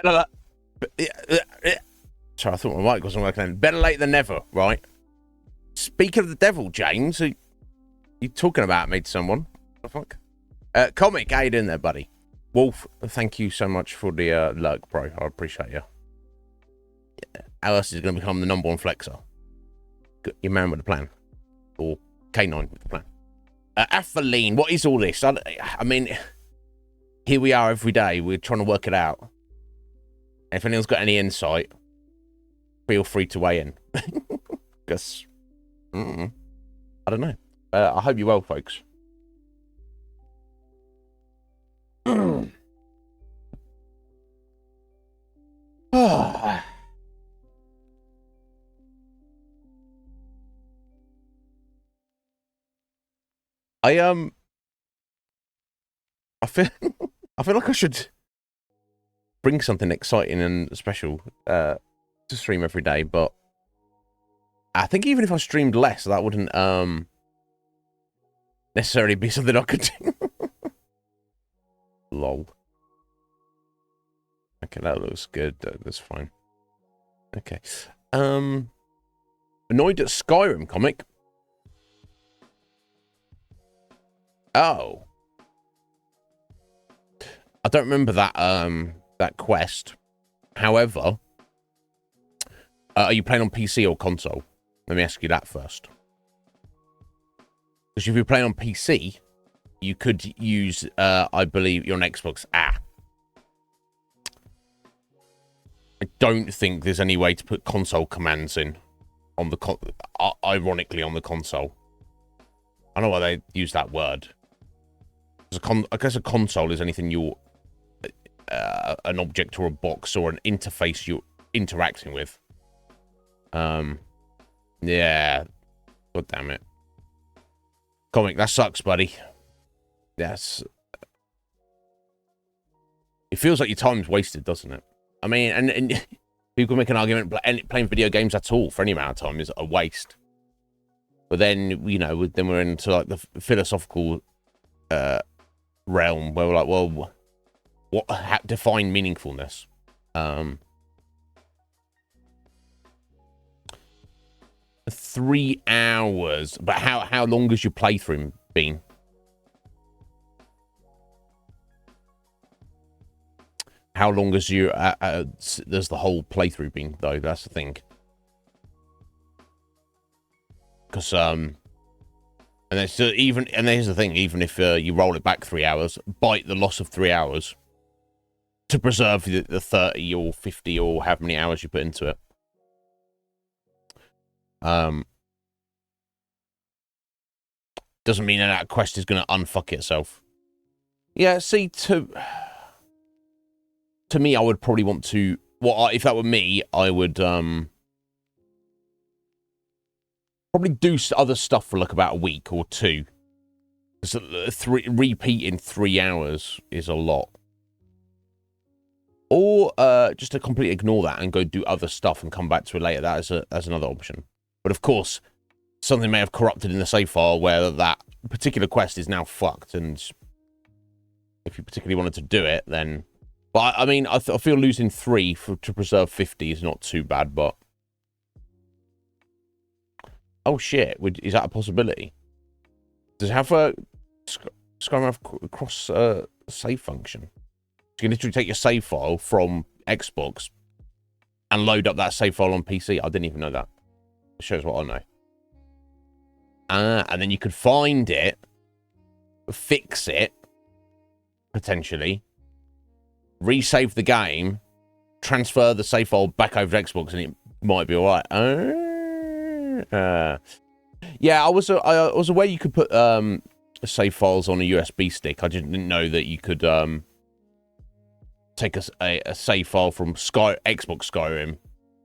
Better Sorry, I thought my mic wasn't working. Better late than never, right? Speak of the devil, James. Are you talking about me to someone? What the fuck? Comic, how you doing there, buddy? Wolf, thank you so much for the lurk, bro. I appreciate you. Yeah. How else is going to become the #1 flexer? Your man with the plan. Or K9 with the plan. Athaline, what is all this? I mean, here we are every day. We're trying to work it out. If anyone's got any insight, feel free to weigh in. Because, I don't know. I hope you're well, folks. I feel like I should bring something exciting and special to stream every day, but I think even if I streamed less, that wouldn't necessarily be something I could do. Lol. Okay, that looks good. That's fine. Okay. Annoyed at Skyrim comic. Oh. I don't remember that that quest. However, are you playing on PC or console? Let me ask you that first. Because if you're playing on PC, you could use, I believe, you're on Xbox. I don't think there's any way to put console commands in on the ironically on the console. I don't know why they use that word. I guess a console is anything you're an object or a box or an interface you're interacting with. Yeah. God damn it. Comic, that sucks, buddy. Yes. It feels like your time's wasted, doesn't it? I mean, and people can make an argument playing video games at all for any amount of time is a waste. But then, you know, then we're into like the philosophical realm where we're like, well, how define meaningfulness? 3 hours, but how long has your playthrough been? How long has you there's the whole playthrough been though? That's the thing. Because and there's here's the thing. Even if you roll it back 3 hours, bite the loss of 3 hours to preserve the 30 or 50 or however many hours you put into it. Doesn't mean that quest is going to unfuck itself. Yeah, see, to me, I would probably want to. Well, if that were me, I would probably do other stuff for like about a week or two. Because repeating 3 hours is a lot. Or just to completely ignore that and go do other stuff and come back to it later. That is another option. But of course, something may have corrupted in the save file where that particular quest is now fucked. And if you particularly wanted to do it, then... But, I mean, I feel losing 3 to preserve 50 is not too bad, but... Oh, shit. Is that a possibility? Does it have a... Skyrim have a cross-save function? You can literally take your save file from Xbox and load up that save file on PC. I didn't even know that. It shows what I know. And then you could find it, fix it, potentially, resave the game, transfer the save file back over to Xbox, and it might be all right. Yeah, I was aware you could put save files on a USB stick. I didn't know that you could take a save file from Xbox Skyrim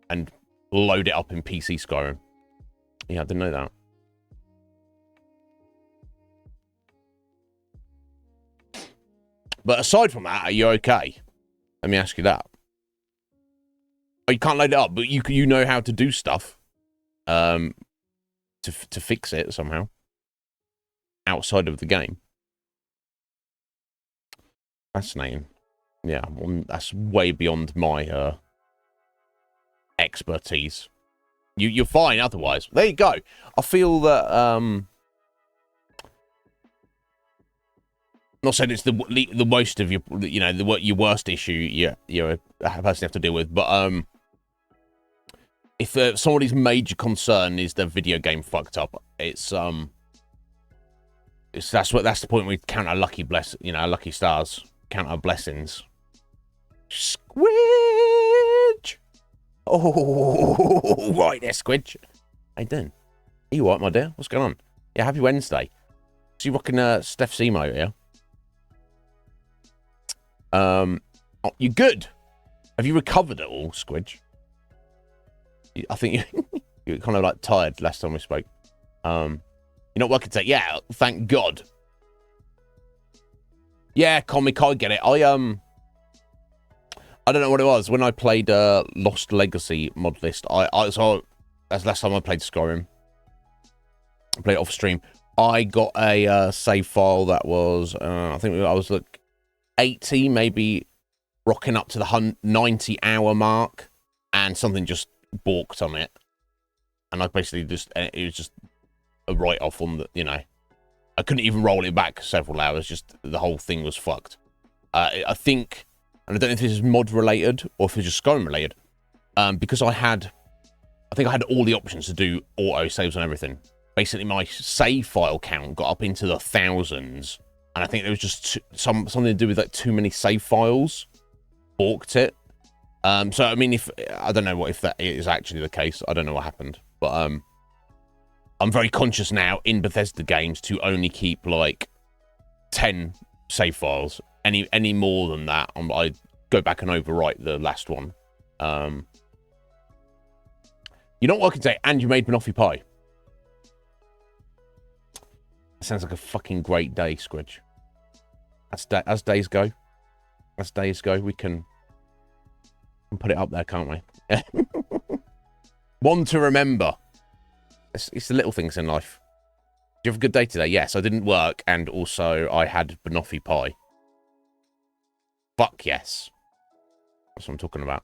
and load it up in PC Skyrim. Yeah, I didn't know that. But aside from that, are you okay? Let me ask you that. Oh, you can't load it up, but you know how to do stuff to fix it somehow outside of the game. Fascinating. Yeah, that's way beyond my expertise. You're fine otherwise. There you go. I feel that not saying it's the most of your, you know, your worst issue you're a person you have to deal with, but if somebody's major concern is their video game fucked up, that's the point we count our lucky lucky stars, count our blessings. Squidge. Oh, right there, Squidge. How you doing? Are you all right, my dear? What's going on? Yeah, happy Wednesday. So you rocking Steph Semo, yeah? Oh, you good? Have you recovered at all, Squidge? I think you were kind of like tired last time we spoke. You're not working today? Yeah, thank God. Yeah, comic, I get it. I don't know what it was when I played Lost Legacy mod list. So that's the last time I played Skyrim. I played it off stream. I got a save file that was I think I was like 80, maybe rocking up to the 90-hour mark, and something just balked on it, and I basically it was just a write-off on the, you know, I couldn't even roll it back several hours. Just the whole thing was fucked. I think, and I don't know if this is mod related or if it's just Skyrim related, because I think I had all the options to do auto saves on everything. Basically, my save file count got up into the thousands, and I think there was just something to do with like too many save files balked it. So I mean, if I don't know if that is actually the case, I don't know what happened, but I'm very conscious now in Bethesda games to only keep like 10 save files. Any more than that, I go back and overwrite the last one. You know what I can say? And you made banoffee pie. Sounds like a fucking great day, Squidge. As days go, we can put it up there, can't we? One to remember. It's the little things in life. Did you have a good day today? Yes, I didn't work, and also I had banoffee pie. Fuck yes. That's what I'm talking about.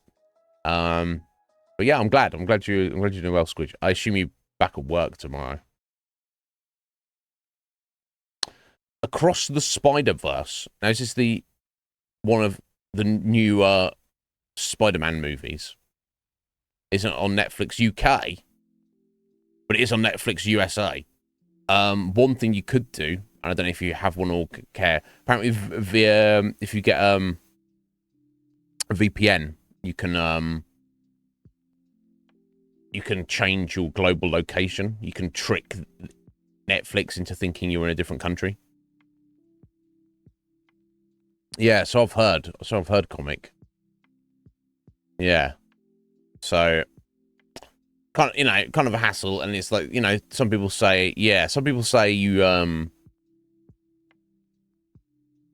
But yeah, I'm glad you're doing well, Squidge. I assume you're back at work tomorrow. Across the Spider-Verse. Now, is this one of the new Spider-Man movies? Isn't on Netflix UK, but it is on Netflix USA. One thing you could do, and I don't know if you have one or care. Apparently, via if you get a VPN, you can change your global location. You can trick Netflix into thinking you're in a different country. Yeah, so I've heard, comic. Yeah. So kind of a hassle, and it's like, some people say you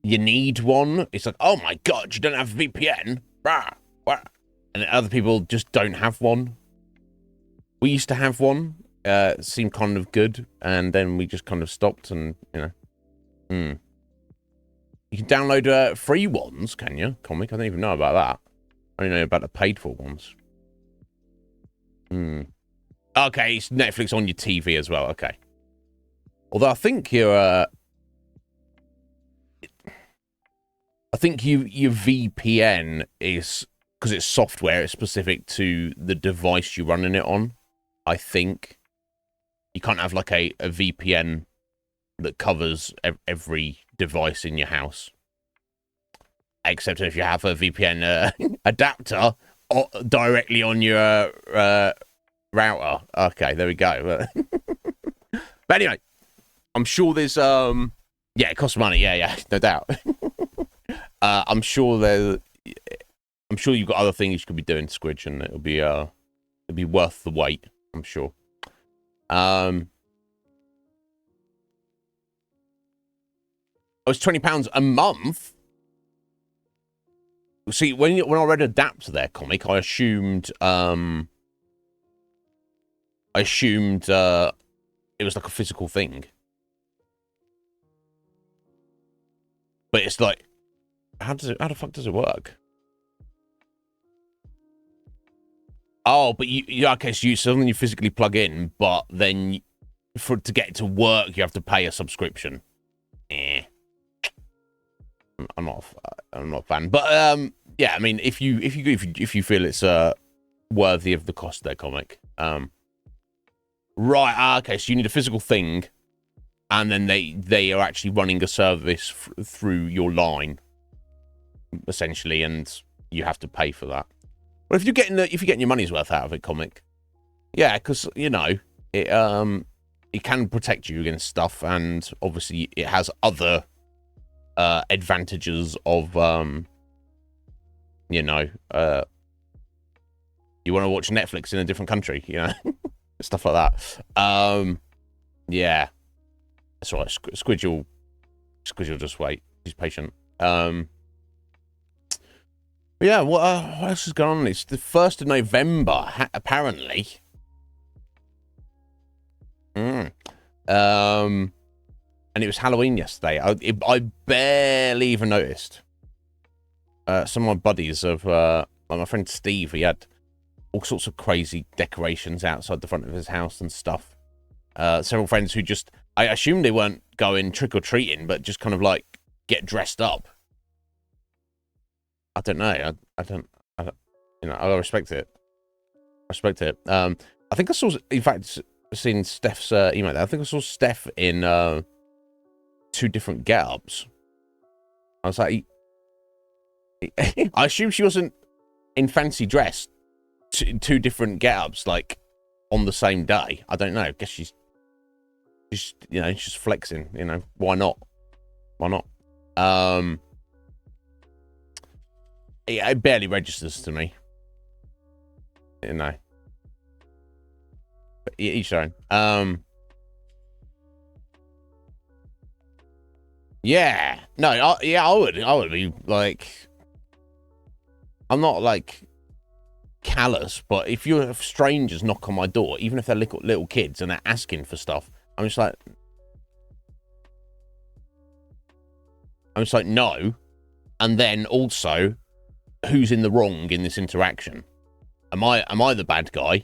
need one. It's like, oh my god, you don't have a VPN. Rah, rah. And other people just don't have one. We used to have one. It seemed kind of good, and then we just kind of stopped, and You can download free ones, can you? Comic? I don't even know about that. I don't know about the paid for ones. Okay, it's Netflix on your TV as well. Okay. Although I think your VPN is, because it's software, it's specific to the device you're running it on. I think you can't have like a VPN that covers every device in your house, except if you have a VPN adapter directly on your router. Okay, there we go. But anyway, I'm sure there's yeah, it costs money. Yeah, no doubt. I'm sure you've got other things you could be doing, Squidge, and it'll be worth the wait. I'm sure. Oh, it's £20 a month. See, when I read Adapt there, comic, I assumed it was like a physical thing. But it's like, how the fuck does it work? Oh, but okay, so something you physically plug in, but then to get it to work, you have to pay a subscription. I'm not a fan, but yeah, I mean, if you feel it's worthy of the cost, there, comic. Right, okay, so you need a physical thing, and then they are actually running a service through your line, essentially, and you have to pay for that. But if you're getting your money's worth out of it, comic, yeah, because it can protect you against stuff, and obviously it has other advantages of you want to watch Netflix in a different country, stuff like that. Yeah, that's all right. Squidge will just wait. He's patient. Yeah, what else is going on? It's the 1st of November, apparently. And it was Halloween yesterday. I barely even noticed. Some of my buddies like my friend Steve, he had all sorts of crazy decorations outside the front of his house and stuff. Several friends who just, I assumed they weren't going trick-or-treating, but just kind of like get dressed up. I don't know. I don't, I respect it. I think I saw, in fact, seen Steph's email there. I think I saw Steph in 2 different get-ups. I was like, I assume she wasn't in fancy dress, two different get-ups, like, on the same day. I don't know. I guess she's you know, she's flexing, you know. Why not? Why not? It barely registers to me. You know. But each their own. Yeah. No, I would be, like... I'm not, like, callous, but if strangers knock on my door, even if they're little kids and they're asking for stuff, I'm just like, no. And then also, who's in the wrong in this interaction? Am I the bad guy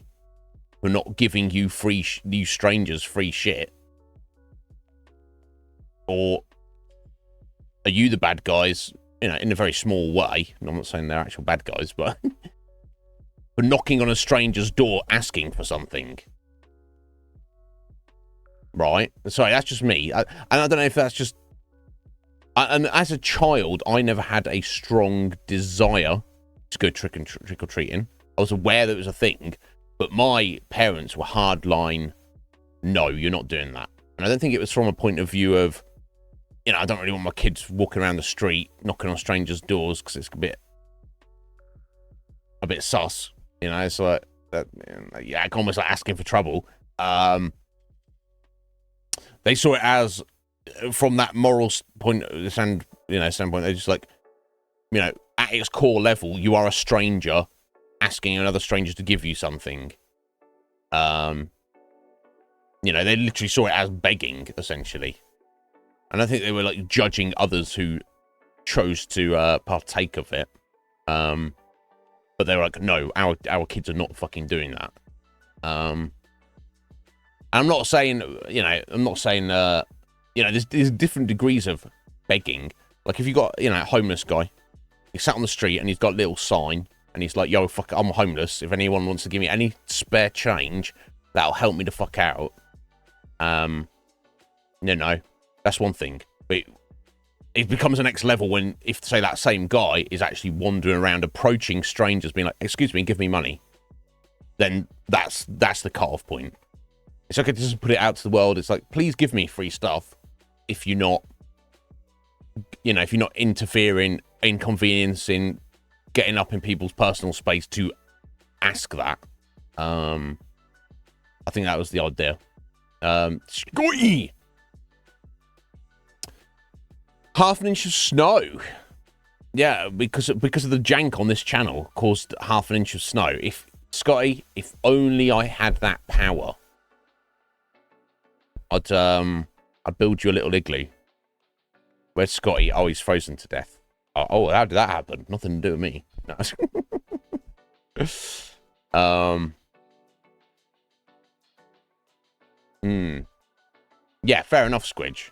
for not giving you you strangers free shit? Or are you the bad guys, you know, in a very small way? I'm not saying they're actual bad guys, but for knocking on a stranger's door asking for something. Right? Sorry, that's just me. And I don't know if that's just... And as a child, I never had a strong desire to go trick-or-treating. I was aware that it was a thing, but my parents were hardline, no, you're not doing that. And I don't think it was from a point of view of, you know, I don't really want my kids walking around the street, knocking on strangers' doors, because it's a bit sus. You know, it's like, yeah, almost like asking for trouble. They saw it as, from that moral standpoint, they're just like, you know, at its core level, you are a stranger asking another stranger to give you something. You know, they literally saw it as begging, essentially. And I think they were, like, judging others who chose to partake of it. But they were like, no, our kids are not fucking doing that. I'm not saying, you know, you know, there's different degrees of begging. Like, if you got, you know, a homeless guy, he's sat on the street and he's got a little sign, and he's like, yo, fuck, I'm homeless. If anyone wants to give me any spare change, that'll help me the fuck out. You know, that's one thing. But it becomes the next level when, if, say, that same guy is actually wandering around, approaching strangers, being like, excuse me, give me money. Then that's the cut-off point. It's okay to just put it out to the world. It's like, please give me free stuff if you're not, you know, if you're not interfering, inconveniencing, getting up in people's personal space to ask that. I think that was the idea. Scotty! Half an inch of snow. Yeah, because of the jank on this channel caused half an inch of snow. If only I had that power, I'd build you a little igloo. Where's Scotty? Oh, he's frozen to death. Oh, how did that happen? Nothing to do with me. No. Yeah, fair enough, Squidge.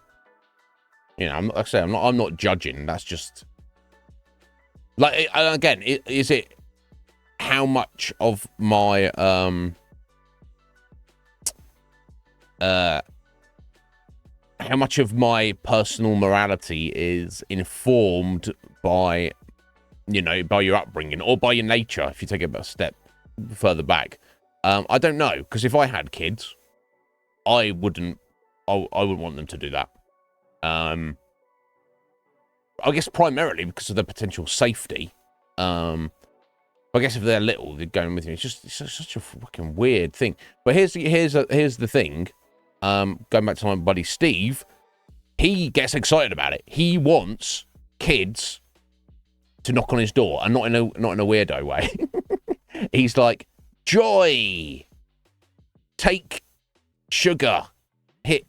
You know, like I say, I'm not judging. That's just, like, again, is it how much of my how much of my personal morality is informed by, you know, by your upbringing or by your nature, if you take it a step further back. I don't know, because if I had kids, I wouldn't want them to do that. I guess primarily because of their potential safety. I guess if they're little, they're going with you. It's such a fucking weird thing. But here's the thing. Going back to my buddy Steve, he gets excited about it. He wants kids to knock on his door, and not in a weirdo way. He's like, joy, take sugar, hit.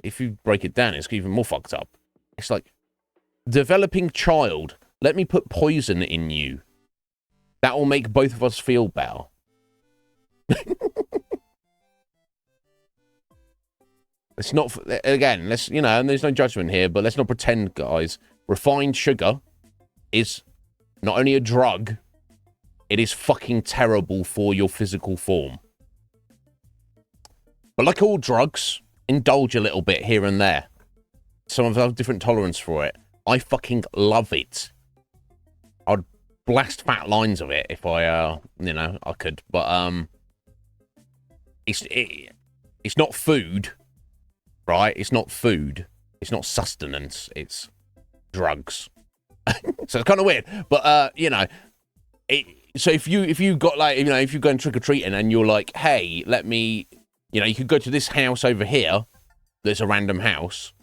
If you break it down, it's even more fucked up. It's like, developing child, let me put poison in you. That will make both of us feel better. It's not, again, let's, you know, and there's no judgment here, but let's not pretend, guys. Refined sugar is not only a drug, it is fucking terrible for your physical form. But like all drugs, indulge a little bit here and there. Some of us have different tolerance for it. I fucking love it. I'd blast fat lines of it if I, you know, I could. But it's not food, right? It's not food. It's not sustenance. It's drugs. So it's kind of weird. But you know, so if you got like, you know, if you're going trick or treating and you're like, hey, let me, you know, you could go to this house over here. There's a random house.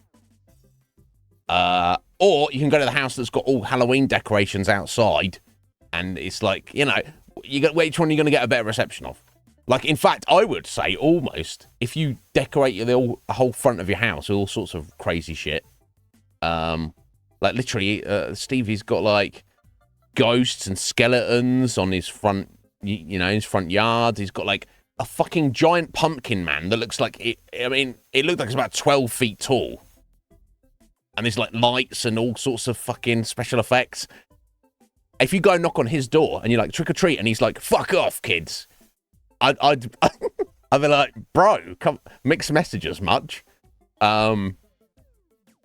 Or you can go to the house that's got all Halloween decorations outside, and it's like, you know, which one are you going to get a better reception of? Like, in fact, I would say almost if you decorate the whole front of your house with all sorts of crazy shit. Like literally, Stevie's got like ghosts and skeletons on his front, you know, his front yard. He's got like a fucking giant pumpkin man that looks like it. I mean, it looked like it's about 12 feet tall. And there's like lights and all sorts of fucking special effects. If you go knock on his door and you're like, trick or treat, and he's like, fuck off, kids. I'd be like, bro, come mixed messages much. But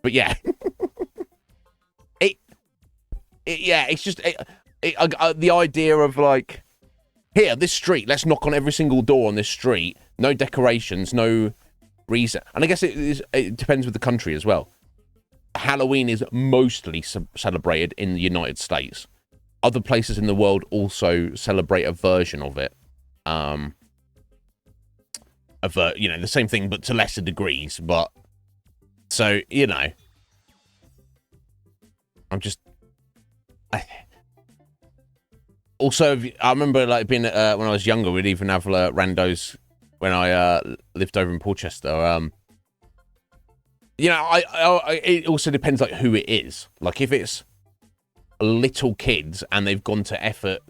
yeah. Yeah, it's just the idea of like, here, this street, let's knock on every single door on this street. No decorations, no reason. And I guess it depends with the country as well. Halloween is mostly celebrated in the United States. Other places in the world also celebrate a version of it. You know, the same thing, but to lesser degrees. But, so, you know, I'm just... Also, I remember, like, being, when I was younger, we'd even have randos when I lived over in Portchester. You know, it also depends, like, who it is. Like, if it's little kids and they've gone to effort,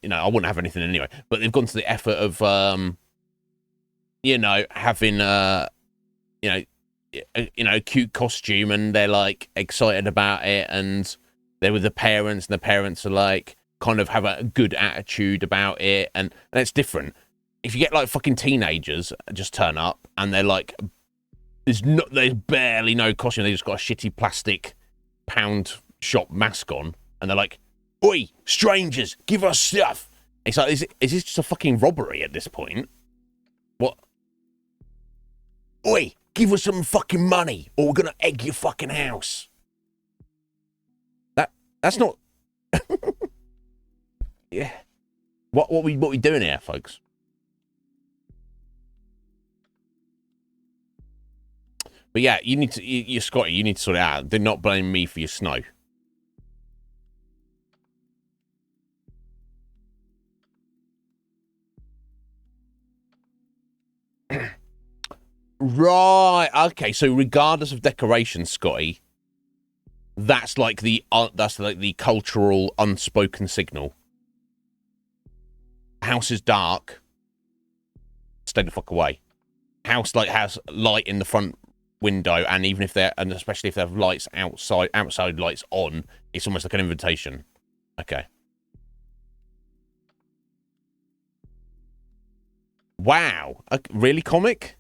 you know, I wouldn't have anything anyway, but they've gone to the effort of, you know, having, you know, a cute costume, and they're, like, excited about it, and they're with the parents, and the parents are, like, kind of have a good attitude about it, and it's different. If you get, like, fucking teenagers just turn up, and they're, like... There's barely no costume. They just got a shitty plastic pound shop mask on, and they're like, "Oi, strangers, give us stuff." It's like, is this just a fucking robbery at this point? What? Oi, give us some fucking money, or we're gonna egg your fucking house. That's not. Yeah. What we doing here, folks? But yeah, you need to, you're Scotty, you need to sort it out. Do not blame me for your snow. Right, okay, so regardless of decoration, Scotty, that's like the cultural unspoken signal. House is dark. Stay the fuck away. House like has light in the front window, and even if they're, and especially if they have lights outside lights on, it's almost like an invitation. Okay. Wow. Really, comic?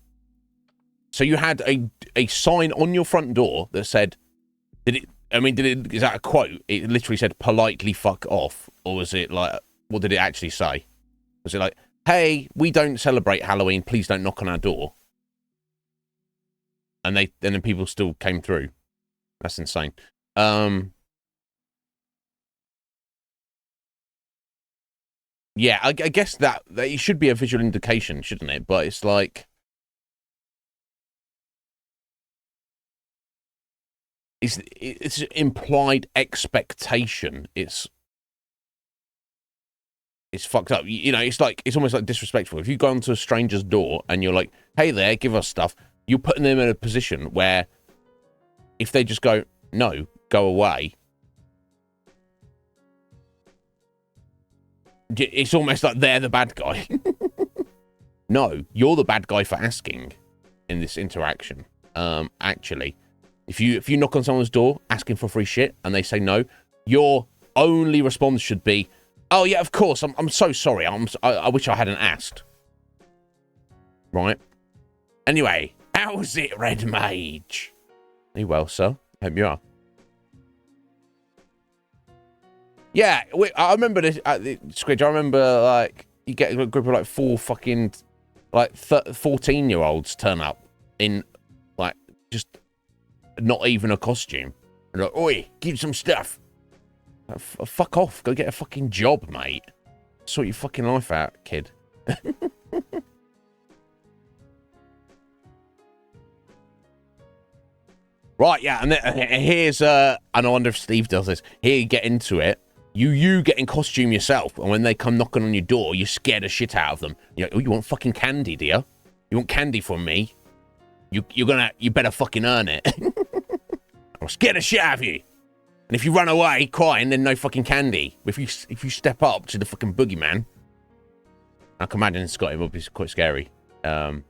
So you had a sign on your front door that said, is that a quote? It literally said, politely fuck off. Or was it like, what did it actually say? Was it like, hey, we don't celebrate Halloween, please don't knock on our door? And then people still came through. That's insane. Yeah, I guess that it should be a visual indication, shouldn't it? But it's like, it's implied expectation. It's fucked up. You know, it's almost like disrespectful. If you go onto a stranger's door and you're like, hey there, give us stuff, you're putting them in a position where if they just go, no, go away, it's almost like they're the bad guy. No, you're the bad guy for asking in this interaction. Actually, if you knock on someone's door asking for free shit and they say no, your only response should be, oh yeah, of course, I'm so sorry, I wish I hadn't asked. Right? Anyway, how's it, Red Mage? Are you well, sir? Hope you are. Yeah, I remember this at the Squidge. I remember like you get a group of like 4 fucking like 14-year-olds turn up in like just not even a costume. And like, oi, give some stuff. Like, fuck off. Go get a fucking job, mate. Sort your fucking life out, kid. Right, yeah, and here's and I wonder if Steve does this. Here, you get into it. You get in costume yourself, and when they come knocking on your door, you scare the shit out of them. You're like, oh, you want fucking candy, do you? You want candy from me? You better fucking earn it. I'll scare the shit out of you. And if you run away crying, then no fucking candy. If you step up to the fucking boogeyman, I can imagine Scotty would be quite scary. Don't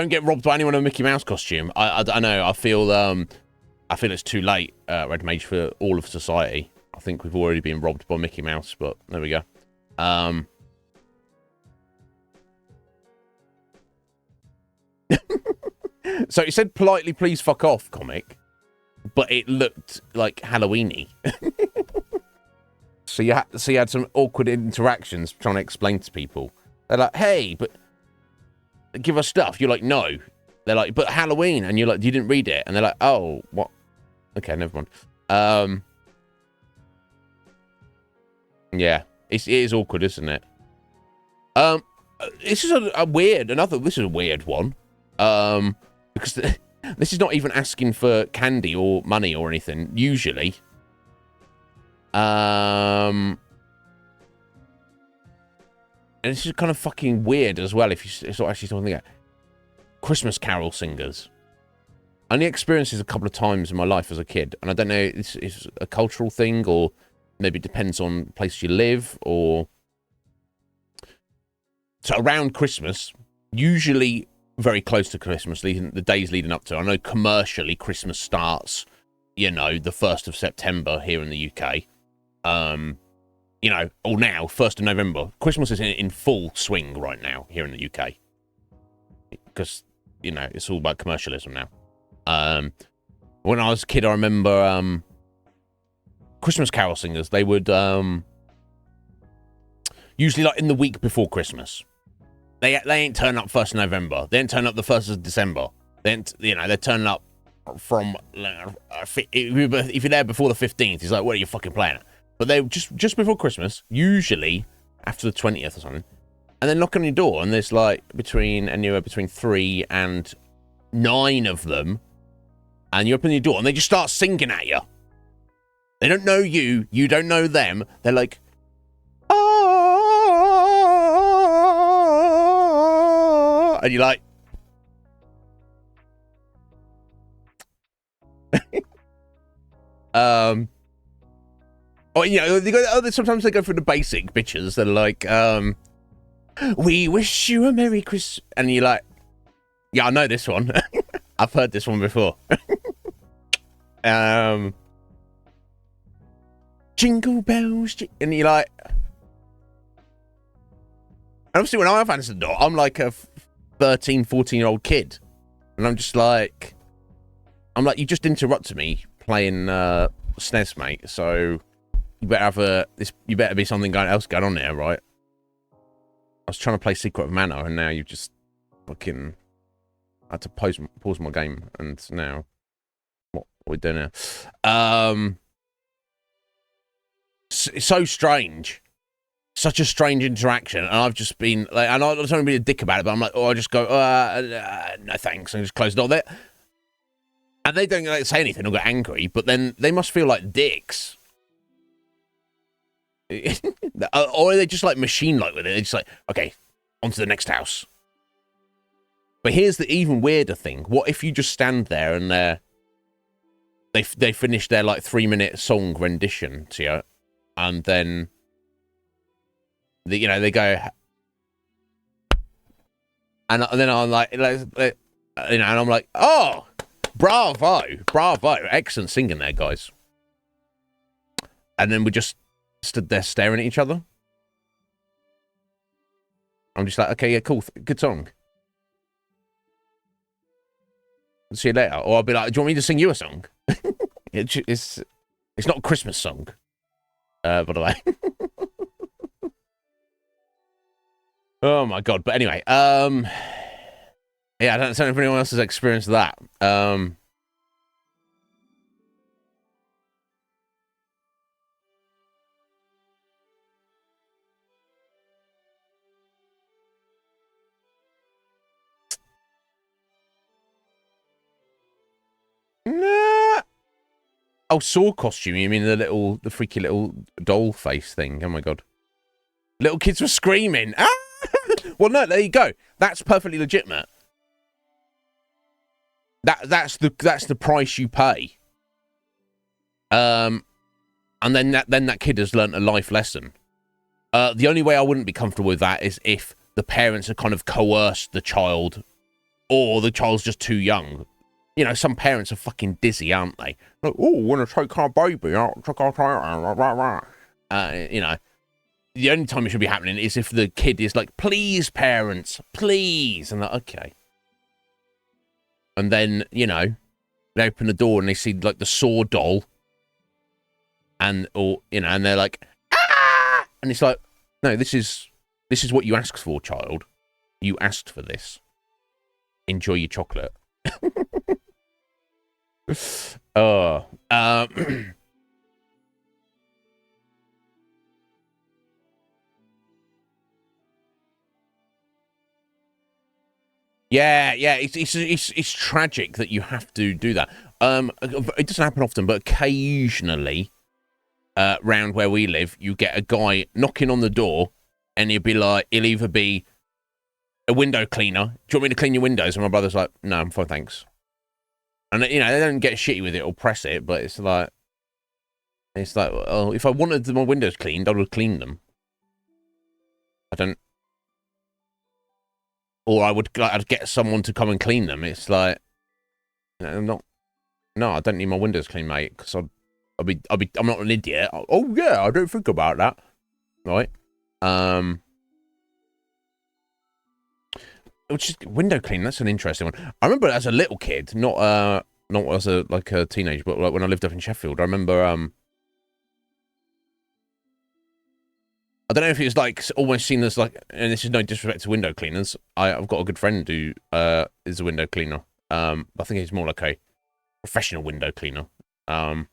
get robbed by anyone in a Mickey Mouse costume. I know. I feel it's too late, Red Mage, for all of society. I think we've already been robbed by Mickey Mouse, but there we go. So it said politely, please fuck off, comic, but it looked like Halloween-y. So you had some awkward interactions trying to explain to people. They're like, hey, but give us stuff. You're like, no. They're like, but Halloween. And you're like, you didn't read it. And they're like, oh, what? Okay, never mind. Yeah, it is awkward, isn't it? This is a weird one. Because this is not even asking for candy or money or anything, usually. And this is kind of fucking weird as well if you sort of actually something like Christmas carol singers. I only experienced this a couple of times in my life as a kid, and I don't know if it's a cultural thing or maybe it depends on the place you live or... So around Christmas, usually very close to Christmas, the days leading up to. I know commercially Christmas starts, you know, the 1st of September here in the UK. You know, or now, 1st of November. Christmas is in full swing right now here in the UK. Because, you know, it's all about commercialism now. When I was a kid, I remember Christmas carol singers, they would usually like in the week before Christmas. They ain't turn up 1st of November. They ain't turn up the 1st of December. They're turning up from... If you're there before the 15th, he's like, what are you fucking playing at? But they just before Christmas, usually after the 20th or something, and then knock on your door, and there's like anywhere between 3 and 9 of them, and you open your door, and they just start singing at you. They don't know you. You don't know them. They're like, oh, and you're like, oh, you know, sometimes they go through the basic bitches. They're like, we wish you a Merry Christmas. And you're like, yeah, I know this one. I've heard this one before. Jingle bells. And you're like... And obviously when I've answered the door, I'm like a 13, 14-year-old kid. And I'm like, you just interrupted me playing SNES, mate. So... You better be something else going on there, right? I was trying to play Secret of Mana, and now you've just fucking had to pause my game, and now what we're doing now? It's so strange, such a strange interaction, and I've just been like, and I don't want to be a dick about it, but I'm like, oh, I just go, no thanks, and just close the door there, and they don't like say anything or get angry, but then they must feel like dicks. Or are they just like machine-like with it? They're just like, okay, on to the next house. But here's the even weirder thing. What if you just stand there and they finish their like 3-minute song rendition to you, and then they go, and then I'm like, and I'm like, oh, bravo, excellent singing there, guys. And then we just stood there staring at each other. I'm just like, okay, yeah, cool, good song. See you later. Or I'll be like, do you want me to sing you a song? It's It's not a Christmas song, by the way. Oh my god! But anyway, yeah, I don't know if anyone else has experienced that. Nah. Oh, Saw costume. You mean the freaky little doll face thing? Oh my god! Little kids were screaming. Ah! Well, no, there you go. That's perfectly legitimate. That's the price you pay. And then that kid has learnt a life lesson. The only way I wouldn't be comfortable with that is if the parents have kind of coerced the child, or the child's just too young. You know, some parents are fucking dizzy, aren't they? Like, oh, want to take our baby out? You know, the only time it should be happening is if the kid is like, please, parents, please. And they're like, okay. And then, you know, they open the door and they see like the Saw doll. And they're like, ah! And it's like, no, this is what you asked for, child. You asked for this. Enjoy your chocolate. Yeah, it's tragic that you have to do that. It doesn't happen often, but occasionally, round where we live, you get a guy knocking on the door, and he'll either be a window cleaner. Do you want me to clean your windows? And my brother's like, no, I'm fine, thanks. And you know, they don't get shitty with it or press it, but it's like, well, if I wanted my windows cleaned, I would have cleaned them. I don't. Or I'd get someone to come and clean them. It's like, you know, I don't need my windows cleaned, mate, because I'm not an idiot. Oh yeah, I don't think about that, right? Which is window cleaning. That's an interesting one. I remember as a little kid, not as a teenager, but like when I lived up in Sheffield, I remember I don't know if it was like almost seen as like, and this is no disrespect to window cleaners. I've got a good friend who is a window cleaner. I think he's more like a professional window cleaner. But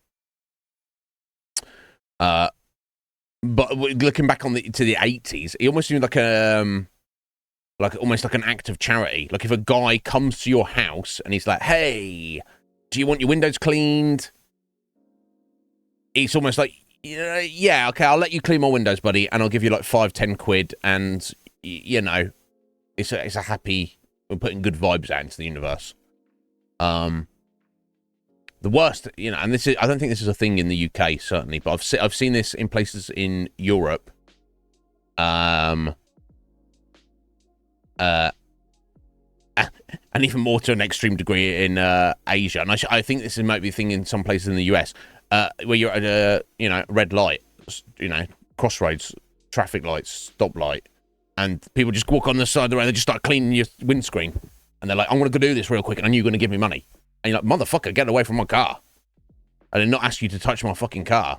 looking back to the 80s, it almost seemed like almost like an act of charity. Like if a guy comes to your house and he's like, "Hey, do you want your windows cleaned?" It's almost like, yeah, okay, I'll let you clean my windows, buddy, and I'll give you like 5-10 quid, and you know, it's a happy. We're putting good vibes out into the universe. The worst, you know, and I don't think this is a thing in the UK certainly, but I've seen this in places in Europe. And even more to an extreme degree in Asia, and I think this might be a thing in some places in the US. Where you're at a red light, crossroads, traffic lights, stoplight, and people just walk on the side of the road. They just start cleaning your windscreen, and they're like, "I'm gonna go do this real quick," and I knew you're gonna give me money. And you're like, "Motherfucker, get away from my car!" And then not ask you to touch my fucking car.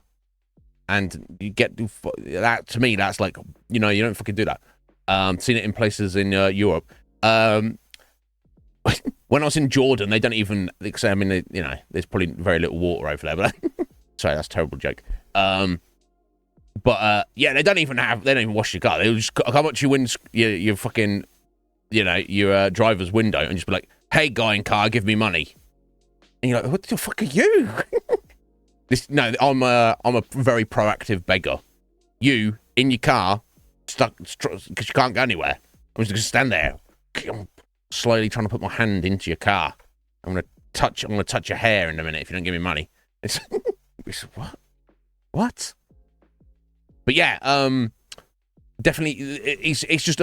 And you get that. To me, that's like, you don't fucking do that. Seen it in places in Europe. When I was in Jordan, they don't even say. I mean, there's probably very little water over there. But sorry, that's a terrible joke. Yeah, they don't even wash your car. They'll just come up to your fucking, your driver's window and just be like, "Hey, guy in car, give me money." And you're like, "What the fuck are you?" I'm a very proactive beggar. You in your car, stuck because you can't go anywhere. I'm just gonna stand there. I'm slowly trying to put my hand into your car. I'm gonna touch your hair in a minute if you don't give me money. It's what? But yeah, definitely, it's just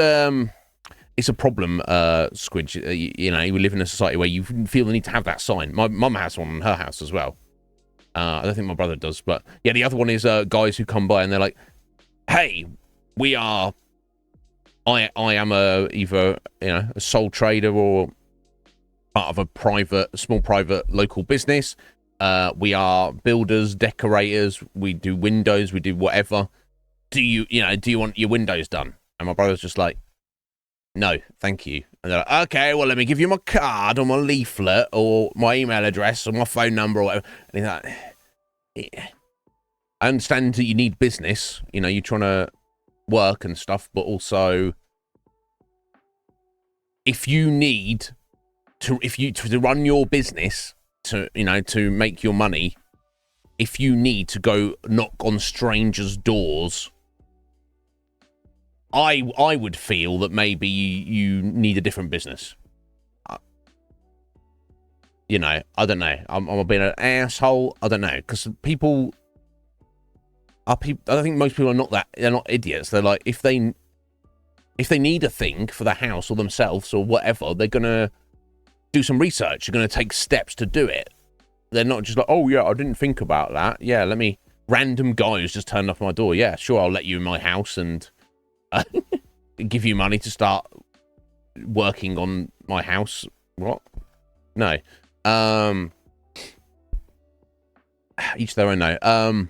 it's a problem, Squidge. We live in a society where you feel the need to have that sign. My mum has one in her house as well. I don't think my brother does, but yeah, the other one is guys who come by and they're like, "Hey, I am either a sole trader or part of a small private local business. We are builders, decorators. We do windows. We do whatever. Do you want your windows done? And my brother's just like, no, thank you. And they're like, okay, well, let me give you my card or my leaflet or my email address or my phone number or whatever. And he's like, yeah. I understand that you need business. You know, you're trying to work and stuff, but also if you need to run your business, to make your money, if you need to go knock on strangers' doors, I would feel that maybe you need a different business. You know, I don't know. I'm being an asshole. I don't know, because people. I don't think most people are not that. They're not idiots. They're like, if they need a thing for the house or themselves or whatever, they're gonna do some research. They're gonna take steps to do it. They're not just like, oh yeah, I didn't think about that. Yeah, let me. Random guy who's just turned off my door. Yeah, sure, I'll let you in my house and give you money to start working on my house. What? No. Each their own. No.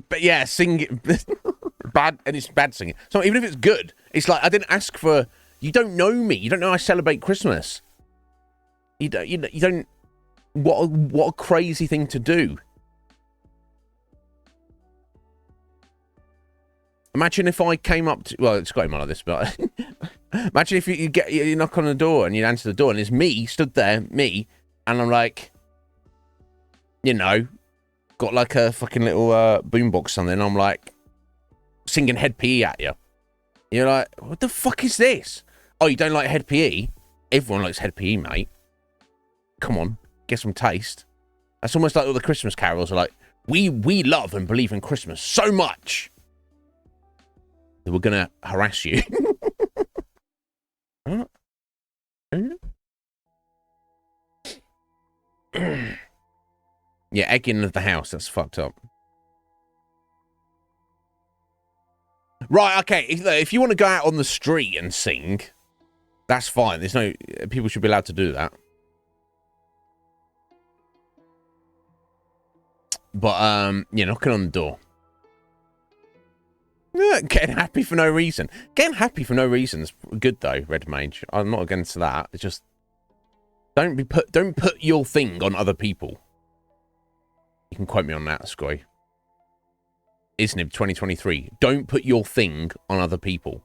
But yeah, singing bad, and it's bad singing. So even if it's good, it's like I didn't ask for. You don't know me. You don't know I celebrate Christmas. You don't. What a crazy thing to do. Imagine if I came up to. Well, it's got him like this, but imagine if you knock on the door and you answer the door and it's me stood there, me, and I'm like, you know. Got like a fucking little boombox something. I'm like singing Head PE at you. You're like, what the fuck is this? Oh, you don't like Head PE? Everyone likes Head PE, mate. Come on, get some taste. That's almost like all the Christmas carols are like, we love and believe in Christmas so much that we're gonna harass you. Yeah, egging of the house. That's fucked up. Right, okay. If you want to go out on the street and sing, that's fine. There's no... People should be allowed to do that. But, yeah, knocking on the door. Yeah, getting happy for no reason. Getting happy for no reason is good, though, Red Mage. I'm not against that. It's just... Don't put your thing on other people. You can quote me on that, Scoy. Iznib 2023. Don't put your thing on other people.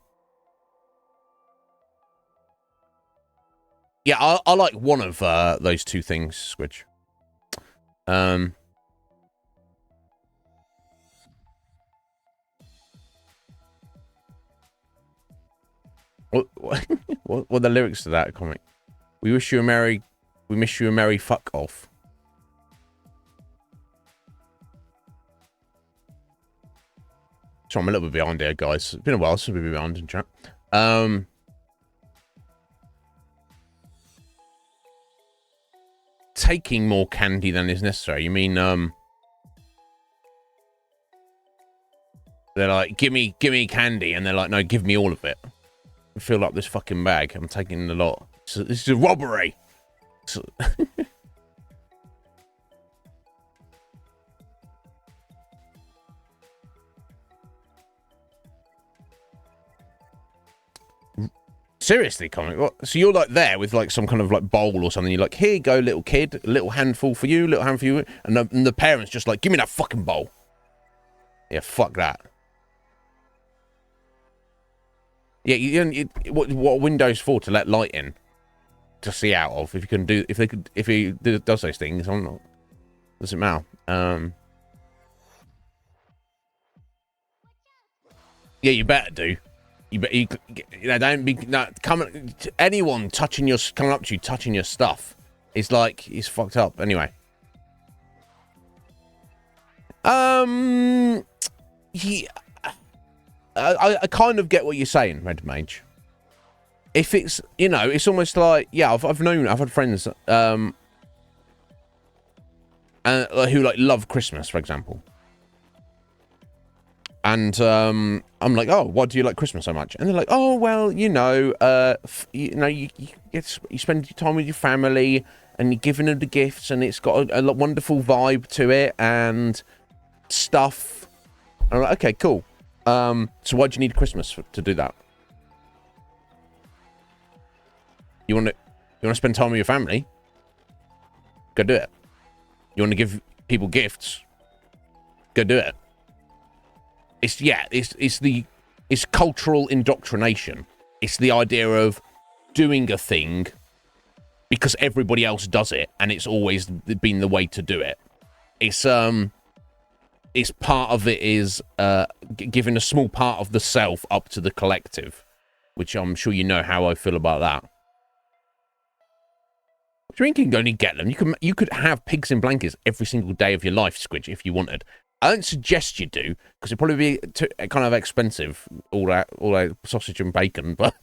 Yeah, I like one of those two things, Squidge. What are the lyrics to that comic? We miss you a merry fuck off. So I'm a little bit behind here, guys. It's been a while since we've been behind in chat. Taking more candy than is necessary. You mean, they're like, give me candy, and they're like, no, give me all of it. I feel like this fucking bag. I'm taking a lot. So this is a robbery. So seriously, comic. What? So you're like there with like some kind of like bowl or something. You're like, here you go, little kid. A little handful for you, little handful for you. And the parents just like, give me that fucking bowl. Yeah, fuck that. Yeah, what Windows for? To let light in, to see out of. If you can do, if he does those things, I'm not. Doesn't matter. Yeah, you better do. You know, don't be anyone coming up to you touching your stuff. It's like he's fucked up. Anyway. I kind of get what you're saying, Red Mage. If it's, you know, it's almost like, yeah, I've had friends, and who like love Christmas, for example. And I'm like, oh, why do you like Christmas so much? And they're like, oh, well, you spend your time with your family and you're giving them the gifts and it's got a wonderful vibe to it and stuff. And I'm like, okay, cool. So why do you need Christmas to do that? You want to spend time with your family? Go do it. You want to give people gifts? Go do it. It's cultural indoctrination. It's the idea of doing a thing because everybody else does it, and it's always been the way to do it. It's part of it is giving a small part of the self up to the collective, which I'm sure you know how I feel about that. You can only get them. You could have pigs in blankets every single day of your life, Squidge, if you wanted. I don't suggest you do, because it'd probably be kind of expensive, all that sausage and bacon, but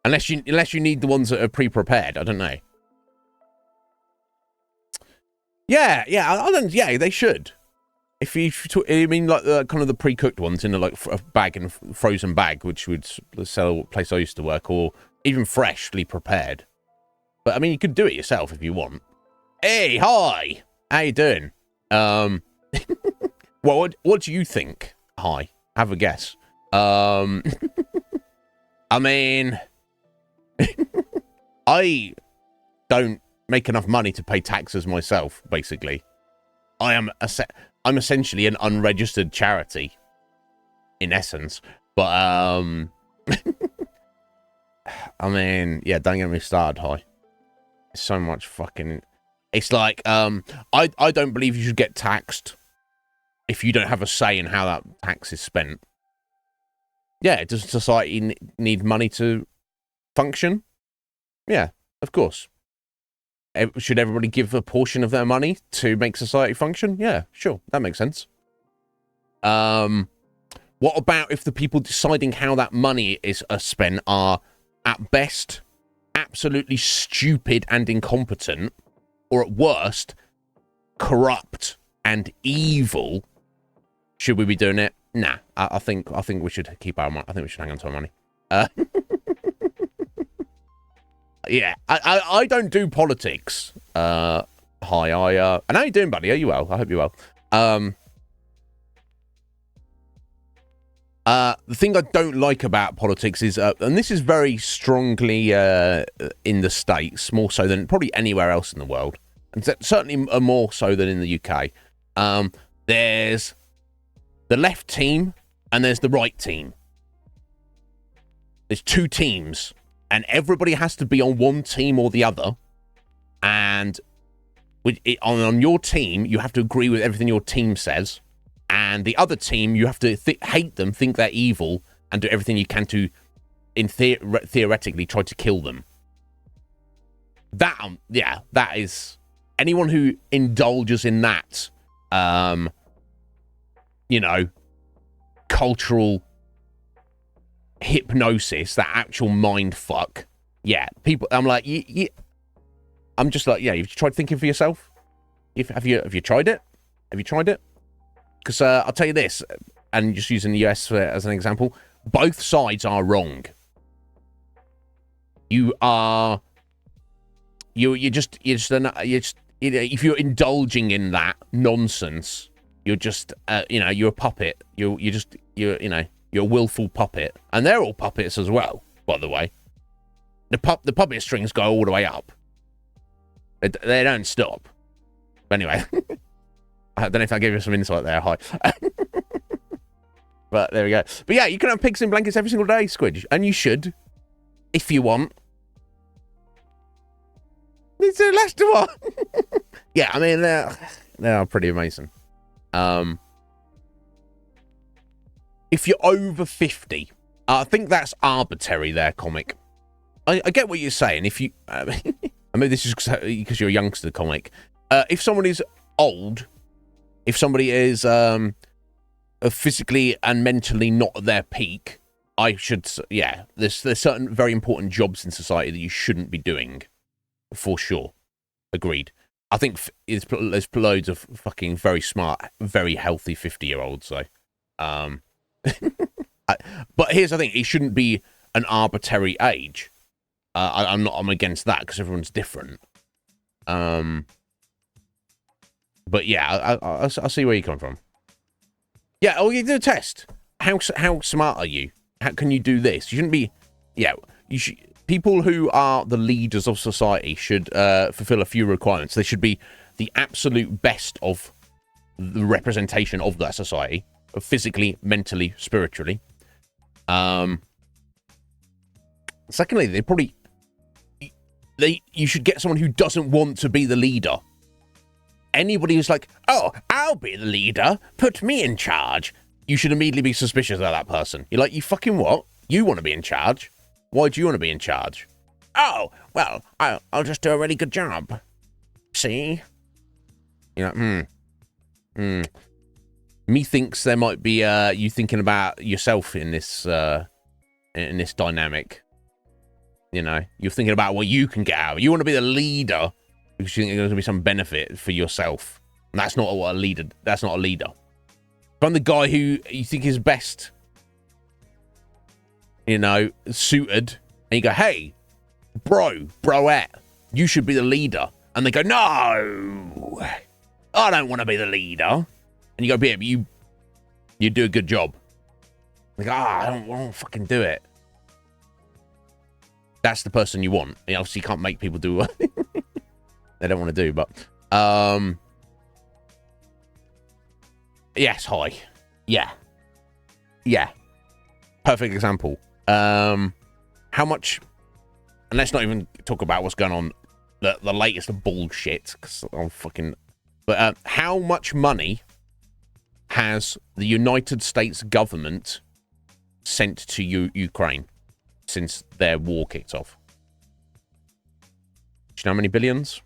unless you need the ones that are pre-prepared, I don't know. Yeah, they should. If you mean like the kind of the pre-cooked ones in a bag and frozen bag, which would sell at a place I used to work, or even freshly prepared. But I mean, you could do it yourself if you want. Hey, hi, how you doing? Well, what do you think? Hi, have a guess. I mean, I don't make enough money to pay taxes myself, basically. I'm essentially an unregistered charity, in essence. But, I mean, yeah, don't get me started, hi. It's so much fucking... It's like, I don't believe you should get taxed if you don't have a say in how that tax is spent. Yeah, does society need money to function? Yeah, of course. Should everybody give a portion of their money to make society function? Yeah, sure, that makes sense. What about if the people deciding how that money is spent are, at best, absolutely stupid and incompetent, or at worst, corrupt and evil? Should we be doing it? Nah, I think we should keep our money. I think we should hang on to our money. Yeah, I don't do politics. Hi, and how you doing, buddy? Are you well? I hope you're well. The thing I don't like about politics is, and this is very strongly in the States, more so than probably anywhere else in the world, and certainly more so than in the UK. There's the left team and there's the right team. There's two teams, and everybody has to be on one team or the other. And on your team, you have to agree with everything your team says. And the other team, you have to hate them, think they're evil, and do everything you can to, theoretically, try to kill them. That is... Anyone who indulges in that, cultural hypnosis, that actual mind fuck. Yeah, people... I'm like... I'm just like, yeah, you've tried thinking for yourself? Have you tried it? Have you tried it? Because I'll tell you this, and just using the US as an example, both sides are wrong. If you're indulging in that nonsense, you're just, you're a puppet. You're a willful puppet, and they're all puppets as well. By the way, the puppet strings go all the way up. They don't stop. But anyway. I don't know if I gave you some insight there. Hi. But there we go. But yeah, you can have pigs in blankets every single day, Squidge. And you should. If you want. It's the last one. Yeah, I mean, they are pretty amazing. If you're over 50, I think that's arbitrary there, comic. I get what you're saying. If you... I mean, this is because you're a youngster, comic. If someone is old... If somebody is physically and mentally not at their peak, there's certain very important jobs in society that you shouldn't be doing, for sure. Agreed. I think there's loads of fucking very smart, very healthy 50-year-olds. So, but here's the thing: it shouldn't be an arbitrary age. I'm against that because everyone's different. But yeah, I see where you come from. Yeah, oh, you do a test. How smart are you? How can you do this? You shouldn't be. Yeah, you should. People who are the leaders of society should fulfill a few requirements. They should be the absolute best of the representation of that society, physically, mentally, spiritually. Secondly, you should get someone who doesn't want to be the leader. Anybody who's like, oh, I'll be the leader, put me in charge. You should immediately be suspicious of that person. You're like, you fucking what? You want to be in charge? Why do you want to be in charge? Oh, well, I'll just do a really good job. See? You're like, Methinks there might be you thinking about yourself in this dynamic. You know, you're thinking about what you can get out of it. You want to be the leader because you think there's going to be some benefit for yourself. And that's not what a leader. That's not a leader. If I'm the guy who you think is best, you know, suited, and you go, hey, broette, you should be the leader. And they go, no, I don't want to be the leader. And you go, yeah, but you do a good job. Like, I don't fucking do it. That's the person you want. You obviously can't make people do what they don't want to do, but yes, hi. Yeah. Perfect example. How much, and let's not even talk about what's going on, the latest bullshit, because I'm fucking, but how much money has the United States government sent to Ukraine since their war kicked off? Do you know how many billions?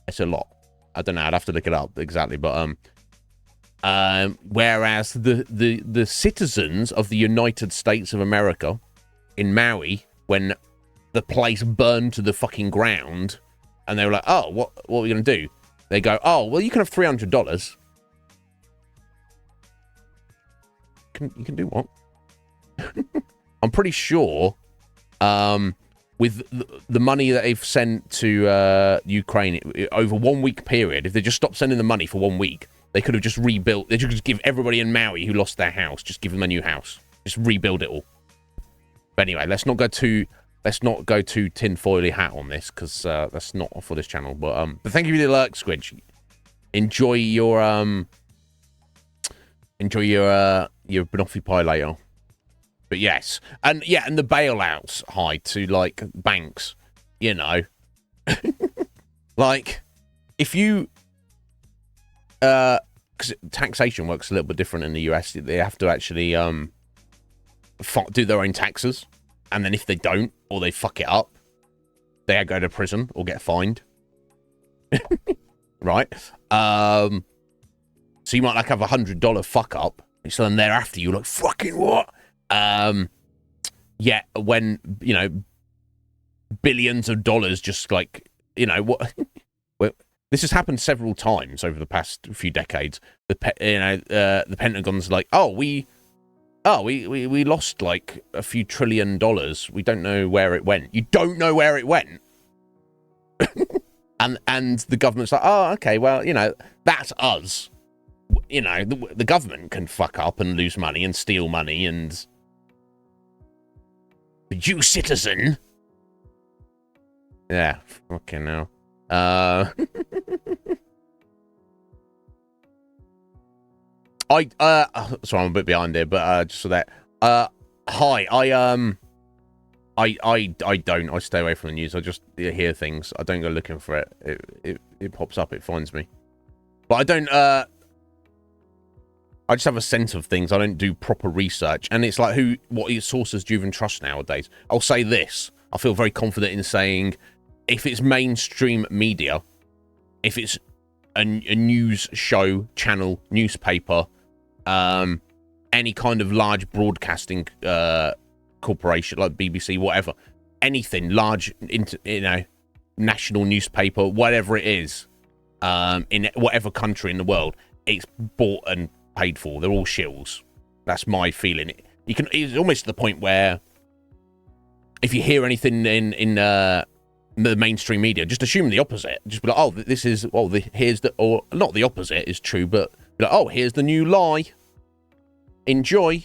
It's a lot. I don't know. I'd have to look it up exactly. But whereas the citizens of the United States of America in Maui, when the place burned to the fucking ground, and they were like, "Oh, what are we gonna do?" They go, "Oh, well, you can have $300." You can do what? I'm pretty sure with the money that they've sent to Ukraine over 1 week period, if they just stopped sending the money for 1 week, they could have just rebuilt. They could just give everybody in Maui who lost their house, just give them a new house. Just rebuild it all. But anyway, let's not go too tinfoily hat on this, because that's not for this channel. But thank you for the alert, Squidge. Enjoy your banoffee pie later. But yes, and the bailouts, hi, to like banks, you know, like if you, because taxation works a little bit different in the US. They have to actually do their own taxes, and then if they don't or they fuck it up, they go to prison or get fined. Right? So you might like have $100 fuck up, so then thereafter you're like, fucking what? Yeah, when, you know, billions of dollars just like, you know, what? Well, this has happened several times over the past few decades. The Pentagon's like, we lost like a few $1 trillion. We don't know where it went. You don't know where it went. and the government's like, oh, okay, well, you know, that's us. You know, the government can fuck up and lose money and steal money, and you citizen. Yeah, fucking hell. Sorry, I'm a bit behind here, but just so that. Hi, I don't. I stay away from the news. I just hear things. I don't go looking for it. It pops up. It finds me. But I don't. I just have a sense of things. I don't do proper research, and it's like what sources do you even trust nowadays? I'll say this. I feel very confident in saying, if it's mainstream media, if it's a news show, channel, newspaper, any kind of large broadcasting corporation like BBC, whatever, anything large, national newspaper, whatever it is, in whatever country in the world, it's bought and paid for. They're all shills. That's my feeling. It's almost to the point where if you hear anything in the mainstream media, just assume the opposite. Just be like, oh, this is, here's the, or not the opposite is true, but be like, oh, here's the new lie. Enjoy.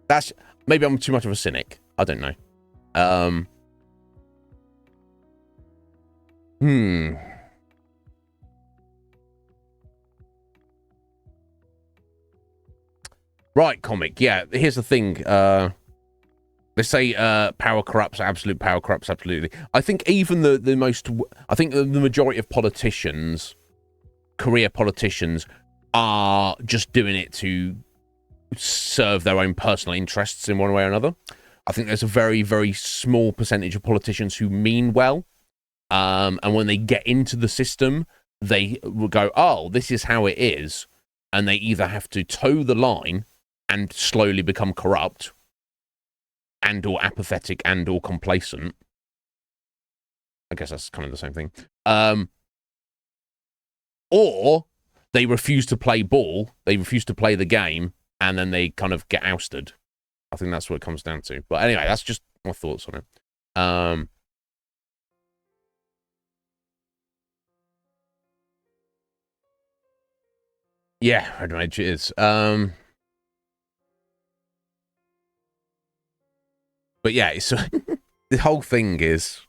That's, maybe I'm too much of a cynic. I don't know. Right, comic. Yeah, here's the thing. They say power corrupts, absolute power corrupts, absolutely. I think even the most... I think the majority of politicians, career politicians, are just doing it to serve their own personal interests in one way or another. I think there's a very, very small percentage of politicians who mean well. And when they get into the system, they will go, oh, this is how it is. And they either have to toe the line and slowly become corrupt and or apathetic and or complacent. I guess that's kind of the same thing. Or they refuse to play ball, they refuse to play the game, and then they kind of get ousted. I think that's what it comes down to. But anyway, that's just my thoughts on it. Yeah, Red Mage it is. But yeah, it's the whole thing is...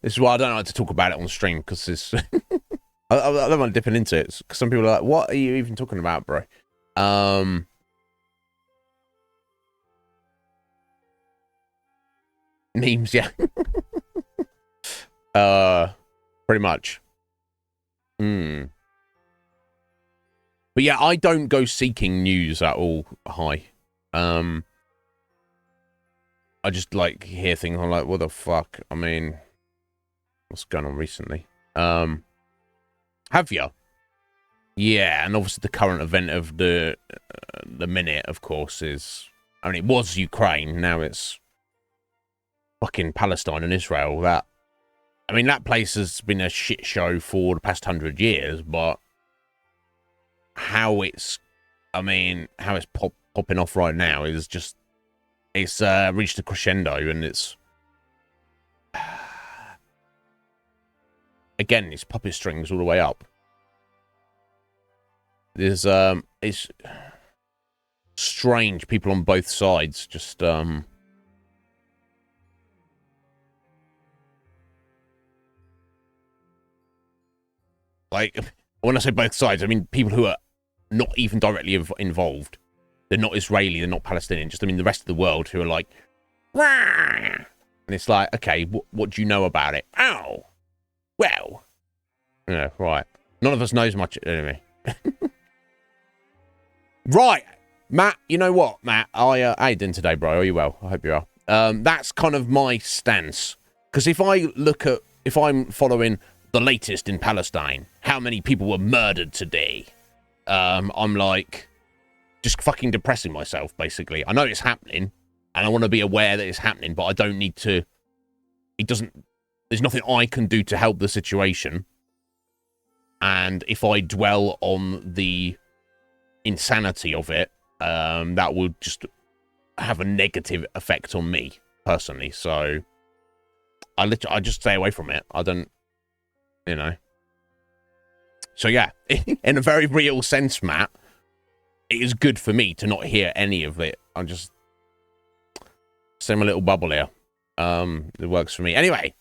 This is why I don't like to talk about it on stream, because it's... I don't mind dipping into it, because some people are like, what are you even talking about, bro? Memes, yeah. Pretty much. But yeah, I don't go seeking news at all. Hi. I just like hear things. I'm like, what the fuck? I mean, what's going on recently? Have you? Yeah, and obviously the current event of the minute, of course, is... I mean, it was Ukraine. Now it's fucking Palestine and Israel. That... I mean, that place has been a shit show for the past 100 years, but how it's... I mean, how it's popping off right now is just... It's reached a crescendo, and it's... Again, it's puppet strings all the way up. There's, it's strange. People on both sides just, like, when I say both sides, I mean people who are not even directly involved. They're not Israeli, they're not Palestinian, just, I mean, the rest of the world who are like, wah! And it's like, okay, what do you know about it? Oh, well, yeah, right. None of us knows much, anyway. Right, Matt, you know what, Matt? How you doing today, bro? Are you well? I hope you are. That's kind of my stance. Because if I'm following the latest in Palestine, how many people were murdered today? I'm like, just fucking depressing myself, basically. I know it's happening, and I want to be aware that it's happening, but I don't need to... There's nothing I can do to help the situation. And if I dwell on the insanity of it, that would just have a negative effect on me, personally. So, I just stay away from it. I don't, you know. So, yeah, in a very real sense, Matt, it is good for me to not hear any of it. I'm just... Stay in my little bubble here. It works for me. Anyway,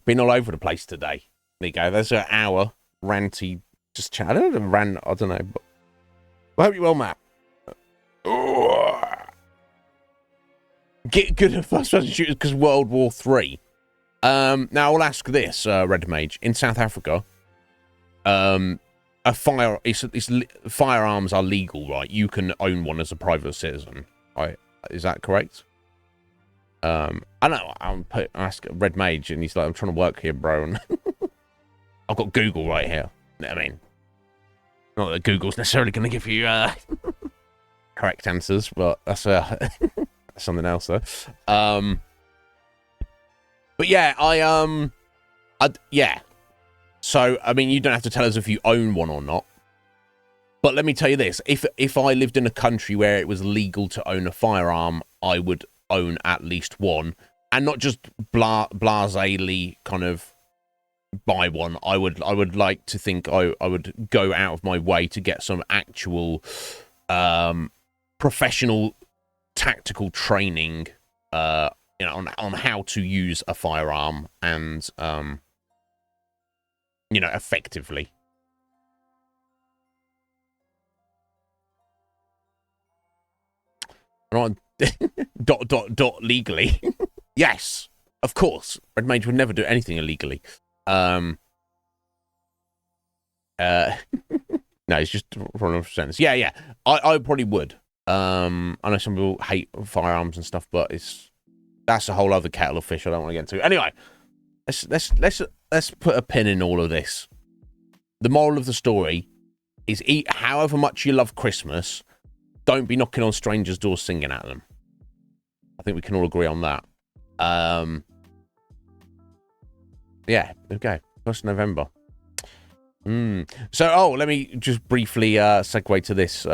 been all over the place today. There you go. There's an hour ranty, just chat. I don't know, I don't know. But I hope you're well, Matt. Get good at first-person shooters because World War III. Now I'll ask this, Red Mage. In South Africa, firearms are legal, right? You can own one as a private citizen. Right? Is that correct? I don't know. I'll ask Red Mage, and he's like, I'm trying to work here, bro. And I've got Google right here. I mean, not that Google's necessarily going to give you correct answers, but that's something else though. But yeah, yeah. So I mean, you don't have to tell us if you own one or not. But let me tell you this: if I lived in a country where it was legal to own a firearm, I would own at least one, and not just blasely kind of buy one. I would like to think I would go out of my way to get some actual professional tactical training, on how to use a firearm and effectively. Right. Legally. Yes, of course. Red Mage would never do anything illegally. No, it's just for an sense. Yeah. I probably would. I know some people hate firearms and stuff, but that's a whole other kettle of fish I don't want to get into. Anyway, let's put a pin in all of this. The moral of the story is eat however much you love Christmas. Don't be knocking on strangers' doors singing at them. I think we can all agree on that. Yeah, okay. 1st of November. So, let me just briefly segue to this.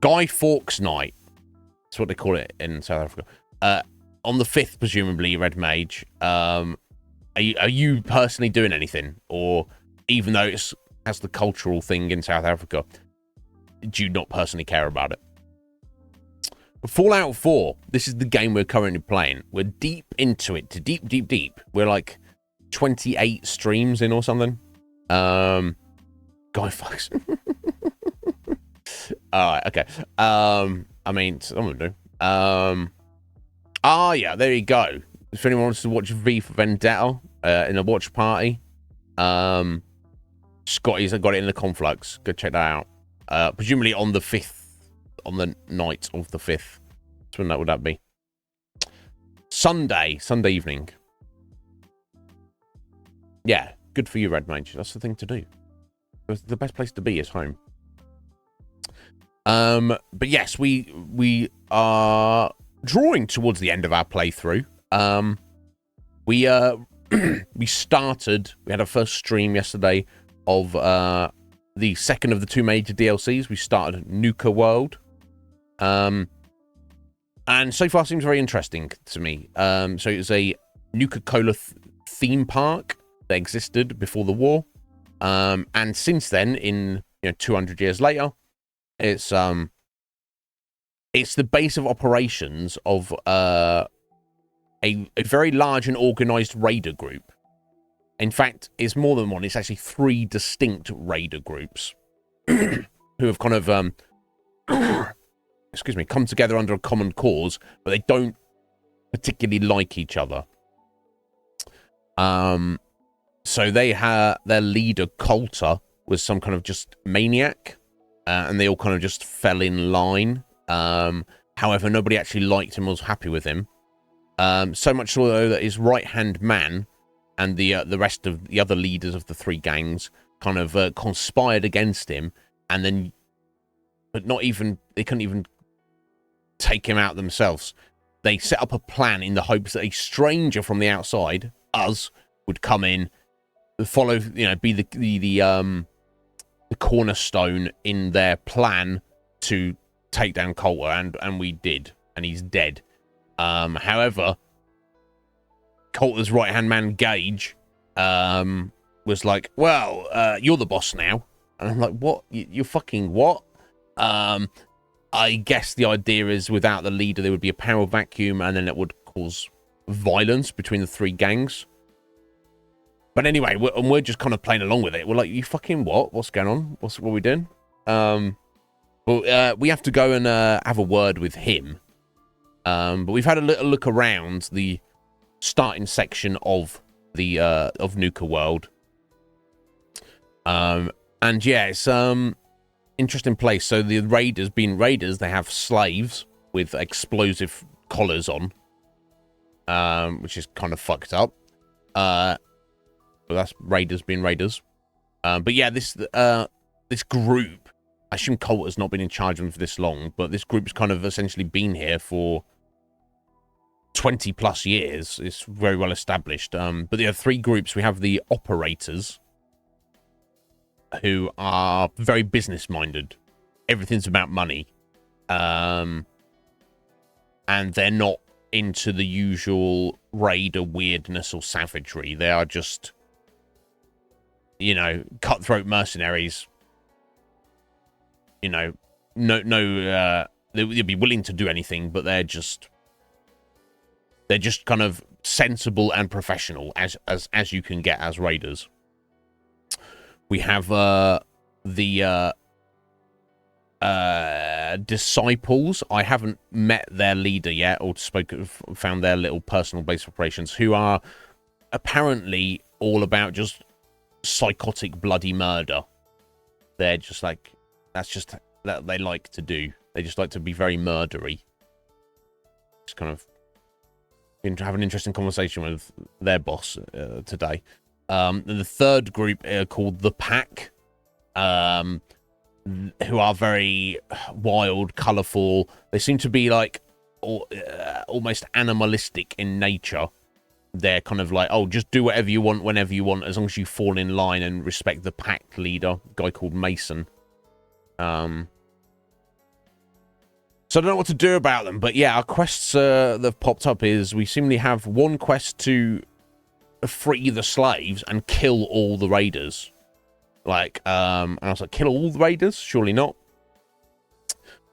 Guy Fawkes Night. That's what they call it in South Africa. On the 5th, presumably, Red Mage. Are you personally doing anything? Or even though it has the cultural thing in South Africa, do you not personally care about it? Fallout 4, this is the game we're currently playing. We're deep into it, deep. We're like 28 streams in or something. Guy Fawkes. Alright, okay. I mean, someone do. Yeah, there you go. If anyone wants to watch V for Vendetta in a watch party, Scotty's got it in the Conflux. Go check that out. Presumably on the 5th, on the night of the 5th. So when would that be? Sunday evening. Yeah, good for you, Red Mage. That's the thing to do. The best place to be is home. But yes, we are drawing towards the end of our playthrough. We had our first stream yesterday of the second of the 2 major DLCs. We started Nuka World. And so far seems very interesting to me. So it's a Nuka-Cola theme park that existed before the war. And since then, in 200 years later, it's the base of operations of a very large and organized raider group. In fact, it's more than one. It's actually 3 distinct raider groups who have kind of come together under a common cause, but they don't particularly like each other. So they had their leader, Coulter, was some kind of just maniac, and they all kind of just fell in line. However, nobody actually liked him or was happy with him. So much so that his right-hand man and the rest of the other leaders of the 3 gangs kind of conspired against him, and then, but they couldn't even take him out themselves. They set up a plan in the hopes that a stranger from the outside, us, would come in, follow, be the cornerstone in their plan to take down Coulter, and we did, and he's dead. However, Coulter's right-hand man, Gage, was like, well, you're the boss now. And I'm like, what? You're fucking what? I guess the idea is without the leader, there would be a power vacuum, and then it would cause violence between the 3 gangs. But anyway, we're just kind of playing along with it. We're like, you fucking what? What's going on? What are we doing? Well, we have to go and have a word with him. But we've had a little look around the starting section of the of Nuka World. And yeah, it's interesting place. So the raiders, being raiders, they have slaves with explosive collars on, which is kind of fucked up. But that's raiders being raiders. But yeah, this group, I assume Colt has not been in charge of them for this long, but this group's kind of essentially been here for 20 plus years. It's very well established. But there are three groups. We have the operators, who are very business minded. Everything's about money. And they're not into the usual raider weirdness or savagery. They are just, you know, cutthroat mercenaries. You know, they'd be willing to do anything, but they're just kind of sensible and professional as you can get as raiders. We have the disciples. I haven't met their leader yet or found their little personal base of operations, who are apparently all about just psychotic bloody murder. They're just like, that's just that they like to do. They just like to be very murdery. Just kind of have an interesting conversation with their boss today. The third group are called the Pack, who are very wild, colourful. They seem to be like almost animalistic in nature. They're kind of like, oh, just do whatever you want, whenever you want, as long as you fall in line and respect the Pack leader, a guy called Mason. So I don't know what to do about them, but yeah, our quests that have popped up is we seemingly have one quest to free the slaves and kill all the raiders. Like, and I was like, kill all the raiders? Surely not.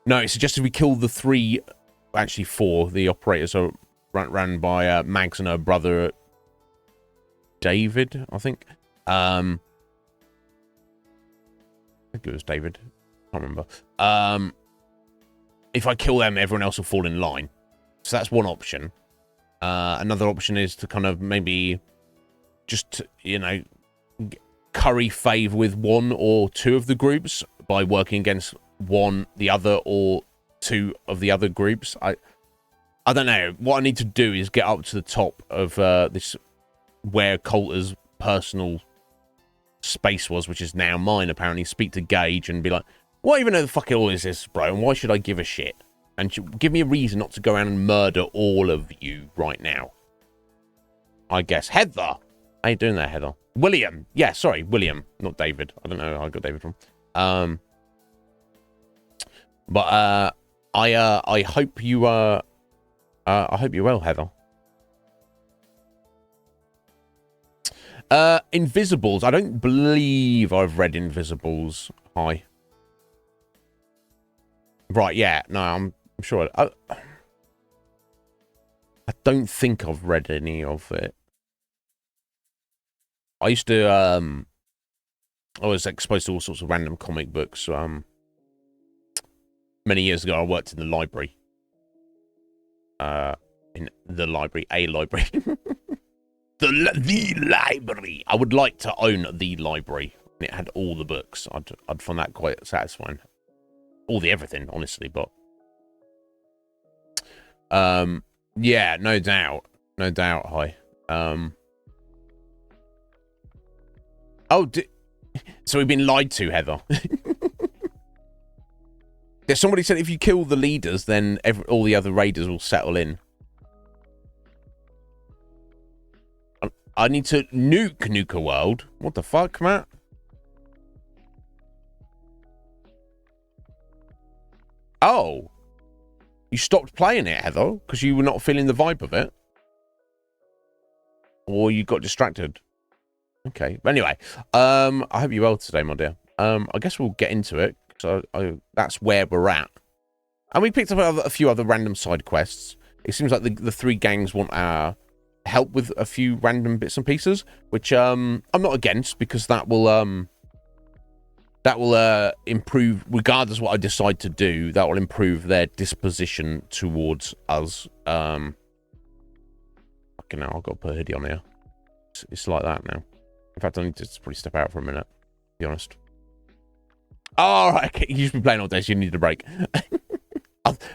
No, it suggested we kill the three, actually four. The operators are ran by Mags and her brother David, I think. I think it was David. I can't remember. If I kill them, everyone else will fall in line. So that's one option. Another option is to kind of maybe just, you know, curry favor with one or two of the groups by working against one, the other, or two of the other groups. I don't know. What I need to do is get up to the top of this, where Coulter's personal space was, which is now mine, apparently. Speak to Gage and be like, what even the fuck all is this, bro? And why should I give a shit? And give me a reason not to go around and murder all of you right now. I guess. Heather. How you doing there, Heather? William. Yeah, sorry, William, not David. I don't know where I got David from. But I hope you I hope you're well, Heather. Invisibles. I don't believe I've read Invisibles. Hi. Right, yeah. No, I'm sure. I don't think I've read any of it. I used to, I was exposed to all sorts of random comic books. Many years ago, I worked in the library. A library. the library. I would like to own the library. It had all the books. I'd find that quite satisfying. All the everything, honestly, but yeah, no doubt. Hi. Oh, so we've been lied to, Heather. Yeah, somebody said if you kill the leaders, then all the other raiders will settle in. I need to nuke a world. What the fuck, Matt? Oh, you stopped playing it, Heather, because you were not feeling the vibe of it, or you got distracted. Okay, but anyway, I hope you're well today, my dear. I guess we'll get into it. So that's where we're at, and we picked up a few other random side quests. It seems like the three gangs want our help with a few random bits and pieces, which I'm not against, because that will improve, regardless of what I decide to do. That will improve their disposition towards us. Fucking hell, I've got to put a hoodie on here. It's like that now. In fact, I need to probably step out for a minute, to be honest. Oh, right, okay. You've been playing all day, so you need a break.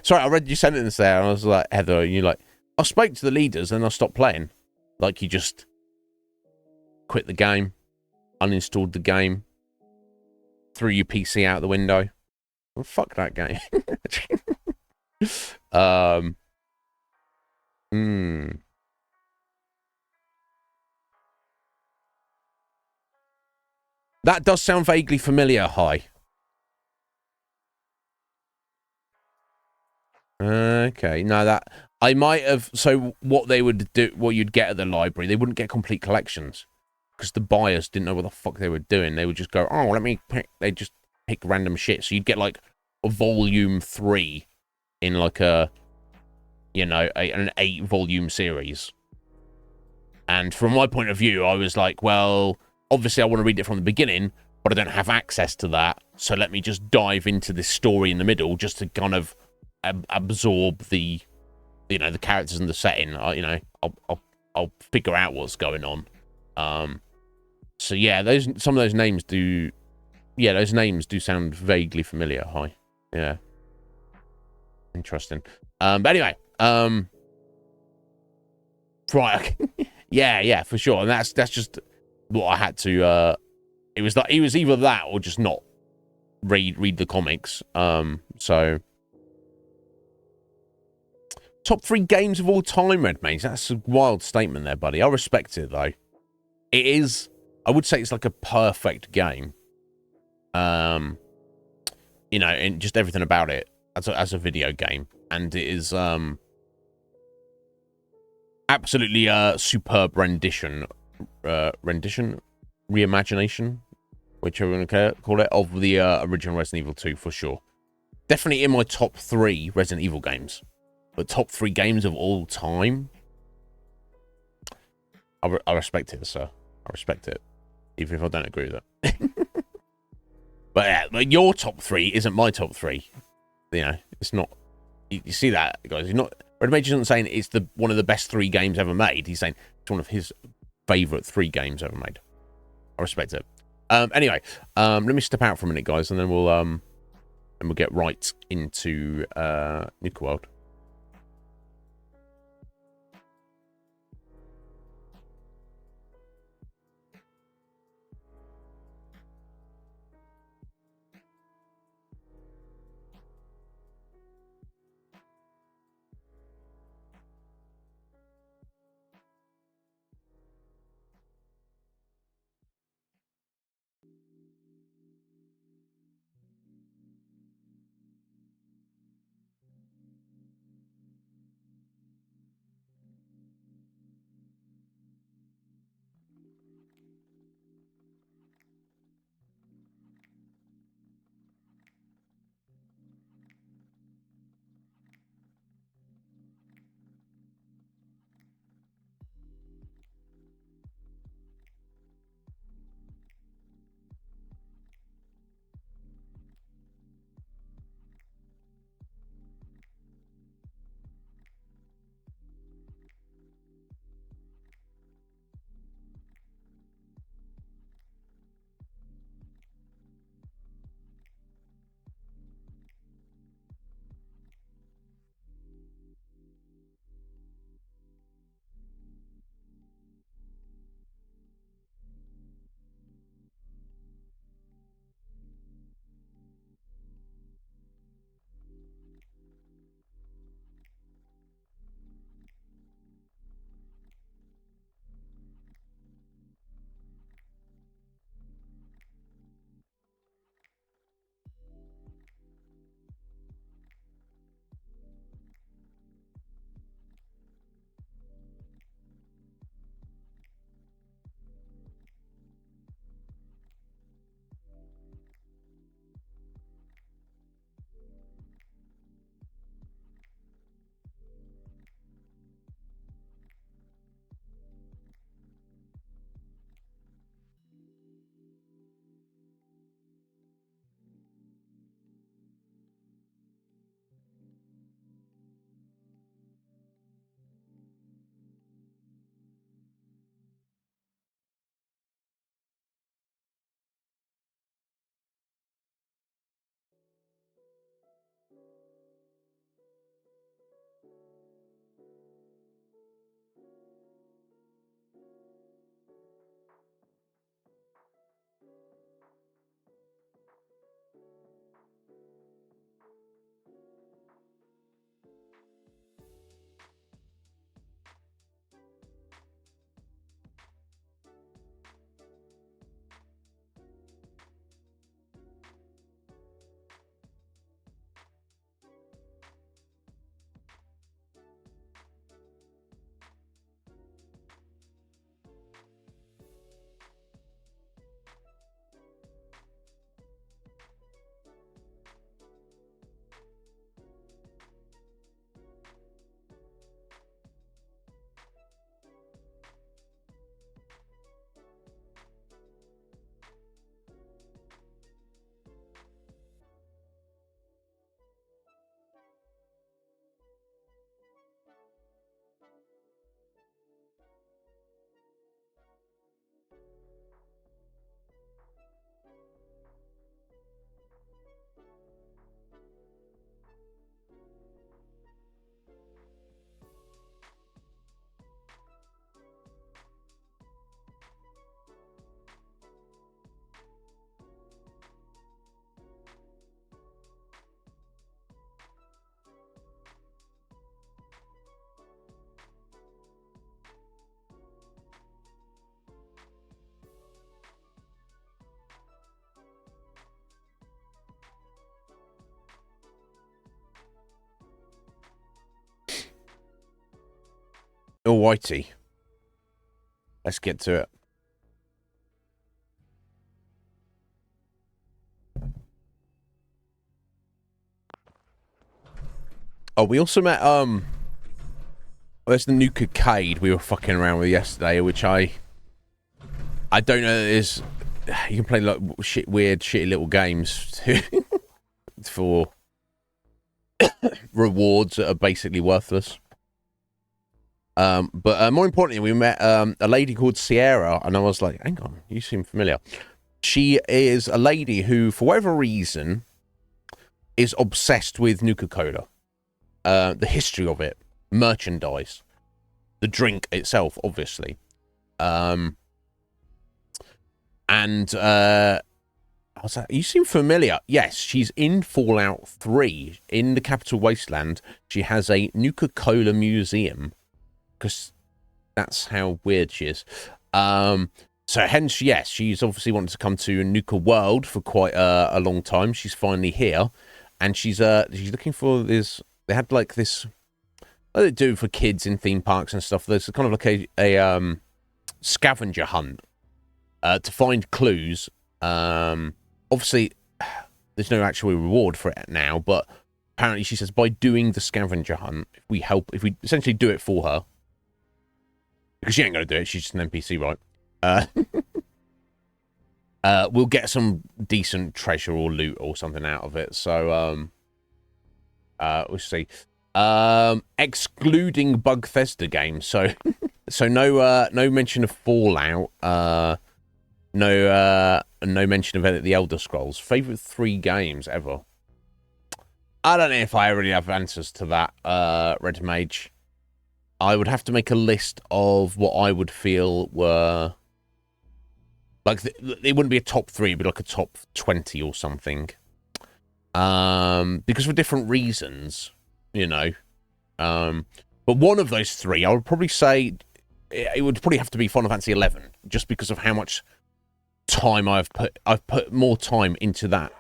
Sorry, I read your sentence there, and I was like, Heather, and you're like, I spoke to the leaders, and I stopped playing. Like, you just quit the game, uninstalled the game, threw your PC out the window. Well, fuck that game. Hmm. That does sound vaguely familiar, Hi. Okay, no, that I might have. So what they would do, what you'd get at the library, they wouldn't get complete collections because the buyers didn't know what the fuck they were doing. They would just go, oh, let me pick. They just pick random shit. So you'd get like a volume 3 in like a, an 8-volume series. And from my point of view, I was like, well, obviously I want to read it from the beginning, but I don't have access to that. So let me just dive into this story in the middle just to kind of absorb the the characters and the setting. I'll figure out what's going on. So yeah, some of those names do. Yeah, those names do sound vaguely familiar. Hi. Yeah. Interesting. But anyway, right. yeah, for sure. And that's just what I had to. It was like it was either that or just not read the comics. So top 3 games of all time, Red Maze. That's a wild statement there, buddy. I respect it though. It is. I would say it's like a perfect game. And just everything about it as a video game, and it is absolutely a superb reimagination, whichever you want to call it, of the original Resident Evil 2 for sure. Definitely in my top 3 Resident Evil games, but top 3 games of all time. I respect it, sir. I respect it, even if I don't agree with it. But yeah, your top 3 isn't my top 3. It's not. You see that, guys? He's not. Red Mage isn't saying it's one of the best 3 games ever made. He's saying it's one of his favorite 3 games ever made. I respect it. Anyway, let me step out for a minute, guys, and then we'll get right into Nuka World. Alrighty. Let's get to it. Oh, we also met, there's the new Cade we were fucking around with yesterday, which I don't know is, you can play like weird, shitty little games for rewards that are basically worthless. But more importantly, we met a lady called Sierra, and I was like, hang on, you seem familiar. She is a lady who, for whatever reason, is obsessed with Nuka-Cola. The history of it, merchandise, the drink itself, obviously. I was like, you seem familiar. Yes, she's in Fallout 3, in the Capital Wasteland. She has a Nuka-Cola museum, because that's how weird she is. So hence, yes, she's obviously wanted to come to Nuka World for quite a long time. She's finally here, and she's looking for this. They had like this, what do they do for kids in theme parks and stuff? There's kind of like a scavenger hunt to find clues. Obviously, there's no actual reward for it now, but apparently she says by doing the scavenger hunt, if we essentially do it for her, because she ain't going to do it, she's just an NPC, right? We'll get some decent treasure or loot or something out of it. So, we'll see. Excluding Bugthesda games. So, no mention of Fallout. No mention of the Elder Scrolls. Favorite 3 games ever. I don't know if I really have answers to that, Red Mage. I would have to make a list of what I would feel were... Like, it wouldn't be a top 3, it'd be like a top 20 or something. Because for different reasons, you know. But one of those 3, I would probably say... It would probably have to be Final Fantasy 11, just because of how much time I've put more time into that.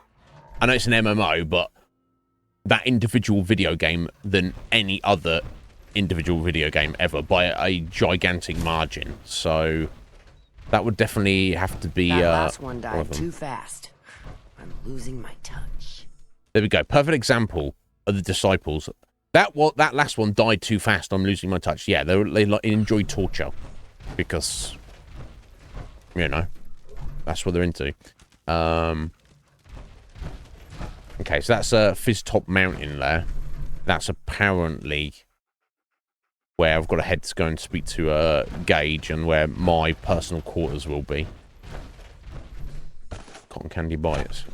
I know it's an MMO, but that individual video game than any other individual video game ever by a gigantic margin. So that would definitely have to be that last one died too fast. I'm losing my touch. There we go. Perfect example of the Disciples. That last one died too fast. I'm losing my touch. Yeah, they enjoy torture because, you know, that's what they're into. Okay, so that's Fizz Top Mountain there. That's apparently where I've got to head to go and speak to Gage, and where my personal quarters will be. Cotton candy bites.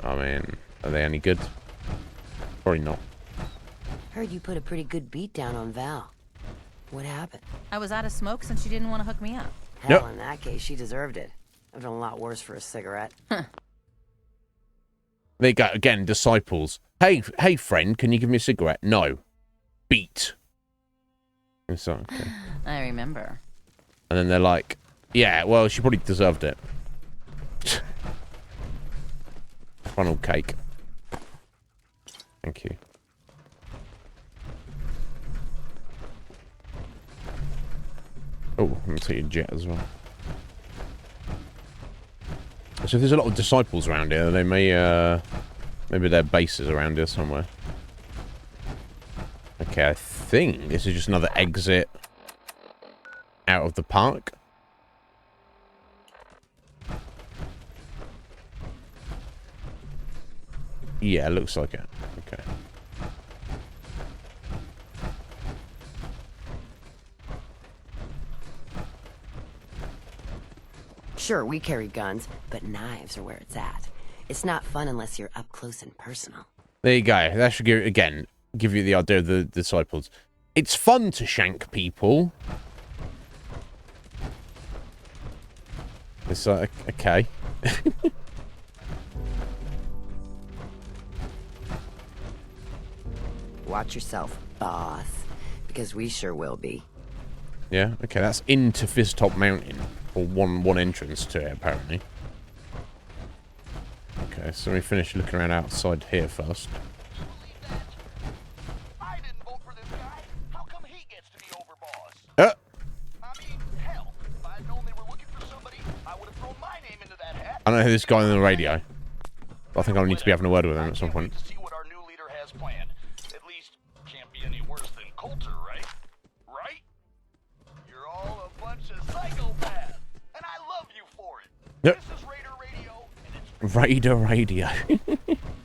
I mean, are they any good? Probably not. Heard you put a pretty good beat down on Val. What happened? I was out of smoke since she didn't want to hook me up. Hell, in that case, she deserved it. I've done a lot worse for a cigarette. Huh. There you go. Again, Disciples. Hey, friend, can you give me a cigarette? No. Beat. So, okay. I remember. And then they're like, yeah, well, she probably deserved it. Funnel cake. Thank you. Oh, I'm going to take a jet as well. So if there's a lot of Disciples around here, they may, maybe their base is around here somewhere. Okay, I think this is just another exit out of the park. Yeah, looks like it. Okay. Sure, we carry guns, but knives are where it's at. It's not fun unless you're up close and personal. There you go. That should give you the idea of the Disciples. It's fun to shank people. It's like, okay. Watch yourself, boss, because we sure will be. Yeah, okay, that's into Fizz Top Mountain. Or one entrance to it, apparently. Okay, so we finish looking around outside here first. I didn't vote for this guy. How come he gets to be overboss? don't know who this guy on the radio. I think I'll need to be having a word with him at some point. See what our new leader has planned. At least can't be any worse than Coulter, right? Right? You're all a bunch of psychopaths, and I love you for it. Yep. This is Raider Radio, and it's Raider Radio.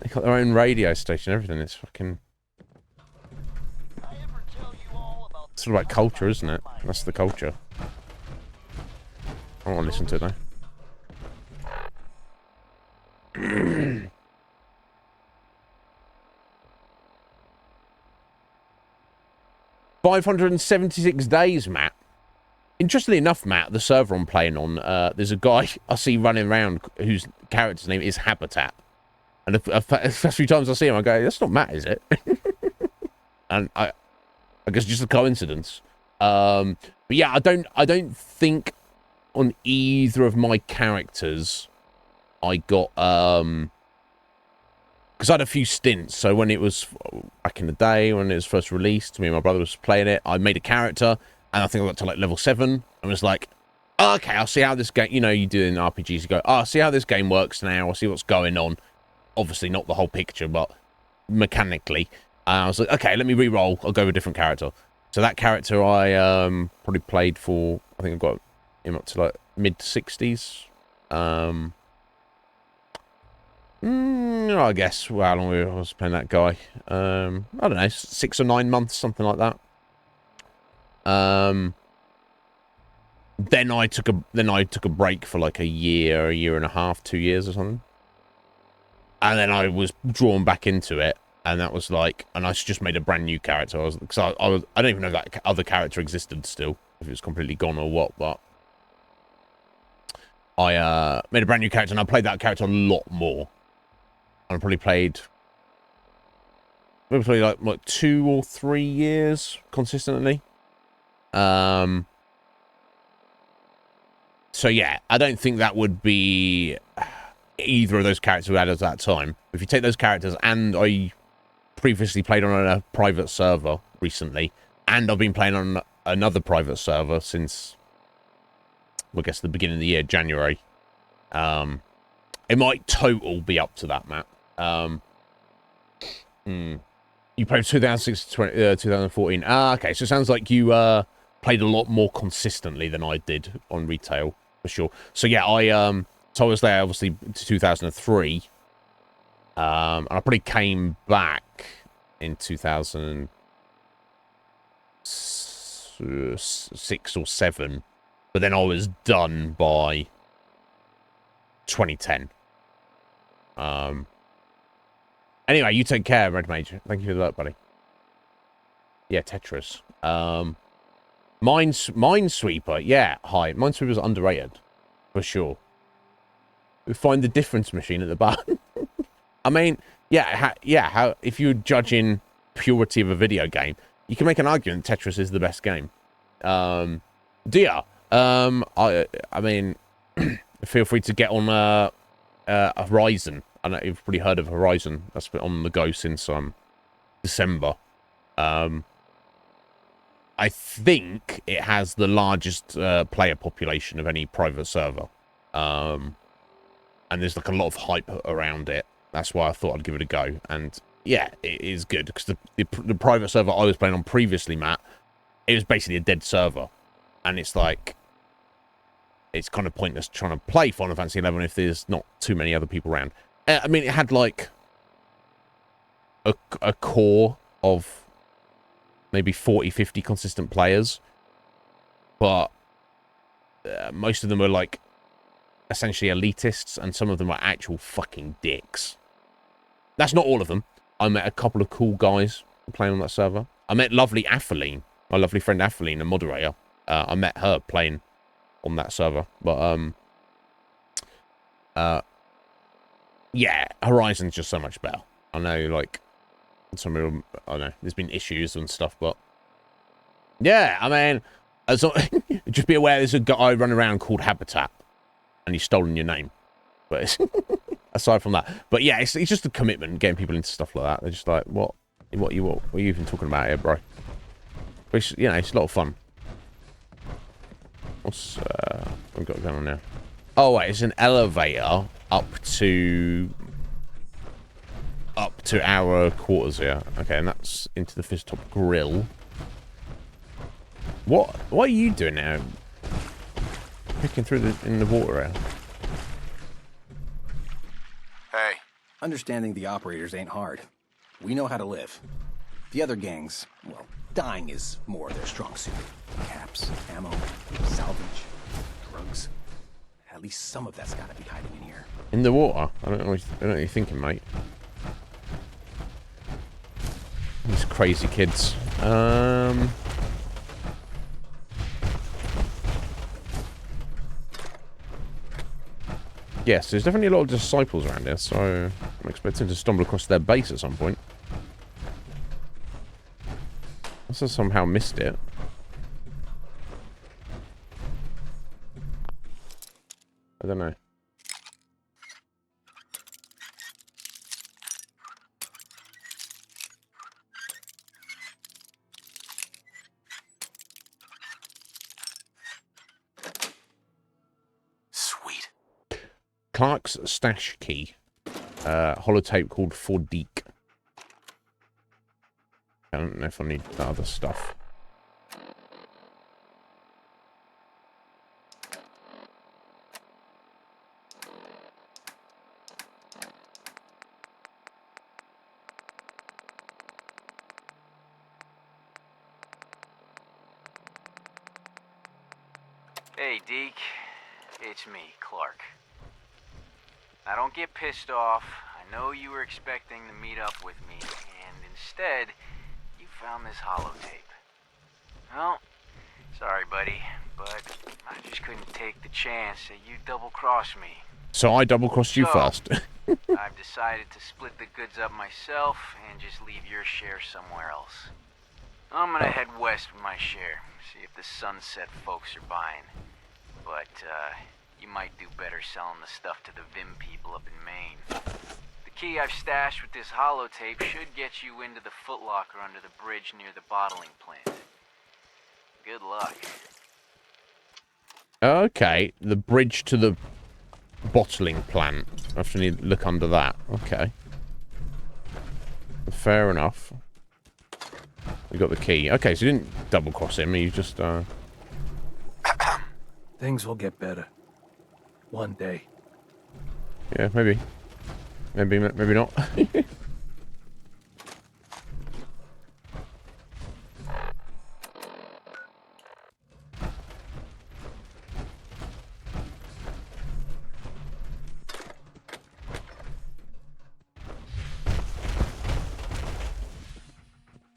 They got their own radio station, everything. It's fucking... I ever tell you all about It's all about culture, isn't it? That's the culture. I want to listen to it, though. 576 days, Matt. Interestingly enough, Matt, the server I'm playing on, there's a guy I see running around whose character's name is Habitat. And the first few times I see him, I go, that's not Matt, is it? And I guess just a coincidence. But yeah, I don't think on either of my characters I got because I had a few stints. So when it was back in the day when it was first released, me and my brother was playing it, I made a character and I think I got to like level 7 and was like, oh, okay, I'll see how this game, you know, you do in RPGs, you go, oh, I'll see how this game works now, I'll see what's going on. Obviously not the whole picture, but mechanically. I was like, okay, let me re-roll, I'll go with a different character. So that character I probably played for, I think I got him up to like mid-60s. I guess how long I was playing that guy. I don't know, 6 or 9 months, something like that. Then I took a break for like a year and a half, 2 years or something. And then I was drawn back into it, and that was like, and I just made a brand new character. I don't even know if that other character existed still, if it was completely gone or what, but I made a brand new character, and I played that character a lot more. I probably played like 2 or 3 years consistently. So yeah, I don't think that would be either of those characters we had at that time. If you take those characters, and I previously played on a private server recently, and I've been playing on another private server since, well, I guess the beginning of the year, January. It might total be up to that, Matt. You played 2006 to 2014. Okay, so it sounds like you played a lot more consistently than I did on retail, for sure. So yeah, so I was there obviously to 2003, and I probably came back in 2006 or 7, but then I was done by 2010. Anyway, you take care, Red Mage. Thank you for that, buddy. Yeah, Tetris. Minesweeper. Yeah, hi. Minesweeper's underrated, for sure. We find the difference machine at the bar. I mean, yeah, how if you're judging purity of a video game, you can make an argument Tetris is the best game. I mean, feel free to get on Horizon. I don't know if you've probably heard of Horizon. That's been on the go since December. I think it has the largest player population of any private server. And there's like a lot of hype around it. That's why I thought I'd give it a go. And yeah, it is good because the private server I was playing on previously, Matt, it was basically a dead server. And it's like, it's kind of pointless trying to play Final Fantasy 11 if there's not too many other people around. I mean, it had like a core of maybe 40, 50 consistent players, but most of them were like essentially elitists, and some of them were actual fucking dicks. That's not all of them. I met a couple of cool guys playing on that server. I met lovely Athaline, my lovely friend Athaline, a moderator. I met her playing on that server, but yeah, Horizon's just so much better. I know, like, some real, I don't know, there's been issues and stuff, but yeah, I mean, just be aware there's a guy running around called Habitat, and he's stolen your name. But it's, aside from that, but yeah, it's just a commitment getting people into stuff like that. They're just like, what are you even talking about here, bro? But it's, you know, it's a lot of fun. What's we got going on now? Oh wait, it's an elevator. up to our quarters here. Okay, and that's into the Fizz Top Grill. What are you doing now? Picking through in the water here. Hey. Understanding the operators ain't hard. We know how to live. The other gangs, well, dying is more their strong suit. Caps, ammo, salvage, drugs. At least some of that's gotta be hiding in here. In the water? I don't know what you're thinking, mate. These crazy kids. Yes, there's definitely a lot of disciples around here, so I'm expecting to stumble across their base at some point. Unless I somehow missed it. I don't know. Sweet. Clark's stash key. Holotape called Fordeek. I don't know if I need the other stuff. Hey, Deke. It's me, Clark. Now, don't get pissed off. I know you were expecting to meet up with me, and instead, you found this holotape. Well, sorry, buddy, but I just couldn't take the chance that you double-cross me. So I double-crossed you first. I've decided to split the goods up myself and just leave your share somewhere else. I'm gonna head west with my share, see if the Sunset folks are buying. But, you might do better selling the stuff to the Vim people up in Maine. The key I've stashed with this holotape should get you into the footlocker under the bridge near the bottling plant. Good luck. Okay, the bridge to the bottling plant. I have to need to look under that. Okay. Fair enough. We got the key. Okay, so you didn't double-cross him. You just, Things will get better. One day. Yeah, maybe. Maybe not.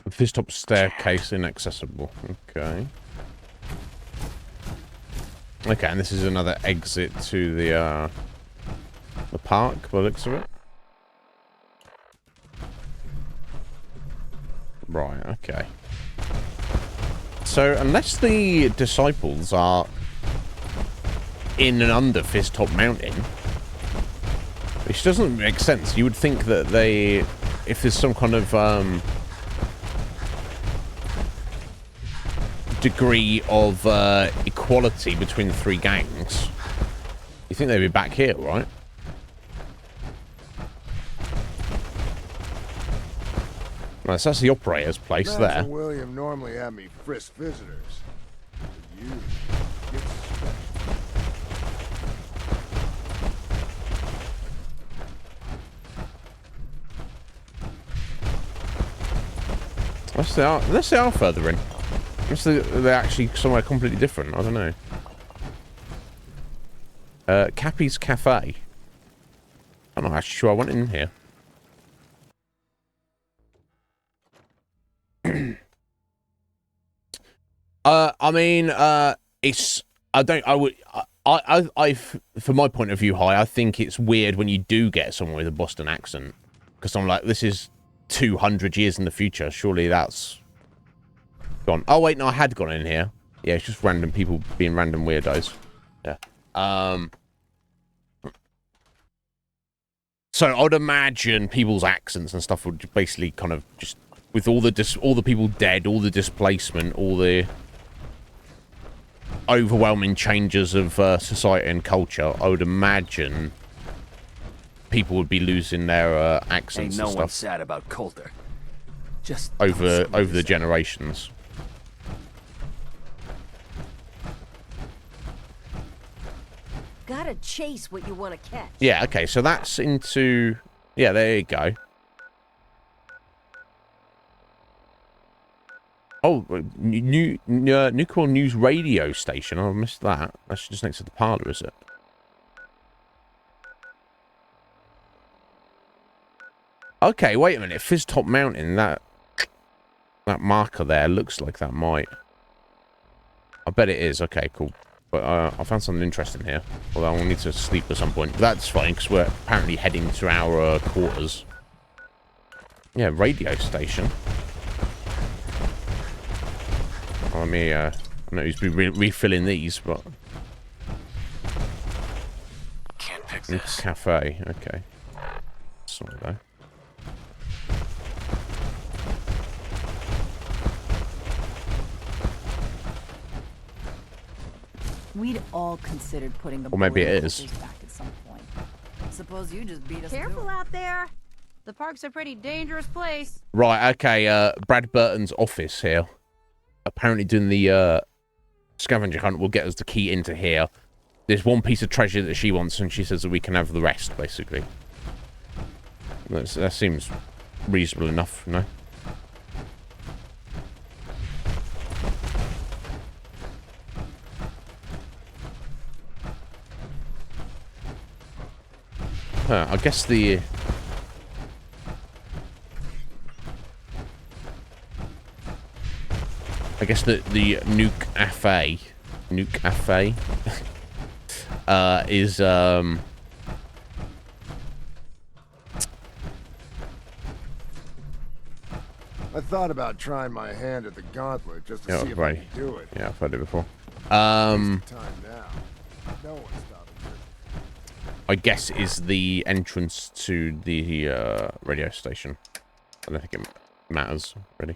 Fizz Top staircase inaccessible. Okay. Okay, and this is another exit to the park, by the looks of it. Right, okay. So, unless the disciples are in and under Fizz Top Mountain, which doesn't make sense. You would think that they, if there's some kind of degree of equality between the three gangs, you think they'd be back here, right? Right, so that's the operator's place there. Master William normally had me frisk visitors. But you get special. Unless they are further in. Unless they're actually somewhere completely different. I don't know. Cappy's Cafe. I'm not actually sure I went in here. I mean, it's. From my point of view, I think it's weird when you do get someone with a Boston accent, because I'm like, this is 200 years in the future. Surely that's gone. Oh wait, no, I had gone in here. Yeah, it's just random people being random weirdos. Yeah. So I would imagine people's accents and stuff would basically kind of just, with all the people dead, all the displacement, all the overwhelming changes of society and culture, I would imagine people would be losing their accents Ain't no and one stuff sad about Coulter. Just over the generations. Gotta chase what you want to catch. Yeah, okay, so that's into... Yeah, there you go. Oh, Nuclear News radio station. Oh, I missed that. That's just next to the parlour, is it? Okay, wait a minute. Fizz Top Mountain, that marker there looks like that might... I bet it is. Okay, cool. But I found something interesting here. Although I will need to sleep at some point. But that's fine, because we're apparently heading to our quarters. Yeah, radio station. Well, let me, I know he's been refilling these, but... can't pick this. Cafe, okay. Sorry, though. We'd all considered putting the Or maybe it boiling is. hookers back at some point. Suppose you just beat us. Careful out there. The park's a pretty dangerous place. Right, okay, Brad Burton's office here. Apparently doing the scavenger hunt will get us the key into here. There's one piece of treasure that she wants, and she says that we can have the rest, basically. That seems reasonable enough, no? I guess the... I guess the Nuke Cafe is I thought about trying my hand at the gauntlet just to see if I could do it. Yeah, I've heard it before. Time now. No one's stopping me. I guess is the entrance to the radio station. I don't think it matters really.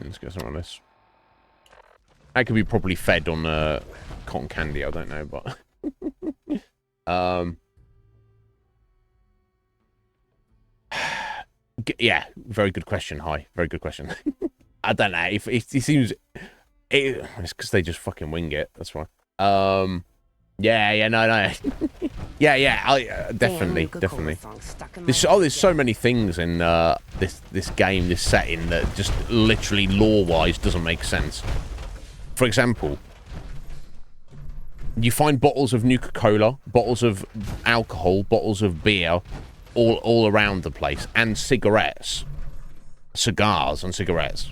Let's get some on this. I could be properly fed on cotton candy. I don't know, but yeah, very good question. Hi, very good question. I don't know if it seems it's because they just fucking wing it. That's why. No. yeah. I definitely. There's so many things in this game, this setting that just literally lore-wise doesn't make sense. For example, you find bottles of Nuka-Cola, bottles of alcohol, bottles of beer, all around the place, and cigars and cigarettes.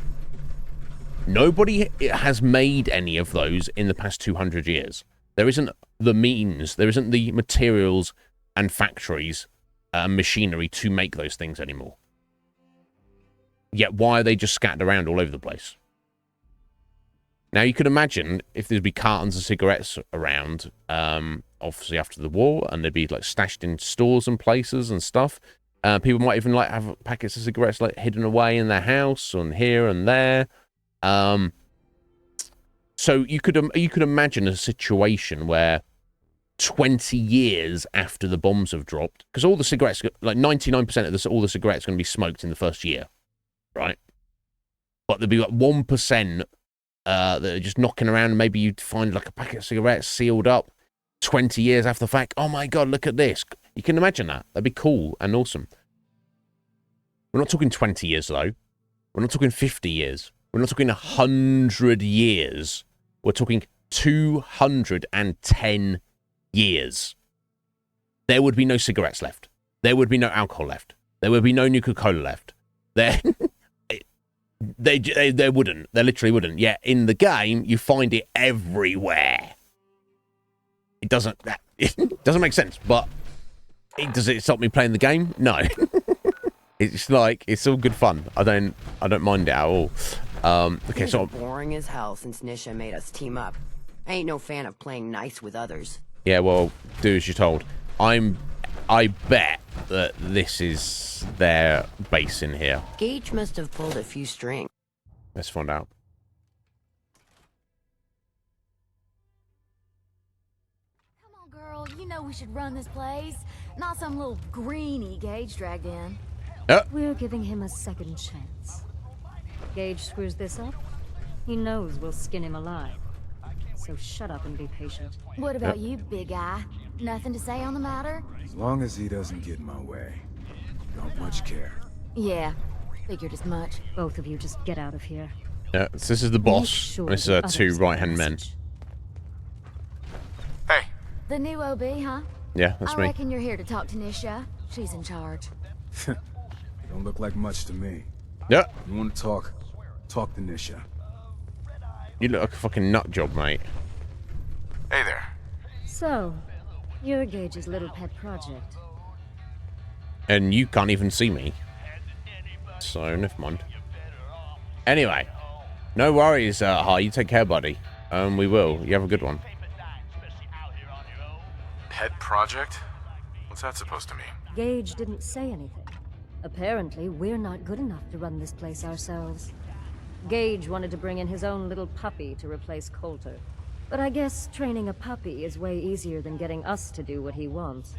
Nobody has made any of those in the past 200 years. There isn't the means, there isn't the materials and factories and machinery to make those things anymore. Yet why are they just scattered around all over the place? Now you could imagine if there'd be cartons of cigarettes around, obviously after the war, and they'd be like stashed in stores and places and stuff. People might even like have packets of cigarettes like hidden away in their house and here and there. So you could imagine a situation where 20 years after the bombs have dropped, because all the cigarettes, like 99% of all the cigarettes are going to be smoked in the first year, right? But there'll be like 1% that are just knocking around, and maybe you'd find like a packet of cigarettes sealed up 20 years after the fact. Oh my God, look at this. You can imagine that. That'd be cool and awesome. We're not talking 20 years though. We're not talking 50 years. We're not talking 100 years. We're talking 210 years. There would be no cigarettes left. There would be no alcohol left. There would be no Nuka-Cola left. They wouldn't. They literally wouldn't. Yeah, in the game, you find it everywhere. It doesn't make sense, but does it stop me playing the game? No. It's like, it's all good fun. I don't mind it at all. Okay, so boring as hell since Nisha made us team up. I ain't no fan of playing nice with others. Yeah, well, do as you're told. I bet that this is their base in here. Gage must have pulled a few strings. Let's find out. you know we should run this place. Not some little greenie Gage dragged in. We're giving him a second chance. Gage screws this up, he knows we'll skin him alive. So shut up and be patient. What about you, big guy? Nothing to say on the matter? As long as he doesn't get in my way. Don't much care. Yeah, figured as much. Both of you just get out of here. Yeah, so this is the boss. And this is two right-hand men. Hey. The new OB, huh? Yeah, that's I me. reckon you're here to talk to Nisha. She's in charge. Don't look like much to me. Yeah. You want to talk? Talk to Nisha. You look like a fucking nut job, mate. Hey there. So, you're Gage's little pet project. And you can't even see me. So, never mind. Anyway. No worries, Hi. You take care, buddy. We will. You have a good one. Pet project? What's that supposed to mean? Gage didn't say anything. Apparently, we're not good enough to run this place ourselves. Gage wanted to bring in his own little puppy to replace Coulter. But I guess training a puppy is way easier than getting us to do what he wants.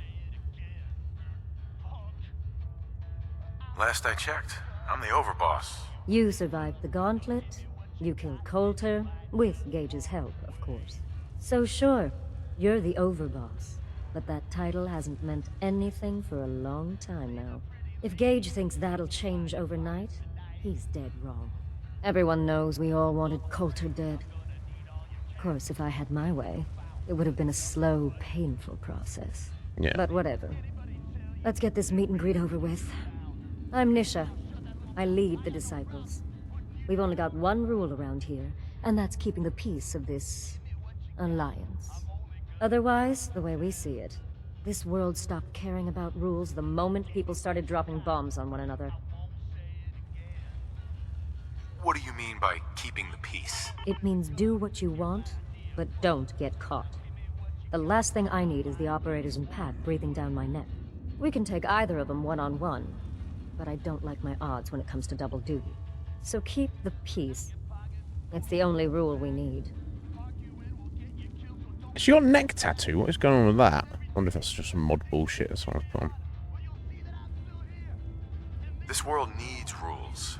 Last I checked, I'm the overboss. You survived the gauntlet, you killed Coulter, with Gage's help, of course. So sure, you're the overboss. But that title hasn't meant anything for a long time now. If Gage thinks that'll change overnight, he's dead wrong. Everyone knows we all wanted Coulter dead. Of course, if I had my way, it would have been a slow, painful process. Yeah. But whatever. Let's get this meet and greet over with. I'm Nisha. I lead the Disciples. We've only got one rule around here, and that's keeping the peace of this alliance. Otherwise, the way we see it, this world stopped caring about rules the moment people started dropping bombs on one another. What do you mean by keeping the peace? It means do what you want, but don't get caught. The last thing I need is the operators and Pat breathing down my neck. We can take either of them one-on-one, but I don't like my odds when it comes to double duty. So keep the peace. It's the only rule we need. Is your neck tattoo? What is going on with that? I wonder if that's just some mod bullshit or something. This world needs rules.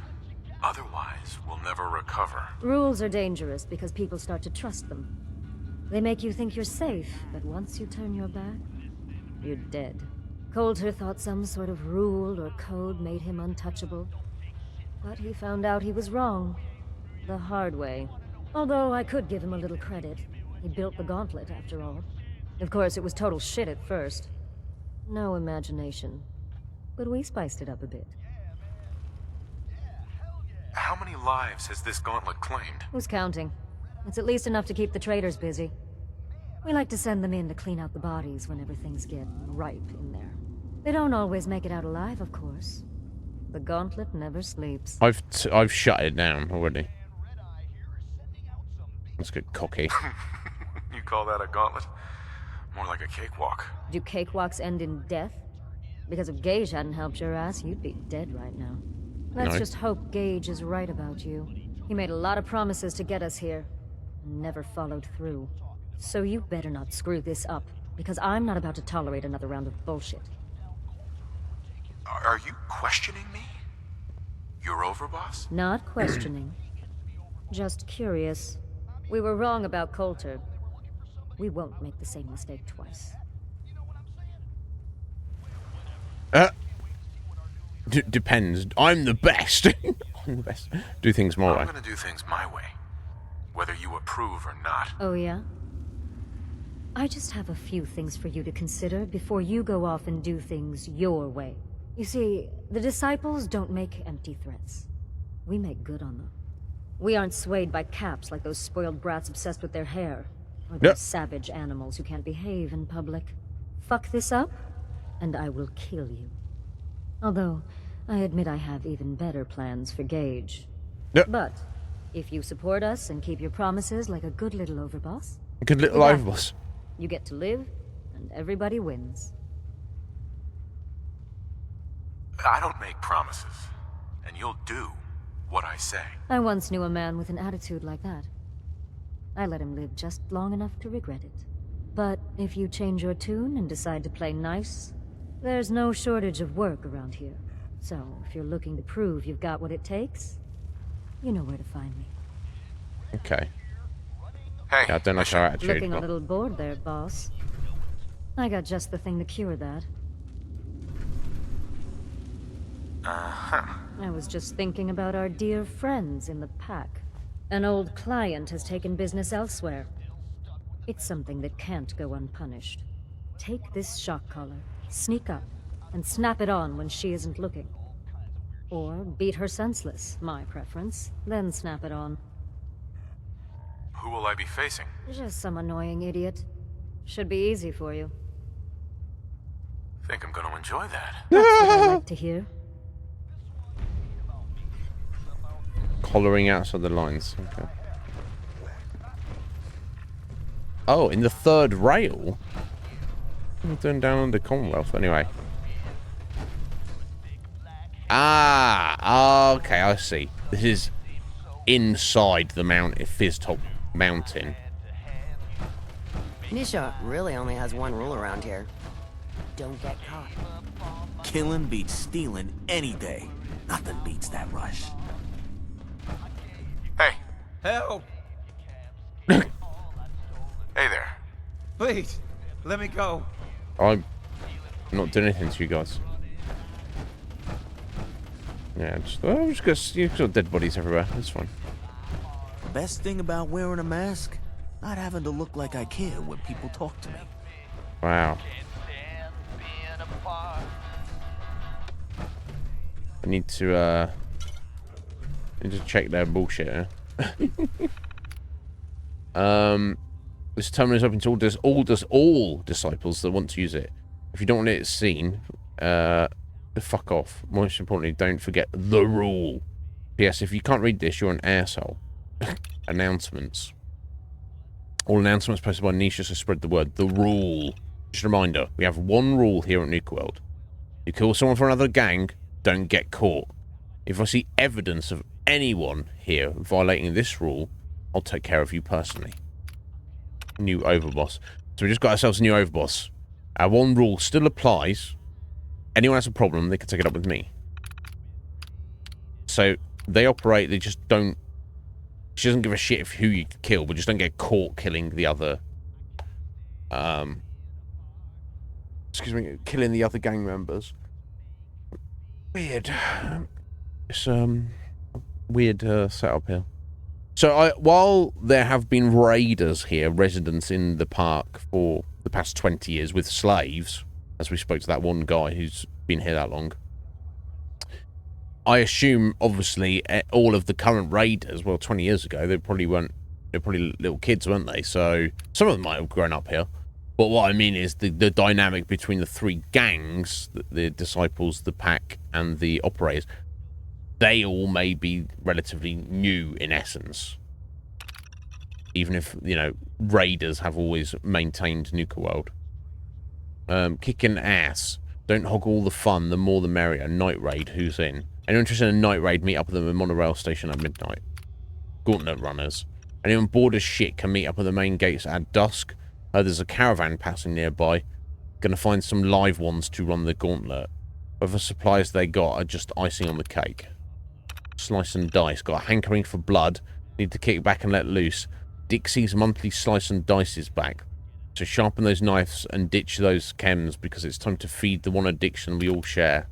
Otherwise, we'll never recover. Rules are dangerous because people start to trust them. They make you think you're safe, but once you turn your back, you're dead. Coulter thought some sort of rule or code made him untouchable. But he found out he was wrong. The hard way. Although I could give him a little credit. He built the gauntlet, after all. Of course, it was total shit at first. No imagination. But we spiced it up a bit. How many lives has this gauntlet claimed? Who's counting? It's at least enough to keep the traders busy. We like to send them in to clean out the bodies whenever things get ripe in there. They don't always make it out alive, of course. The gauntlet never sleeps. I've shut it down already. Let's get cocky. You call that a gauntlet? More like a cakewalk. Do cakewalks end in death? Because if Gage hadn't helped your ass, you'd be dead right now. Let's just hope Gage is right about you. He made a lot of promises to get us here, and never followed through. So you better not screw this up, because I'm not about to tolerate another round of bullshit. Are you questioning me? You're overboss? Not questioning. Just curious. We were wrong about Coulter. We won't make the same mistake twice. Depends. I'm the best. I'm the best. Do things my way. I'm gonna do things my way. Whether you approve or not. Oh, yeah? I just have a few things for you to consider before you go off and do things your way. You see, the Disciples don't make empty threats. We make good on them. We aren't swayed by caps like those spoiled brats obsessed with their hair. Or those savage animals who can't behave in public. Fuck this up, and I will kill you. Although, I admit I have even better plans for Gage. But, if you support us and keep your promises like a good little overboss... Good little overboss. You get to live, and everybody wins. I don't make promises, and you'll do what I say. I once knew a man with an attitude like that. I let him live just long enough to regret it. But if you change your tune and decide to play nice, there's no shortage of work around here. So, if you're looking to prove you've got what it takes, you know where to find me. Okay. Hey, Yeah, I don't like her attitude. Looking a But... little bored there, boss. I got just the thing to cure that. Uh-huh. I was just thinking about our dear friends in the pack. An old client has taken business elsewhere. It's something that can't go unpunished. Take this shock collar, sneak up, and snap it on when she isn't looking. Or beat her senseless, my preference, then snap it on. Who will I be facing? Just some annoying idiot. Should be easy for you. Think I'm gonna enjoy that. That's what I like to hear. Collaring outside the lines. Okay. Oh, in the third rail? I'm doing down under Commonwealth anyway. Ah, okay, I see. This is inside the Fizztop Mountain. Nisha really only has one rule around here. Don't get caught. Killing beats stealing any day. Nothing beats that rush. Hey. Help! Hey there. Please, let me go. I'm not doing anything to you guys. Yeah, you've got dead bodies everywhere. That's fine. Best thing about wearing a mask? Not having to look like I care when people talk to me. Wow. I need to check their bullshit. This terminal is open to all disciples that want to use it. If you don't want it seen, fuck off. Most importantly, don't forget the rule. P.S. If you can't read this, you're an asshole. Announcements. All announcements posted by Nisha to spread the word. The rule. Just a reminder, we have one rule here at Nuka World. You kill someone for another gang, don't get caught. If I see evidence of anyone here violating this rule, I'll take care of you personally. New overboss. So we just got ourselves a new overboss. Our one rule still applies. Anyone has a problem, they can take it up with me. So they operate, they just don't... She doesn't give a shit who you kill, but just don't get caught killing the other... excuse me, killing the other gang members. Weird. It's, weird setup here. So while there have been raiders here, residents in the park for the past 20 years with slaves, as we spoke to that one guy who's been here that long, I assume, obviously, all of the current raiders, well, 20 years ago, they probably little kids, weren't they? So some of them might have grown up here. But what I mean is the dynamic between the three gangs, the disciples, the pack, and the operators, they all may be relatively new in essence. Even if, you know, raiders have always maintained Nuka World. Kicking ass. Don't hog all the fun, the more the merrier. Night raid, who's in? Anyone interested in a night raid, meet up with them at monorail station at midnight. Gauntlet runners. Anyone bored as shit can meet up at the main gates at dusk. There's a caravan passing nearby. Gonna find some live ones to run the gauntlet. Whatever supplies they got are just icing on the cake. Slice and dice. Got a hankering for blood. Need to kick back and let loose. Dixie's monthly slice and dice is back. So sharpen those knives and ditch those chems because it's time to feed the one addiction we all share.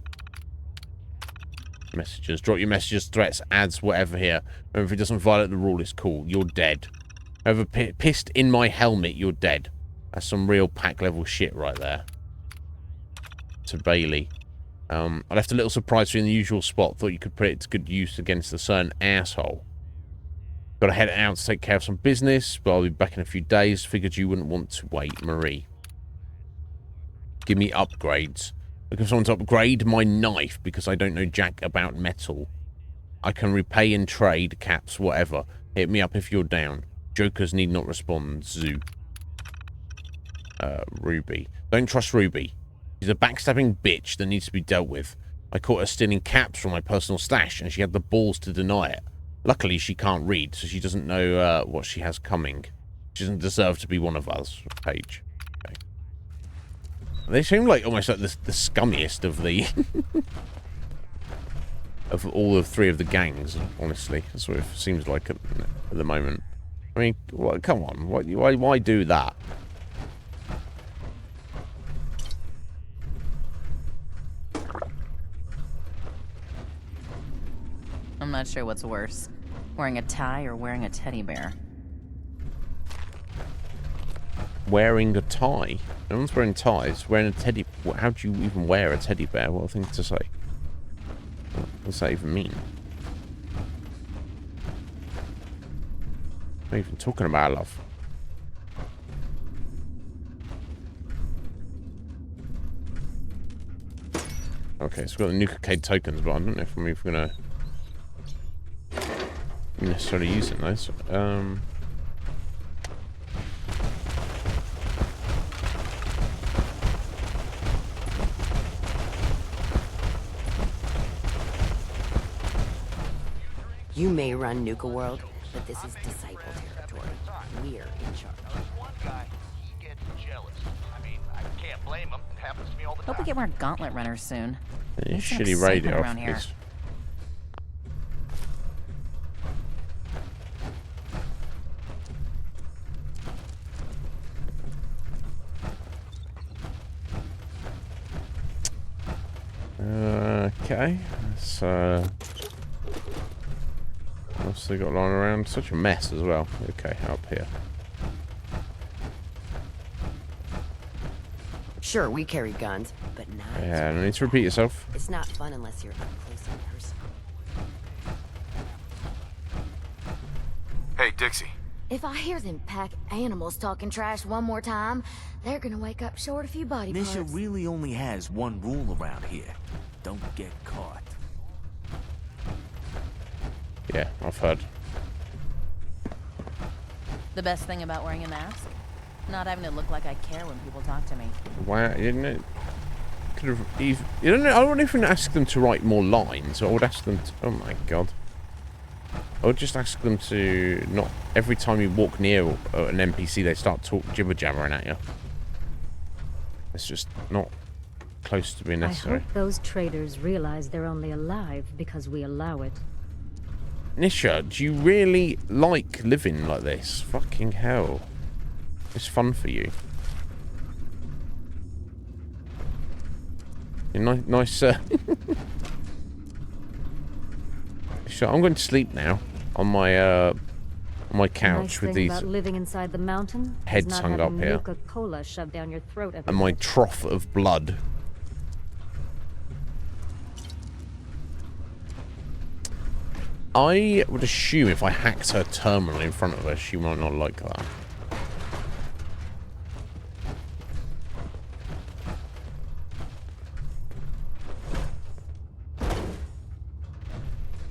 Messages. Drop your messages, threats, ads, whatever here. Remember, if it doesn't violate the rule, it's cool. You're dead. Whoever pissed in my helmet, you're dead. That's some real pack level shit right there. To Bailey. I left a little surprise for you in the usual spot. Thought you could put it to good use against a certain asshole. Got to head out to take care of some business, but I'll be back in a few days. Figured you wouldn't want to wait, Marie. Give me upgrades. Looking for someone to upgrade my knife because I don't know jack about metal. I can repay and trade, caps, whatever. Hit me up if you're down. Jokers need not respond. Zoo. Ruby. Don't trust Ruby. She's a backstabbing bitch that needs to be dealt with. I caught her stealing caps from my personal stash and she had the balls to deny it. Luckily, she can't read, so she doesn't know what she has coming. She doesn't deserve to be one of us, Paige. Okay. They seem like almost like the scummiest of the of all of three of the gangs. Honestly, that's what it seems like at the moment. I mean, what, come on, why do that? I'm not sure what's worse, wearing a tie or wearing a teddy bear. Wearing a tie? No one's wearing ties. Wearing a teddy... How do you even wear a teddy bear? What a thing to say. What does that even mean? What are you even talking about, love? Okay, so we've got the nuclear tokens, but I don't know if I'm even gonna necessarily use it, those. You may run Nuka World, but this is Disciple territory. We're in charge. One guy, he gets jealous. I mean, I can't blame him. It happens to me all the time. Hope we get more gauntlet runners soon. Yeah, Some shitty excitement radio, around here. please. Okay, so what else they got lying around? Such a mess as well. Okay, up here. Sure, we carry guns, but not. Yeah, no need to repeat yourself. It's not fun unless you're up close and personal. Hey, Dixie. If I hear them pack animals talking trash one more time, they're gonna wake up short a few body parts. Nisha really only has one rule around here. Don't get caught. Yeah, I've heard. The best thing about wearing a mask? Not having to look like I care when people talk to me. Why didn't it? Could have. You don't know. I wouldn't even ask them to write more lines. I would ask them to. Oh my god. I would just ask them to not every time you walk near an NPC they start jibber jabbering at you. It's just not close to being I necessary. hope those traitors realize they're only alive because we allow it. Nisha, do you really like living like this? Fucking hell. It's fun for you. Nice, So I'm going to sleep now on my couch Nice with thing these about living inside the mountain is heads not hung up having here. Nuka-Cola shoved down your throat every And my day. trough of blood. I would assume if I hacked her terminal in front of her, she might not like that.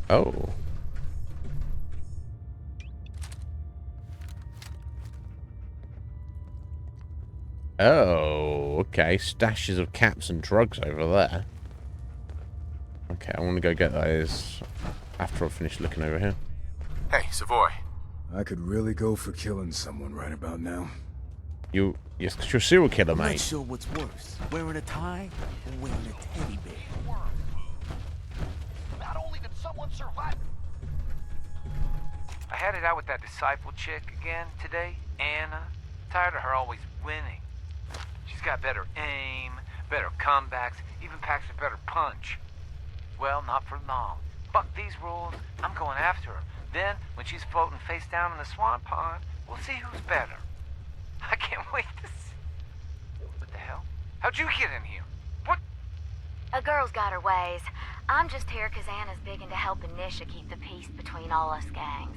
Oh. Oh, okay. Stashes of caps and drugs over there. Okay, I want to go get those after I finish looking over here. Hey, Savoy. I could really go for killing someone right about now. Yes, 'cause you're a serial killer, I'm not mate. sure what's worse, wearing a tie or wearing a teddy bear. Not only did someone survive. I had it out with that disciple chick again today, Anna. Tired of her always winning. She's got better aim, better comebacks, even packs a better punch. Well, not for long. Fuck these rules, I'm going after her. Then, when she's floating face down in the swan pond, we'll see who's better. I can't wait to see. What the hell? How'd you get in here? What? A girl's got her ways. I'm just here 'cause Anna's big into helping Nisha keep the peace between all us gangs.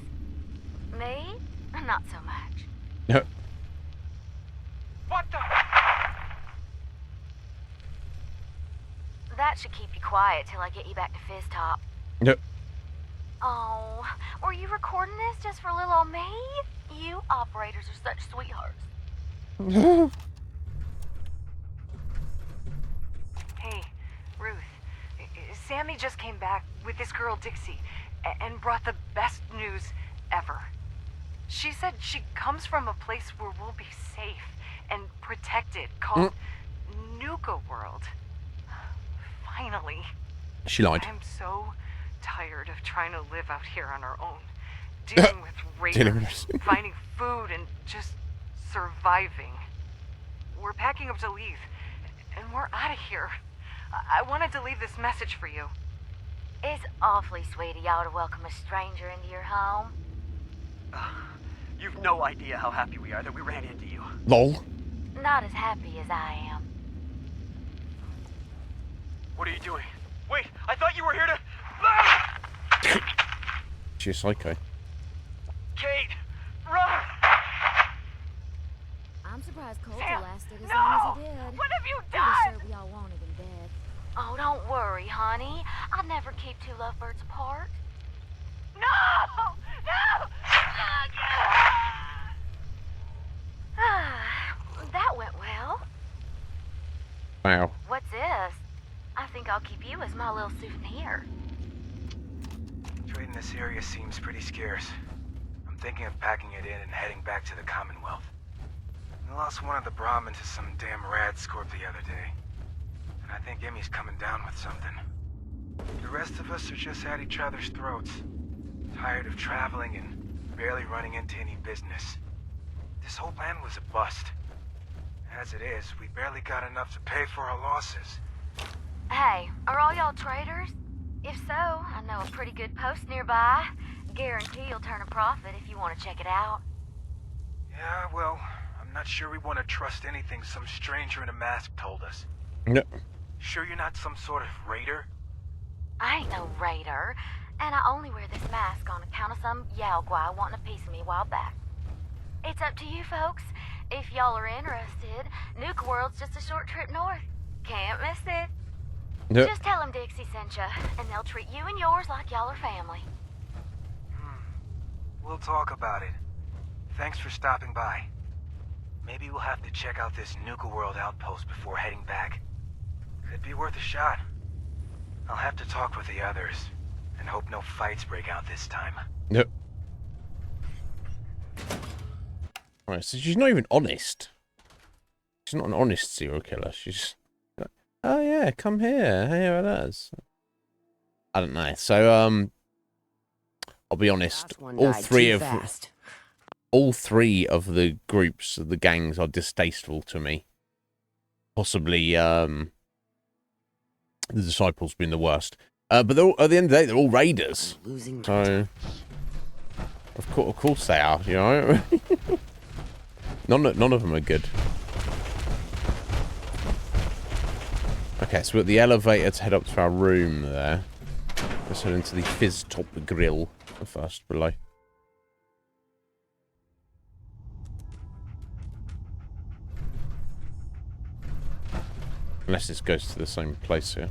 Me? Not so much. No. What the? That should keep you quiet till I get you back to Fizz Top. Yep. Oh, were you recording this just for little old me? You operators are such sweethearts. Hey, Ruth. Sammy just came back with this girl, Dixie, and brought the best news ever. She said she comes from a place where we'll be safe and protected, called Nuka World. Finally. She lied. I'm so tired of trying to live out here on our own. Dealing with raiders, finding food, and just surviving. We're packing up to leave, and we're out of here. I wanted to leave this message for you. It's awfully sweet of y'all to welcome a stranger into your home. You've no idea how happy we are that we ran into you. Lol. Not as happy as I am. What are you doing? Wait, I thought you were here to... She's psycho. Kate, run! I'm surprised Coulter Sam, lasted as no! long as he did. What have you Pretty done? sure we all wanted him dead. Oh, don't worry, honey. I'll never keep two lovebirds apart. No! No! That went well. Wow. What's this? I think I'll keep you as my little souvenir. Trade in this area seems pretty scarce. I'm thinking of packing it in and heading back to the Commonwealth. I lost one of the Brahmins to some damn rad scorp the other day. And I think Emmy's coming down with something. The rest of us are just at each other's throats. Tired of traveling and barely running into any business. This whole plan was a bust. As it is, we barely got enough to pay for our losses. Hey, are all y'all traders? If so, I know a pretty good post nearby. Guarantee you'll turn a profit if you want to check it out. Yeah, well, I'm not sure we want to trust anything some stranger in a mask told us. No. Sure you're not some sort of raider? I ain't no raider, and I only wear this mask on account of some Yaogwai wanting a piece of me a while back. It's up to you folks. If y'all are interested, Nuka World's just a short trip north. Can't miss it. Yep. Just tell them Dixie sent you, and they'll treat you and yours like y'all are family. We'll talk about it. Thanks for stopping by. Maybe we'll have to check out this Nuka World outpost before heading back. Could be worth a shot. I'll have to talk with the others, and hope no fights break out this time. Yep. Alright, so she's not even honest. She's not an honest serial killer. She's like, oh yeah, come here. Here it is. I don't know. So, I'll be honest. All three of the groups, the gangs, are distasteful to me. Possibly, the Disciples being the worst. But they're all, at the end of the day, they're all raiders. So, of course they are. You know, none of them are good. Okay, so we're at the elevator to head up to our room there. Let's head into the Fizz Top Grill first below. Unless this goes to the same place here.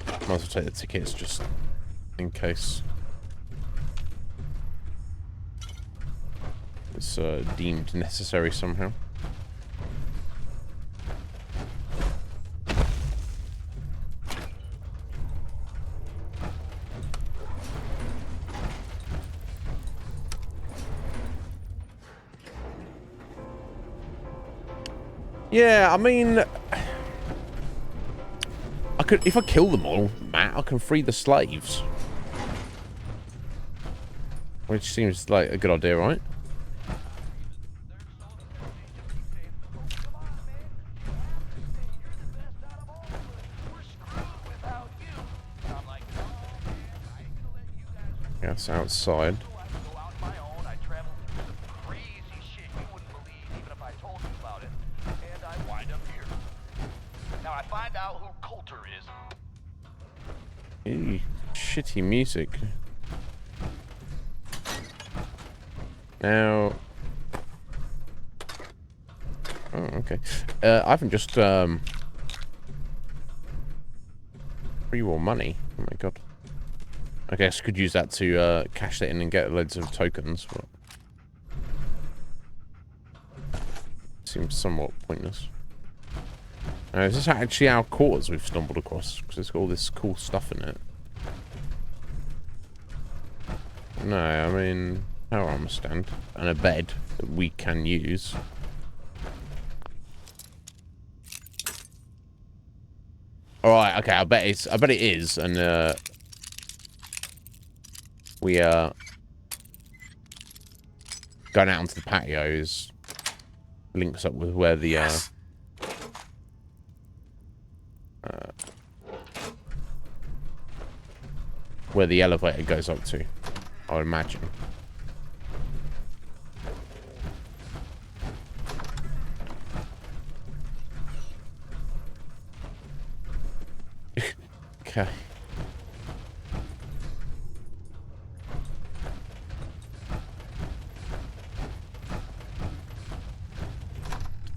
Might as well take the tickets just in case it's deemed necessary somehow. Yeah, I mean, I could, if I kill them all, Matt, I can free the slaves. Which seems like a good idea, right? Yes, outside. Ew, shitty music. Now, oh, okay. I haven't just pre-war money. Oh my god. I guess I could use that to cash it in and get loads of tokens. But seems somewhat pointless. Is this actually our quarters we've stumbled across? Because it's got all this cool stuff in it. No, I mean, power armor stand and a bed that we can use. All right, okay. I bet it is, and we going out onto the patios links up with where the where the elevator goes up to, I would imagine. Okay.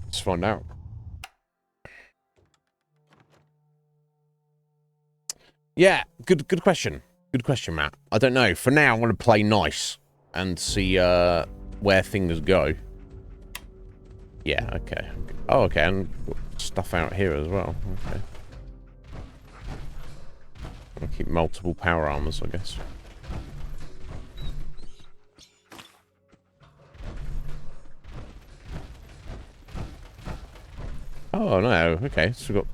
Let's find out. Yeah, good question. Good question, Matt. I don't know. For now, I want to play nice and see where things go. Yeah, okay. Oh, okay, and stuff out here as well. Okay. I'll keep multiple power armors, I guess. Oh, no. Okay, so we've got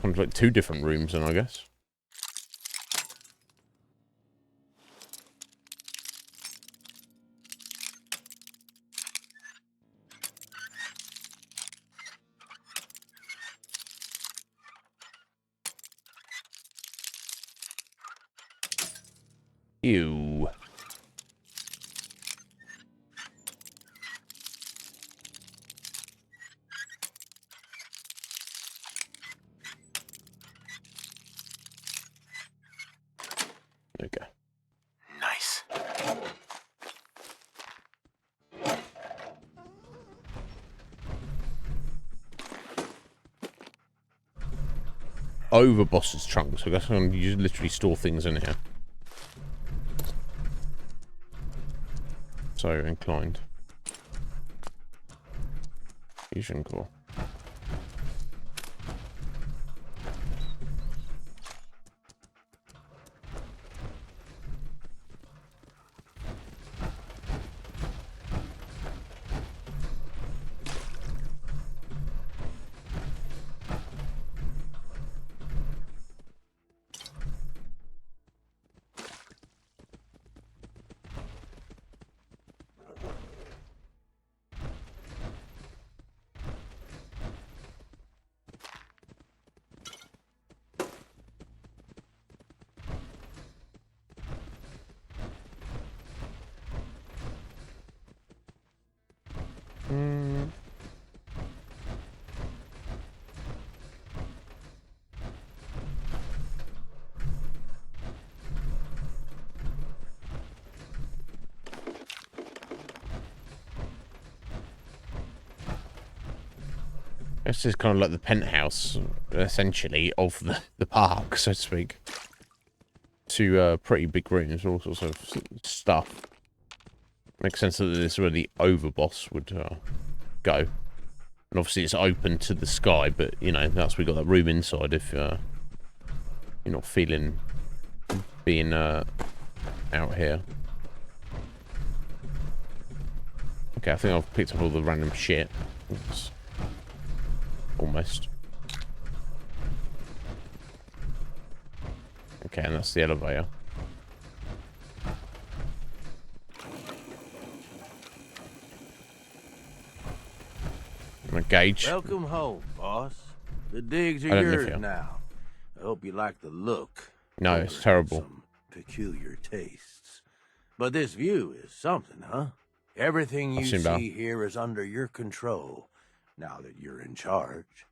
kind of like 2 different rooms then, I guess. Ew. Okay. Nice. Overboss's trunk, so I guess you just literally store things in here. So inclined. Fusion core. This is kind of like the penthouse, essentially, of the park, so to speak. 2 pretty big rooms, all sorts of stuff. Makes sense that this is where the overboss would go. And obviously it's open to the sky, but, you know, that's we got that room inside if you're not feeling being out here. Okay, I think I've picked up all the random shit. Oops. Almost. Okay, and that's the elevator. A gauge. Welcome home, boss. The digs I are don't live yours here. now. I hope you like the look. No, it's terrible. Some peculiar tastes. But this view is something, huh? Everything you I've seen better. see here is under your control, now that you're in charge.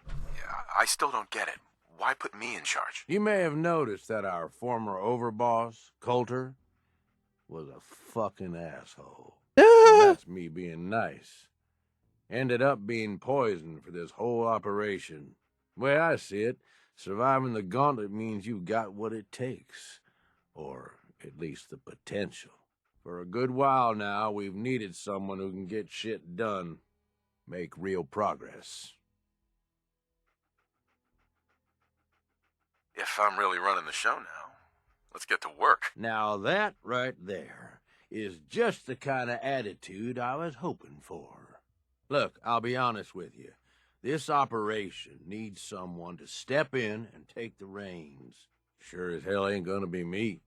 Yeah, I still don't get it. Why put me in charge? You may have noticed that our former overboss, Coulter, was a fucking asshole. And that's me being nice. Ended up being poisoned for this whole operation. The way I see it, surviving the gauntlet means you've got what it takes. Or at least the potential. For a good while now, we've needed someone who can get shit done. Make real progress. If I'm really running the show now, let's get to work. Now that right there is just the kind of attitude I was hoping for. Look, I'll be honest with you. This operation needs someone to step in and take the reins. Sure as hell ain't gonna be me.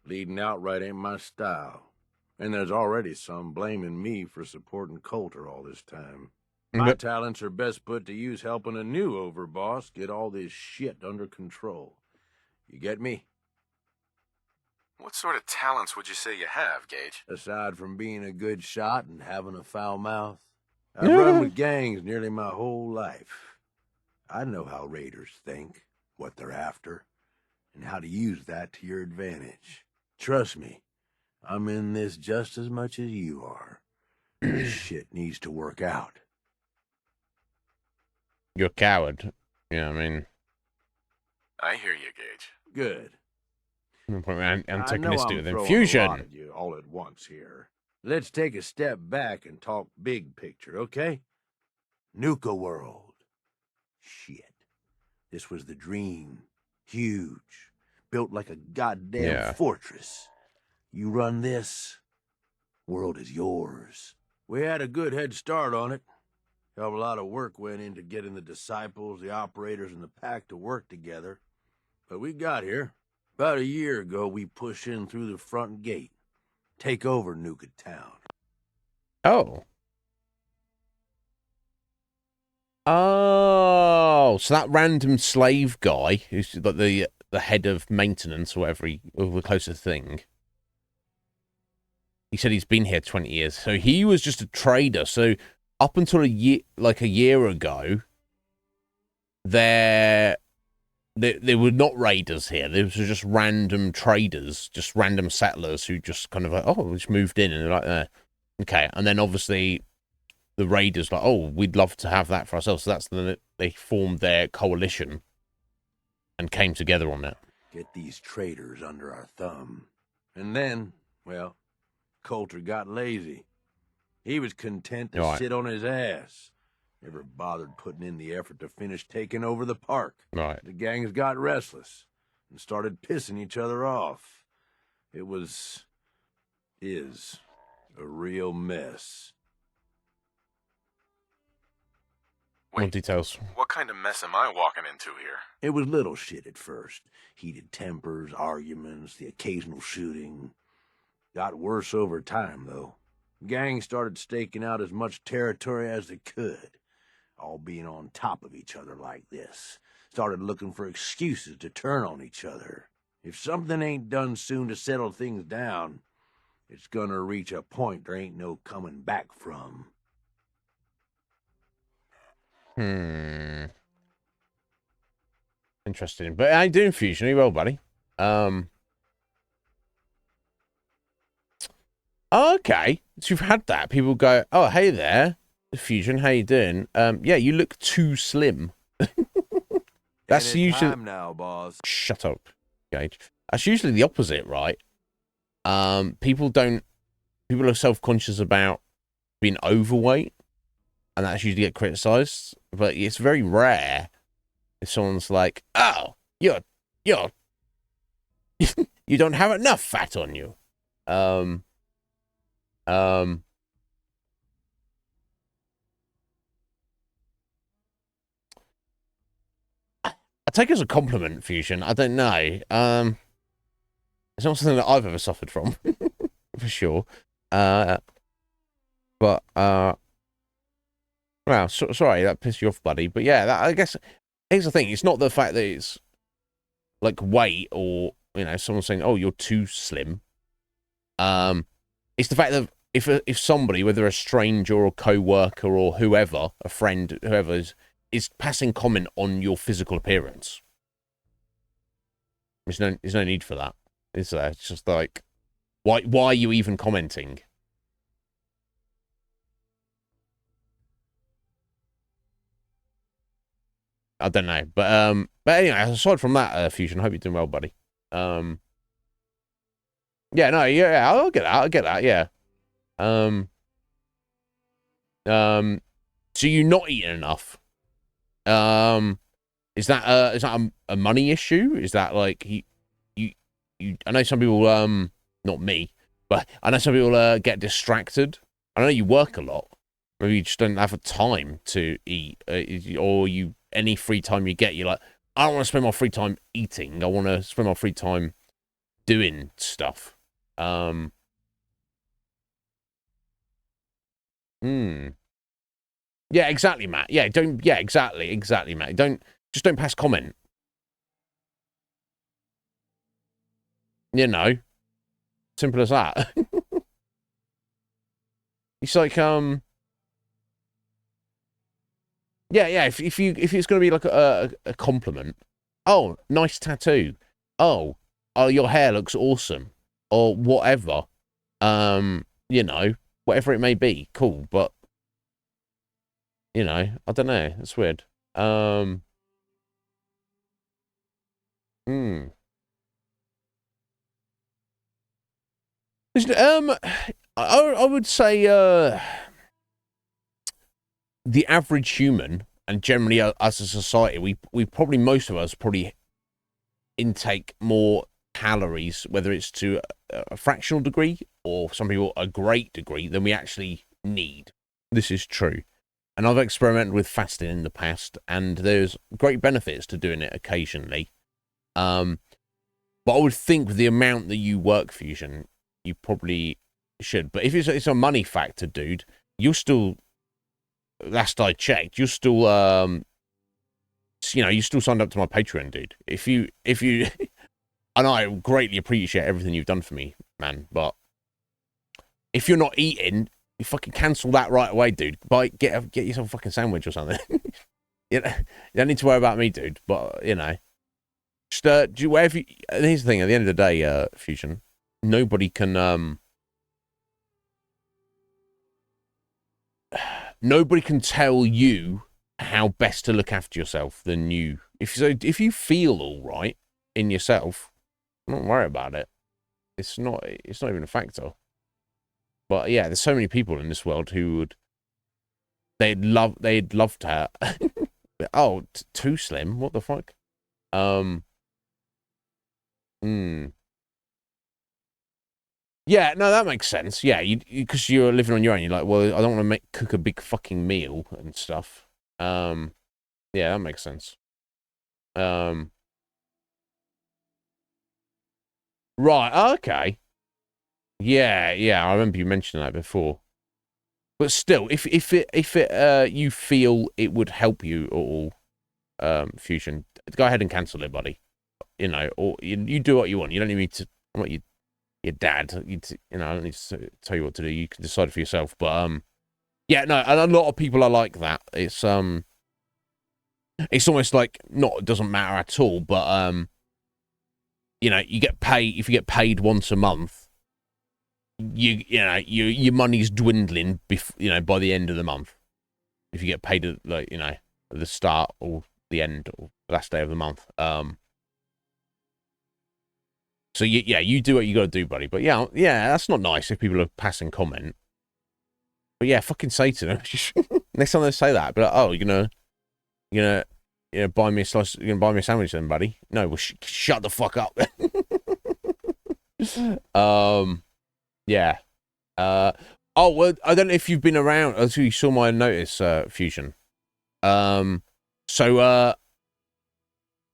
Leading outright ain't my style. And there's already some blaming me for supporting Coulter all this time. My talents are best put to use helping a new overboss get all this shit under control. You get me? What sort of talents would you say you have, Gage? Aside from being a good shot and having a foul mouth, I've run with gangs nearly my whole life. I know how raiders think, what they're after, and how to use that to your advantage. Trust me, I'm in this just as much as you are. This shit needs to work out. You're a coward. Yeah, I mean... I hear you, Gage. Good. Antagonistic with I know I'm infusion. throwing a lot at you all at once here. Let's take a step back and talk big picture, okay? Nuka World. Shit. This was the dream. Huge. Built like a goddamn fortress. You run this, world is yours. We had a good head start on it. Hell of a lot of work went into getting the disciples, the operators, and the pack to work together. But we got here. About a year ago, we pushed in through the front gate. Take over Nuka Town. Oh. Oh, so that random slave guy who's like the head of maintenance or whatever, or the closest thing. He said he's been here 20 years. So he was just a trader. So up until a year ago, there were not raiders here. There was just random traders, just random settlers who just kind of like, oh, just moved in and they're like, okay. And then obviously the raiders like, oh, we'd love to have that for ourselves. So that's they formed their coalition and came together on that. Get these traders under our thumb. And then, well, Coulter got lazy. He was content to sit on his ass. Never bothered putting in the effort to finish taking over the park. Right. The gangs got restless and started pissing each other off. It is a real mess. More details. What kind of mess am I walking into here? It was little shit at first. Heated tempers, arguments, the occasional shooting. Got worse over time, though. Gangs started staking out as much territory as they could. All being on top of each other like this. Started looking for excuses to turn on each other. If something ain't done soon to settle things down, it's gonna reach a point there ain't no coming back from. Interesting. But I do infusion really well, buddy. Okay. So you've had that. People go, oh, hey there. Fusion, how you doing? Yeah, you look too slim. That's usually time now, boss. Shut up, Gage. That's usually the opposite, right? People are self-conscious about being overweight, and that's usually get criticized. But it's very rare if someone's like, "Oh, you're you don't have enough fat on you." I take it as a compliment, Fusion. I don't know. It's not something that I've ever suffered from, for sure. Well, sorry, that pissed you off, buddy. But yeah, I guess here's the thing. It's not the fact that it's like weight or, someone saying, oh, you're too slim. It's the fact that if somebody, whether a stranger or a co-worker or whoever, a friend, whoever is passing comment on your physical appearance. There's no need for that, is there? It's just like, why are you even commenting? I don't know, but anyway, aside from that, Fusion, I hope you're doing well, buddy. Yeah, no, yeah, I'll get that, yeah. So you're not eating enough. Is Is that a money issue? Is that like you I know some people not me, but I know some people get distracted. I know you work a lot. Maybe you just don't have a time to eat, or any free time you get, you're like, I don't want to spend my free time eating. I want to spend my free time doing stuff. Yeah, exactly, Matt. Yeah, don't. Yeah, exactly, Matt. Don't pass comment. You know, simple as that. It's like yeah. If it's gonna be like a compliment, oh, nice tattoo. Oh, your hair looks awesome, or whatever. You know, whatever it may be, cool. But you know, I don't know. It's weird. I would say the average human, and generally as a society, we probably, most of us probably intake more calories, whether it's to a fractional degree or some people a great degree, than we actually need. This is true. And I've experimented with fasting in the past, and there's great benefits to doing it occasionally. But I would think with the amount that you work, Fusion, you probably should. But if it's a money factor, dude, you're still, last I checked, you're still you still signed up to my Patreon, dude. If you and I greatly appreciate everything you've done for me, man, but if you're not eating, you fucking cancel that right away, dude. Get yourself a fucking sandwich or something. You don't need to worry about me, dude, but you know, just do whatever here's the thing, at the end of the day, Fusion, nobody can tell you how best to look after yourself than you. If you feel all right in yourself, don't worry about it. It's not even a factor. But yeah, there's so many people in this world who they'd love to oh, too slim, what the fuck? Yeah, no, that makes sense. Yeah, because you're living on your own. You're like, well, I don't want to cook a big fucking meal and stuff. Yeah, that makes sense. Right, okay. Yeah, I remember you mentioning that before. But still, if you feel it would help you at all, Fusion, go ahead and cancel it, buddy. You know, or you do what you want. You don't need me to. I'm not your dad. I don't need to tell you what to do. You can decide for yourself. But yeah, no, and a lot of people are like that. It's almost like it doesn't matter at all. But you get paid. If you get paid once a month, your money's dwindling. By the end of the month, if you get paid at at the start or the end or last day of the month. So you do what you got to do, buddy. But yeah, that's not nice if people are passing comment. But yeah, fucking say to them next time they say that. But oh, you're gonna buy me a slice. You're gonna buy me a sandwich, then, buddy. No, well, shut the fuck up. Yeah. Oh well, I don't know if you've been around. I you saw my notice, Fusion. So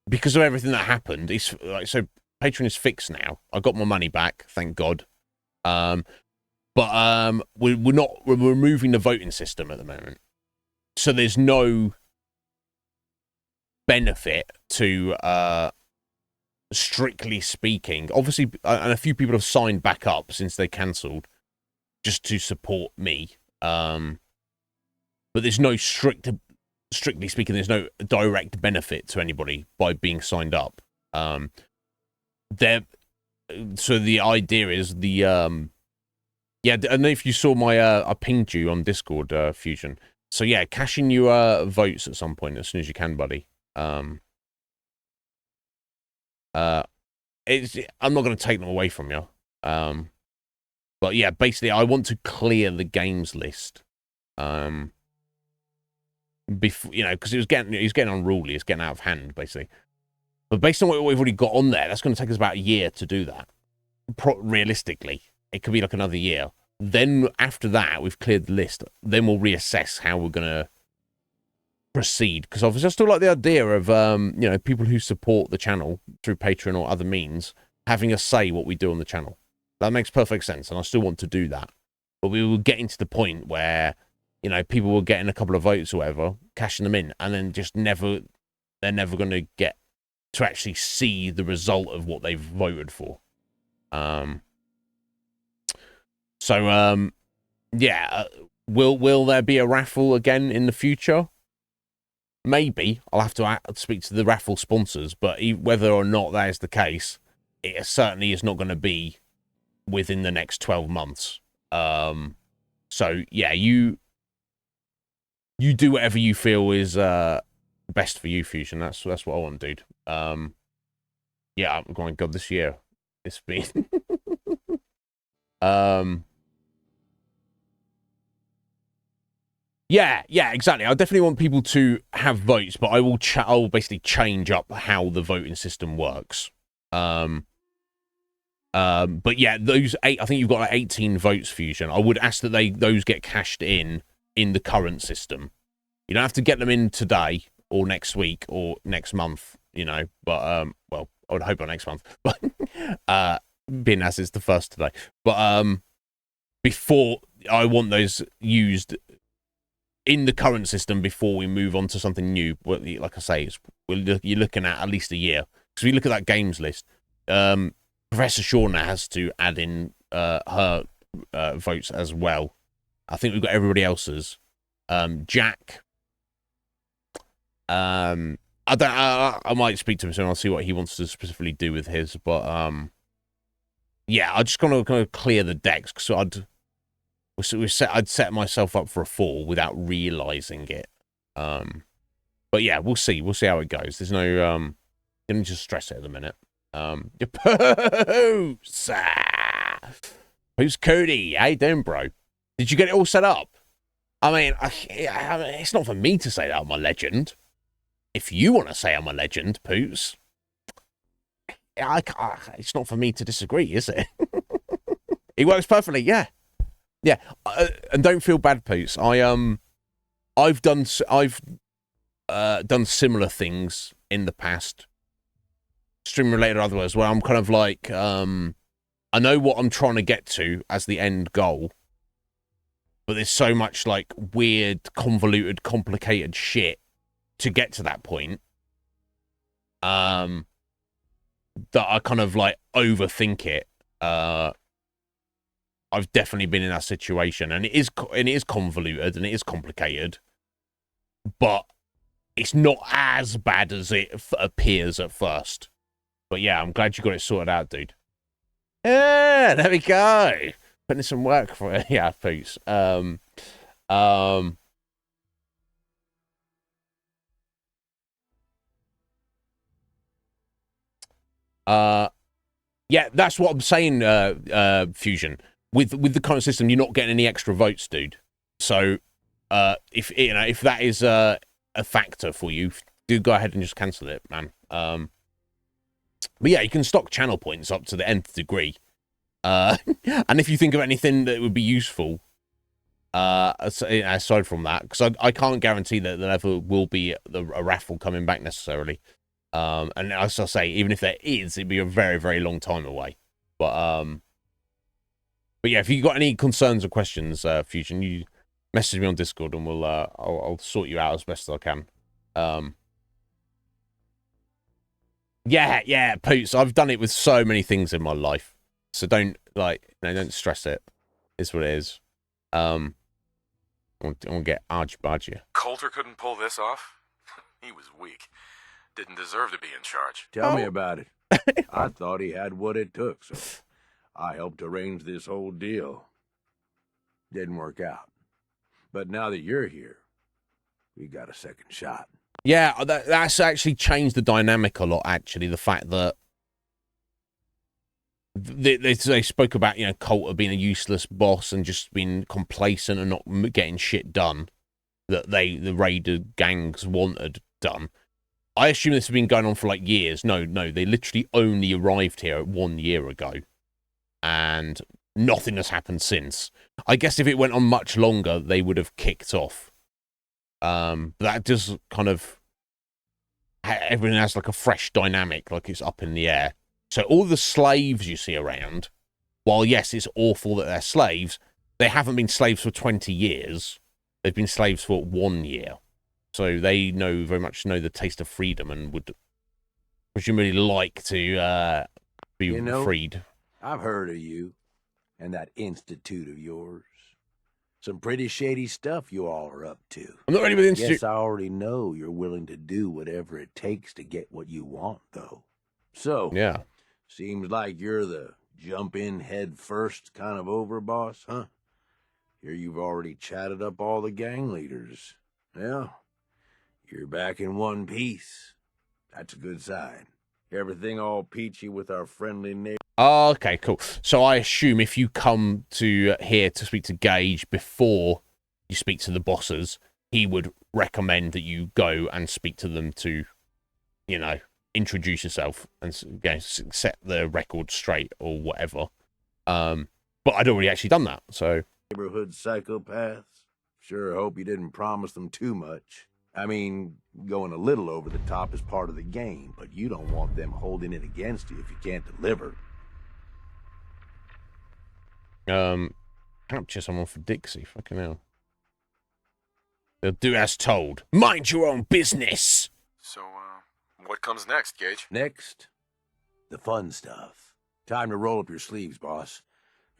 because of everything that happened, it's like so. Patreon is fixed now. I got my money back, thank God. But we're removing the voting system at the moment, so there's no benefit to strictly speaking. Obviously, and a few people have signed back up since they cancelled just to support me. But there's no strictly speaking, there's no direct benefit to anybody by being signed up. So the idea is I don't know if you saw I pinged you on Discord, Fusion. So yeah, cash in your votes at some point as soon as you can, buddy. I'm not going to take them away from you. But yeah, basically I want to clear the games list. before, you know, because he was getting unruly, it's getting out of hand basically. But based on what we've already got on there, that's going to take us about a year to do that. Realistically, it could be like another year. Then after that, we've cleared the list. Then we'll reassess how we're going to proceed. Because obviously, I still like the idea of you know, people who support the channel through Patreon or other means having a say what we do on the channel. That makes perfect sense, and I still want to do that. But we were getting to the point where, you know, people were getting a couple of votes or whatever, cashing them in, and then just never, they're never going to get to actually see the result of what they've voted for. Yeah, will there be a raffle again in the future? Maybe. I'll have to speak to the raffle sponsors, but whether or not that is the case, it certainly is not going to be within the next 12 months. So yeah, you do whatever you feel is best for you, Fusion. That's what I want, dude. Yeah, I'm going, God, this year it's been yeah, exactly. I definitely want people to have votes, but I'll basically change up how the voting system works. But yeah, those 8, I think you've got like 18 votes, Fusion. I would ask that those get cashed in the current system. You don't have to get them in today or next week or next month, you know, but well, I would hope by next month. But being as it's the first today. But before, I want those used in the current system before we move on to something new. Like I say, you're looking at least a year. Because if you look at that games list, Professor Shauna has to add in her votes as well. I think we've got everybody else's. Jack. I might speak to him soon. I'll see what he wants to specifically do with his. But yeah, I just gonna clear the decks because I'd set myself up for a fall without realizing it. But yeah, we'll see. We'll see how it goes. There's no didn't just stress it at the minute. Who's Cody? How you doing, bro? Did you get it all set up? I mean, it's not for me to say that I'm a legend. If you want to say I'm a legend, Poots, it's not for me to disagree, is it? It works perfectly, yeah. Yeah, and don't feel bad, Poots. I've done similar things in the past, stream related or otherwise, where I'm kind of like, I know what I'm trying to get to as the end goal, but there's so much like weird, convoluted, complicated shit to get to that point, that I kind of like overthink it. I've definitely been in that situation, and it is convoluted and it is complicated, but it's not as bad as it appears at first. But yeah, I'm glad you got it sorted out, dude. Yeah, there we go. Putting in some work for it. Yeah, Poots. Yeah, that's what I'm saying, Fusion. With the current system, you're not getting any extra votes, dude. So, if that is a factor for you, do go ahead and just cancel it, man. But yeah, you can stock channel points up to the nth degree. And if you think of anything that would be useful, aside from that, because I can't guarantee that there ever will be a raffle coming back necessarily. And as I say, even if there is, it'd be a very, very long time away. But yeah, if you got any concerns or questions, Fusion, you message me on Discord and I'll sort you out as best as I can. Yeah, Poots, I've done it with so many things in my life. So don't stress it. It's what it is. I won't get argy-bargy. Coulter couldn't pull this off? He was weak. Didn't deserve to be in charge. Tell me about it. I thought he had what it took, so I helped arrange this whole deal. Didn't work out. But now that you're here, we got a second shot. Yeah, that's actually changed the dynamic a lot, actually. The fact that they spoke about, Coulter being a useless boss and just being complacent and not getting shit done. that the raider gangs wanted done. I assume this has been going on for like years. No, they literally only arrived here 1 year ago, and nothing has happened since. I guess if it went on much longer, they would have kicked off. That does kind of, everything has like a fresh dynamic, like it's up in the air. So all the slaves you see around, while yes, it's awful that they're slaves, they haven't been slaves for 20 years. They've been slaves for 1 year. So they very much know the taste of freedom and would presumably like to be freed. I've heard of you and that institute of yours. Some pretty shady stuff you all are up to. I'm not really with institute. Yes, I already know you're willing to do whatever it takes to get what you want, though. So, yeah, seems like you're the jump in head first kind of overboss, huh? Here you've already chatted up all the gang leaders. Yeah, you're back in one piece. That's a good sign. Everything all peachy with our friendly neighbor. Okay, cool. So I assume if you come to here to speak to Gage before you speak to the bosses, he would recommend that you go and speak to them to, introduce yourself and set the record straight or whatever. But I'd already actually done that, so. Neighborhood psychopaths. Sure hope you didn't promise them too much. I mean, going a little over the top is part of the game, but you don't want them holding it against you if you can't deliver. Capture someone for Dixie, fucking hell. They'll do as told. Mind your own business! So, what comes next, Gage? Next, the fun stuff. Time to roll up your sleeves, boss.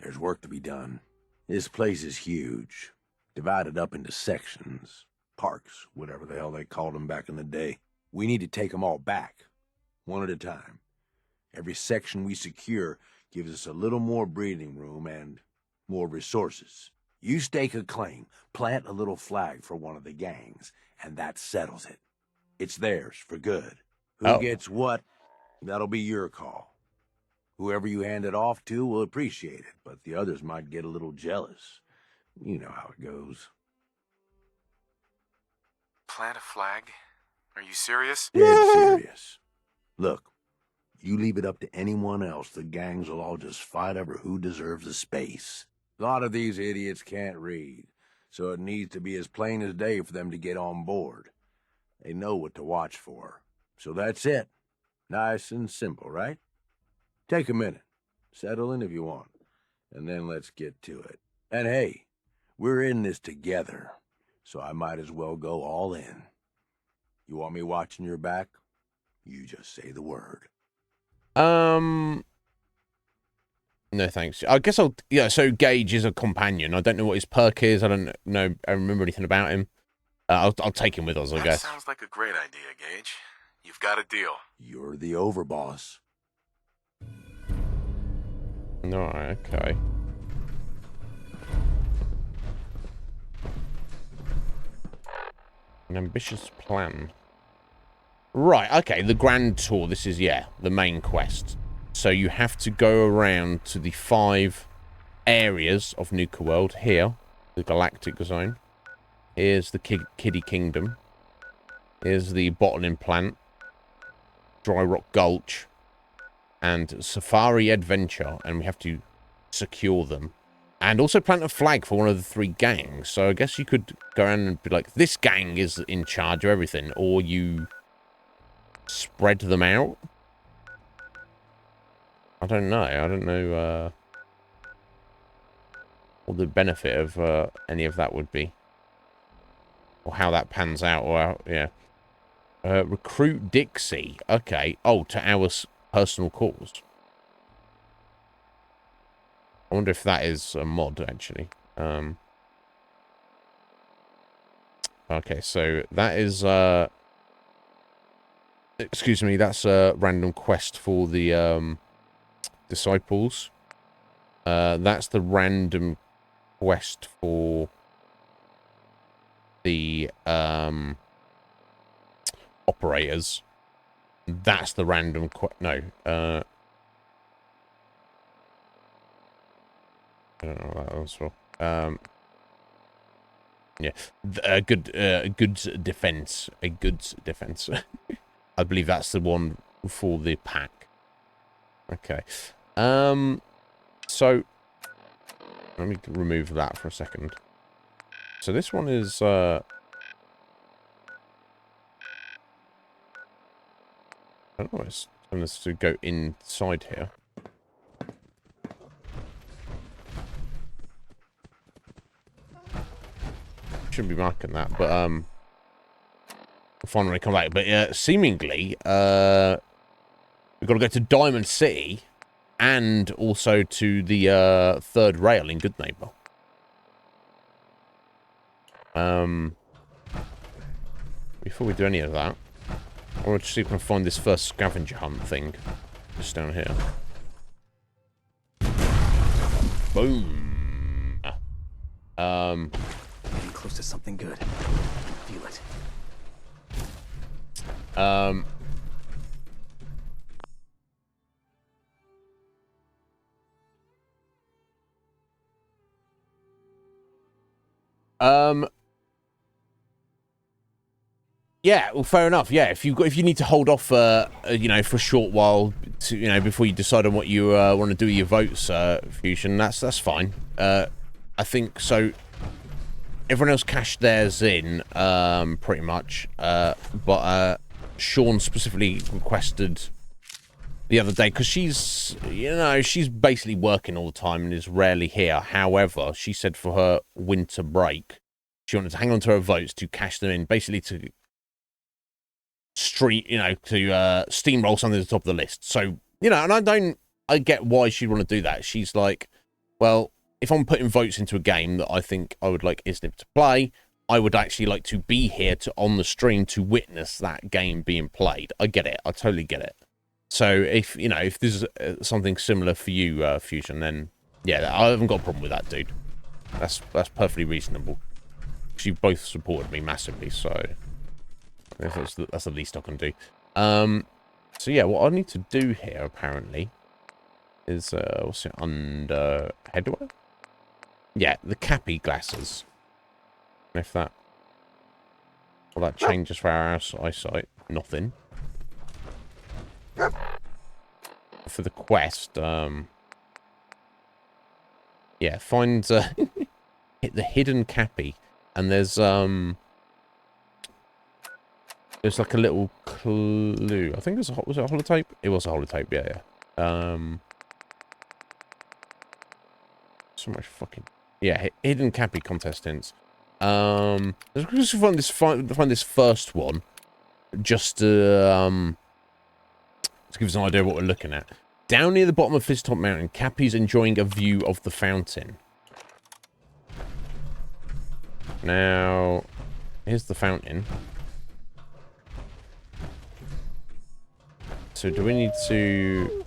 There's work to be done. This place is huge, divided up into sections, parks, whatever the hell they called them back in the day. We need to take them all back, one at a time. Every section we secure gives us a little more breathing room and more resources. You stake a claim, plant a little flag for one of the gangs, and that settles it. It's theirs for good. Who gets what, that'll be your call. Whoever you hand it off to will appreciate it, but the others might get a little jealous. You know how it goes. Plant a flag? Are you serious? Dead serious. Look, you leave it up to anyone else, the gangs will all just fight over who deserves the space. A lot of these idiots can't read, so it needs to be as plain as day for them to get on board. They know what to watch for. So that's it. Nice and simple, right? Take a minute. Settle in if you want. And then let's get to it. And hey, we're in this together, so I might as well go all in. You want me watching your back? You just say the word. No thanks. I guess so Gage is a companion. I don't know what his perk is. I don't know. I remember anything about him. I'll take him with us, I guess. That sounds like a great idea, Gage. You've got a deal. You're the overboss. Alright, okay. An ambitious plan. Right, okay, the grand tour. This is, the main quest. So you have to go around to the 5 areas of Nuka World. Here, the Galactic Zone. Here's the Kiddie Kingdom. Here's the bottling plant. Dry Rock Gulch. And Safari Adventure. And we have to secure them. And also plant a flag for one of the 3 gangs. So I guess you could go around and be like, this gang is in charge of everything. Or you spread them out. I don't know. I don't know what the benefit of any of that would be. Or how that pans out. Or recruit Dixie. Okay. Oh, to our personal cause. I wonder if that is a mod, actually. Okay, so that is... excuse me, that's a random quest for the disciples. That's the random quest for the operators. That's the random no. I don't know what that was for. Yeah, a goods defense. A goods defense. I believe that's the one for the pack. Okay. So let me remove that for a second. So this one is I don't know. It's telling us to go inside here. Shouldn't be marking that, but we'll find when I come back. But seemingly, we've got to go to Diamond City and also to the third rail in Good Neighbor. Before we do any of that, I want to see if I can find this first scavenger hunt thing just down here. Boom. Getting close to something good. I can feel it. Yeah, well, fair enough. Yeah, if you need to hold off, you know, for a short while, to, you know, before you decide on what you want to do with your votes, Fusion, that's fine. I think so. Everyone else cashed theirs in, pretty much. But Sean specifically requested the other day because she's, you know, she's basically working all the time and is rarely here. However, she said for her winter break, she wanted to hang on to her votes to cash them in, basically to steamroll something to the top of the list. So, you know, and I get why she'd want to do that. She's like, well, if I'm putting votes into a game that I think I would like Iznib to play, I would actually like to be here on the stream to witness that game being played. I get it. I totally get it. So if, you know, if there's something similar for you, Fusion, then yeah, I haven't got a problem with that, dude. That's perfectly reasonable. You both supported me massively, so that's the least I can do. So yeah, what I need to do here apparently is what's it under headwear? Yeah, the Cappy glasses. If that changes for our eyesight, nothing. For the quest, yeah, find hit the hidden Cappy, and there's like a little clue. I think was it a holotape? It was a holotape, yeah. So much fucking hidden Cappy contestants. Let's just find this first one, just to give us an idea of what we're looking at. Down near the bottom of Fizztop Mountain, Cappy's enjoying a view of the fountain. Now, here's the fountain. So do we need to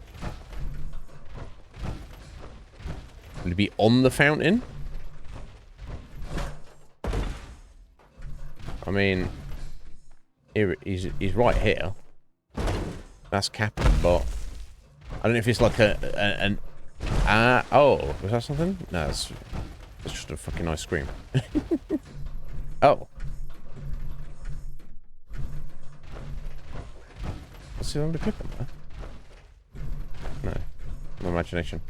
be on the fountain? I mean, here he's right here. That's Cappy, but I don't know if it's like oh, was that something? No, it's just a fucking ice cream. Oh. What's the under clip on there? No. My imagination.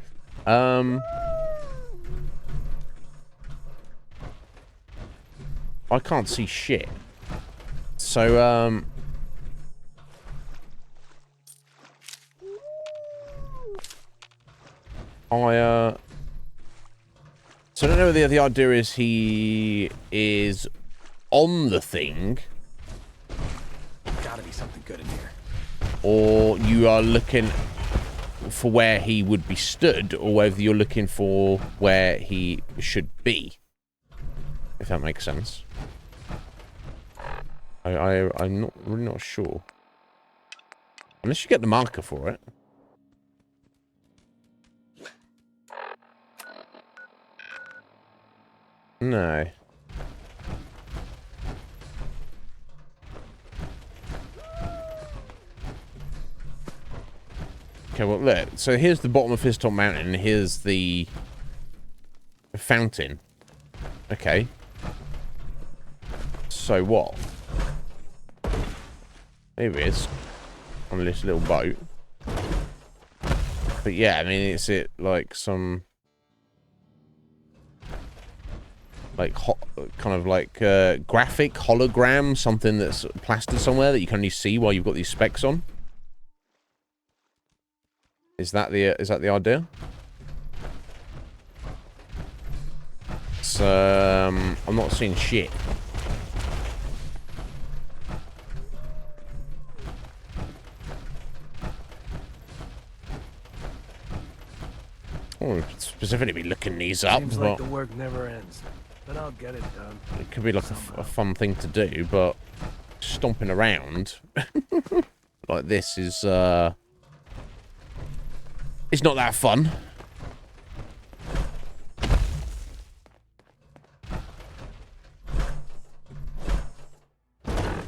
I can't see shit. So, so I don't know whether the idea is he is on the thing. Gotta be something good in here. Or you are looking for where he would be stood, or whether you're looking for where he should be. If that makes sense. I'm really not sure. Unless you get the marker for it. No. Okay, well, look. So here's the bottom of Fizztop Mountain, and here's the fountain. Okay. So what? Here he is. On this little boat. But yeah, I mean, is it like some... like, kind of like graphic, hologram, something that's plastered somewhere that you can only see while you've got these specs on? Is that the idea? It's, I'm not seeing shit. Oh, specifically be looking these up. Seems like the work never ends, but I'll get it done. It could be like a fun thing to do, but stomping around like this is it's not that fun.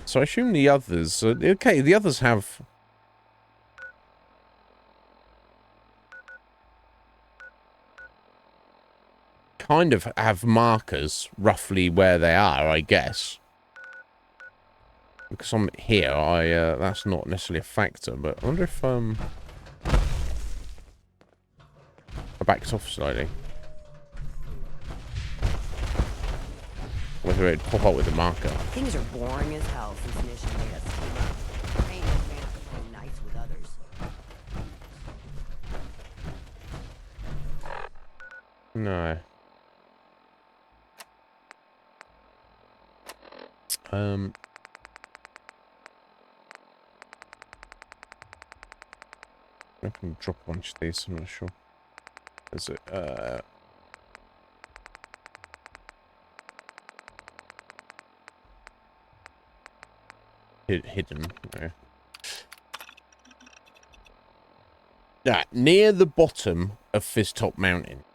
So I assume the others, okay, the others have kind of have markers roughly where they are, I guess. Because I'm here, that's not necessarily a factor, but I wonder if I backed off slightly. Whether it'd pop up with a marker. Things are boring as hell since Mission made us team up. I ain't no fan of playing nice with others. No. I can drop a bunch of these, I'm not sure. Is it, hidden, no. Yeah, near the bottom of Fizztop Mountain.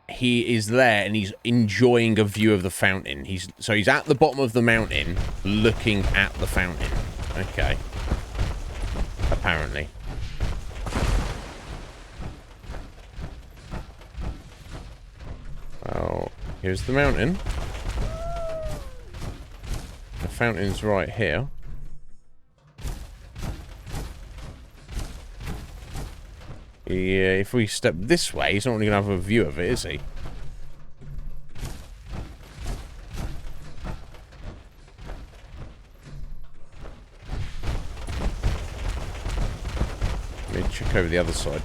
He is there and he's enjoying a view of the fountain. He's at the bottom of the mountain looking at the fountain. Okay. Apparently. Well, here's the mountain. The fountain's right here. Yeah, if we step this way, he's not really going to have a view of it, is he? Let me check over the other side.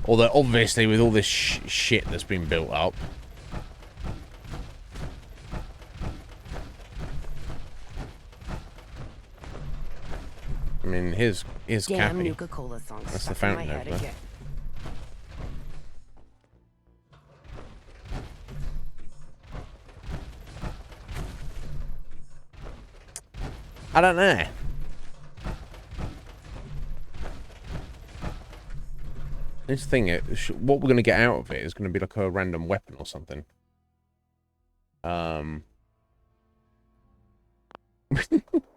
Although, obviously, with all this shit that's been built up... I mean, here's Damn Cappy. Nuka-Cola song That's the stuck in my fountain head over there. again. I don't know. This thing, what we're going to get out of it is going to be like a random weapon or something.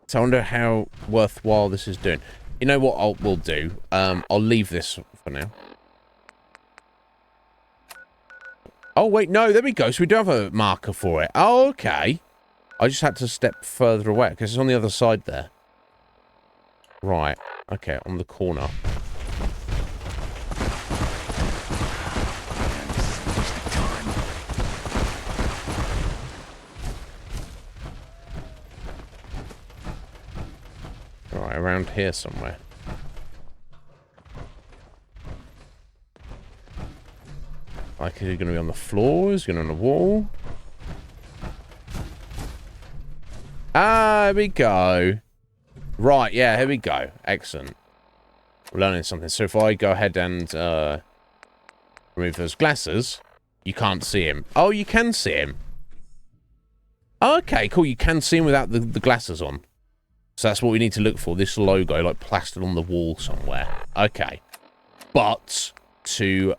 So I wonder how worthwhile this is doing. You know what we'll do? I'll leave this for now. Oh, wait, no, there we go. So we do have a marker for it. Oh, okay. I just had to step further away because it's on the other side there. Right. Okay, on the corner. Right, around here somewhere. Like, is it going to be on the floor? Is it going to be on the wall? Ah, here we go. Right, yeah, here we go. Excellent. We're learning something. So if I go ahead and remove those glasses, you can't see him. Oh, you can see him. Okay, cool. You can see him without the glasses on. So that's what we need to look for. This logo, like, plastered on the wall somewhere. Okay. But to,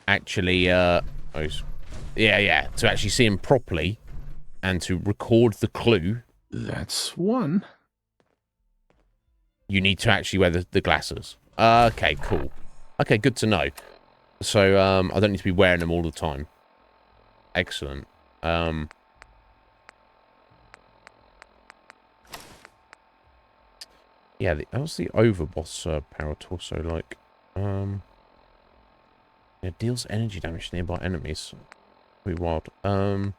actually, to actually see him properly and to record the clue. That's one. you need to actually wear the glasses. Okay, cool. Okay, good to know. So, I don't need to be wearing them all the time. Excellent. Yeah, how's the overboss power torso like? Yeah, deals energy damage to nearby enemies. Pretty wild. I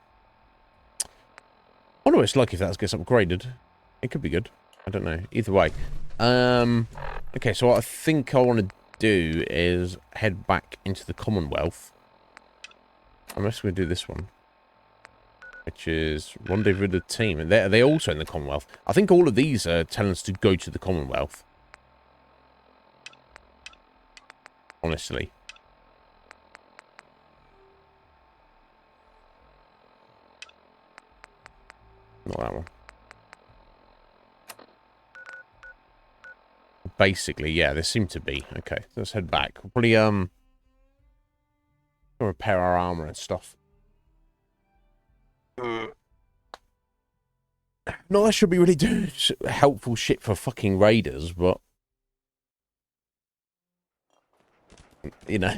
wonder what it's like if that gets upgraded. It could be good. I don't know. Either way. Okay, so what I think I want to do is head back into the Commonwealth. I'm just going to do this one, which is rendezvous with the team. And they're also in the Commonwealth. I think all of these are telling us to go to the Commonwealth. Honestly. Not that one. Basically, yeah, there seem to be. Okay, let's head back. We'll probably, repair our armor and stuff. No, that should be really doing helpful shit for fucking raiders, but... You know.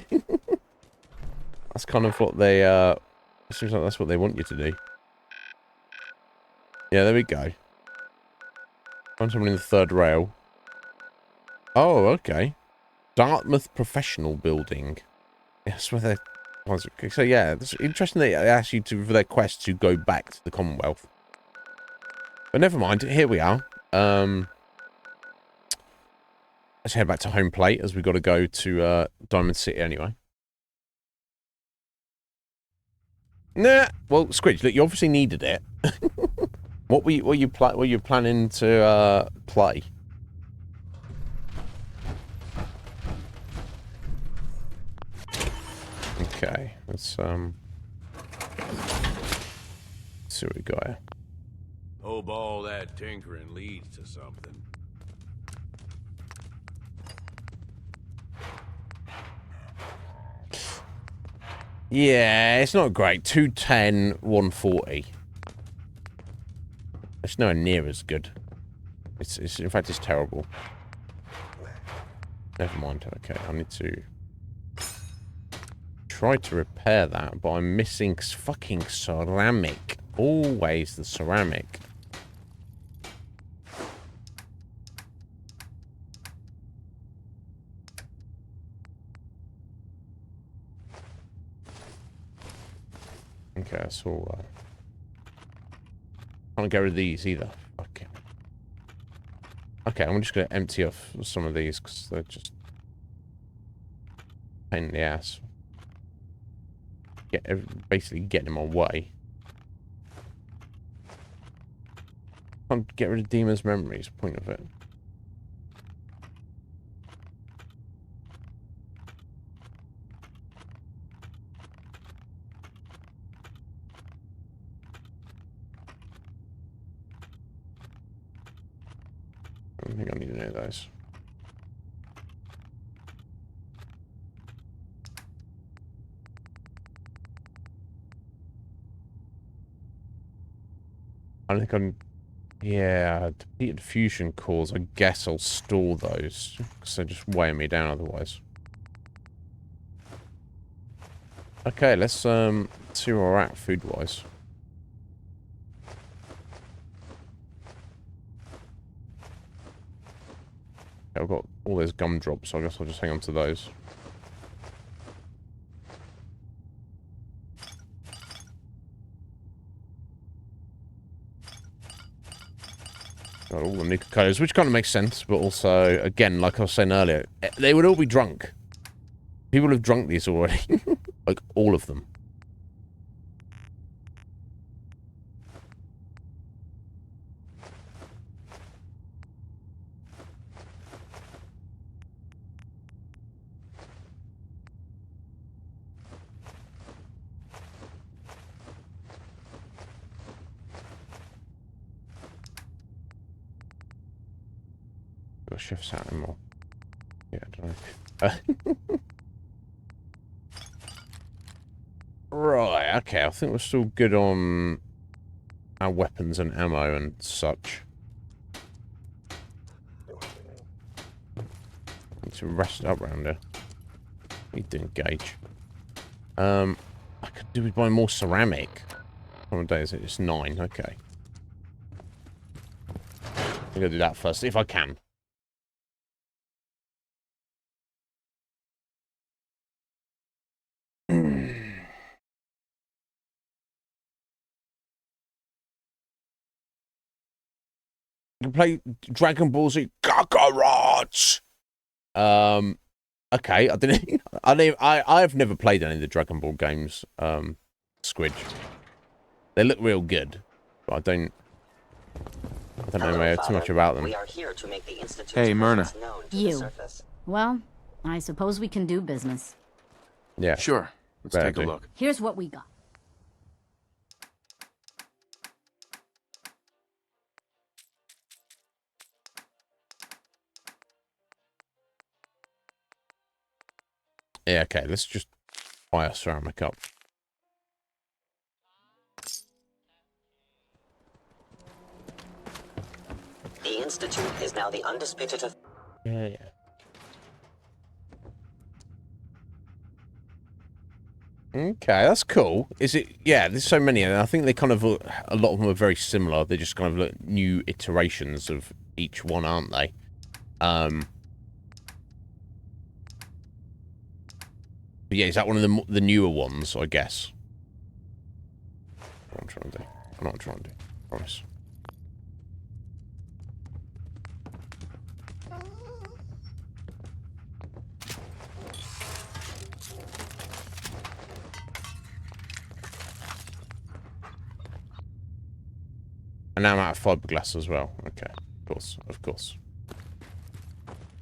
That's kind of what they, it seems like that's what they want you to do. Yeah, there we go. Find someone in the third rail. Oh, okay. Dartmouth Professional Building. Yes, where they're... So, yeah, it's interesting they ask you to, for their quest to go back to the Commonwealth. But never mind, here we are. Let's head back to home plate, as we've got to go to Diamond City anyway. Nah, well, Squidge, look, you obviously needed it. What were you planning to play? Okay, let's see what we got here. Hope all that tinkering leads to something. Yeah, it's not great. 210, 140. It's nowhere near as good. It's in fact, it's terrible. Never mind. Okay, I need to try to repair that, but I'm missing fucking ceramic. Always the ceramic. Okay, that's all. Can't get rid of these either. Okay. Okay, I'm just going to empty off some of these because they're just pain in the ass. Basically getting in my way. Can't get rid of Demon's memories, point of it. I don't think I need any of those. I think I'm... Yeah, depleted fusion cores. I guess I'll store those. Because they're just weighing me down otherwise. Okay, let's see where we're at food-wise. I've got all those gumdrops, so I guess I'll just hang on to those. Got all the nuka colas, which kind of makes sense, but also, again, like I was saying earlier, they would all be drunk. People have drunk these already. Like, all of them. Got shifts out anymore. Yeah, I don't know. Right, okay, I think we're still good on our weapons and ammo and such. Need to rest up round here. Need to engage. I could do with buying more ceramic. How many days is it? It's 9. Okay. I'm gonna do that first, if I can. You can play Dragon Ball Z Kakarot. Okay, I didn't. I've never played any of the Dragon Ball games. Squidge. They look real good, but I don't know too much about them. We are here to make the Institute's Hey, Myrna. presence known to the You. surface. Well, I suppose we can do business. Yeah. Sure. Let's Better take a do. look. Here's what we got. Yeah. Okay. Let's just buy a ceramic up. The Institute is now the undisputed. Yeah. Okay, that's cool. Is it? Yeah, there's so many, and I think they kind of a lot of them are very similar. They're just kind of like new iterations of each one, aren't they? But yeah, is that one of the newer ones? I guess. What I'm trying to do. I'm not trying to do. I promise. And now I'm out of fiberglass as well. Okay, of course.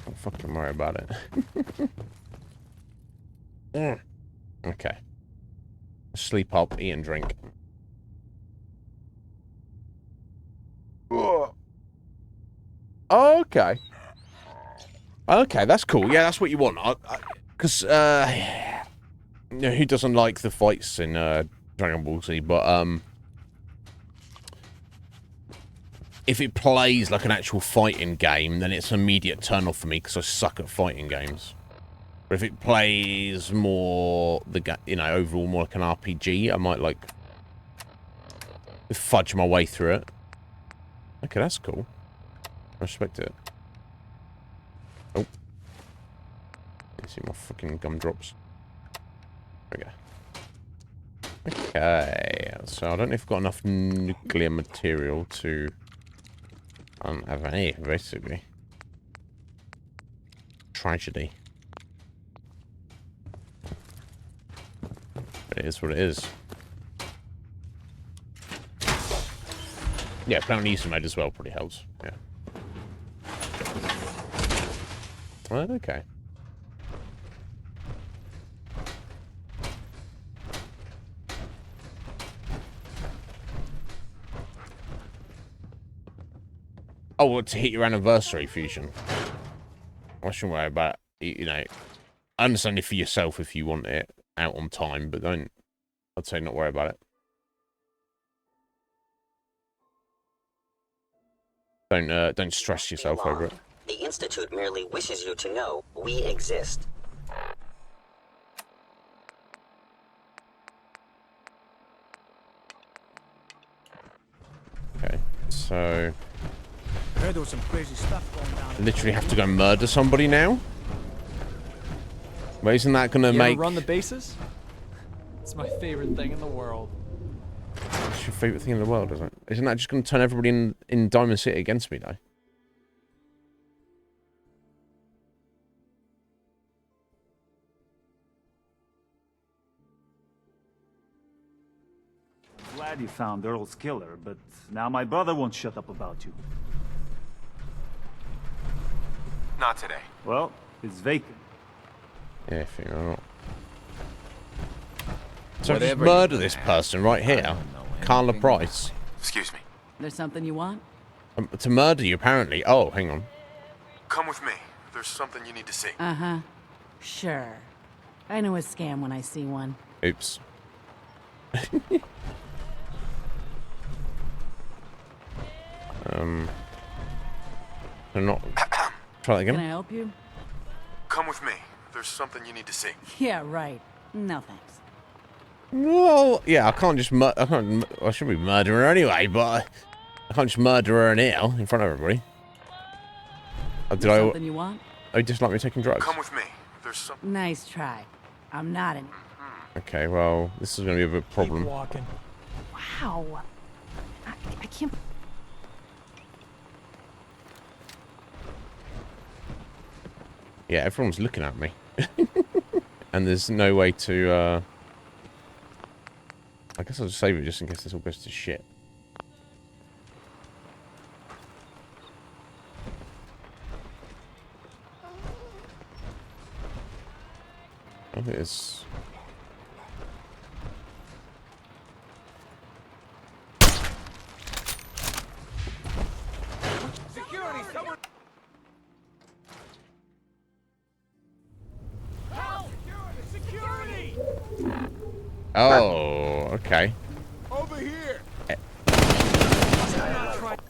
Don't fucking worry about it. Okay. Sleep up, eat and drink. Okay. Okay, that's cool. Yeah, that's what you want. Because, who doesn't like the fights in Dragon Ball Z? But, if it plays like an actual fighting game, then it's an immediate turn off for me because I suck at fighting games. But if it plays more overall more like an RPG, I might like fudge my way through it. Okay, that's cool. I respect it. Oh, you see my fucking gumdrops. There we go. Okay, so I don't know if I've got enough nuclear material to. I don't have any, basically. Tragedy. But it is what it is. Yeah, playing on easy mode as well probably helps. Yeah. Well, okay. Oh, well, to hit your anniversary, Fusion. I shouldn't worry about it. I understand it for yourself if you want it out on time, but I'd say not worry about it. Don't stress yourself over it. The Institute merely wishes you to know we exist. Okay, so I heard there was some crazy stuff going down. I literally have to go murder somebody now? Well, isn't that gonna You make... ever run the bases? It's my favorite thing in the world. It's your favourite thing in the world, isn't it? Isn't that just gonna turn everybody in Diamond City against me, though? I'm glad you found Earl's killer, but now my brother won't shut up about you. Not today. Well, it's vacant. Yeah, if you're not. So just murder this person right here. Carla Price. Excuse me. There's something you want? To murder you, apparently. Oh, hang on. Come with me. There's something you need to see. Uh-huh. Sure. I know a scam when I see one. Oops. I'm not... Try that again. Can I help you? There's something you need to see. Yeah, right. No thanks. Well, yeah, I can't just I should be murdering her anyway, but I can't just murder her in here in front of everybody. Something you want? Oh, just like me taking drugs. Come with me. There's some. Nice try. I'm not in. Okay, well, this is going to be a bit problem. Keep walking. Wow. I can't. Yeah, everyone's looking at me. And there's no way to, I guess I'll just save it just in case this all goes to shit. Oh, it is. Security, someone. Help! Security! Oh, okay. Over here.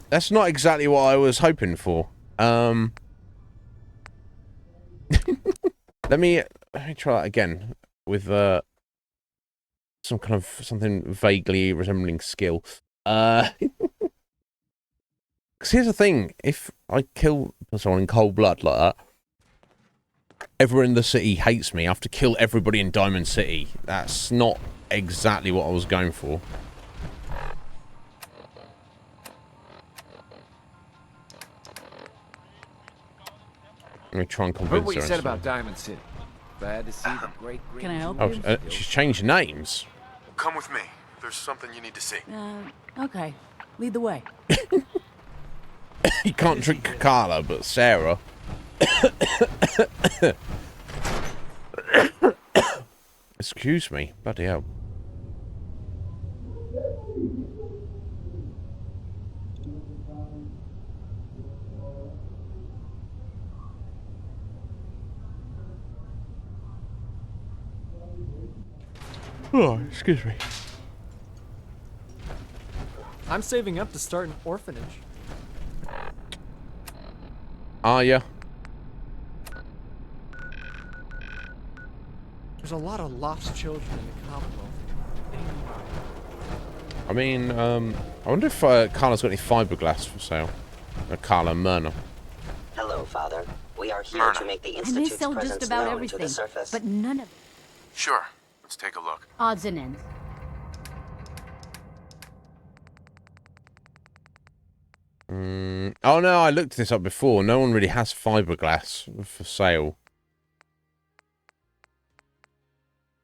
That's not exactly what I was hoping for. Let me try that again with something vaguely resembling skill. Because here's the thing: if I kill someone in cold blood like that, everyone in the city hates me. I have to kill everybody in Diamond City. That's not exactly what I was going for. Let me try and convince her. Heard what you said about Diamond City. Glad to see the great green. Can I help Oh, you? she's changed names. Come with me. There's something you need to see. Okay. Lead the way. You can't drink Carla, but Sarah. Excuse me. Bloody hell. Oh, excuse me. I'm saving up to start an orphanage. Are ya? There's a lot of lost children in the Commonwealth. I mean, I wonder if Carla's got any fiberglass for sale. Carla Myrna. Hello, Father. We are here to make the And they Institute's sell just presence about known everything, to the surface. but none of it. Sure. Let's take a look. Odds and ends. Oh no, I looked this up before. No one really has fiberglass for sale.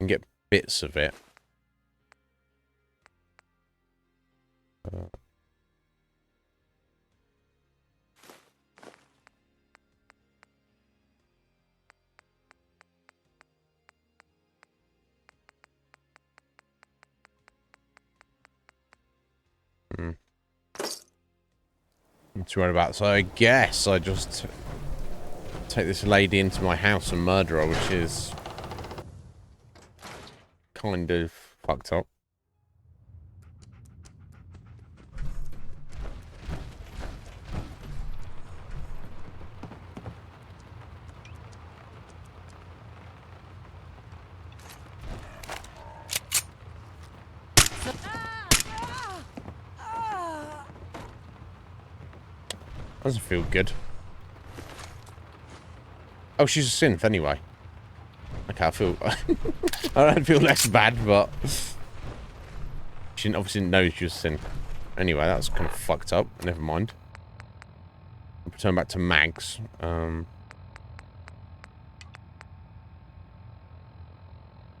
You can get bits of it. I'm too worried about. So I guess I just take this lady into my house and murder her, which is kind of fucked up. Doesn't feel good. Oh, she's a synth anyway. Okay, I feel... I don't feel less bad, but... She obviously didn't know she was a synth. Anyway, that was kind of fucked up. Never mind. I'll return back to Mags. Yeah,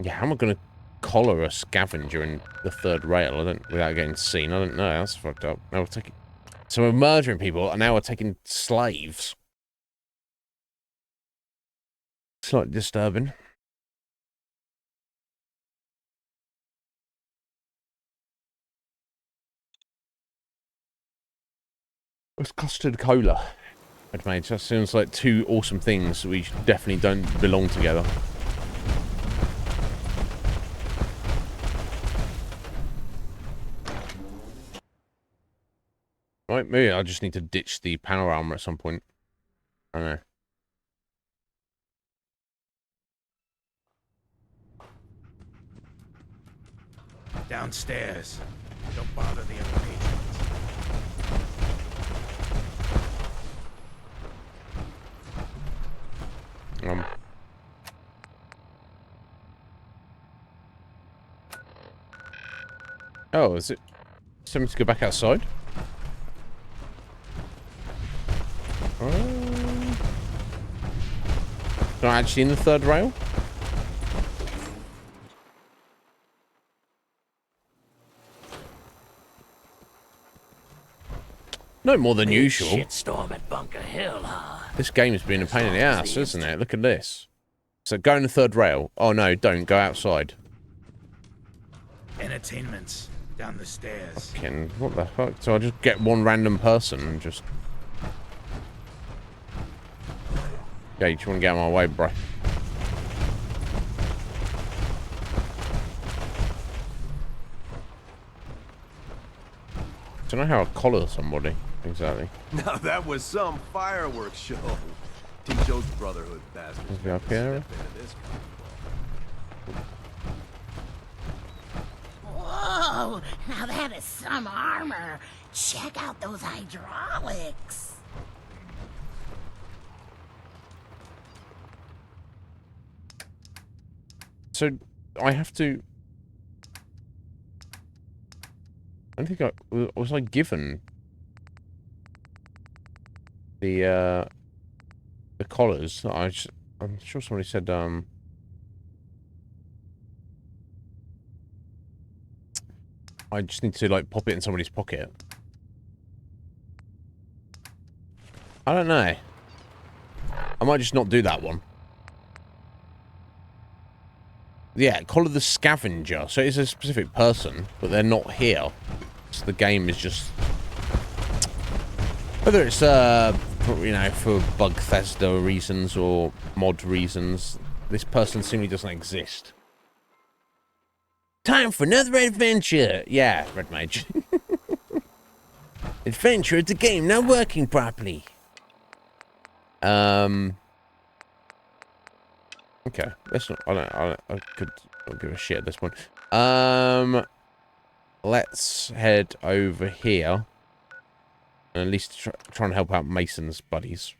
how am I going to collar a scavenger in the third rail without getting seen? I don't know. That's fucked up. Now we're taking... So we're murdering people, and now we're taking slaves. Slightly disturbing. It's custard cola. I'd made. That sounds like two awesome things which definitely don't belong together. Right, maybe I just need to ditch the panel armor at some point. I don't know. Downstairs. Don't bother the other patrons. Oh, is it something to go back outside? Not actually in the third rail? No more than usual. Shitstorm at Bunker Hill, huh? This game has been a pain in the ass, isn't it? Look at this. So go in the third rail. Oh no, don't. Go outside. Entertainments down the stairs. Fucking, what the fuck? So I'll just get one random person and just... Yeah, you just want to get out of my way, bro. I don't know how to collar somebody, exactly. Now that was some fireworks show. T-Show's Brotherhood bastards. Is he up here? Whoa! Now that is some armor. Check out those hydraulics. So, I have to... I don't think I... Was I given... the collars? I'm sure somebody said, I just need to, like, pop it in somebody's pocket. I don't know. I might just not do that one. Yeah, collar the scavenger. So it's a specific person, but they're not here. So the game is just... Whether it's, you know, for Bethesda reasons or mod reasons, this person simply doesn't exist. Time for another adventure! Yeah, Red Mage. Adventure at the game not working properly. Okay, let's not. I don't give a shit at this point. Let's head over here, and at least try and help out Mason's buddies.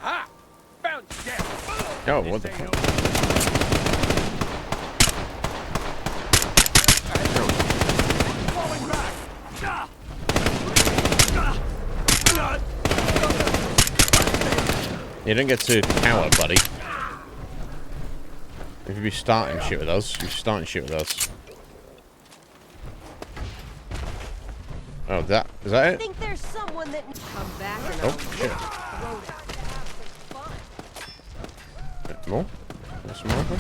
Ha! Found dead. Oh, what the fuck? Falling back. You don't get to cower, buddy. If you be starting shit with us, you're starting shit with us. Oh, is that it? I think there's someone that come back and Oh, shit. More? There's more of them?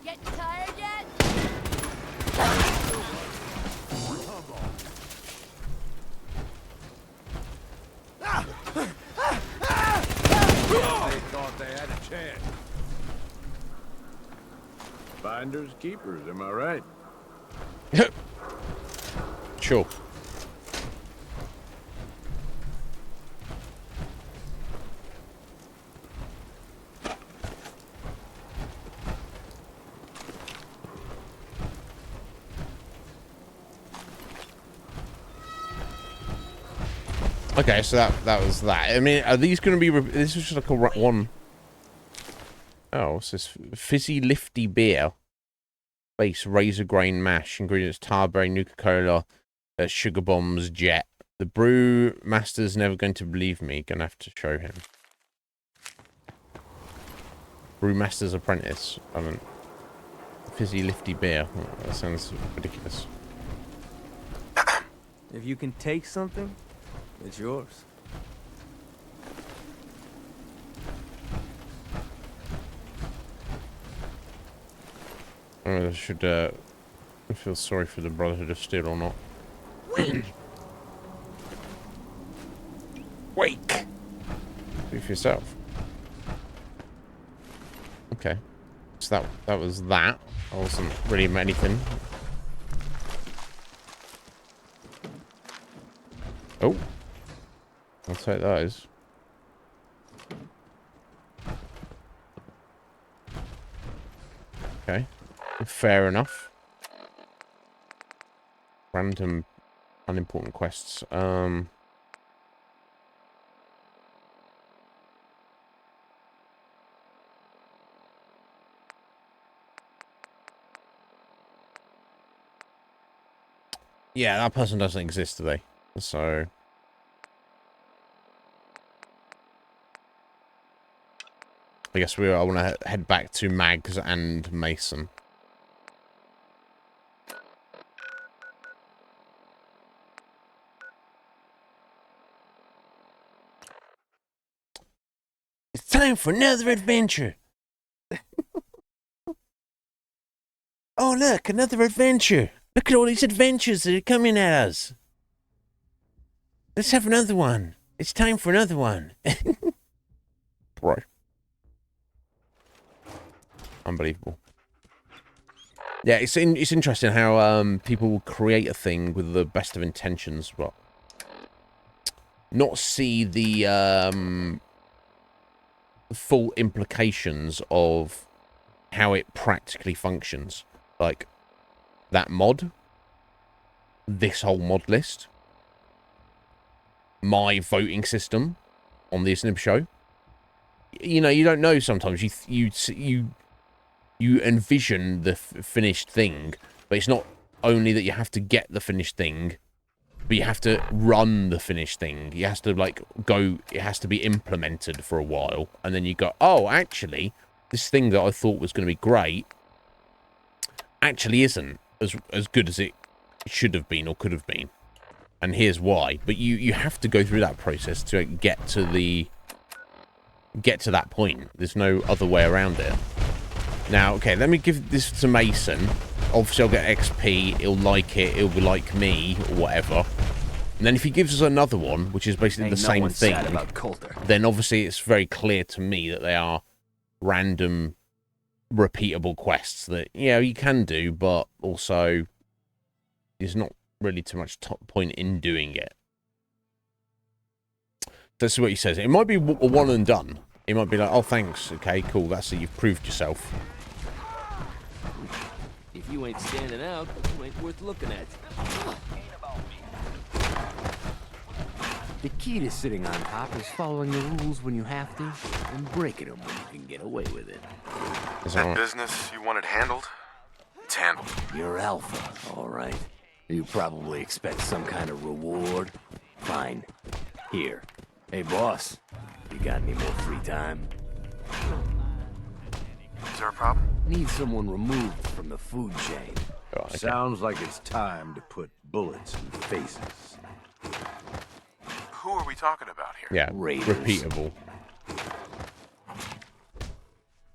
Getting tired yet? They thought they had a chance. Finders keepers, am I right? Sure. Okay, so that was that. I mean, are these going to be... This is just like a one... Oh, what's this? Fizzy Lifty Beer. Base, razor grain mash. Ingredients, tarberry, Nuka-Cola, sugar bombs, jet. The brew master's never going to believe me. Gonna have to show him. Brewmaster's apprentice. I don't... fizzy lifty beer. That sounds ridiculous. If you can take something, it's yours. I should feel sorry for the Brotherhood of Steel or not. Wake! Do for yourself. Okay. So that was that. I wasn't really anything. Oh. I'll take those. Okay. Fair enough. Random unimportant quests. Yeah, that person doesn't exist today. So I guess I want to head back to Mags and Mason. It's time for another adventure. Oh, look, another adventure. Look at all these adventures that are coming at us. Let's have another one. It's time for another one. Bro. Unbelievable. Yeah, it's interesting how people will create a thing with the best of intentions, but not see the full implications of how it practically functions. Like that mod, this whole mod list, my voting system on the Iznib Show. You know, you don't know sometimes. You envision the finished thing, but it's not only that you have to get the finished thing, but you have to run the finished thing. You have to like go. It has to be implemented for a while, and then you go, oh, actually, this thing that I thought was going to be great actually isn't as good as it should have been or could have been, and here's why. But you have to go through that process to get to that point. There's no other way around it. Now, okay, let me give this to Mason. Obviously, I'll get XP. He'll like it. He'll be like me or whatever. And then if he gives us another one, which is basically the same thing, then obviously it's very clear to me that they are random, repeatable quests that, yeah, you can do, but also there's not really too much point in doing it. That's what he says. It might be a one and done. It might be like, oh, thanks. Okay, cool. That's it. You've proved yourself. If you ain't standing out, you ain't worth looking at. The key to sitting on top is following the rules when you have to, and breaking them when you can get away with it. That business you wanted handled? It's handled. You're alpha, all right. You probably expect some kind of reward. Fine. Here. Hey, boss. You got any more free time? Is there a problem? Need someone removed from the food chain. Oh, okay. Sounds like it's time to put bullets in faces. Who are we talking about here? Yeah, Raiders. Repeatable.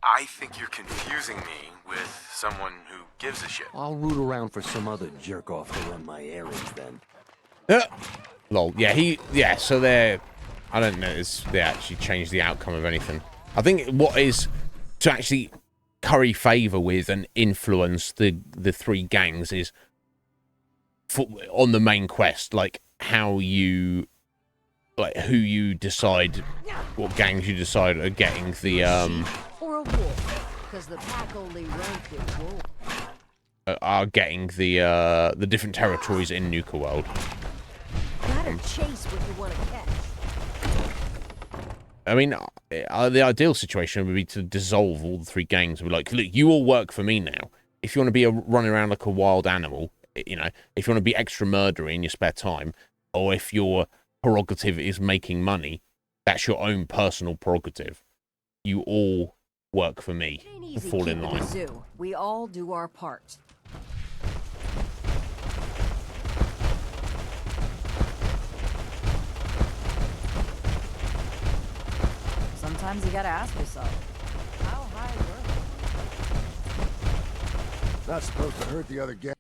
I think you're confusing me with someone who gives a shit. I'll root around for some other jerk-off to run my errands then. Lol. Yeah, so they're... I don't notice they actually changed the outcome of anything. I think what is to actually curry favor with and influence the three gangs is on the main quest, like how you, like who you decide, what gangs you decide are getting the Or a wolf, because the pack only ranked it wolf. Are getting the different territories in Nuka World. Gotta chase what you want to catch. I mean, the ideal situation would be to dissolve all the three gangs and be like, look, you all work for me now. If you want to be running around like a wild animal, you know, if you want to be extra murdery in your spare time, or if your prerogative is making money, that's your own personal prerogative. You all work for me to fall in line. Zoo. We all do our part. Sometimes you gotta ask yourself, how high were Not supposed to hurt the other gang.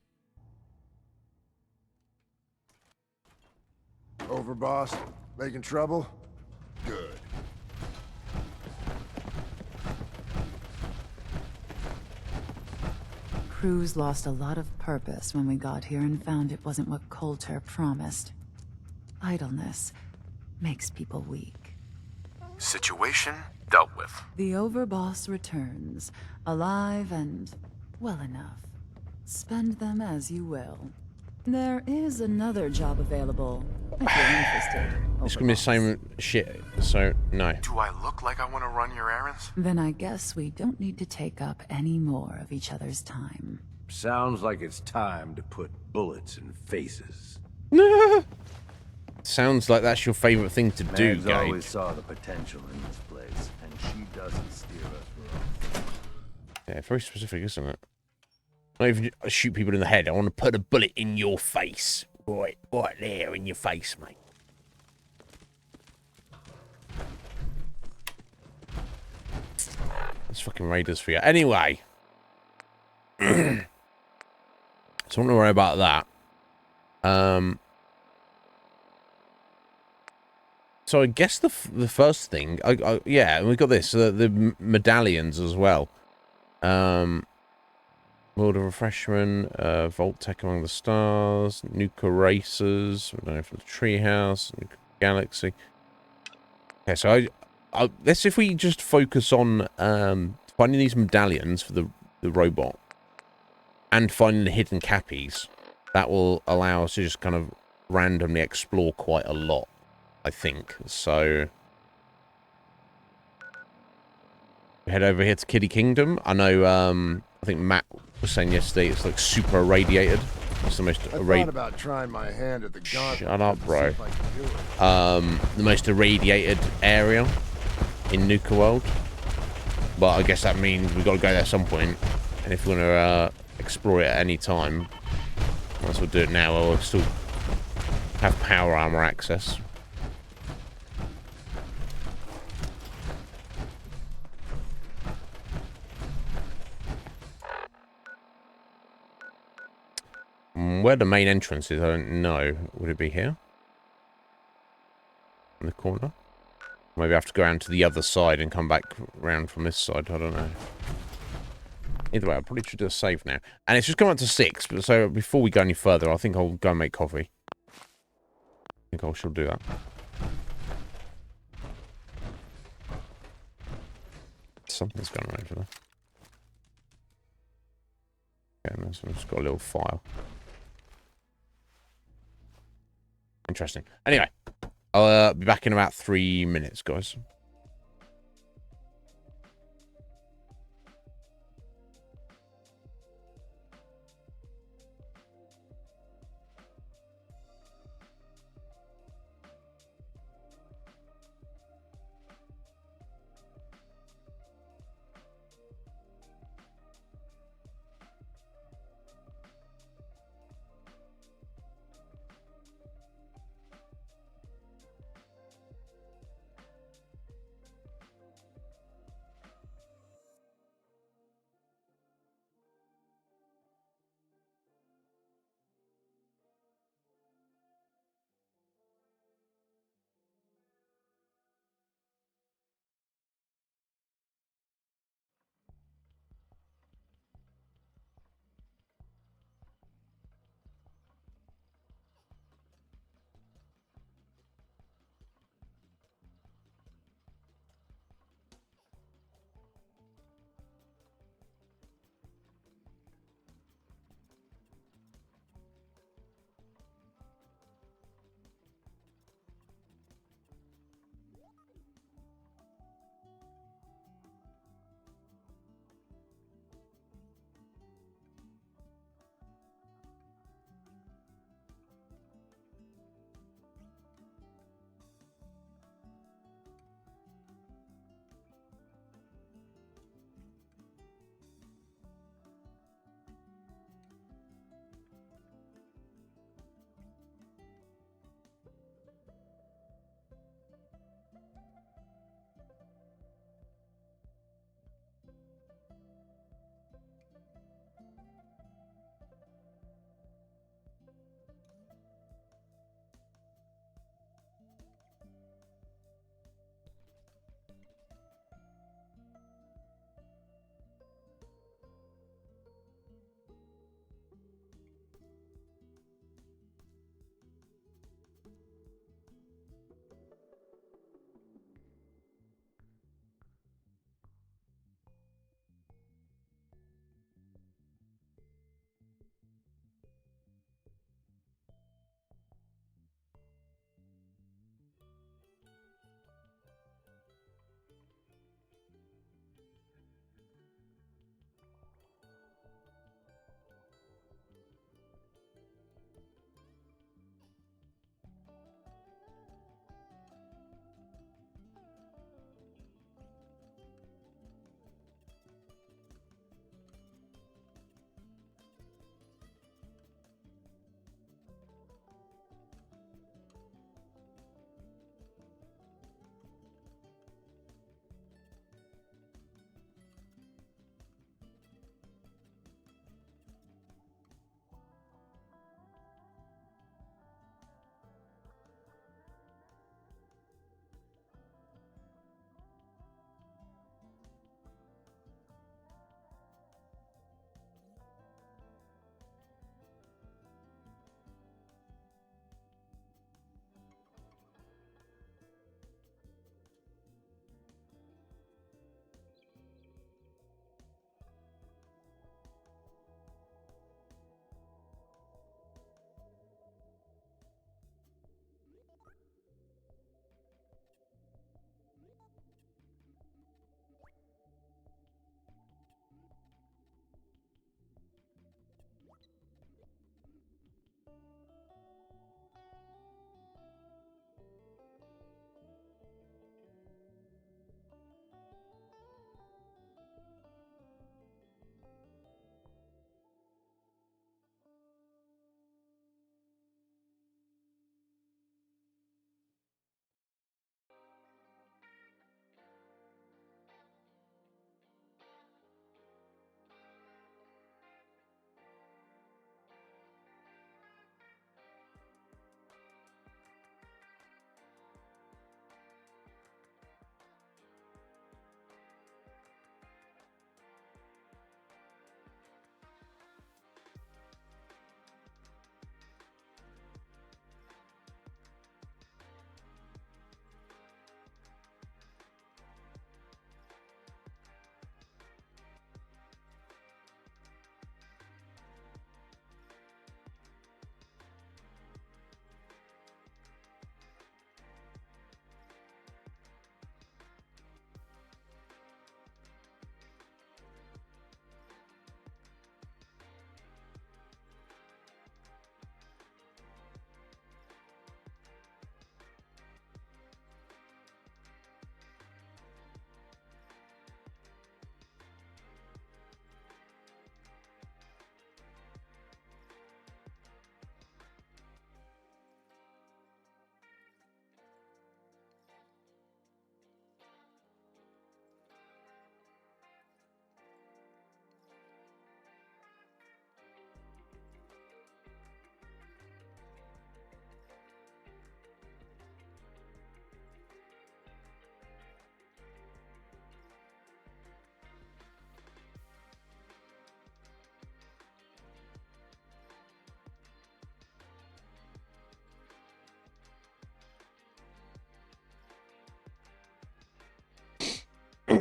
Overboss, making trouble? Good. Cruz lost a lot of purpose when we got here and found it wasn't what Coulter promised. Idleness makes people weak. Situation dealt with. The overboss returns, alive and well enough. Spend them as you will. There is another job available, if you're interested. It's gonna be the same shit, so no. Do I look like I want to run your errands? Then I guess we don't need to take up any more of each other's time. Sounds like it's time to put bullets in faces. Sounds like that's your favorite thing to do, Mags Gabe. always saw the potential in this place, and she doesn't steer us wrong. Yeah, very specific, isn't it? Not even shoot people in the head. I want to put a bullet in your face. Right there in your face, mate. That's fucking Raiders for you. Anyway. So I don't worry about that. So I guess the first thing, yeah, and we got this, the medallions as well. World of Refreshment, Vault-Tec Among the Stars, Nuka Racers, I don't know, from the Treehouse, Nuka Galaxy. Okay, so let's if we just focus on finding these medallions for the robot and finding the hidden cappies. That will allow us to just kind of randomly explore quite a lot, I think. So we head over here to Kitty Kingdom. I know, I think Matt was saying yesterday it's like super irradiated. It's the most I thought about trying my hand at the gauntlet. Shut up, bro. See if I can do it. The most irradiated area in Nuka World. But I guess that means we've got to go there at some point. And if we want to explore it at any time, might as well do it now. We'll still have power armor access. Where the main entrance is, I don't know. Would it be here? In the corner? Maybe I have to go around to the other side and come back round from this side. I don't know. Either way, I probably should do a save now. And it's just come up to 6. So before we go any further, I think I'll go and make coffee. I think I shall do that. Something's going on over there. Okay, and so I've just got a little file. Interesting. Anyway, I'll be back in about 3 minutes, guys.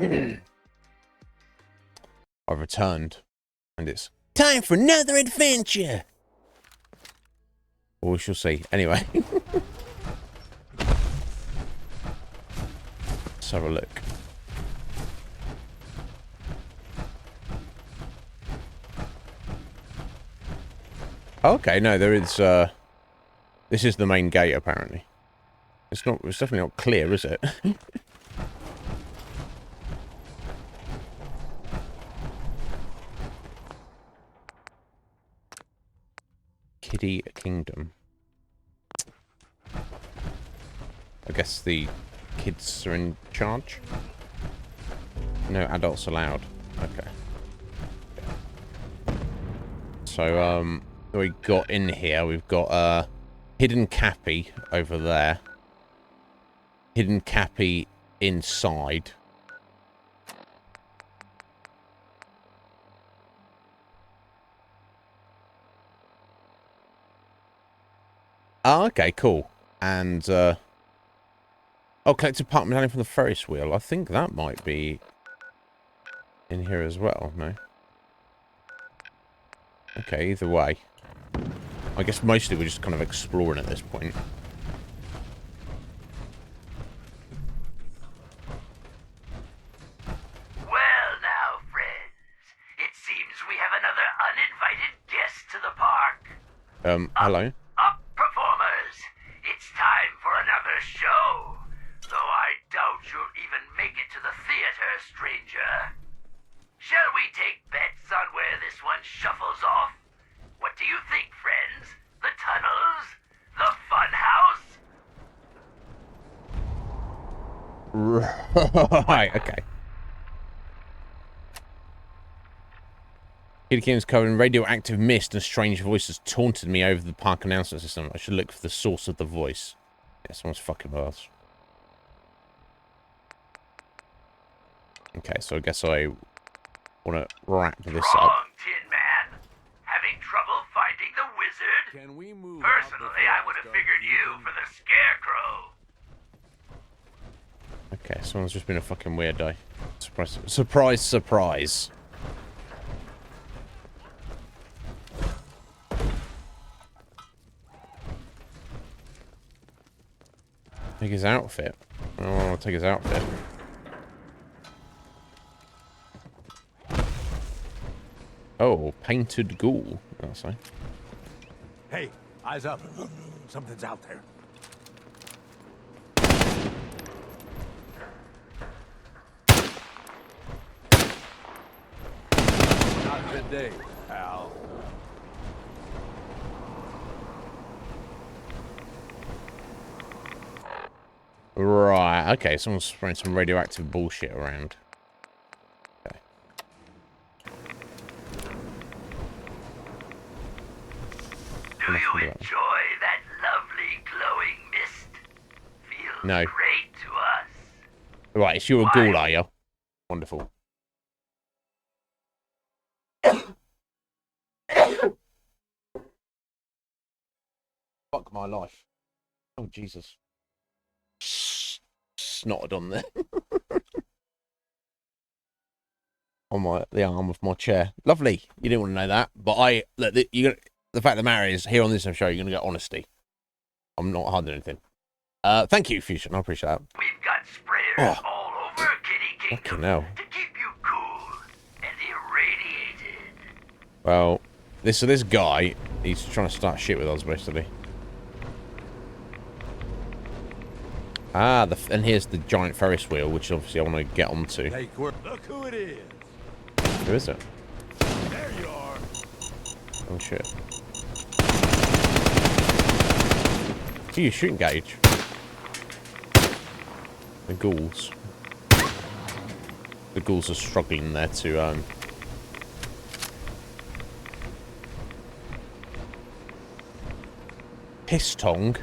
I've returned, and it's time for another adventure. Or we shall see. Anyway. Let's have a look. Okay, no, there is, this is the main gate, apparently. It's definitely not clear, is it? Kiddie Kingdom. I guess the kids are in charge? No adults allowed. Okay. So, we got in here, we've got, Hidden Cappy over there. Hidden Cappy inside. Oh, okay, cool. And, oh, collect a part medallion from the Ferris wheel. I think that might be in here as well, no? Okay, either way. I guess mostly we're just kind of exploring at this point. Well now, friends. It seems we have another uninvited guest to the park. Hello? Up, performers! It's time for another show. Though I doubt you'll even make it to the theater, stranger. Shall we take bets on where this one shuffles off? What do you think, friends? The tunnels? The fun house? Right, okay. Kid Kingdom's covered in radioactive mist and strange voices taunted me over the park announcement system. I should look for the source of the voice. Yeah, someone's fucking with us. Okay, so I guess I want to wrap this up. Tin Man. Having trouble finding the wizard? Can we move? Personally, I would have figured you for the scarecrow. Okay, someone's just been a fucking weirdo. Surprise, surprise, surprise. Take his outfit. I don't want to take his outfit. Oh, painted ghoul. That's right. Hey, eyes up. Something's out there. Not a good day, pal. Right, okay, someone's spraying some radioactive bullshit around. Okay. Do you enjoy that lovely glowing mist? Feels No. great to us. Right, so you're a ghoul, are you? Wonderful. Fuck my life. Oh, Jesus. Snotted on there. On the arm of my chair. Lovely. You didn't want to know that, but look, the fact of the matter is, here on this show, you're going to get honesty. I'm not hiding anything. Thank you, Fusion. I appreciate that. We've got sprayers all over Kitty Kingdom Fucking hell. to keep you cool and irradiated. Well, this guy, he's trying to start shit with us, basically. Ah, and here's the giant Ferris wheel, which obviously I want to get onto. Hey, look who it is. Who is it? There you are. Oh, shit. Who are you shooting, Gage? The ghouls. The ghouls are struggling there to, Piss Tong.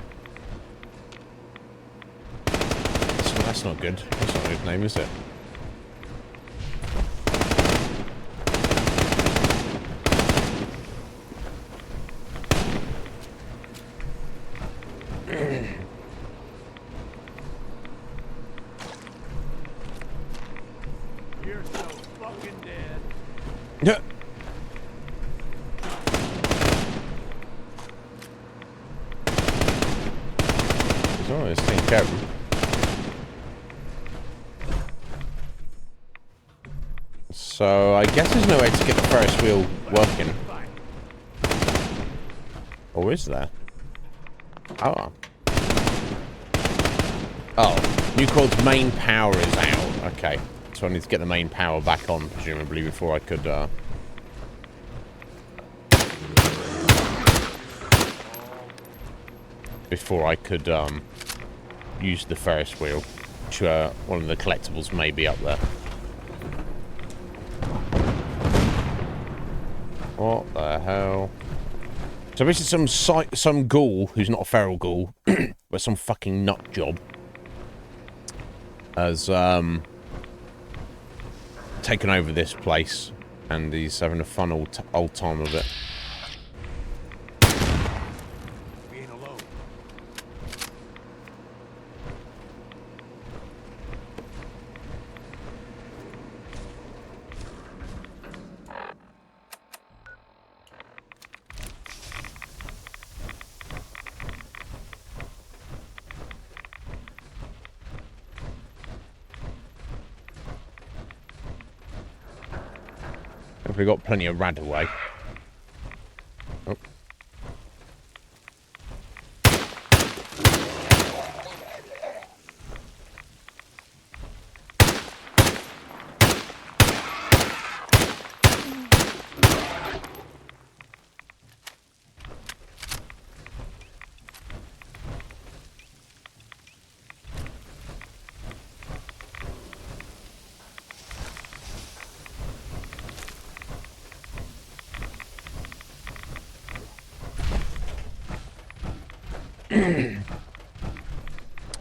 That's not good. That's not a good name, is it? So let's take care of him. So I guess there's no way to get the Ferris wheel working. Or is there? Oh. Oh, New World's main power is out. Okay. So I need to get the main power back on, presumably, before I could, use the Ferris wheel. Which, one of the collectibles may be up there. What the hell? So this is some ghoul, who's not a feral ghoul, but some fucking nut job, has, taken over this place, and he's having a fun old time of it. We ain't alone. We've got plenty of rad away. Oh.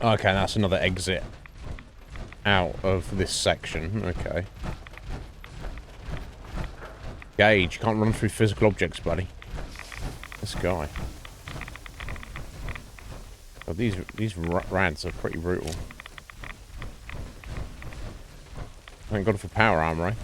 Okay, that's another exit out of this section. Okay. Gage, you can't run through physical objects, buddy. This guy. Oh, these rads are pretty brutal. Thank God for power armor, eh?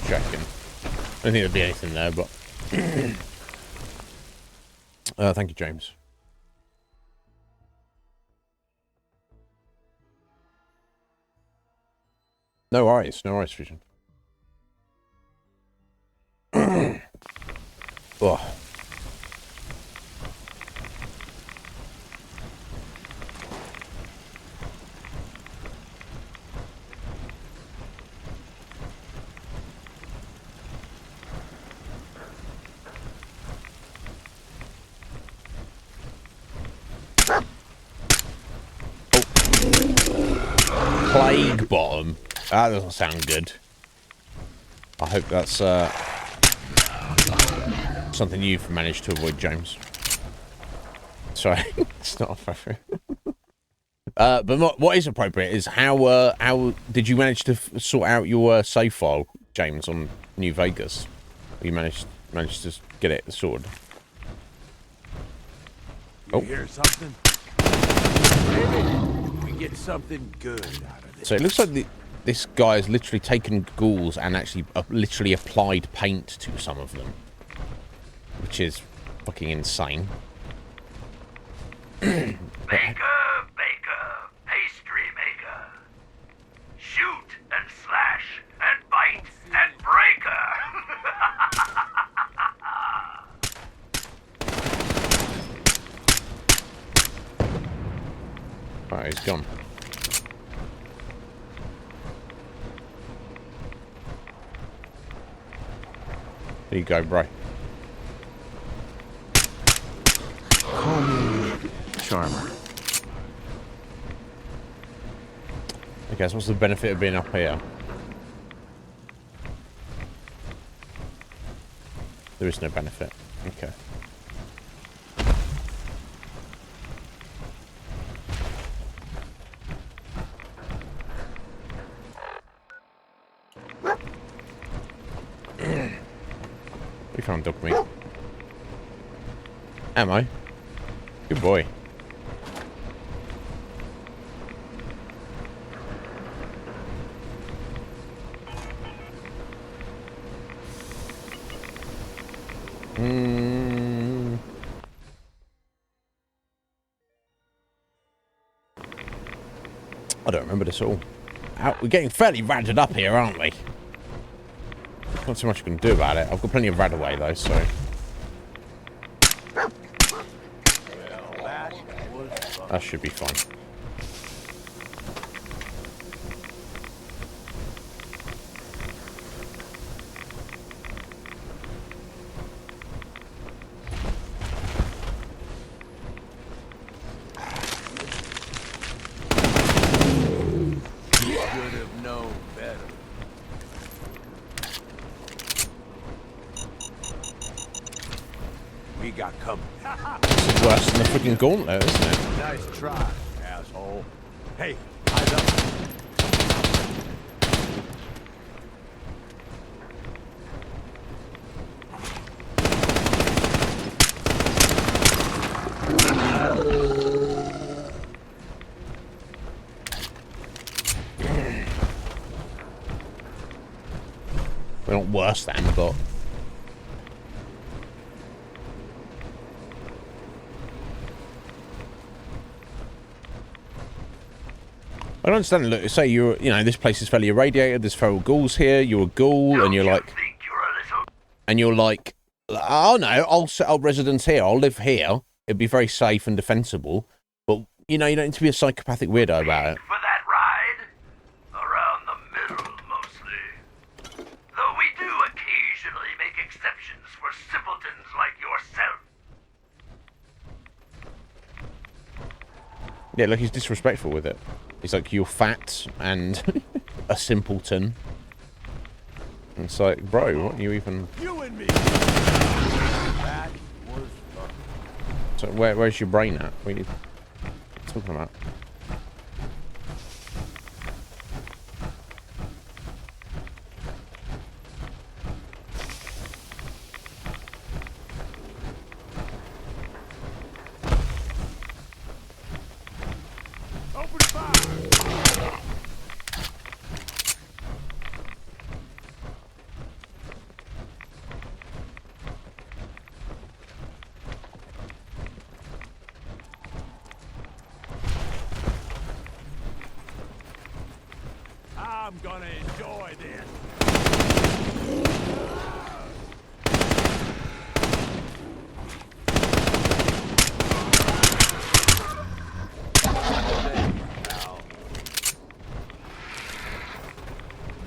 Checking. I don't think there'd be anything there, but thank you, James. No worries, Vision. Oh. Plague bottom. That doesn't sound good. I hope that's something you've managed to avoid, James. Sorry, it's not appropriate. But what is appropriate is how did you manage to sort out your save file, James, on New Vegas? You managed to get it sorted. You hear something? Maybe we get something good out of this. So it looks like this guy has literally taken ghouls and actually literally applied paint to some of them, which is fucking insane. Baker, pastry maker. Shoot and slash and bite and breaker. Right, he's gone. There you go, bro. Call me Charmer. I guess what's the benefit of being up here? There is no benefit. Okay. We found dog meat. Am I? Good boy. I don't remember this at all. We're getting fairly ratted up here, aren't we? Not too much you can do about it. I've got plenty of rad away though, so. That should be fine. Got covered. This is worse than the freaking gauntlet, isn't it? Nice try, asshole. Hey, eyes up. We're not worse than, but. I don't understand. Look, say you know, this place is fairly irradiated. There's feral ghouls here. You're a ghoul, and you're like, oh no, I'll set up residence here. I'll live here. It'd be very safe and defensible. But you know, you don't need to be a psychopathic weirdo about it. For that ride? Around the middle, mostly. Though we do occasionally make exceptions for simpletons like yourself. Yeah, look, he's disrespectful with it. He's like, you're fat and a simpleton. And it's like, bro, what are you even... You and me. That was fun. So where's your brain at? What are you talking about? Open fire. I'm gonna enjoy this.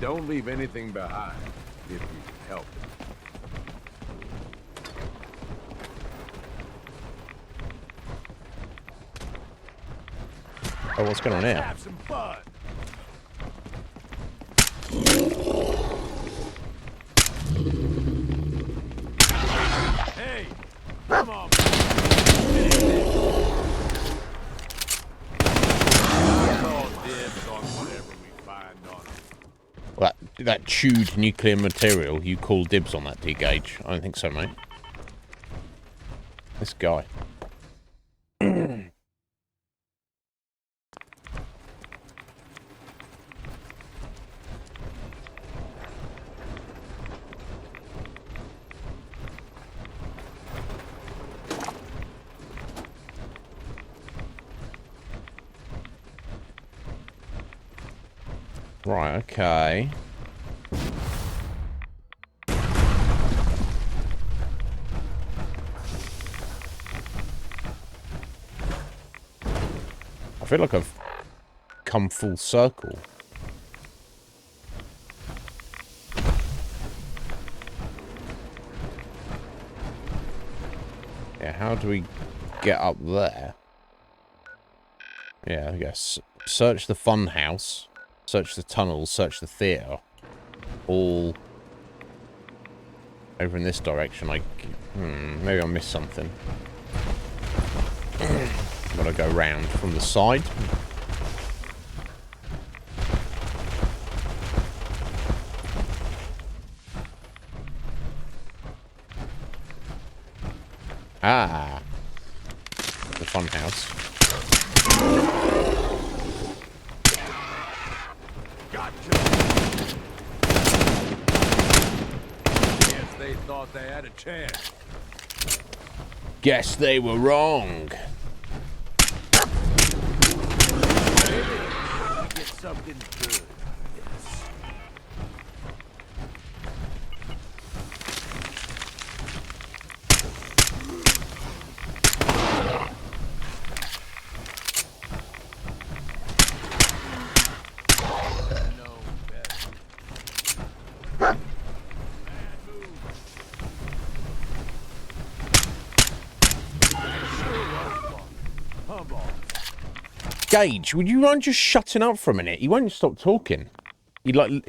Don't leave anything behind if you can help it. Oh, what's going on here? Have some fun. Hey, come on. Well, that chewed nuclear material, you call dibs on that, D-Gage? I don't think so, mate. This guy. Right, okay. I feel like I've come full circle. Yeah, how do we get up there? Yeah, I guess. Search the fun house. Search the tunnels, search the theatre. All over in this direction. Like, maybe I missed something. Gotta go round from the side. Ah, the fun house. Guess they thought they had a chance. Guess they were wrong. something good. Yes. Gage, would you mind just shutting up for a minute? He won't stop talking. He's I'm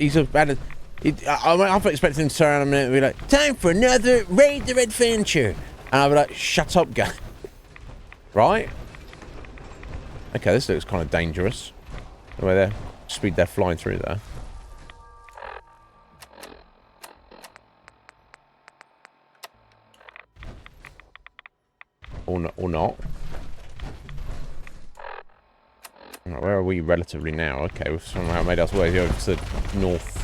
expecting him to turn around a minute and be like, time for another Raider adventure. And I'll be like, shut up, guy. Right? Okay, this looks kind of dangerous. The way speed they're flying through there. Or not. Right, where are we relatively now? Okay, we've somehow made our way over to the north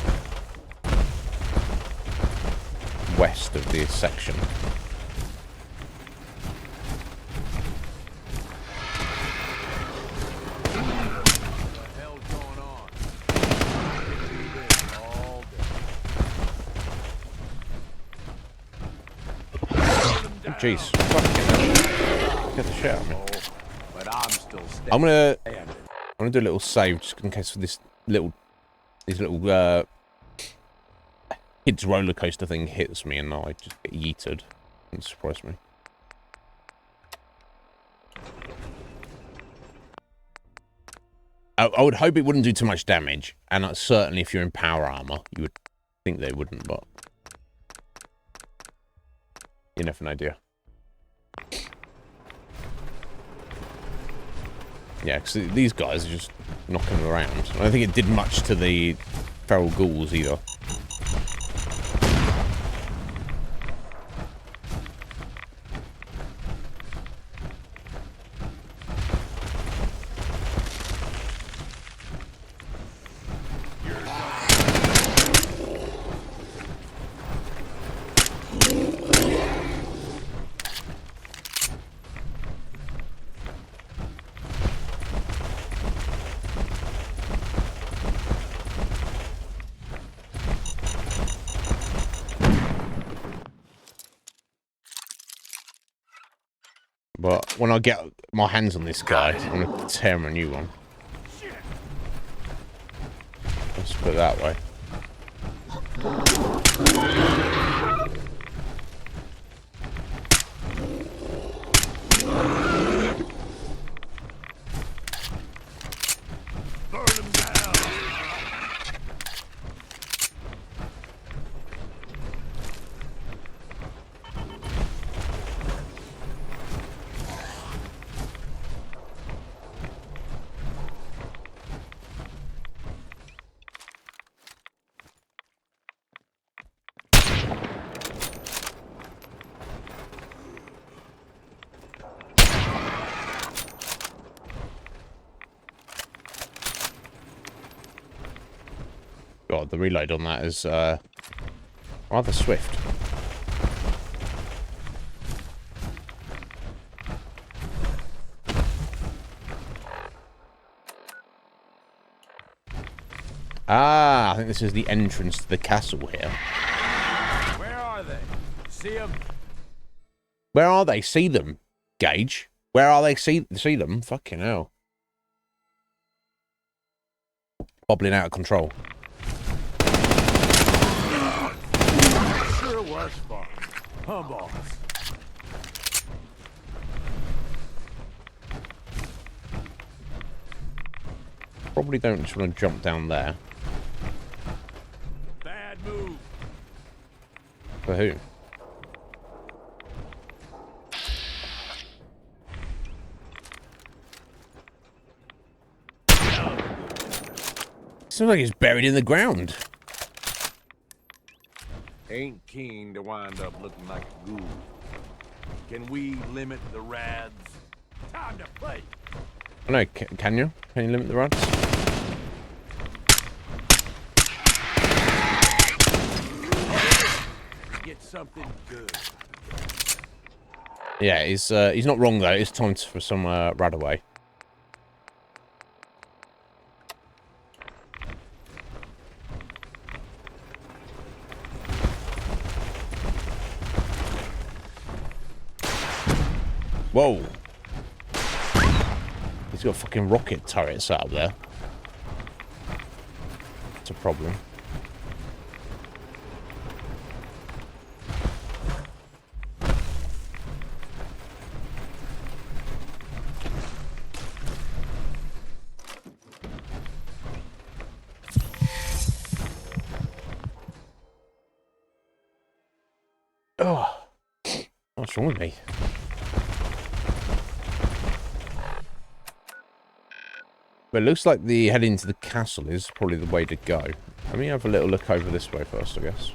west of the section. Jeez, fucking get the shit out of me. But I'm still I'm gonna do a little save just in case these little kids roller coaster thing hits me and I just get yeeted. Doesn't surprise me. I would hope it wouldn't do too much damage, and certainly if you're in power armor, you would think they wouldn't, but you never know, dear. Yeah, because these guys are just knocking them around. I don't think it did much to the feral ghouls either. But when I get my hands on this guy, I'm going to tear him a new one. Let's put it that way. God, the reload on that is rather swift. Ah, I think this is the entrance to the castle here. Where are they? See them? Where are they? See them, Gage. Where are they? See them? Fucking hell. Bobbling out of control. Sure was fun. Humballs. Probably don't just want to jump down there. Bad move. For who? Seems like he's buried in the ground. Ain't keen to wind up looking like a ghoul. Can we limit the rads? Time to play. Oh, no, can you? Can you limit the rods? Get something good. Yeah, he's not wrong though. It's time for some rad away. Whoa. He's got fucking rocket turrets out there. It's a problem. Oh, what's wrong with me? But it looks like the heading to the castle is probably the way to go. Let me have a little look over this way first, I guess.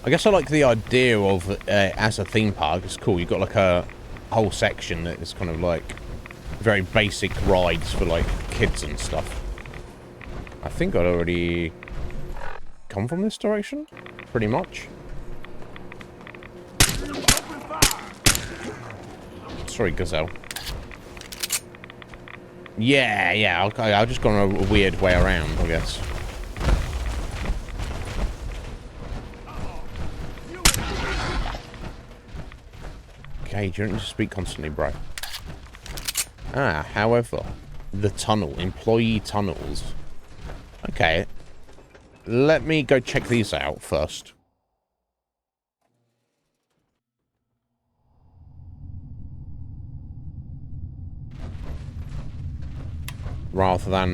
I guess I like the idea of as a theme park. It's cool. You've got like a whole section that is kind of like very basic rides for like kids and stuff. I think I'd already come from this direction, pretty much. Sorry, Gazelle. Yeah. Okay, I've just gone a weird way around, I guess. Okay, you don't need to speak constantly, bro. However, the tunnel, employee tunnels. Okay, let me go check these out first. Rather than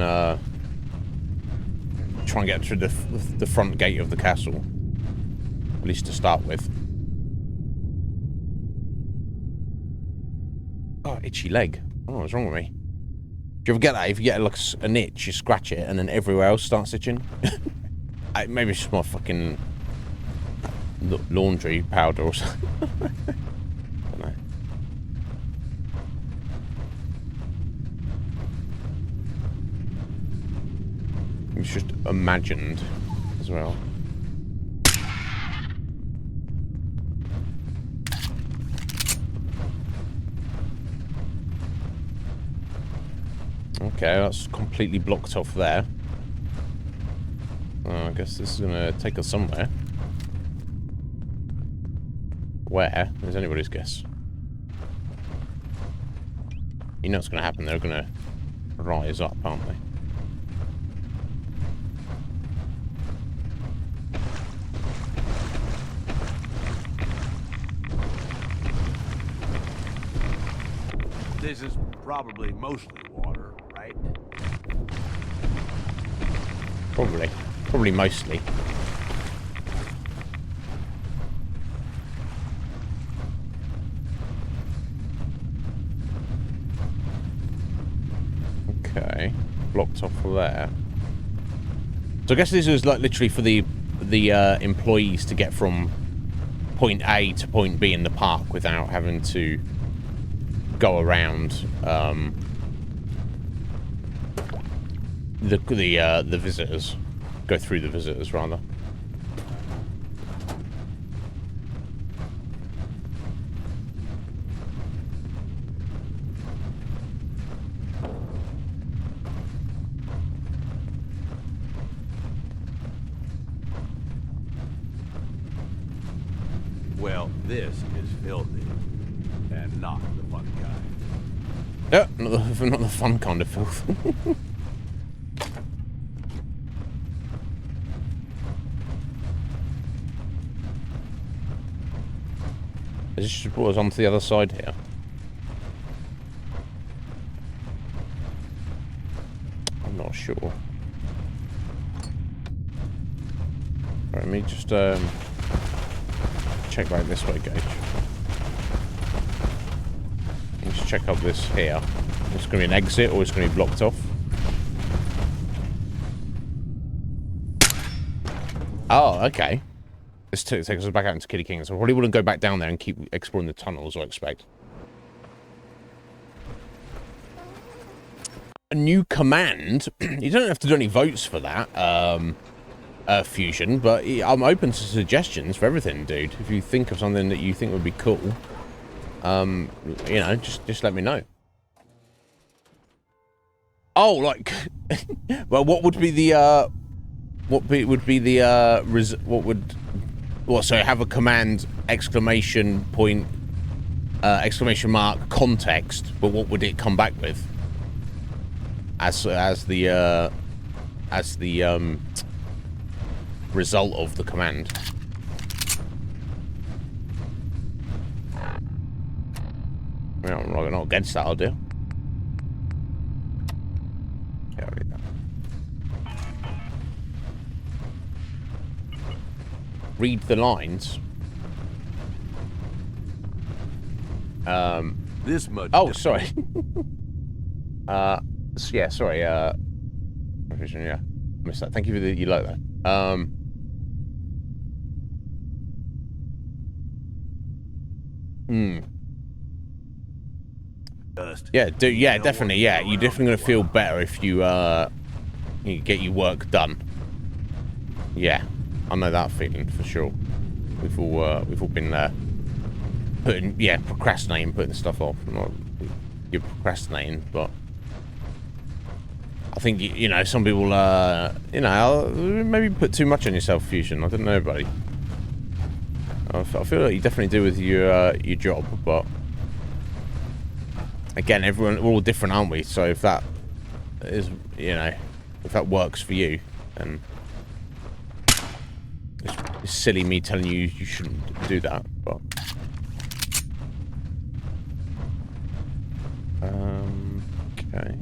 try and get through the front gate of the castle, at least to start with. Oh, itchy leg. Oh, what's wrong with me? Do you ever get that? If you get like an itch, you scratch it, and then everywhere else starts itching? Maybe it's just my fucking laundry powder or something. I don't know. It's just imagined as well. Okay, that's completely blocked off there. I guess this is gonna take us somewhere. Where? Is anybody's guess. You know what's gonna happen, they're gonna rise up, aren't they? This is probably mostly water, right? Probably mostly. Okay, blocked off there. So I guess this is like literally for the employees to get from point A to point B in the park without having to go around the visitors, go through the visitors rather. Well, this is filthy, and not the fun kind. Yeah, not the fun kind of filth. This just brought us onto the other side here. I'm not sure. Right, let me just check back this way, Gage. Let's check up this here. It's going to be an exit or it's going to be blocked off. Oh, okay. This takes us back out into Kitty King, so I probably wouldn't go back down there and keep exploring the tunnels, I expect. A new command. You don't have to do any votes for that, Fusion, but I'm open to suggestions for everything, dude. If you think of something that you think would be cool, you know, just let me know. Oh, like, well, what would be the, so have a command, exclamation point, exclamation mark, context, but what would it come back with? As the result of the command. Yeah, I'm not against that idea. Yeah, I'll read that. Read the lines. This much. Oh, sorry. Yeah, sorry. Yeah, missed that. Thank you for the. You like that. Yeah, yeah, definitely. Yeah, you're definitely gonna feel better if you you get your work done. Yeah, I know that feeling for sure. We've all been procrastinating, putting stuff off. Not you're procrastinating, but I think you know some people you know maybe put too much on yourself, Fusion. I don't know, buddy. I feel like you definitely do with your job, but again, we're all different, aren't we? So if that is, you know, if that works for you, then it's silly me telling you you shouldn't do that. But okay.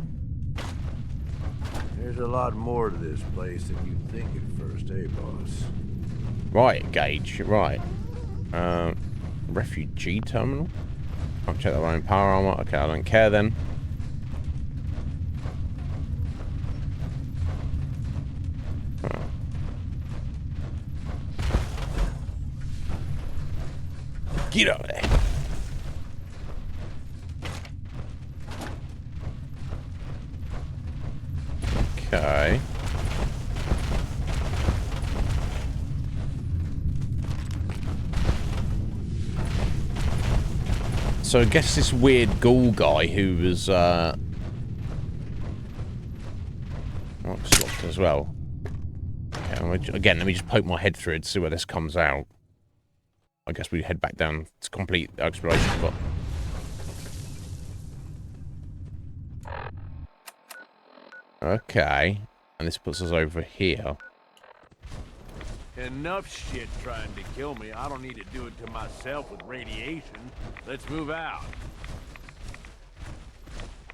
There's a lot more to this place than you think at first, eh, boss? Right, Gage. Right. Refugee terminal. I'll check that own power armor. Okay, I don't care then. Get out of there. Okay. So I guess this weird ghoul guy who was locked as well. Okay, again, let me just poke my head through it to see where this comes out. I guess we head back down to complete the exploration, but okay, and this puts us over here. Enough shit trying to kill me. I don't need to do it to myself with radiation. Let's move out.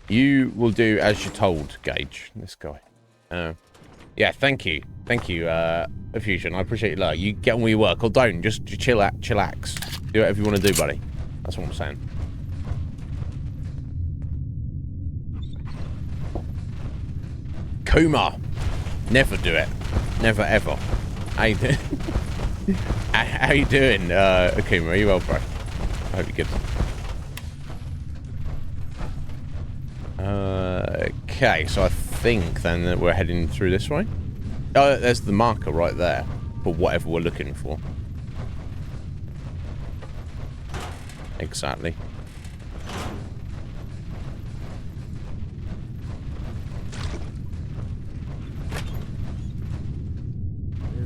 You will do as you're told, Gage. This guy. Yeah, thank you. Thank you, Fusion. I appreciate it. You get on with your work, or don't. Just chillax. Do whatever you want to do, buddy. That's what I'm saying. Kuma. Never do it. Never, ever. How you doing? How you doing, Akuma? Are you well, bro? I hope you're good. Okay, so I think then that we're heading through this way. Oh, there's the marker right there for whatever we're looking for. Exactly.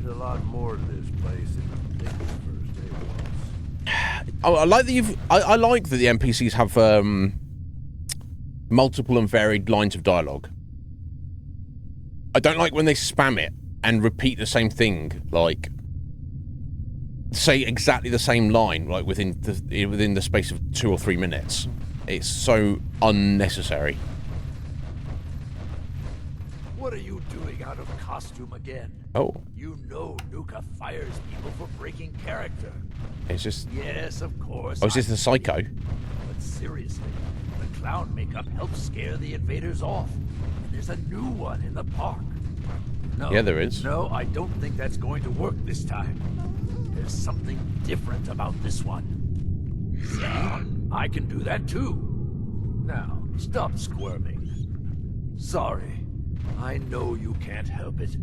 Lot more to this place than you think at first, eh, boss? Oh, I like that I like that the NPCs have multiple and varied lines of dialogue. I don't like when they spam it and repeat the same thing, like say exactly the same line, like within the space of 2 or 3 minutes. It's so unnecessary. What What are you doing out of costume again? Oh. You know Nuka fires people for breaking character. It's just... Yes, of course. Oh, is this the psycho? But seriously, the clown makeup helps scare the invaders off. And there's a new one in the park. No, yeah, there is. No, I don't think that's going to work this time. There's something different about this one. See? I can do that too. Now, stop squirming. Sorry. I know you can't help it.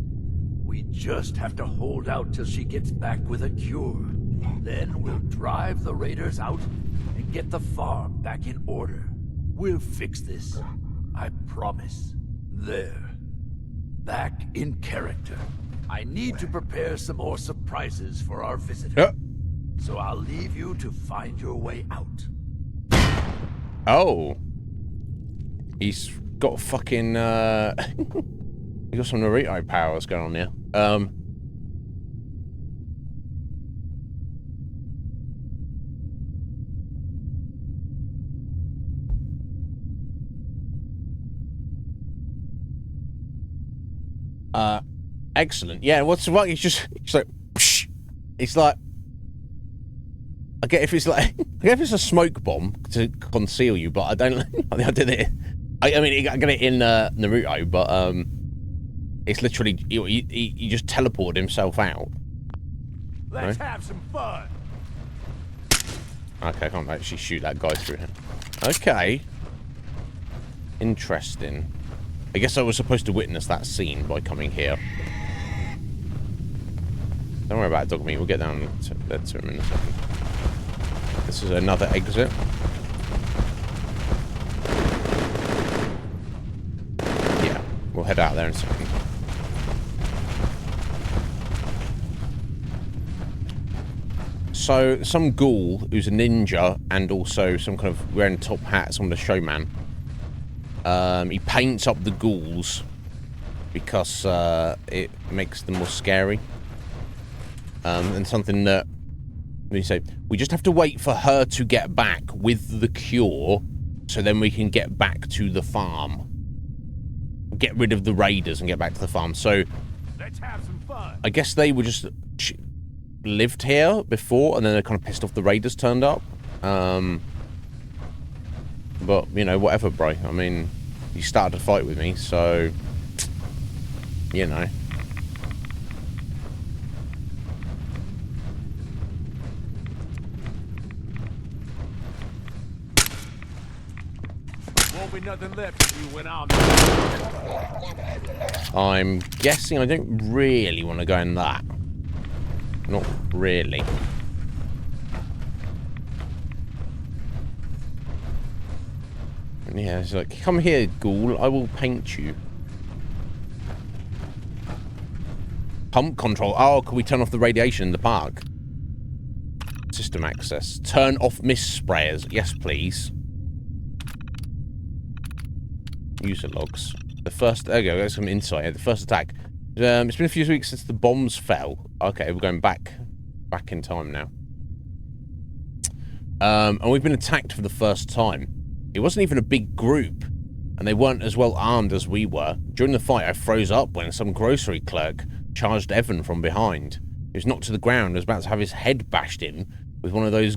We just have to hold out till she gets back with a cure. Then we'll drive the raiders out and get the farm back in order. We'll fix this. I promise. There. Back in character. I need to prepare some more surprises for our visitor. So I'll leave you to find your way out. Oh. He's got fucking, he got some Naruto powers going on here. Excellent. Yeah, what's the fuck? It's like, psh. It's like, I get if it's like, I get if it's a smoke bomb to conceal you, but I don't, I think I did it. I mean, I got it in Naruto, but it's literally, he just teleported himself out. Let's have some fun. Okay, I can't actually shoot that guy through him. Okay. Interesting. I guess I was supposed to witness that scene by coming here. Don't worry about dog meat. We'll get down to him in a second. This is another exit. Yeah, we'll head out there in a second. So, some ghoul who's a ninja and also some kind of wearing a top hat, some of the showman. He paints up the ghouls because it makes them more scary. And something that we say, we just have to wait for her to get back with the cure, so then we can get back to the farm. Get rid of the raiders and get back to the farm. So, let's have some fun. I guess they were just lived here before, and then they're kind of pissed off the raiders turned up. But, you know, whatever, bro. I mean, you started a fight with me, so, you know. Won't be nothing left of you when I'm... I'm guessing I don't really want to go in that. Not really. Yeah, it's like, come here, ghoul, I will paint you. Pump control. Oh, can we turn off the radiation in the park? System access. Turn off mist sprayers. Yes, please. User logs. The first... There we go, there's some insight here. The first attack. It's been a few weeks since the bombs fell. Okay, we're going back in time now. And we've been attacked for the first time. It wasn't even a big group, and they weren't as well armed as we were. During the fight, I froze up when some grocery clerk charged Evan from behind. He was knocked to the ground and was about to have his head bashed in with one of those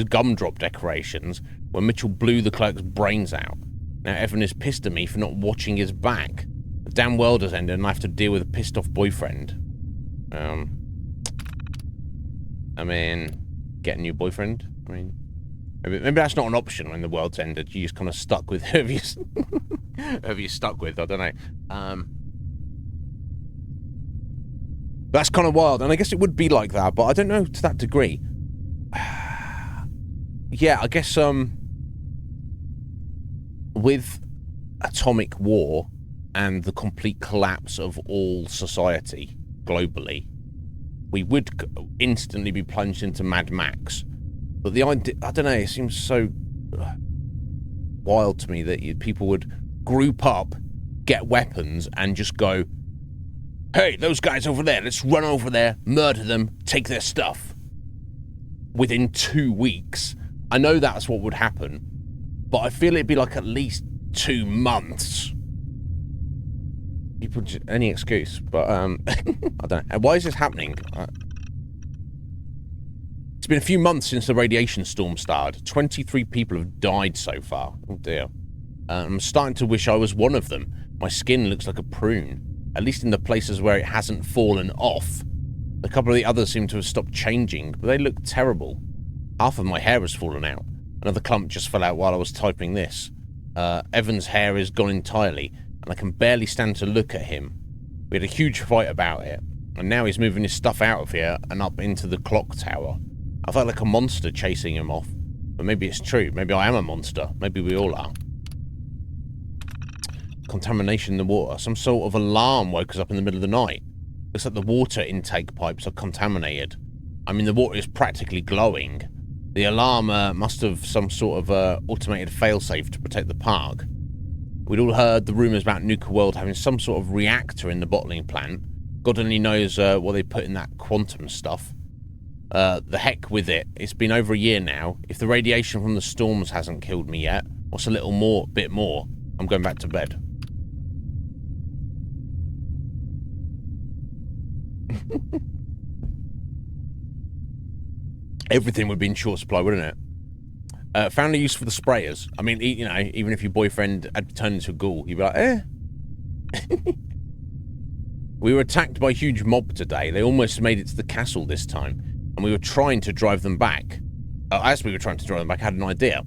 gumdrop decorations when Mitchell blew the clerk's brains out. Now Evan is pissed at me for not watching his back. The damn world has ended and I have to deal with a pissed off boyfriend. I mean, get a new boyfriend? I mean, maybe that's not an option when the world's ended. You're just kind of stuck with whoever you're stuck with. I don't know. That's kind of wild, and I guess it would be like that, but I don't know to that degree. Yeah, I guess with atomic war and the complete collapse of all society globally, we would instantly be plunged into Mad Max. But the idea, I don't know, it seems so wild to me that people would group up, get weapons, and just go, hey, those guys over there, let's run over there, murder them, take their stuff. Within 2 weeks. I know that's what would happen, but I feel it'd be like at least 2 months People just, any excuse, but I don't know. Why is this happening? It's been a few months since the radiation storm started. 23 people have died so far. Oh dear. I'm starting to wish I was one of them. My skin looks like a prune, at least in the places where it hasn't fallen off. A couple of the others seem to have stopped changing, but they look terrible. Half of my hair has fallen out. Another clump just fell out while I was typing this. Evan's hair is gone entirely, and I can barely stand to look at him. We had a huge fight about it, and now he's moving his stuff out of here and up into the clock tower. I felt like a monster chasing him off, but maybe it's true. Maybe I am a monster. Maybe we all are. Contamination in the water. Some sort of alarm woke us up in the middle of the night. Looks like the water intake pipes are contaminated. I mean, the water is practically glowing. The alarm must have some sort of automated failsafe to protect the park. We'd all heard the rumours about Nuka World having some sort of reactor in the bottling plant. God only knows what they put in that quantum stuff. The heck with it. It's been over a year now. If the radiation from the storms hasn't killed me yet, what's a little bit more, I'm going back to bed. Everything would be in short supply, wouldn't it? Found a use for the sprayers. I mean, you know, even if your boyfriend had turned into a ghoul, you'd be like, eh. We were attacked by a huge mob today. They almost made it to the castle this time, and we were trying to drive them back. As we were trying to drive them back, I had an idea.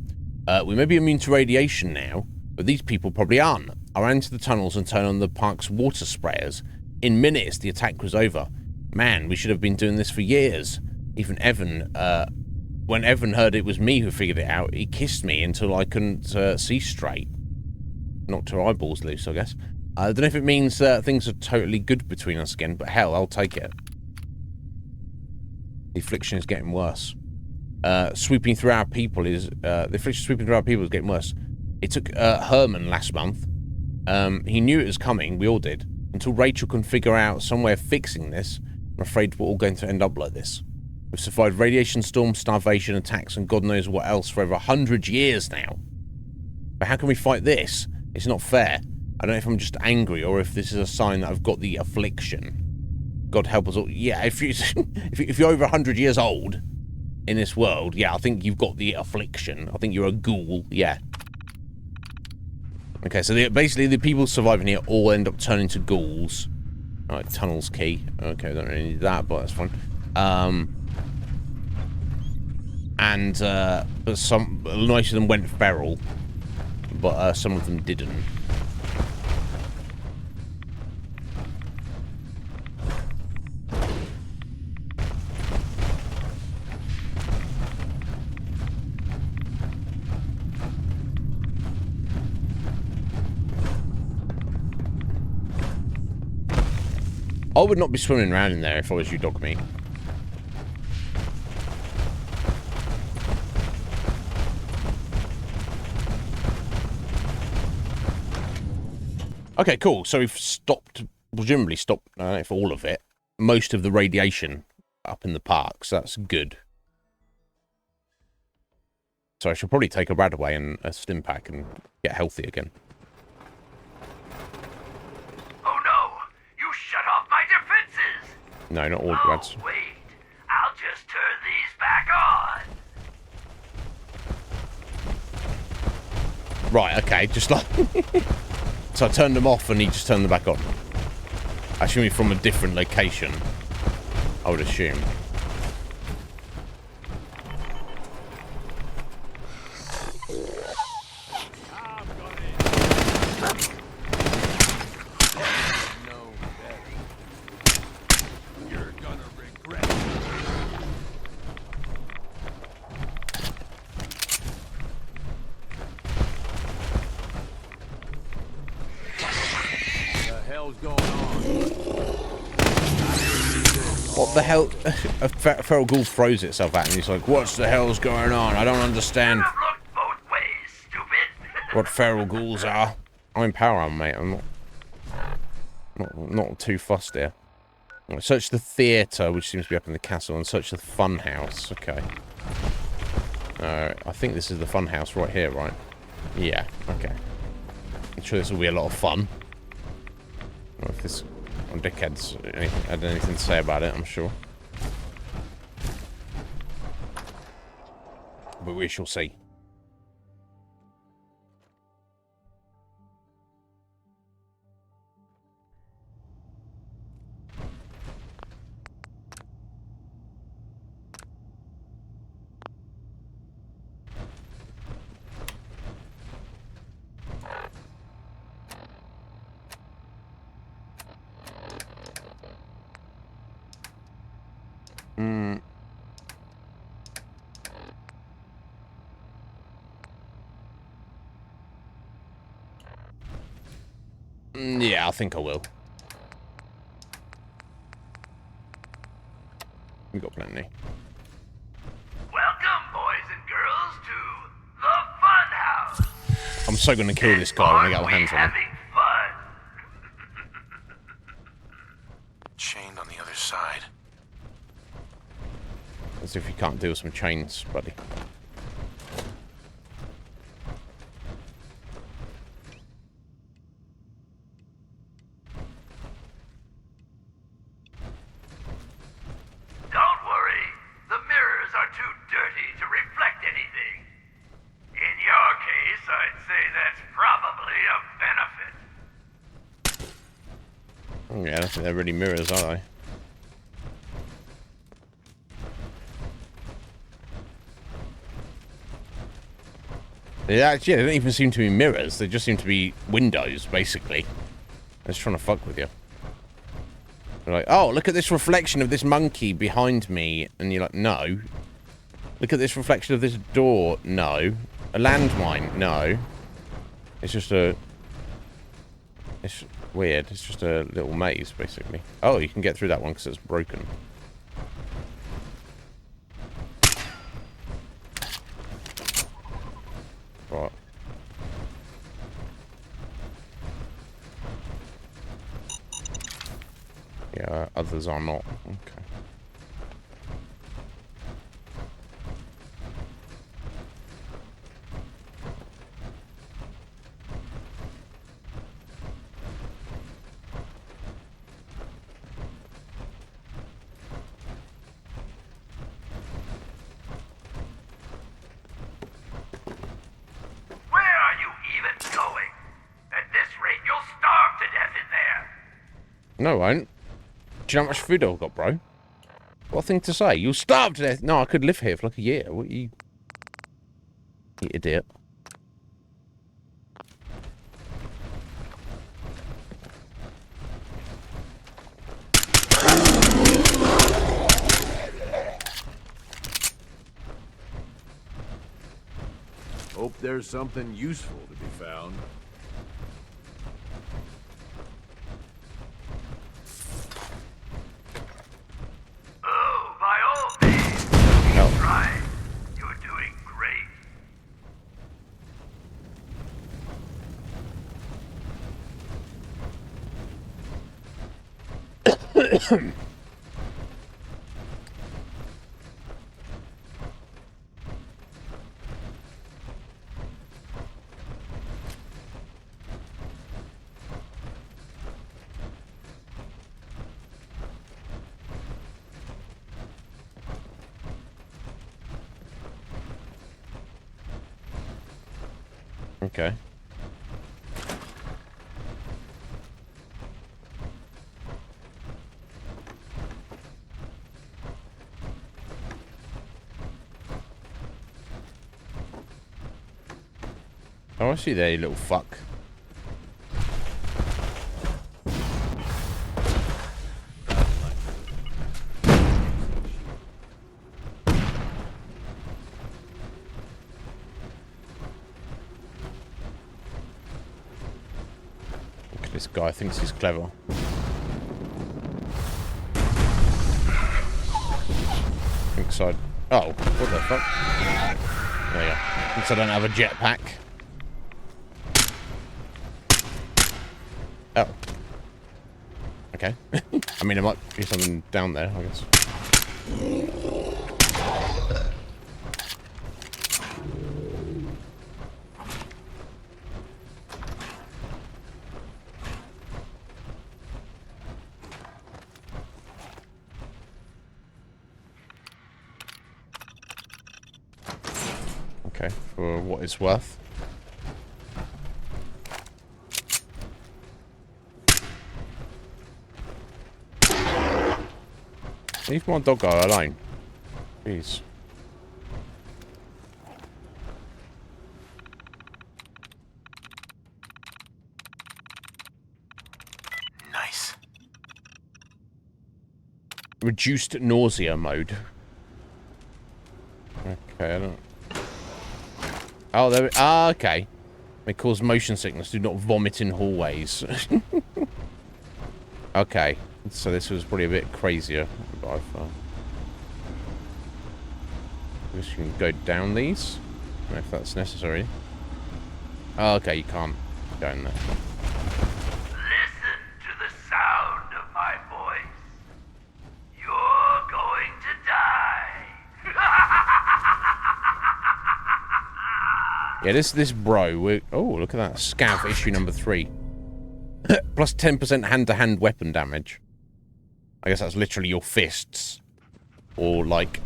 We may be immune to radiation now, but these people probably aren't. I ran into the tunnels and turned on the park's water sprayers. In minutes, the attack was over. Man, we should have been doing this for years. Even Evan, when Evan heard it was me who figured it out, he kissed me until I couldn't see straight. Knocked her eyeballs loose, I guess. I don't know if it means things are totally good between us again, but hell, I'll take it. The affliction is getting worse. Sweeping through our people is... the affliction sweeping through our people is getting worse. It took Herman last month. He knew it was coming, we all did. Until Rachel can figure out some way of fixing this, I'm afraid we're all going to end up like this. We've survived radiation storms, starvation, attacks, and God knows what else for over 100 years now. But how can we fight this? It's not fair. I don't know if I'm just angry or if this is a sign that I've got the affliction. God help us all. Yeah, if you're over 100 years old in this world, yeah, I think you've got the affliction. I think you're a ghoul, yeah. Okay, so basically the people surviving here all end up turning to ghouls. Alright, tunnels key. Okay, don't really need that, but that's fine. But some, most of them went feral, but some of them didn't. I would not be swimming around in there if I was you, dog meat. Okay, cool. So we've stopped, presumably stopped, I don't know if all of it, most of the radiation up in the park, so that's good. So I should probably take a rad away and a stim pack and get healthy again. Oh no! You shut off my defenses! No, not all rads. Wait, I'll just turn these back on! Right, okay, just like... So I turned them off and he just turned them back on. Actually, from a different location, I would assume. What the hell? A feral ghoul throws itself at him. He's like, "What the hell's going on? I don't understand what feral ghouls are." I'm in power armor, mate. I'm not too fussed here. Right, search the theatre, which seems to be up in the castle, and search the fun house. Okay. I think this is the fun house right here, right? Yeah. Okay. I'm sure this will be a lot of fun. Well, if this dickhead's had anything to say about it, I'm sure. But we shall see. Yeah, I think I will. We got plenty. Welcome, boys and girls, to the Fun House. I'm so gonna kill this guy when I get my hands on him. Chained on the other side. As if you can't deal with some chains, buddy. Don't worry, the mirrors are too dirty to reflect anything. In your case, I'd say that's probably a benefit. Yeah, I don't think they're really mirrors, are they? Yeah, actually, they don't even seem to be mirrors. They just seem to be windows, basically. They're just trying to fuck with you. They're like, oh, look at this reflection of this monkey behind me. And you're like, no. Look at this reflection of this door. No. A landmine. No. It's just a... It's weird. It's just a little maze, basically. Oh, you can get through that one because it's broken. Right. Yeah, others are not. Okay. Where are you even going? At this rate, you'll starve to death in there. No, I won't. Do you know how much food I've got, bro? What a thing to say. You'll starve to death. No, I could live here for like a year. What you idiot. Hope there's something useful to be found. Oh, by all means, keep trying. You're doing great. Okay. Oh, I see there, you little fuck. Look at this guy, thinks he's clever. Thinks I... Oh, what the fuck? There you go. Thinks I don't have a jetpack. Oh. Okay. I mean, there might be something down there, I guess. Okay, for what it's worth. Leave my doggo alone. Jeez. Nice. Reduced nausea mode. Okay, I don't... Oh, there... Ah, okay. They cause motion sickness. Do not vomit in hallways. Okay. So this was probably a bit crazier by far. I guess you can go down these. I don't know if that's necessary. Oh, okay, you can't go in there. Listen to the sound of my voice. You're going to die. Yeah, this bro. Oh, look at that. Scav issue number 3. Plus 10% hand-to-hand weapon damage. I guess that's literally your fists. Or, like,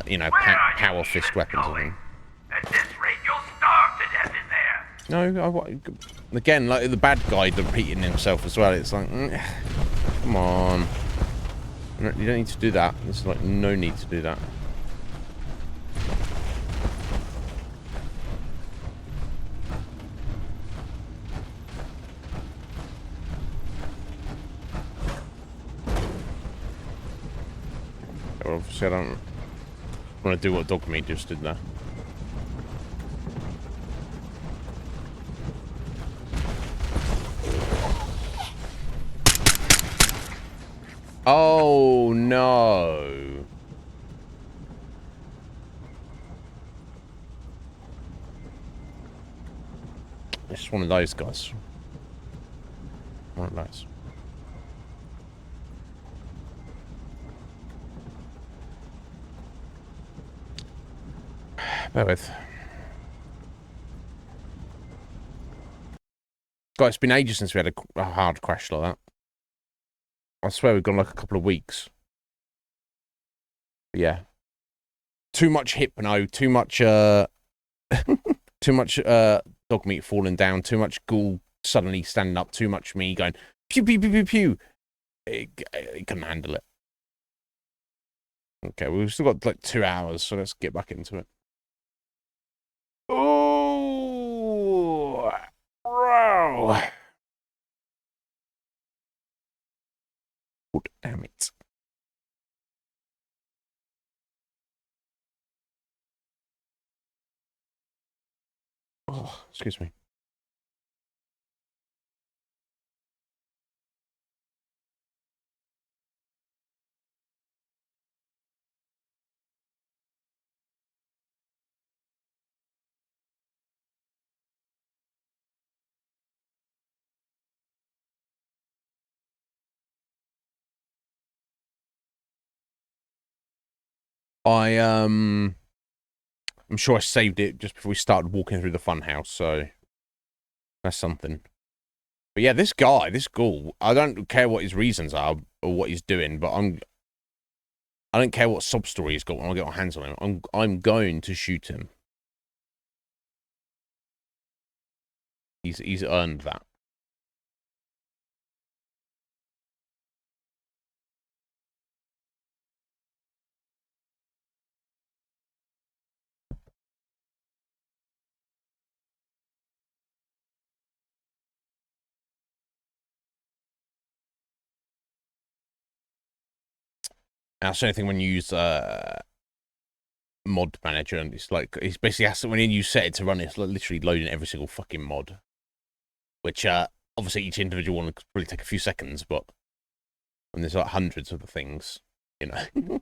you know, power fist weapons. At this rate, you'll starve to death in there. No, again, like the bad guy repeating himself as well. It's like, come on. You don't need to do that. There's, like, no need to do that. Obviously, I don't want to do what Dog Meat just did there. Oh, no. It's one of those guys. One of those. Bear with. God, it's been ages since we had a hard crash like that. I swear we've gone like a couple of weeks. But yeah. Too much hypno, too much too much dog meat falling down, too much ghoul suddenly standing up, too much me going pew pew pew pew pew. It couldn't handle it. Okay, we've still got like 2 hours, so let's get back into it. Oh, bro. Oh, damn it. Oh, excuse me. I'm sure I saved it just before we started walking through the funhouse, so that's something. But yeah, this guy, this ghoul, I don't care what his reasons are or what he's doing, but I don't care what sob story he's got when I get my hands on him. I'm going to shoot him. He's earned that. That's the only thing when you use mod manager, and it's like it's basically has to, when you set it to run, it's literally loading every single fucking mod. Which obviously each individual one would probably take a few seconds, but when there's like hundreds of the things, you know.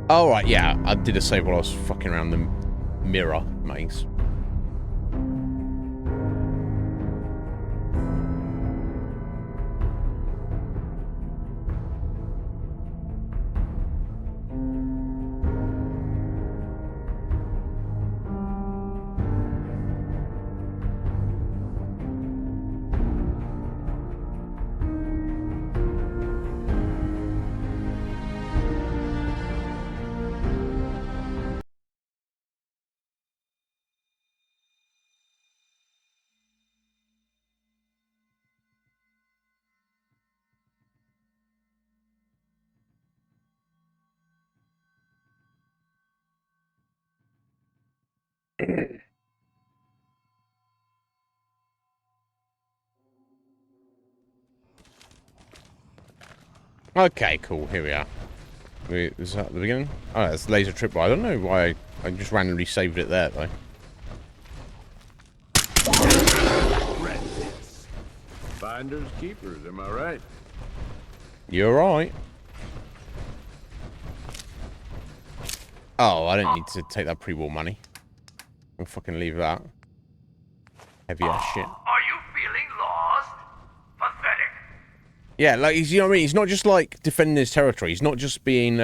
Oh, right, yeah, I did a save while I was fucking around the mirror maze. Okay, cool. Here we are. Is that the beginning? Oh, that's laser trip. I don't know why I just randomly saved it there, though. Finders keepers, am I right? You're right. Oh, I don't need to take that pre-war money. I'll fucking leave that. Heavy ass shit. Are you feeling lost? Pathetic. Yeah, like, you know what I mean? He's not just, like, defending his territory. He's not just being,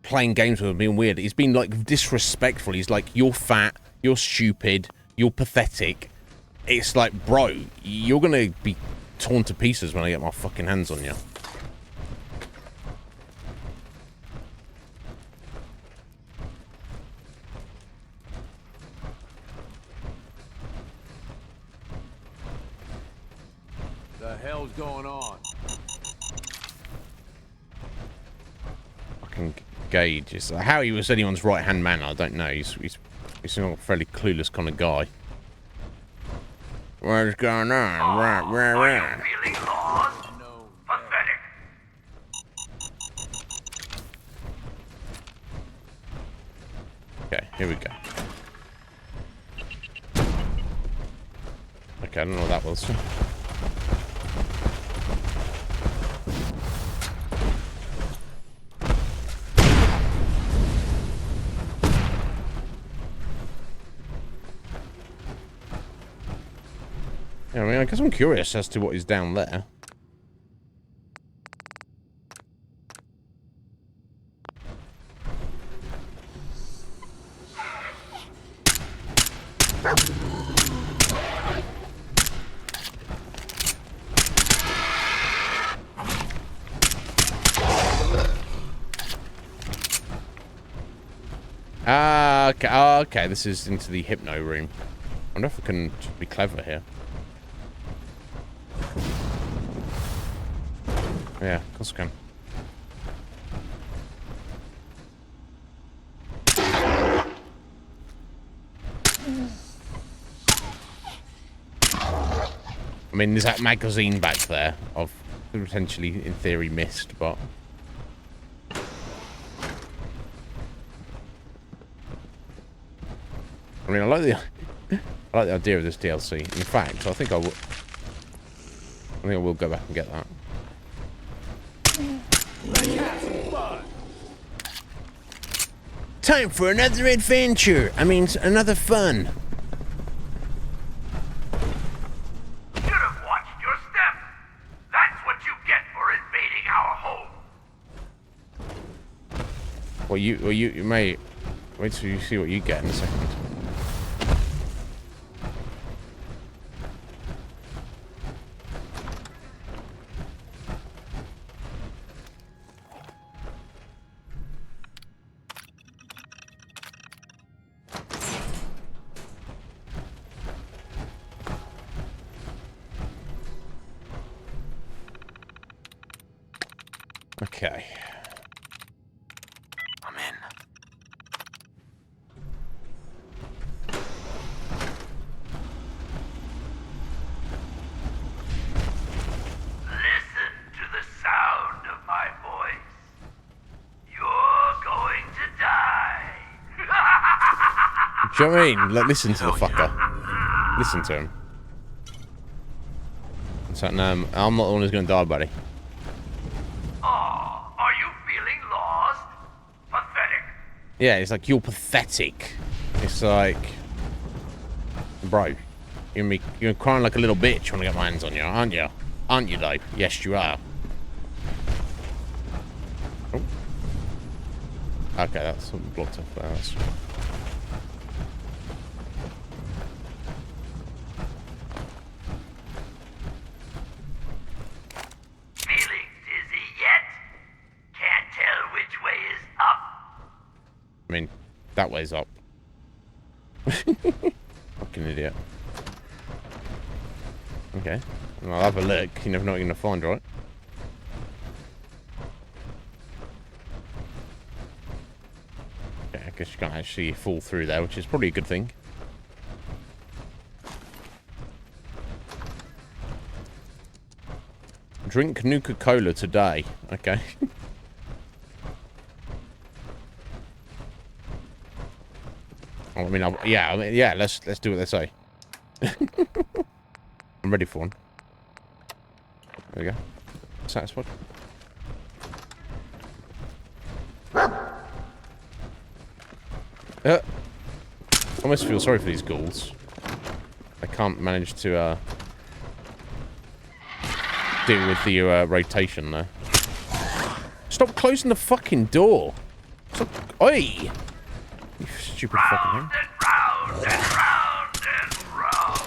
playing games with him, being weird. He's been, like, disrespectful. He's like, you're fat, you're stupid, you're pathetic. It's like, bro, you're gonna be torn to pieces when I get my fucking hands on you. The hell's going on? Fucking Gage. Is how he was anyone's right-hand man, I don't know. He's a fairly clueless kind of guy. What's going on? Right. Feeling lost? No. Pathetic. Okay, here we go. Okay, I don't know what that was. Yeah, I mean, I guess I'm curious as to what is down there. Okay. Oh, okay, this is into the hypno room. I wonder if I can be clever here. Yeah, of course I can. I mean, there's that magazine back there I've potentially, in theory, missed, but... I mean, I like the idea of this DLC. In fact, I think I will go back and get that. Time for another adventure. I mean, another fun. Should have watched your step. That's what you get for invading our home. Well, you may wait till you see what you get in a second. Okay. I'm in. Listen to the sound of my voice. You're going to die. Do you know what I mean? Like, listen to the fucker. Listen to him. So, no, I'm not the one who's gonna die, buddy. Are you feeling lost? Pathetic. Yeah, it's like, you're pathetic. It's like... Bro, you're crying like a little bitch when I get my hands on you, aren't you? Aren't you, though? Yes, you are. Oh. Okay, that's blocked off there. That's... Feeling dizzy yet? Can't tell which way is up. I mean, that way's up. Fucking idiot. Okay. Well, I'll have a look. You never know what you're going to find, right? Okay, guess you can't actually fall through there, which is probably a good thing. Drink Nuka-Cola today. Okay. I mean, yeah. Let's do what they say. I'm ready for one. There we go. Satisfied. I almost feel sorry for these ghouls. I can't manage to deal with the rotation there. Stop closing the fucking door. Stop. Oi! You stupid fucking thing. Round and round and round.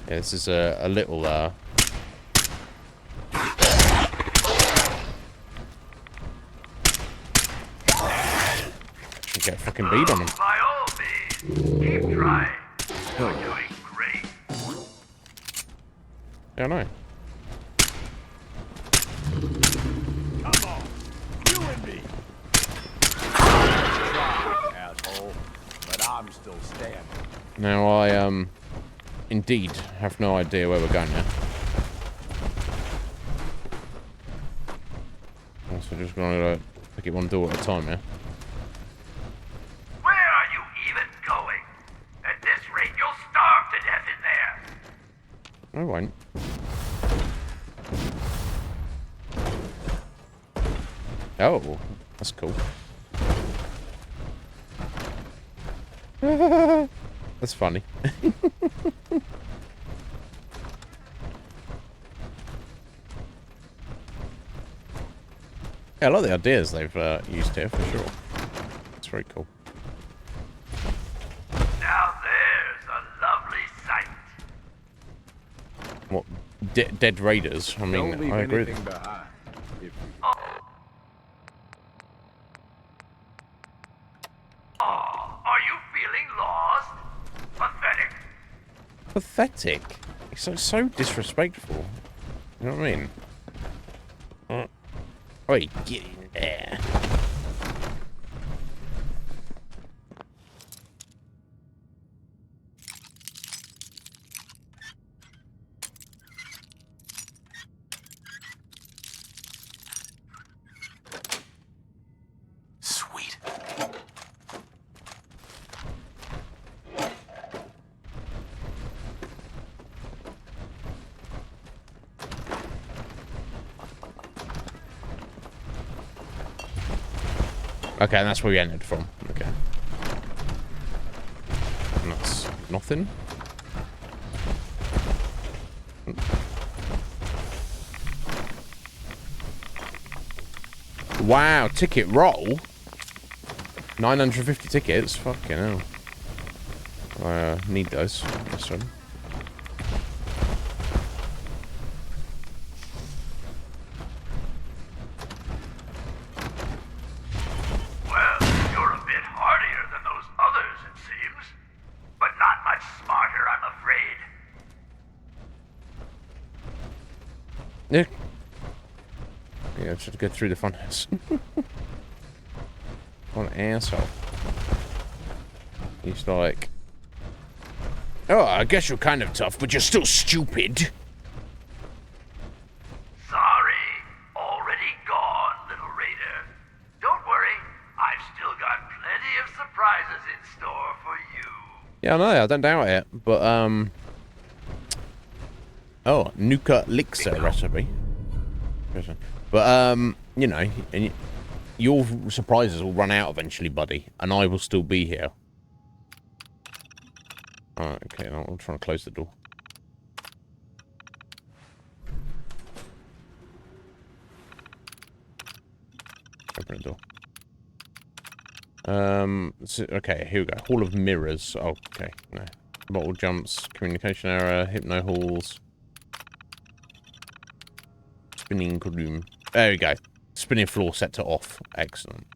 Yeah, this is a little get a fucking bead on them. By all means, keep trying. You're doing great. Yeah, I know. Come on, you and me. Asshole. But I'm still standing. Now I indeed have no idea where we're going now. So we're just gonna pick it one door at a time now. Where are you even going? At this rate, you'll starve to death in there. I won't. Oh, that's cool. That's funny. Yeah, I like the ideas they've used here for sure. It's very cool. Now there's a lovely sight. What? Dead raiders? I mean, Don't leave I agree. anything behind. If you... Oh, are you feeling lost? Pathetic. Pathetic. It's so disrespectful. You know what I mean? Oi, get in there. Sweet. Okay, and that's where we ended from. Okay. And that's nothing. Wow, ticket roll. 950 tickets. Fucking hell. I need those. This one. Well, you're a bit hardier than those others, it seems. But not much smarter, I'm afraid. Yeah. Yeah, just get through the funhouse. What an asshole. He's like, oh, I guess you're kind of tough, but you're still stupid. Sorry, already gone, little raider. Don't worry, I've still got plenty of surprises in store for you. Yeah, I know, I don't doubt it, but, oh, Nuka Elixir recipe. But, you know, and your surprises will run out eventually, buddy, and I will still be here. Alright, okay, I'm trying to close the door. Open the door. Okay, here we go. Hall of Mirrors. Oh, okay, no. Bottle jumps, communication error, hypno halls. Spinning room. There we go. Spinning floor set to off. Excellent.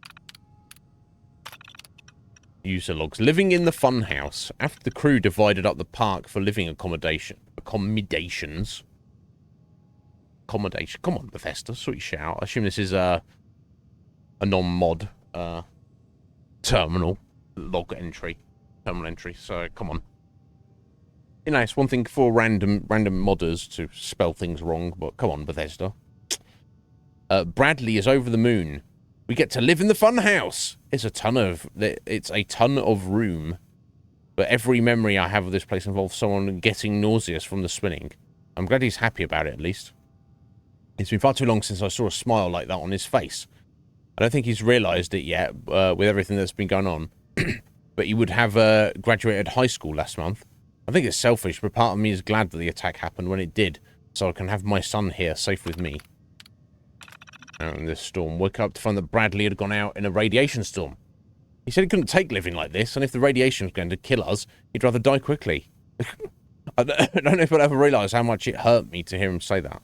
User logs. Living in the funhouse. After the crew divided up the park for living accommodations. accommodation. Come on, Bethesda, sort your shit out. I assume this is a non-mod terminal log entry, terminal entry. So come on. You know, it's one thing for random modders to spell things wrong, but come on, Bethesda. Bradley is over the moon. We get to live in the fun house. It's a ton of room. But every memory I have of this place involves someone getting nauseous from the spinning. I'm glad he's happy about it, at least. It's been far too long since I saw a smile like that on his face. I don't think he's realised it yet, with everything that's been going on. But he would have graduated high school last month. I think it's selfish, but part of me is glad that the attack happened when it did, so I can have my son here, safe with me. Out in this storm. Woke up to find that Bradley had gone out in a radiation storm. He said he couldn't take living like this, and if the radiation was going to kill us, he'd rather die quickly. I don't know if I'll ever realise how much it hurt me to hear him say that.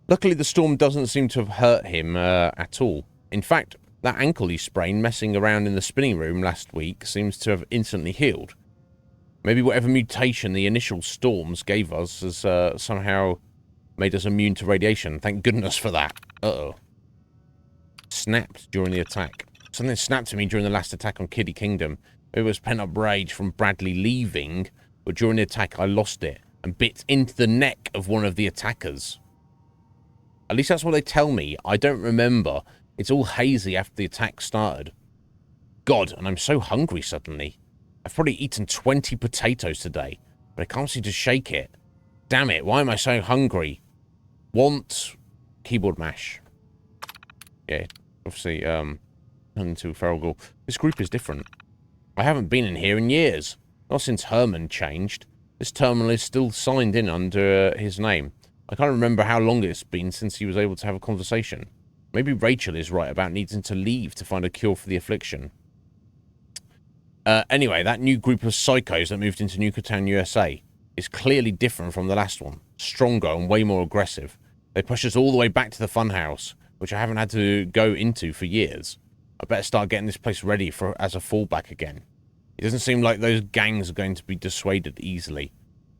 Luckily, the storm doesn't seem to have hurt him at all. In fact, that ankle he sprained messing around in the spinning room last week seems to have instantly healed. Maybe whatever mutation the initial storms gave us has somehow made us immune to radiation. Thank goodness for that. Uh-oh. Snapped during the attack. Something snapped to me during the last attack on Kiddie Kingdom. It was pent-up rage from Bradley leaving, but during the attack I lost it and bit into the neck of one of the attackers. At least that's what they tell me. I don't remember. It's all hazy after the attack started. God, and I'm so hungry suddenly. I've probably eaten 20 potatoes today, but I can't seem to shake it. Damn it, why am I so hungry? Want keyboard mash. Yeah, obviously, into feral ghoul. This group is different. I haven't been in here in years. Not since Herman changed. This terminal is still signed in under his name. I can't remember how long it's been since he was able to have a conversation. Maybe Rachel is right about needing to leave to find a cure for the affliction. Anyway, that new group of psychos that moved into Newtown, USA is clearly different from the last one. Stronger and way more aggressive. They push us all the way back to the funhouse, which I haven't had to go into for years. I better start getting this place ready as a fallback again. It doesn't seem like those gangs are going to be dissuaded easily.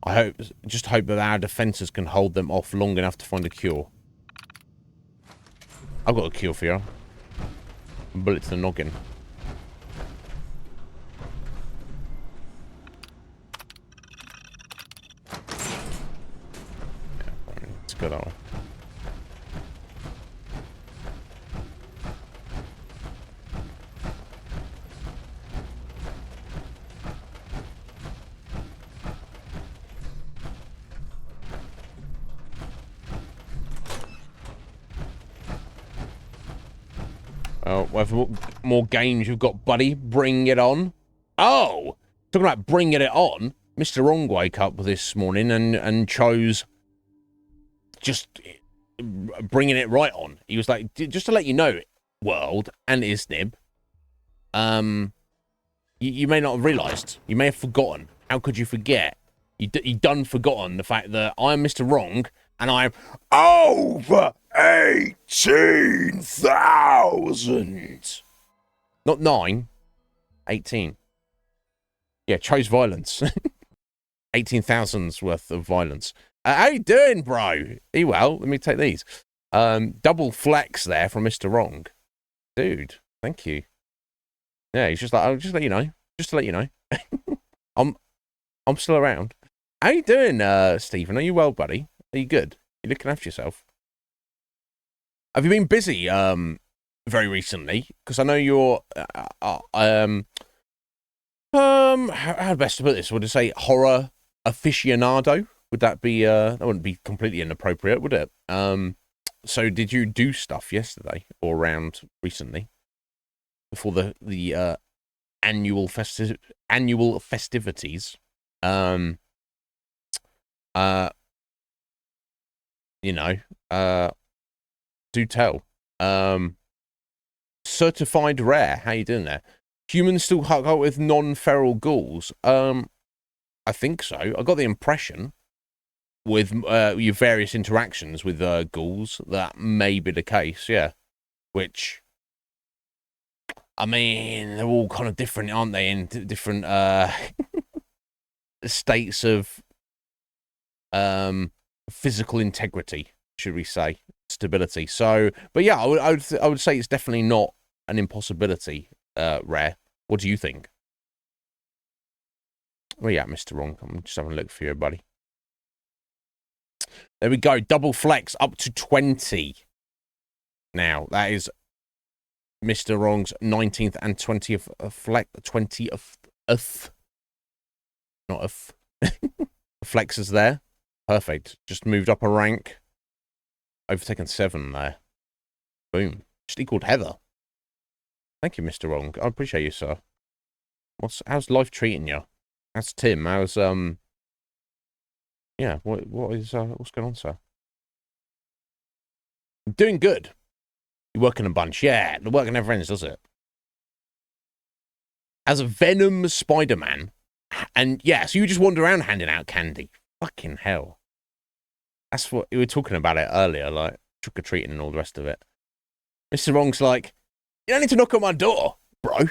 I just hope that our defenses can hold them off long enough to find a cure. I've got a cure for you. Bullet to the noggin. Yeah, let's go that way. Whatever more games you've got, buddy, bring it on. Oh, talking about bringing it on, Mr. Wrong woke up this morning and chose just bringing it right on. He was like, just to let you know, world and Iznib, you may not have realised. You may have forgotten. How could you forget? You done forgotten the fact that I'm Mr. Wrong and I'm over 18,000. Not 9. 18. Yeah, chose violence. 18,000's worth of violence. How you doing, bro? Are you well? Let me take these. Double flex there from Mr. Wrong. Dude, thank you. Yeah, he's just like, I'll just let you know. Just to let you know. I'm still around. How you doing, Stephen? Are you well, buddy? Are you good? You looking after yourself? Have you been busy very recently? Because I know you're how best to put this? Would I say horror aficionado? Would that be that wouldn't be completely inappropriate, would it? So did you do stuff yesterday or around recently before the annual festivities? You know, do tell. Certified rare. How you doing there? Humans still hook up with non-feral ghouls? I think so. I got the impression with your various interactions with ghouls that may be the case. Yeah, which I mean, they're all kind of different, aren't they? In different states of physical integrity, should we say, stability. So, but yeah, I would say it's definitely not an impossibility, Rare. What do you think? Where you at, Mr. Wrong? I'm just having a look for you, buddy. There we go. Double flex up to 20. Now, that is Mr. Wrong's 19th and 20th flex. 20th. Not of. Flexes there. Perfect. Just moved up a rank. Overtaken 7 there. Boom. Just equaled Heather. Thank you, Mr. Wrong. I appreciate you, sir. How's life treating you? How's Tim? How's yeah, what's going on, sir? Doing good. You're working a bunch. Yeah, the work never ends, does it? As a Venom Spider-Man. And yeah, so you just wander around handing out candy. Fucking hell. That's what we were talking about it earlier, like trick-or-treating and all the rest of it. Mr. Wrong's like, you don't need to knock on my door, bro.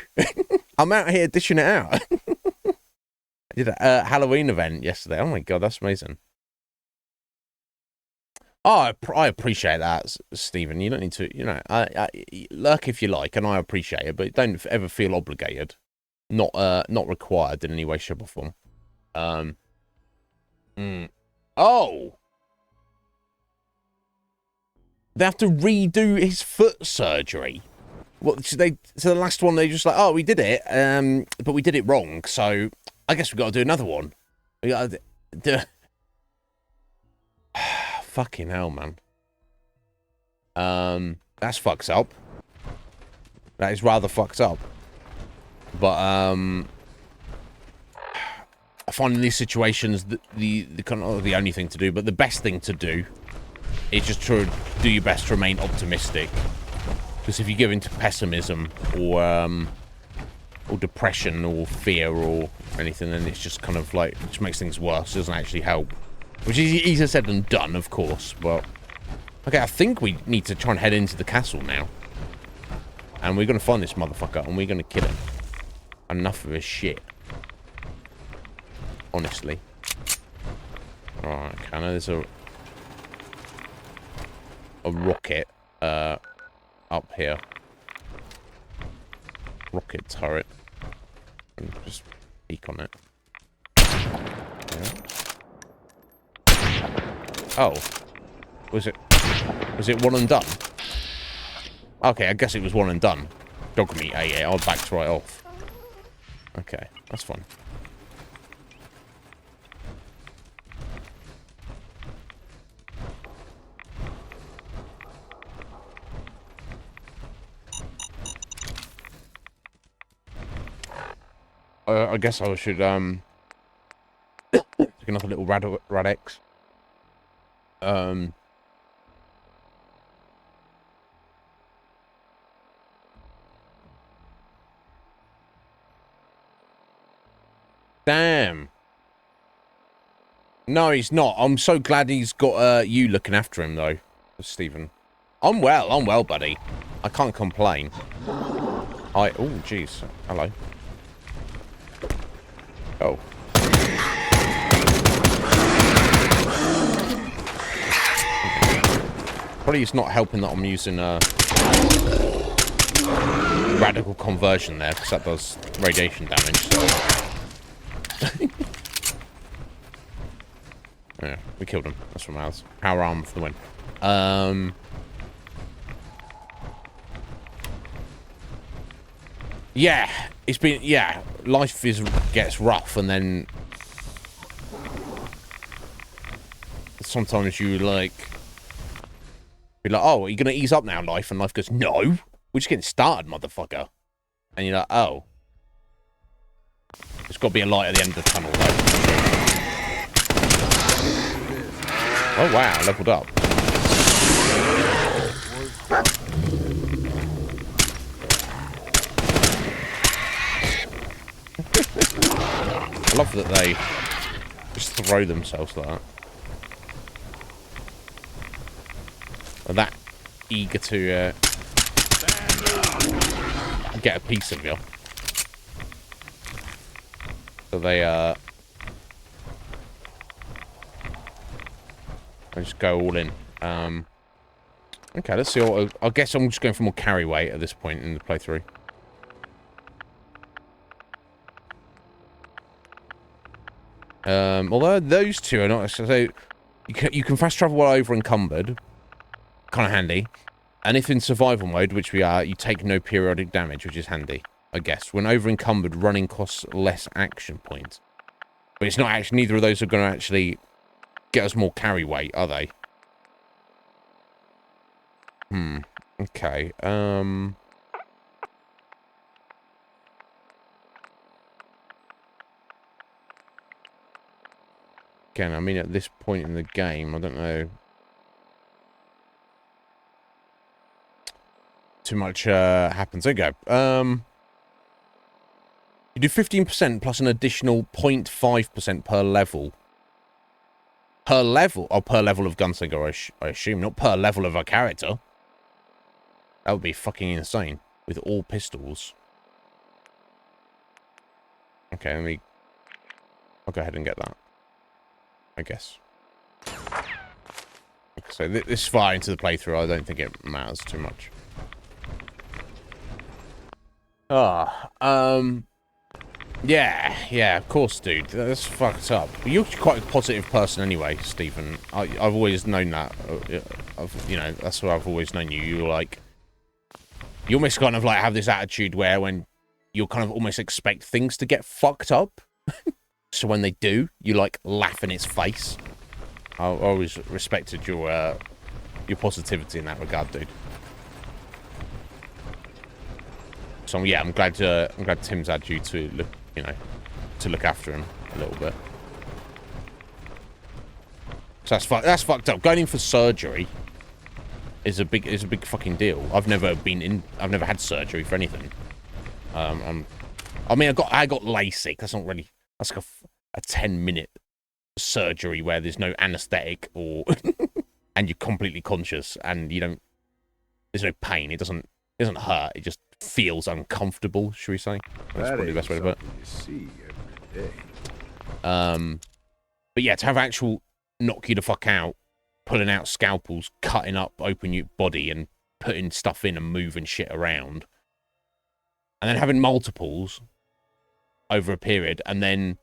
I'm out here dishing it out. I did a Halloween event yesterday. Oh my god, that's amazing. Oh, I appreciate that, Stephen. You don't need to, you know, lurk if you like, and I appreciate it, but don't ever feel obligated. Not required in any way, shape, or form. Oh! They have to redo his foot surgery. What? So the last one, they just like, oh, we did it, but we did it wrong, so I guess we've got to do another one. We got to do... Fucking hell, man. That's fucked up. That is rather fucked up. But I find in these situations the kind of the only thing to do, but the best thing to do is just try to do your best to remain optimistic. Because if you give into pessimism or depression or fear or anything, then it's just kind of like, it just makes things worse. It doesn't actually help. Which is easier said than done, of course, but... Okay, I think we need to try and head into the castle now. And we're going to find this motherfucker, and we're going to kill him. Enough of his shit. Honestly. Alright, okay, I know there's a rocket, up here. Rocket turret. And just peek on it. Yeah. Oh. Was it one and done? Okay, I guess it was one and done. Dog meat ate it. I backed right off. Okay, that's fine. I guess I should take another little Radex. Damn. No, he's not. I'm so glad he's got you looking after him, though, Stephen. I'm well, buddy. I can't complain. Oh, jeez. Hello. Oh. Probably it's not helping that I'm using radical conversion there, because that does radiation damage, so... Yeah, we killed him. That's from ours. Power arm for the win. Yeah, it's been, yeah, life gets rough, and then sometimes you like be like, oh, are you gonna ease up now, life? And life goes, no, we're just getting started, motherfucker. And you're like, oh, there's got to be a light at the end of the tunnel, though. Oh wow, leveled up. I love that they just throw themselves like that. They're that eager to get a piece of you. So they I just go all in. Okay, let's see. I guess I'm just going for more carry weight at this point in the playthrough. Although those two are not, so you can fast travel while over encumbered, kind of handy. And if in survival mode, which we are, you take no periodic damage, which is handy, I guess. When over encumbered, running costs less action points. But it's not actually, neither of those are going to actually get us more carry weight, are they? Okay. Again, I mean, at this point in the game, I don't know. Too much happens. There you go. You do 15% plus an additional 0.5% per level. Per level? Oh, per level of gunslinger, I assume. Not per level of a character. That would be fucking insane. With all pistols. Okay, I'll go ahead and get that. I guess. So this far into the playthrough, I don't think it matters too much. Yeah, of course, dude. That's fucked up. You're quite a positive person anyway, Stephen. I've always known that. You know, that's what I've always known you. You're like, you almost kind of like have this attitude where when you kind of almost expect things to get fucked up. So when they do, you like laugh in its face. I always respected your positivity in that regard, dude. So yeah, I'm glad Tim's had you to look, you know, to look after him a little bit. So that's fucked up. Going in for surgery is a big fucking deal. I've never had surgery for anything. I mean, I got LASIK. That's not really. That's like a 10-minute surgery where there's no anesthetic or and you're completely conscious and there's no pain. It doesn't hurt. It just feels uncomfortable, should we say? That's probably the best way to put it. You see every day. But yeah, to have actual knock you the fuck out, pulling out scalpels, cutting up open your body and putting stuff in and moving shit around, and then having multiples over a period, and then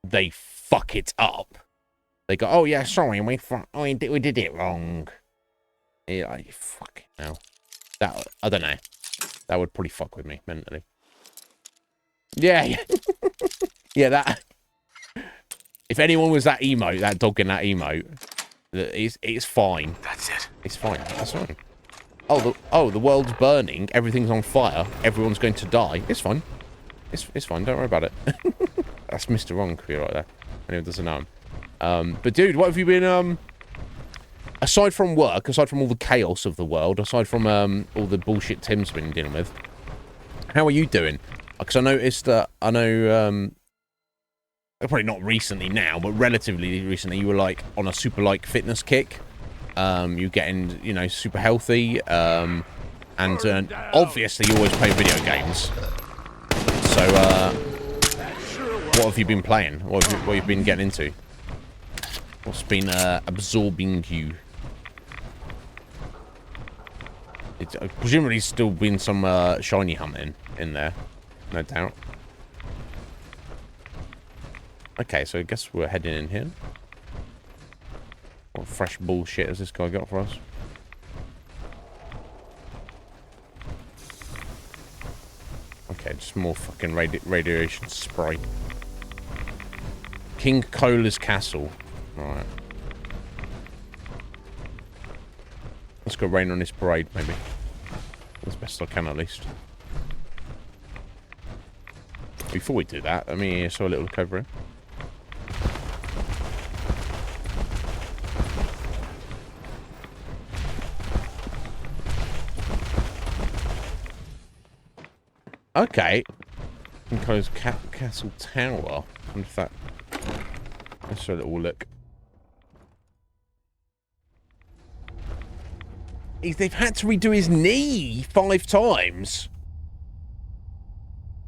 they fuck it up. They go, "Oh yeah, sorry, we did it wrong." Yeah, like, fuck hell. That I don't know. That would probably fuck with me mentally. Yeah. Yeah. That. If anyone was that emote, that dog in that emote, it's fine. That's it. It's fine. That's fine. Oh, the world's burning. Everything's on fire. Everyone's going to die. It's fine. It's fine. Don't worry about it. That's Mr. Wrong for you right there. Anyone doesn't know him. But dude, what have you been aside from work, aside from all the chaos of the world, aside from all the bullshit Tim's been dealing with, how are you doing? Because I noticed that probably not recently now, but relatively recently, you were like on a super like fitness kick. You're getting, you know, super healthy, and obviously you always play video games. So, what have you been playing? What have you been getting into? What's been absorbing you? It's presumably still been some shiny hunting in there, no doubt. Okay, so I guess we're heading in here. What fresh bullshit has this guy got for us? Okay, just more fucking radiation spray. King Cola's castle. Alright. Let's go rain on this parade, maybe. As best I can, at least. Before we do that, let me show a little look over here. Okay. King Cola's Castle Tower. I wonder if that... Let's show a little look. They've had to redo his knee 5 times.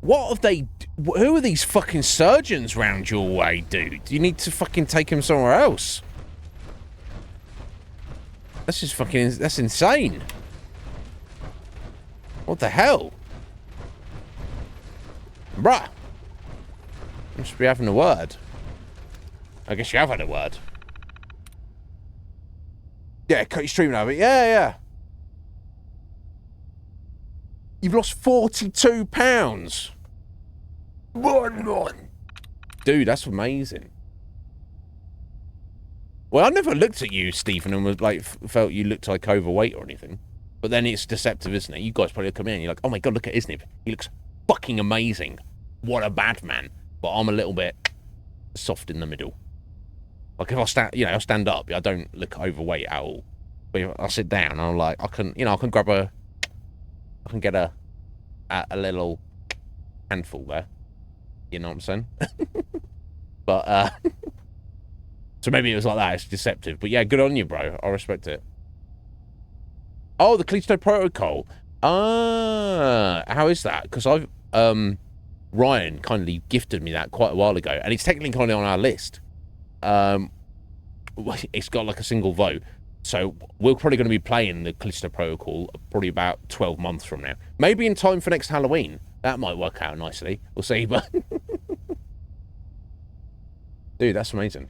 What have they... Who are these fucking surgeons round your way, dude? You need to fucking take him somewhere else. That's just fucking... That's insane. What the hell? Bruh. You should be having a word. I guess you have had a word. Yeah, cut your stream over. Yeah. You've lost 42 pounds. Dude, that's amazing. Well, I never looked at you, Stephen, and was like, felt you looked like overweight or anything. But then it's deceptive, isn't it? You guys probably come in and you're like, oh my god, look at Iznib. He looks fucking amazing. What a bad man. But I'm a little bit soft in the middle. Like if I stand up, I don't look overweight at all. But if I sit down, I'm like, I can get a little handful there. You know what I'm saying? But, so maybe it was like that. It's deceptive. But yeah, good on you, bro. I respect it. Oh, the Callisto Protocol. How is that? Because Ryan kindly gifted me that quite a while ago. And it's technically kind of on our list. It's got like a single vote. So we're probably going to be playing the Callisto Protocol probably about 12 months from now. Maybe in time for next Halloween. That might work out nicely. We'll see, but... Dude, that's amazing.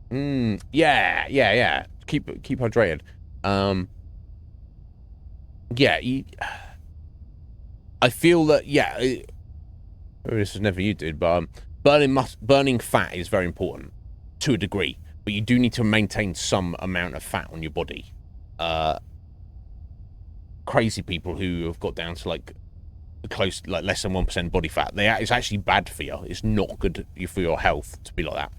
Yeah. Keep hydrated. I feel that, this is never you did, but burning fat is very important to a degree. But you do need to maintain some amount of fat on your body. Crazy people who have got down to like less than 1% body fat, it's actually bad for you. It's not good for your health to be like that.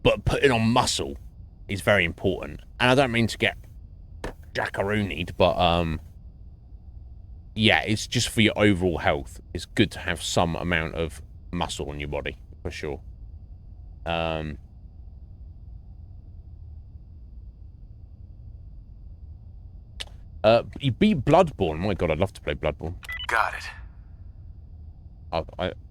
But putting on muscle is very important. And I don't mean to get jackaroonied, but it's just for your overall health. It's good to have some amount of muscle on your body, for sure. You beat Bloodborne. My god, I'd love to play Bloodborne. Got it.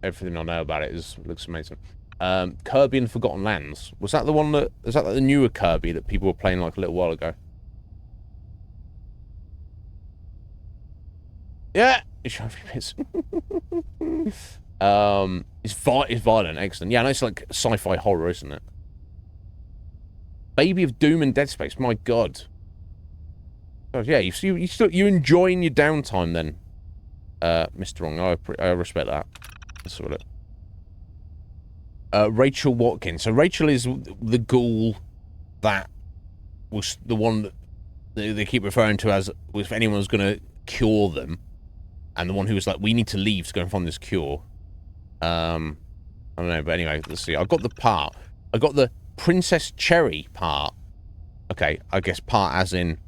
Everything I know about it looks amazing. Kirby and Forgotten Lands. Was that the one that... Is that like the newer Kirby that people were playing like a little while ago? Yeah! It's it's violent, excellent. Yeah, I know it's like sci-fi horror, isn't it? Baby of Doom and Dead Space, my god. Oh, yeah, you enjoying your downtime then, Mr. Wrong. I respect that. That's sort of it. Rachel Watkins. So Rachel is the ghoul that was the one that they keep referring to as if anyone was going to cure them, and the one who was like, we need to leave to go and find this cure. I don't know, but anyway, let's see. I got the part. I got the Princess Cherry part. Okay, I guess part as in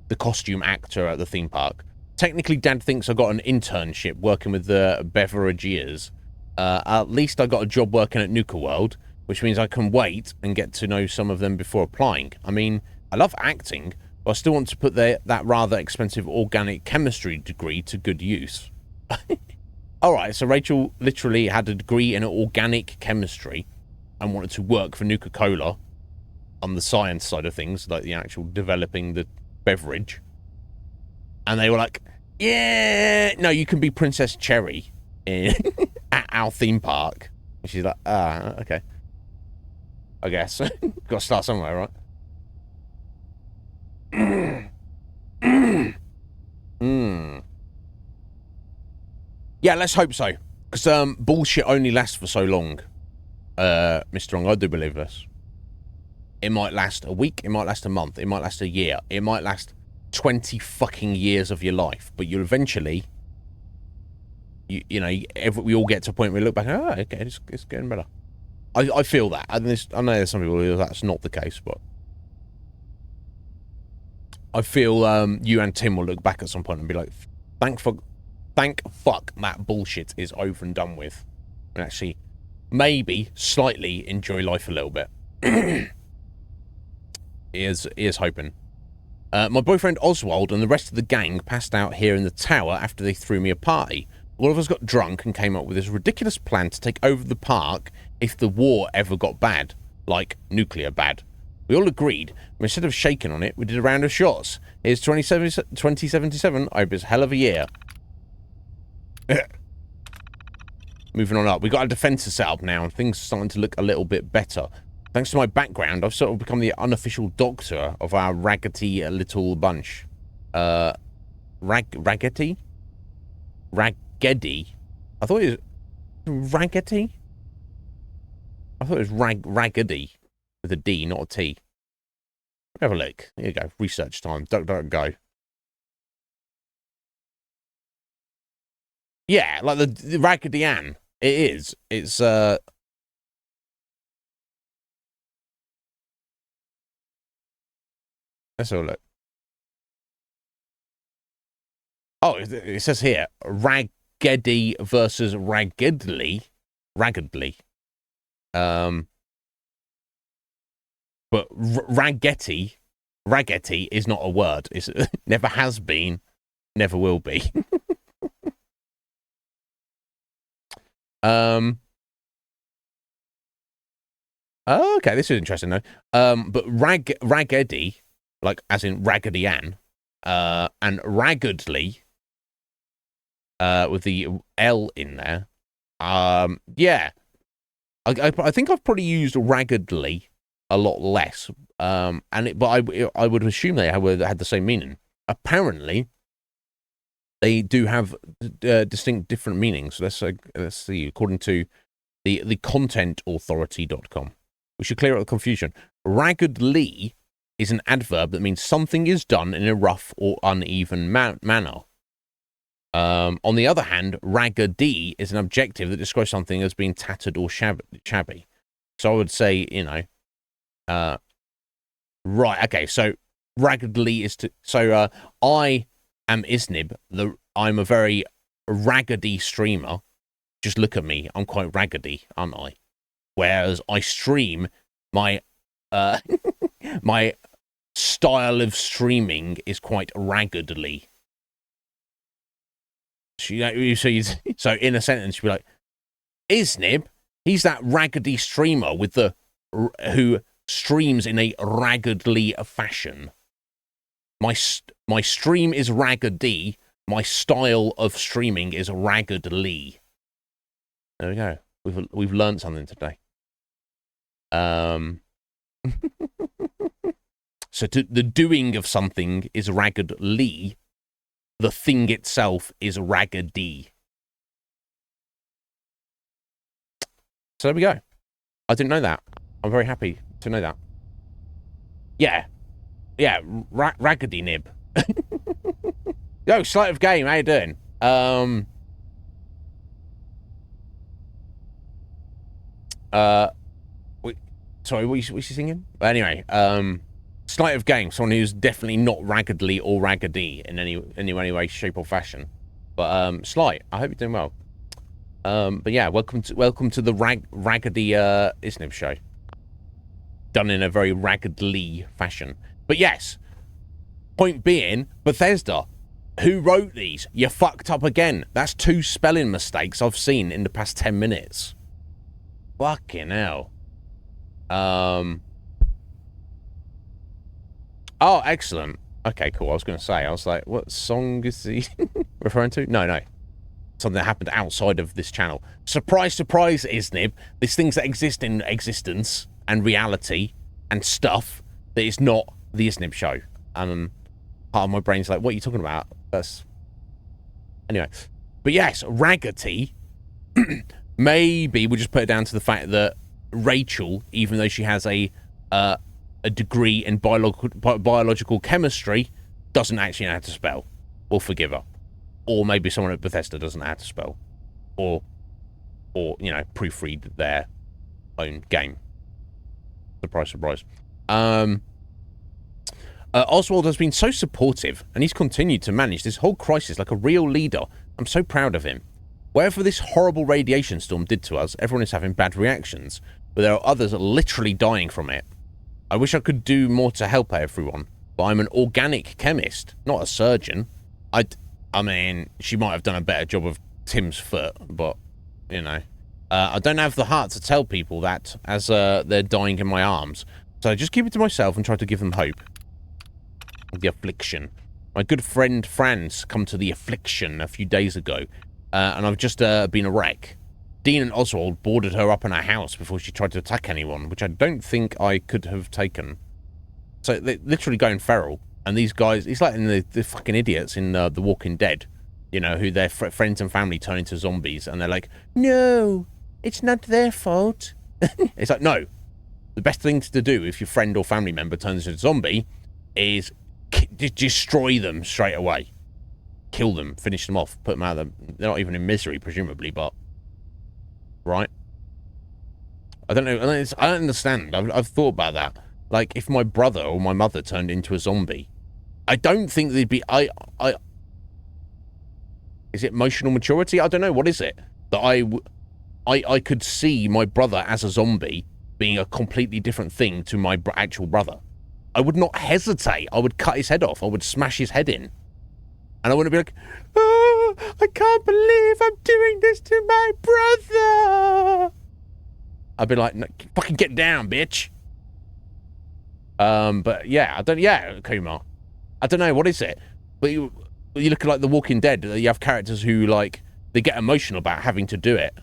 the costume actor at the theme park. Technically, Dad thinks I got an internship working with the beveragiers. At least I got a job working at Nuka World, which means I can wait and get to know some of them before applying. I mean, I love acting, but I still want to put that rather expensive organic chemistry degree to good use. Alright, so Rachel literally had a degree in organic chemistry and wanted to work for Nuka-Cola on the science side of things, like the actual developing the beverage. And they were like, yeah, no, you can be Princess Cherry at our theme park. And she's like, okay. I guess. Got to start somewhere, right? Yeah, let's hope so. Because bullshit only lasts for so long, Mr. Wrong. I do believe this. It might last a week, it might last a month, it might last a year, it might last 20 fucking years of your life, but you'll eventually, we all get to a point where we look back, okay, it's getting better. I feel that. I know there's some people who that's not the case, but I feel you and Tim will look back at some point and be like, thank fuck that bullshit is over and done with, and actually maybe slightly enjoy life a little bit. Is hoping. My boyfriend Oswald and the rest of the gang passed out here in the tower after they threw me a party. All of us got drunk and came up with this ridiculous plan to take over the park if the war ever got bad. like nuclear bad. We all agreed, but instead of shaking on it, we did a round of shots. Here's 2077. I hope it's a hell of a year. Moving on up. We got a defense set up now, and things are starting to look a little bit better. Thanks to my background, I've sort of become the unofficial doctor of our raggedy little bunch. Raggedy? Raggedy? I thought it was raggedy? I thought it was raggedy with a D, not a T. Have a look. Here you go. Research time. Go. Yeah, like the Raggedy Ann. It is. It's let's have a look. Oh, it says here, Raggedy versus Raggedly. But Raggedy is not a word. It's never has been, never will be. Okay, this is interesting though. But Raggedy, like as in Raggedy Ann, and Raggedly, with the L in there. Yeah, I think I've probably used raggedly a lot less. But I would assume they had the same meaning. Apparently, they do have distinct different meanings. Let's see. According to the contentauthority.com, we should clear up the confusion. Raggedly is an adverb that means something is done in a rough or uneven manner. On the other hand, raggedy is an adjective that describes something as being tattered or shabby. So I would say, you know, right, okay, so raggedly is to, so I am Iznib, I'm a very raggedy streamer. Just look at me, I'm quite raggedy, aren't I? Whereas I stream, my my style of streaming is quite raggedly. So in a sentence, you'd be like, Iznib, he's that raggedy streamer with the who streams in a raggedly fashion. My stream is raggedy. My style of streaming is raggedly. There we go. We've learned something today. So the doing of something is raggedly. The thing itself is raggedy. So there we go. I didn't know that. I'm very happy to know that. Yeah. Yeah, raggedy nib. Yo, Sleight of Game, how you doing? Sorry, what you singing? But anyway, Sleight of Game, someone who's definitely not raggedly or raggedy in any way, shape, or fashion. But Slight, I hope you're doing well. But yeah, welcome to the raggedy Iznib Show. Done in a very raggedly fashion. But yes, point being, Bethesda, who wrote these? You fucked up again. That's 2 spelling mistakes I've seen in the past 10 minutes. Fucking hell. Oh, excellent. Okay, cool. I was going to say, I was like, what song is he referring to? No. Something that happened outside of this channel. Surprise, surprise, Iznib. There's things that exist in existence and reality and stuff that is not the Iznib Show. Part of my brain's like, what are you talking about? That's... Anyway. But yes, raggedy. Maybe we'll just put it down to the fact that Rachel, even though she has a degree in biological chemistry, doesn't actually know how to spell. We'll forgive her. Or maybe someone at Bethesda doesn't know how to spell. Or you know, proofread their own game. Surprise, surprise. Oswald has been so supportive, and he's continued to manage this whole crisis like a real leader. I'm so proud of him. Whatever this horrible radiation storm did to us, everyone is having bad reactions, but there are others literally dying from it. I wish I could do more to help everyone, but I'm an organic chemist, not a surgeon. I mean, she might have done a better job of Tim's foot, but, you know. I don't have the heart to tell people that as they're dying in my arms. So I just keep it to myself and try to give them hope. The affliction. My good friend Franz come to the affliction a few days ago, and I've just been a wreck. Dean and Oswald boarded her up in her house before she tried to attack anyone, which I don't think I could have taken. So they're literally going feral, and these guys, it's like the fucking idiots in The Walking Dead, you know, who their friends and family turn into zombies, and they're like, no, it's not their fault. It's like, no. The best thing to do if your friend or family member turns into a zombie is destroy them straight away. Kill them, finish them off, put them out of them. They're not even in misery, presumably, but... Right? I don't know. I don't understand. I've thought about that. Like, if my brother or my mother turned into a zombie, I don't think they'd be... Is it emotional maturity? I don't know. What is it? That I could see my brother as a zombie being a completely different thing to my actual brother. I would not hesitate. I would cut his head off. I would smash his head in. And I wouldn't be like, oh, I can't believe I'm doing this to my brother. I'd be like, no, fucking get down, bitch. But yeah, Kumar. I don't know, what is it? But you look at like The Walking Dead, you have characters who like, they get emotional about having to do it.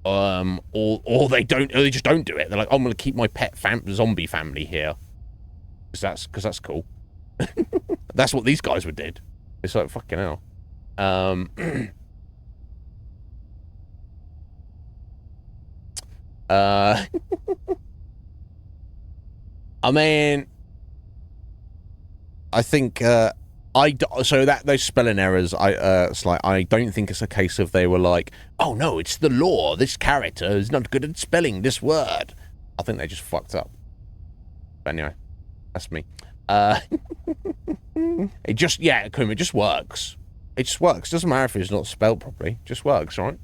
Or they don't, or they just don't do it. They're like, I'm going to keep my pet zombie family here. Because that's cool. That's what these guys would did. It's like, fucking hell. I mean, I think, so those spelling errors, it's like, I don't think it's a case of they were like, oh no, it's the law. This character is not good at spelling this word. I think they just fucked up. But anyway, that's me. It just, yeah, Kuma, it just works. It just works. Doesn't matter if it's not spelled properly. It just works, right?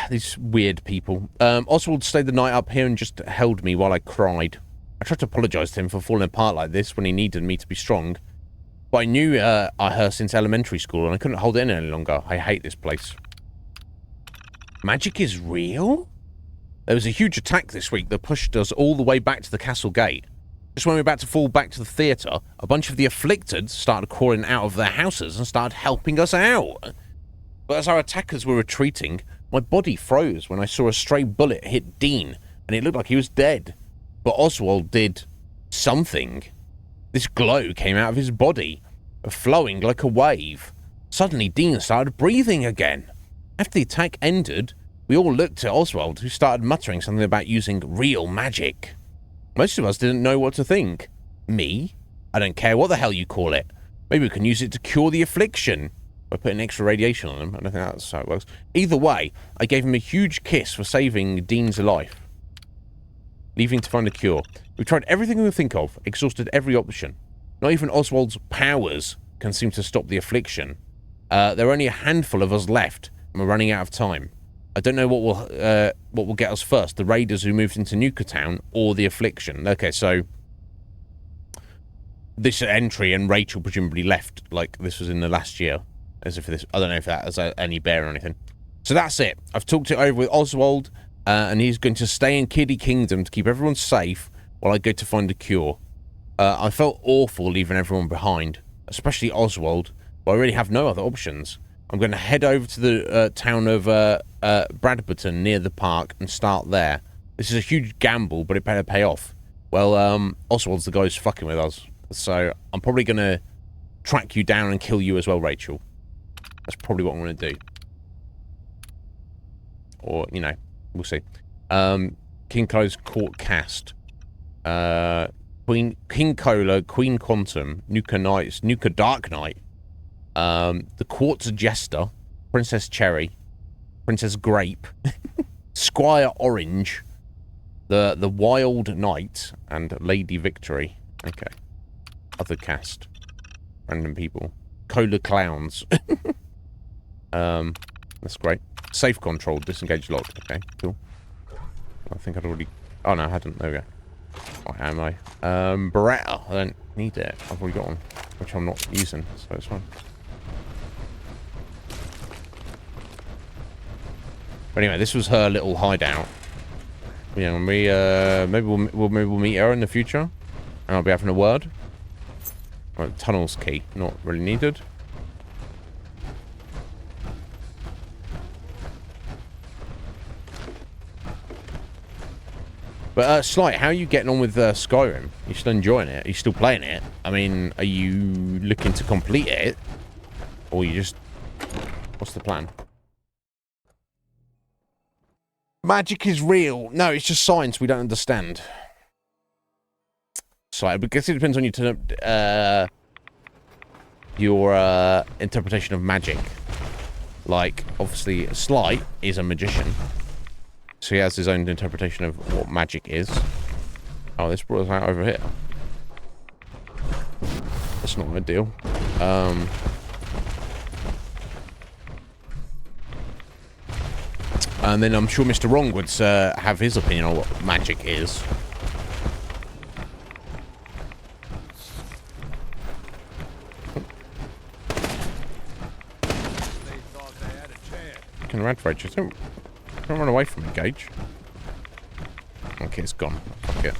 These weird people. Oswald stayed the night up here and just held me while I cried. I tried to apologize to him for falling apart like this when he needed me to be strong. But I knew her since elementary school and I couldn't hold it in any longer. I hate this place. Magic is real? There was a huge attack this week that pushed us all the way back to the castle gate. Just when we were about to fall back to the theatre, a bunch of the afflicted started crawling out of their houses and started helping us out. But as our attackers were retreating, my body froze when I saw a stray bullet hit Dean, and it looked like he was dead. But Oswald did something. This glow came out of his body, flowing like a wave. Suddenly, Dean started breathing again. After the attack ended, we all looked at Oswald, who started muttering something about using real magic. Most of us didn't know what to think. Me? I don't care what the hell you call it. Maybe we can use it to cure the affliction. By putting extra radiation on him. I don't think that's how it works. Either way, I gave him a huge kiss for saving Dean's life. Leaving to find a cure. We tried everything we could think of, exhausted every option. Not even Oswald's powers can seem to stop the affliction. There are only a handful of us left, and we're running out of time. I don't know what will get us first, the raiders who moved into Nuka Town, or the affliction. Okay, so this entry and Rachel presumably left, like this was in the last year. As if this, I don't know if that has any bear or anything. So that's it. I've talked it over with Oswald, and he's going to stay in Kiddie Kingdom to keep everyone safe while I go to find a cure. I felt awful leaving everyone behind, especially Oswald, but I really have no other options. I'm going to head over to the town of Bradburton near the park and start there. This is a huge gamble, but it better pay off. Well, Oswald's the guy who's fucking with us, so I'm probably going to track you down and kill you as well, Rachel. That's probably what I'm going to do. Or, you know, we'll see. King Colo's Court Cast. King Cola, Queen Quantum, Nuka Knights, Nuka Dark Knight. The Quartz Jester, Princess Cherry, Princess Grape, Squire Orange, the Wild Knight, and Lady Victory. Okay. Other cast. Random people. Cola Clowns. That's great. Safe control, disengage lock. Okay, cool. I think I'd already... Oh, no, I hadn't. There we go. What am I? Beretta. I don't need it. I've already got one, which I'm not using, so it's fine. But anyway, this was her little hideout. Yeah, when we maybe we'll meet her in the future, and I'll be having a word. Right, tunnel's key, not really needed. But Slight, how are you getting on with Skyrim? You still enjoying it? Are you still playing it? I mean, are you looking to complete it, or you just? What's the plan? Magic is real. No, it's just science we don't understand. So I guess it depends on your interpretation of magic. Like, obviously, Slight is a magician. So he has his own interpretation of what magic is. Oh, this brought us out over here. That's not ideal. And then I'm sure Mr. Wrong would have his opinion on what magic is. Can run for don't run away from it, Gage. Okay, it's gone. Fuck it.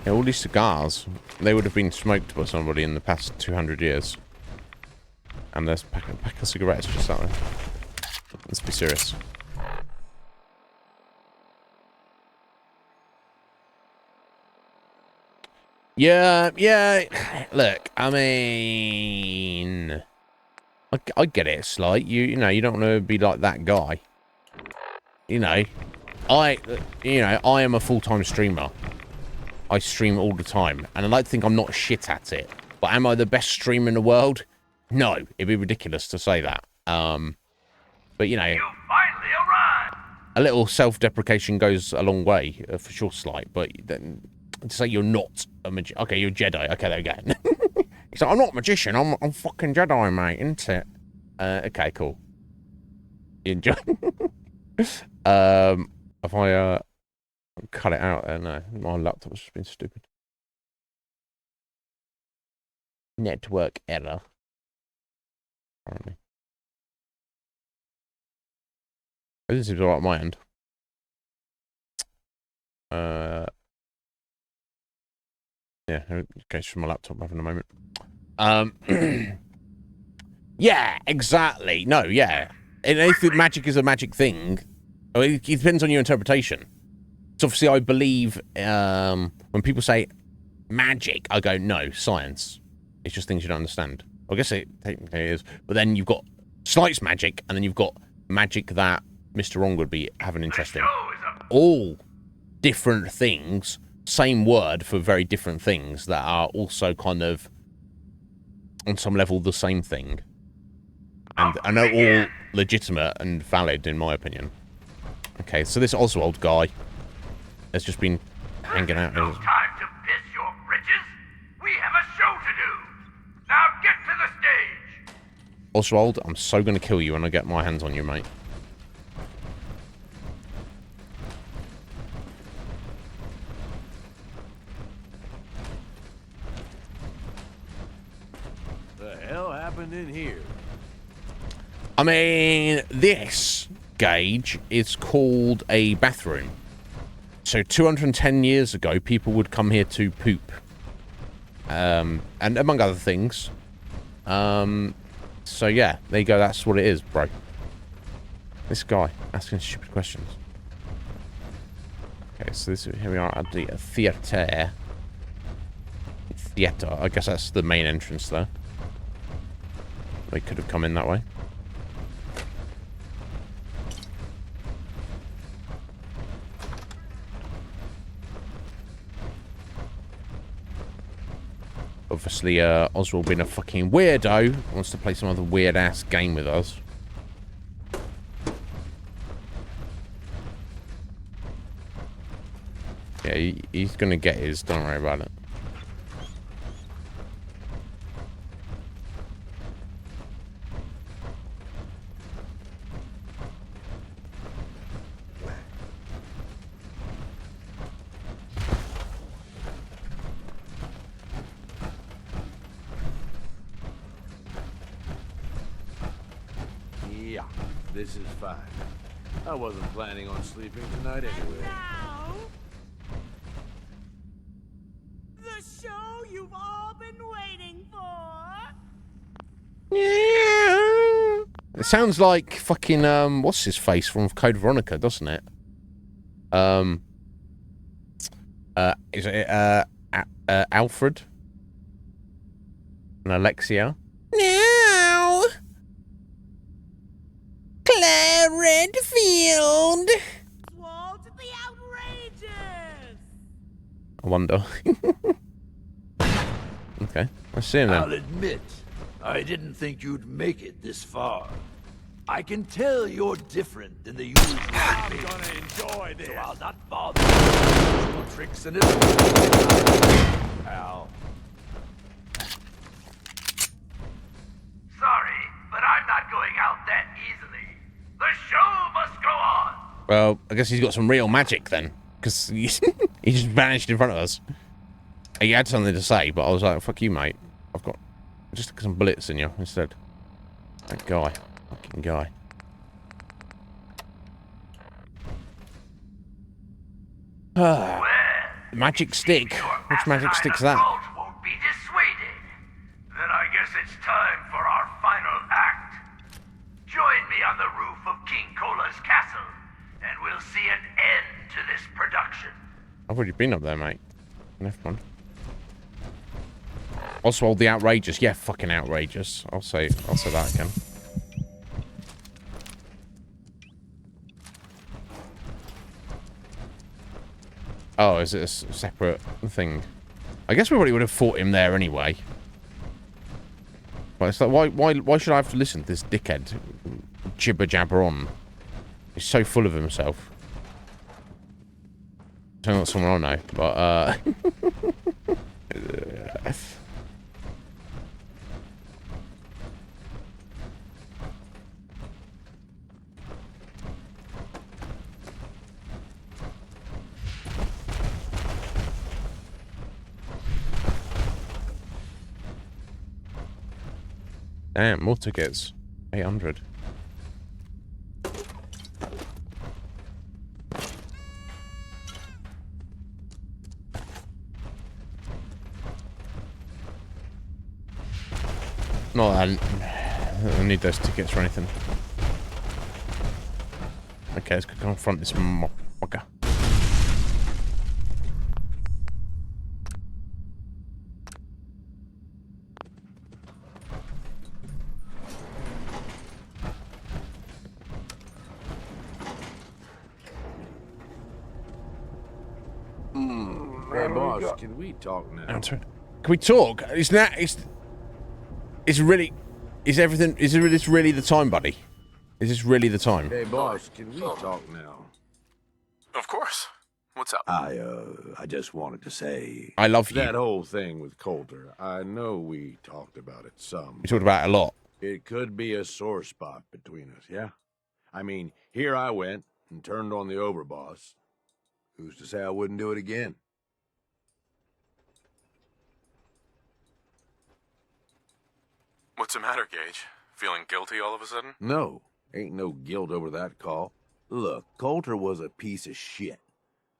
Yeah, all these cigars, they would have been smoked by somebody in the past 200 years. And there's a pack of cigarettes just out there. Let's be serious. Yeah. Look, I mean, I get it. It's like you know, you don't want to be like that guy. You know, I am a full-time streamer. I stream all the time, and I like to think I'm not shit at it. But am I the best streamer in the world? No, it'd be ridiculous to say that. But you know, you finally arrived. A little self-deprecation goes a long way, for sure, Slight. But then to say you're not a magician, okay, you're a Jedi. Okay, there we go. He's like, I'm not a magician. I'm fucking Jedi, mate, isn't it? Okay, cool. You enjoy? If I cut it out there, no, my laptop's just been stupid. Network error. Apparently. This seems alright at my end. Yeah, okay, it's from my laptop having a moment. Yeah, exactly. No, yeah. And if magic is a magic thing, I mean, it depends on your interpretation. So obviously I believe when people say magic, I go, no, science. It's just things you don't understand. I guess it technically is. But then you've got Slight's magic, and then you've got magic that Mr. Wrong would be having interest in. All different things, same word for very different things that are also kind of, on some level, the same thing. And I know all legitimate and valid, in my opinion. Okay, so this Oswald guy has just been hanging out. No time to piss your britches. We have a show to do. Now get to the stage. Oswald, I'm so going to kill you when I get my hands on you, mate. The hell happened in here? I mean, this, Gage, is called a bathroom. So 210 years ago, people would come here to poop. And among other things. So yeah, there you go, that's what it is, bro. This guy, asking stupid questions. Okay, so here we are at the theater. Theater, I guess that's the main entrance there. They could have come in that way. Obviously, Oswald being a fucking weirdo wants to play some other weird-ass game with us. Yeah, he's gonna get his, don't worry about it. Yeah, this is fine. I wasn't planning on sleeping tonight anyway. Now, the show you've all been waiting for. Yeah. It sounds like fucking what's his face from Code Veronica, doesn't it? Is it Alfred and Alexia? No, Claire Redfield. Wall to the outrageous. I wonder. Okay, let's see him then. I'll admit, I didn't think you'd make it this far. I can tell you're different than the usual. I'm gonna enjoy this. So I'll not bother with usual tricks and Al. Sorry, but I'm not going out that easily. The show must go on. Well, I guess he's got some real magic then, because he just vanished in front of us. He had something to say, but I was like, fuck you, mate. I've got just some bullets in you instead. That guy. Fucking guy. Magic stick. Which magic stick's that? Won't be dissuaded. Then I guess it's time for our final act. Join me on the roof of King Cola's castle, and we'll see an end to this production. I've already been up there, mate. Never mind. Oswald the Outrageous. Yeah, fucking outrageous. I'll say that again. Oh, is it a separate thing? I guess we probably would have fought him there anyway. But it's like, why should I have to listen to this dickhead jibber jabber on? He's so full of himself. I don't know someone I know, but damn, more tickets. 800. No, I don't need those tickets or anything. Okay, let's go confront this motherfucker. Hey, boss, can we talk now? Answer. Can we talk? Is this really the time, buddy? Is this really the time? Hey, boss, can we talk now? Of course. What's up? I just wanted to say... I love you. That whole thing with Coulter, I know we talked about it some. We talked about it a lot. It could be a sore spot between us, yeah? I mean, here I went and turned on the overboss. Who's to say I wouldn't do it again? What's the matter, Gage? Feeling guilty all of a sudden? No, ain't no guilt over that call. Look, Coulter was a piece of shit.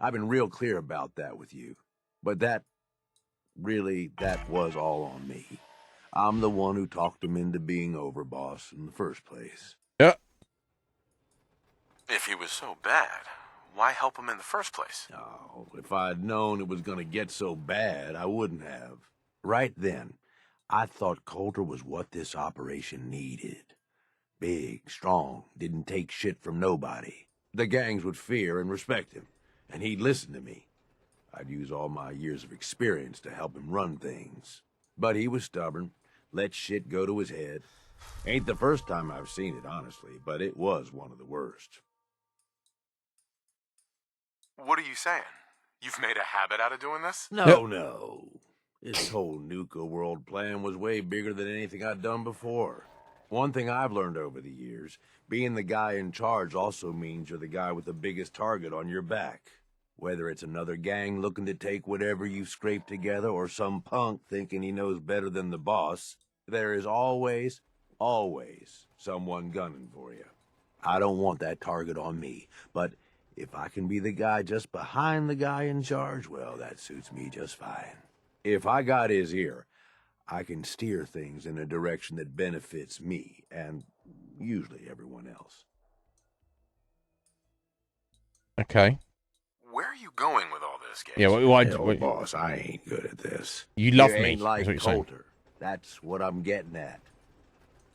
I've been real clear about that with you. But that was all on me. I'm the one who talked him into being overboss in the first place. Yeah. If he was so bad, why help him in the first place? Oh, if I'd known it was gonna get so bad, I wouldn't have. Right then, I thought Coulter was what this operation needed. Big, strong, didn't take shit from nobody. The gangs would fear and respect him, and he'd listen to me. I'd use all my years of experience to help him run things. But he was stubborn, let shit go to his head. Ain't the first time I've seen it, honestly, but it was one of the worst. What are you saying? You've made a habit out of doing this? No. This whole Nuka World plan was way bigger than anything I'd done before. One thing I've learned over the years, being the guy in charge also means you're the guy with the biggest target on your back. Whether it's another gang looking to take whatever you've scraped together or some punk thinking he knows better than the boss, there is always Always someone gunning for you. I don't want that target on me, but if I can be the guy just behind the guy in charge, well, that suits me just fine. If I got his ear, I can steer things in a direction that benefits me, and usually everyone else. Okay. Where are you going with all this, Gage? Yeah, why? Boss, I ain't good at this. You love you me. Ain't like That's what you're saying. Coulter. That's what I'm getting at.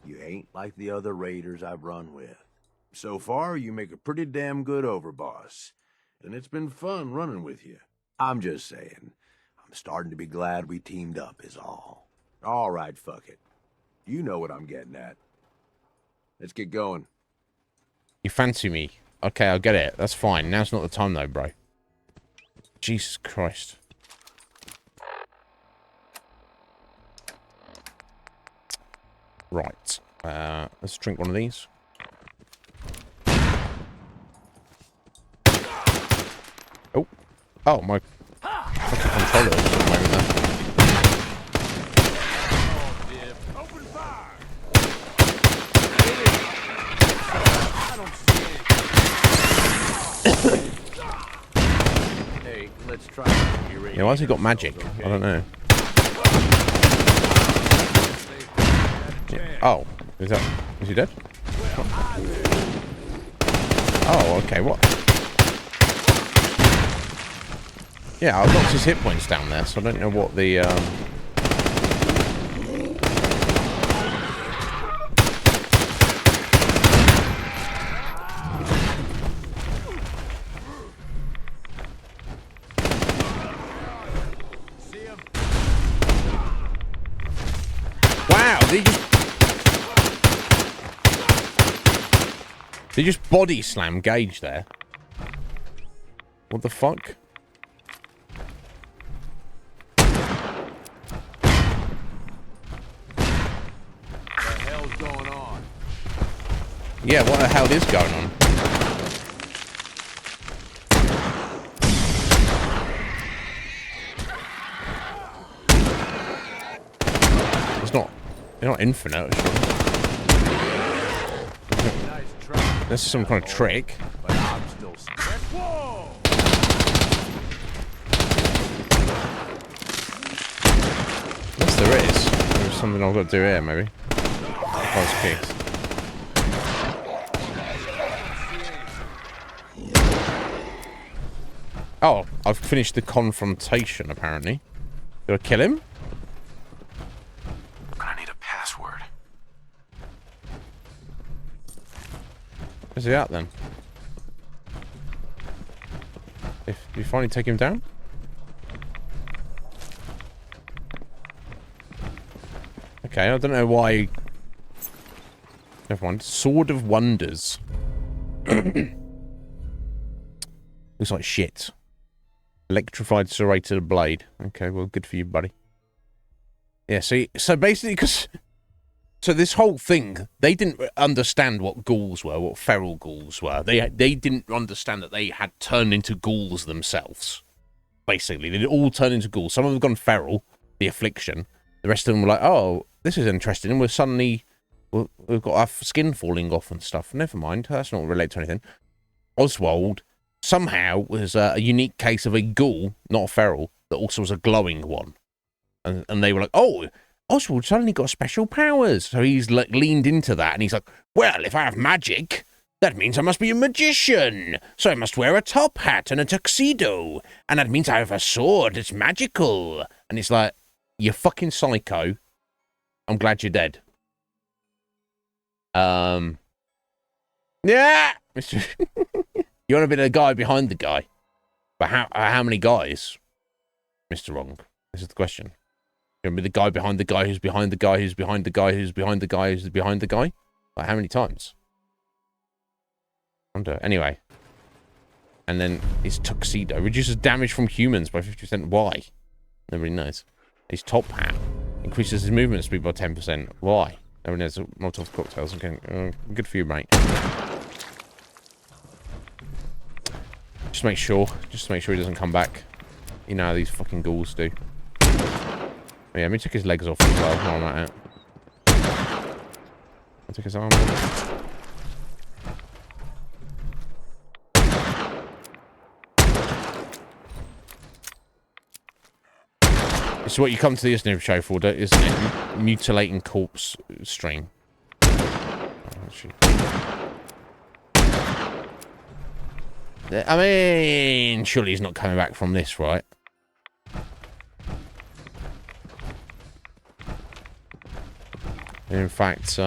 You ain't like the other raiders I've run with. So far, you make a pretty damn good overboss, and it's been fun running with you. I'm just saying, I'm starting to be glad we teamed up is all. All right, fuck it. You know what I'm getting at. Let's get going. You fancy me? Okay, I'll get it. That's fine. Now's not the time, though, bro. Jesus Christ. Right. Let's drink one of these. Oh. Oh, my controller is at the moment there. Open fire! Hey, let's try. Yeah, why's he got magic? I don't know. Yeah. Oh, is he dead? Oh, okay, what? Yeah, I've knocked his hit points down there, so I don't know what the, Wow, they just body slam Gage there. What the fuck? Yeah, what the hell is going on? They're not infinite. This is some kind of trick. Yes, there is. There's something I've got to do here, maybe. Close piece. Oh, I've finished the confrontation, apparently. Do I kill him? I'm gonna need a password. Where's he at, then? If you finally take him down? Okay, I don't know why... Never mind. Sword of Wonders. Looks like shit. Electrified serrated blade. Okay, well, good for you, buddy. Yeah, see, so basically, because... So this whole thing, they didn't understand what ghouls were, what feral ghouls were. They didn't understand that they had turned into ghouls themselves. Basically, they all turned into ghouls. Some of them have gone feral, the affliction. The rest of them were like, oh, this is interesting. And we're suddenly... We've got our skin falling off and stuff. Never mind, that's not related to anything. Oswald... somehow was a unique case of a ghoul, not a feral, that also was a glowing one. And they were like, oh, Oswald suddenly got special powers. So he's like leaned into that and he's like, well, if I have magic, that means I must be a magician. So I must wear a top hat and a tuxedo. And that means I have a sword. It's magical. And it's like, you're fucking psycho. I'm glad you're dead. Yeah. You want to be the guy behind the guy. But how many guys? Mr. Wrong. This is the question. You want to be the guy behind the guy who's behind the guy who's behind the guy who's behind the guy who's behind the guy? Like, how many times? I wonder. Anyway. And then his tuxedo reduces damage from humans by 50%. Why? Nobody knows. His top hat increases his movement speed by 10%. Why? Nobody knows. Molotov cocktails. Okay. Good for you, mate. Just make sure he doesn't come back. You know how these fucking ghouls do. Oh, yeah, let me take his legs off as well while I'm at it. I took his arm. It's what you come to the Iznib Show for, isn't it? Mutilating corpse stream. I mean, surely he's not coming back from this, right? In fact,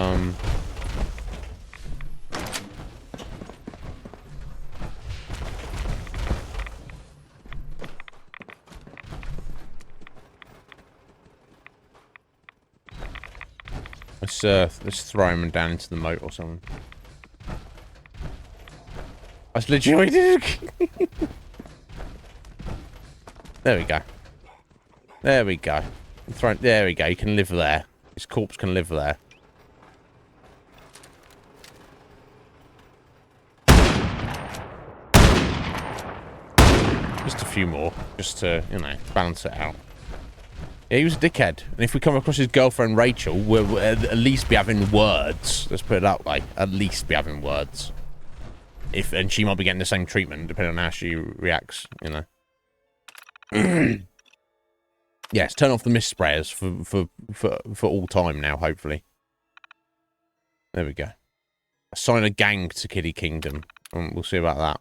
let's throw him down into the moat or something. That's legit. There we go. There we go. There we go. You can live there. His corpse can live there. Just a few more, just to, you know, balance it out. Yeah, he was a dickhead. And if we come across his girlfriend Rachel, we'll at least be having words. Let's put it that way. At least be having words. And she might be getting the same treatment, depending on how she reacts, you know. Yes, turn off the mist sprayers for all time now, hopefully. There we go. Assign a gang to Kitty Kingdom. We'll see about that.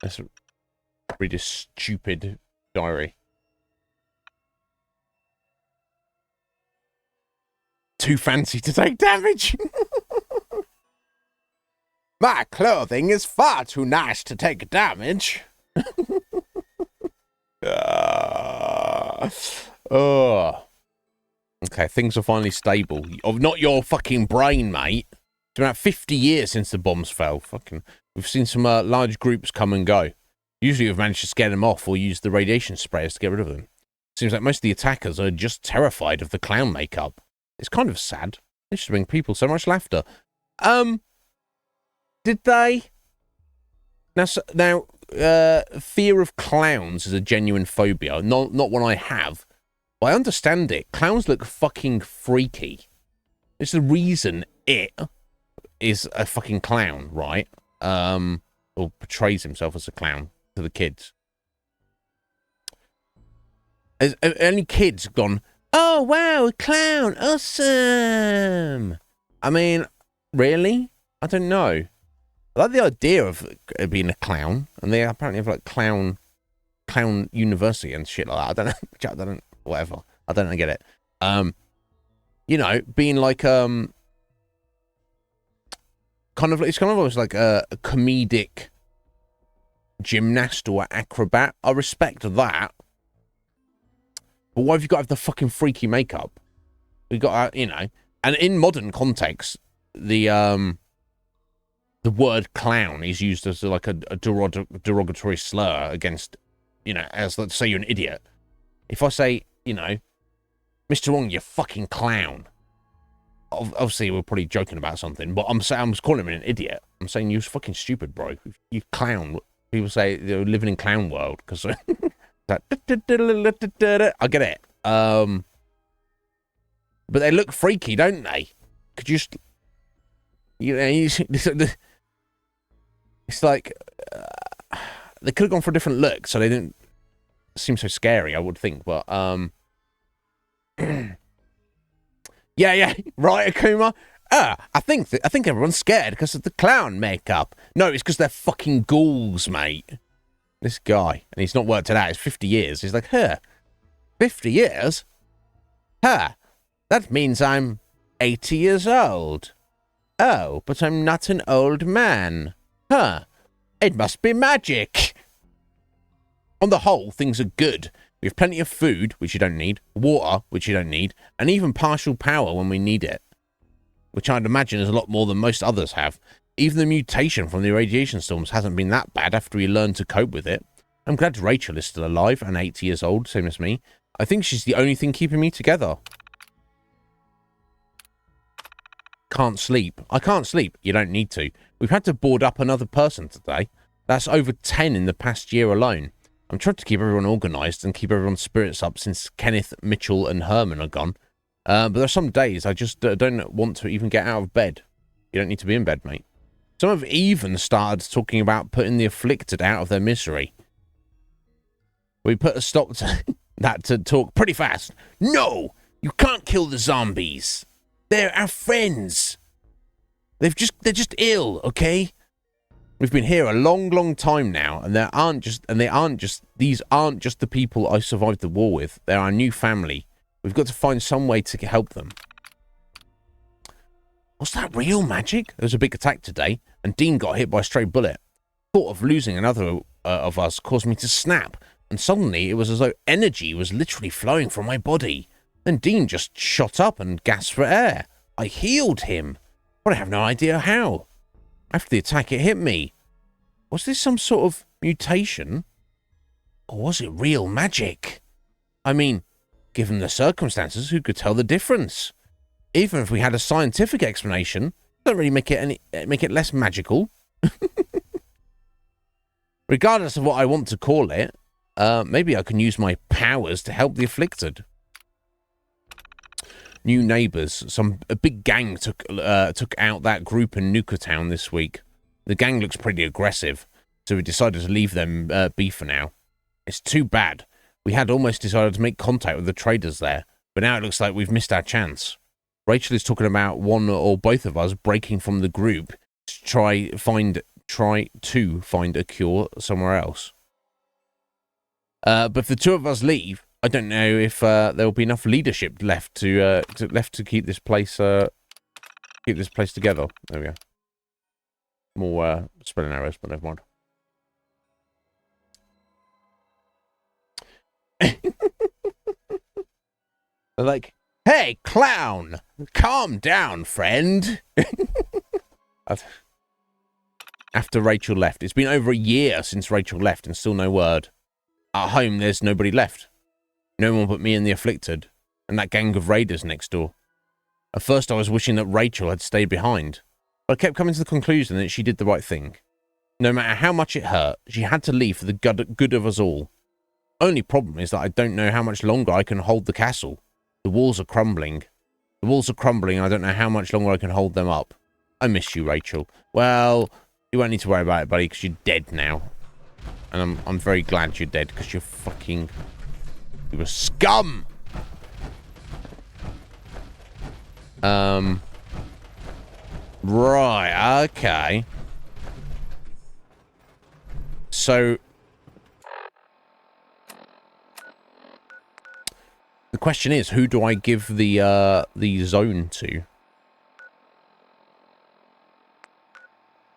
Let's read this stupid diary. Too fancy to take damage. My clothing is far too nice to take damage. Oh. Okay, things are finally stable. Not your fucking brain, mate. It's been about 50 years since the bombs fell. Fucking, we've seen some large groups come and go. Usually we've managed to scare them off or use the radiation sprayers to get rid of them. Seems like most of the attackers are just terrified of the clown makeup. It's kind of sad. It should bring people so much laughter. Did they? Now, fear of clowns is a genuine phobia. Not one I have. But I understand it. Clowns look fucking freaky. It's the reason it is a fucking clown, right? Or portrays himself as a clown to the kids. Has any kids gone, oh, wow, a clown, awesome? I mean, really? I don't know. I like the idea of being a clown, and they apparently have like clown university and shit like that. I don't know, whatever. I don't get it. You know, being like kind of it's kind of almost like a comedic gymnast or acrobat. I respect that. But why have you got to have the fucking freaky makeup? We got, you know, and in modern context, the word clown is used as like a derogatory slur against, you know, as let's say you're an idiot. If I say, you know, Mr. Wong, you fucking clown. Obviously, we're probably joking about something, but I'm calling him an idiot. I'm saying you're fucking stupid, bro. You clown. People say they're living in clown world because I get it. But they look freaky, don't they? Could you just, you know, it's like they could have gone for a different look, so they didn't seem so scary. I would think, but yeah, right, Akuma. I think everyone's scared because of the clown makeup. No, it's because they're fucking ghouls, mate. This guy, and he's not worked it out. It's 50 years. He's like, 50 years? That means I'm 80 years old. Oh, but I'm not an old man. It must be magic. On the whole, things are good. We have plenty of food, which you don't need, water, which you don't need, and even partial power when we need it, which I'd imagine is a lot more than most others have. Even the mutation from the radiation storms hasn't been that bad after we learned to cope with it. I'm glad Rachel is still alive and 80 years old, same as me. I think she's the only thing keeping me together. Can't sleep. I can't sleep. You don't need to. We've had to board up another person today. That's over 10 in the past year alone. I'm trying to keep everyone organised and keep everyone's spirits up since Kenneth, Mitchell and Herman are gone. But there are some days I just don't want to even get out of bed. You don't need to be in bed, mate. Some have even started talking about putting the afflicted out of their misery. We put a stop to that to talk pretty fast. No! You can't kill the zombies. They're our friends. They're just ill, okay? We've been here a long, long time now, and these aren't just the people I survived the war with. They're our new family. We've got to find some way to help them. Was that real magic? There was a big attack today, and Dean got hit by a stray bullet. Thought of losing another of us caused me to snap, and suddenly it was as though energy was literally flowing from my body. Then Dean just shot up and gasped for air. I healed him, but I have no idea how. After the attack, it hit me. Was this some sort of mutation? Or was it real magic? I mean, given the circumstances, who could tell the difference? Even if we had a scientific explanation, it doesn't really make it less magical. Regardless of what I want to call it, maybe I can use my powers to help the afflicted. New neighbours. A big gang took out that group in Nuka Town this week. The gang looks pretty aggressive, so we decided to leave them be for now. It's too bad. We had almost decided to make contact with the traders there, but now it looks like we've missed our chance. Rachel is talking about one or both of us breaking from the group to try to find a cure somewhere else. But if the two of us leave, I don't know if there will be enough leadership left to keep this place together. There we go. More spelling errors, but never mind. They're like, hey, clown, calm down, friend. After Rachel left. It's been over a year since Rachel left and still no word. At home, there's nobody left. No one but me and the afflicted, and that gang of raiders next door. At first, I was wishing that Rachel had stayed behind, but I kept coming to the conclusion that she did the right thing. No matter how much it hurt, she had to leave for the good of us all. Only problem is that I don't know how much longer I can hold the castle. The walls are crumbling. The walls are crumbling, and I don't know how much longer I can hold them up. I miss you, Rachel. Well, you won't need to worry about it, buddy, because you're dead now. And I'm very glad you're dead, because you're fucking... You were scum! Right, okay. So... The question is, who do I give the zone to?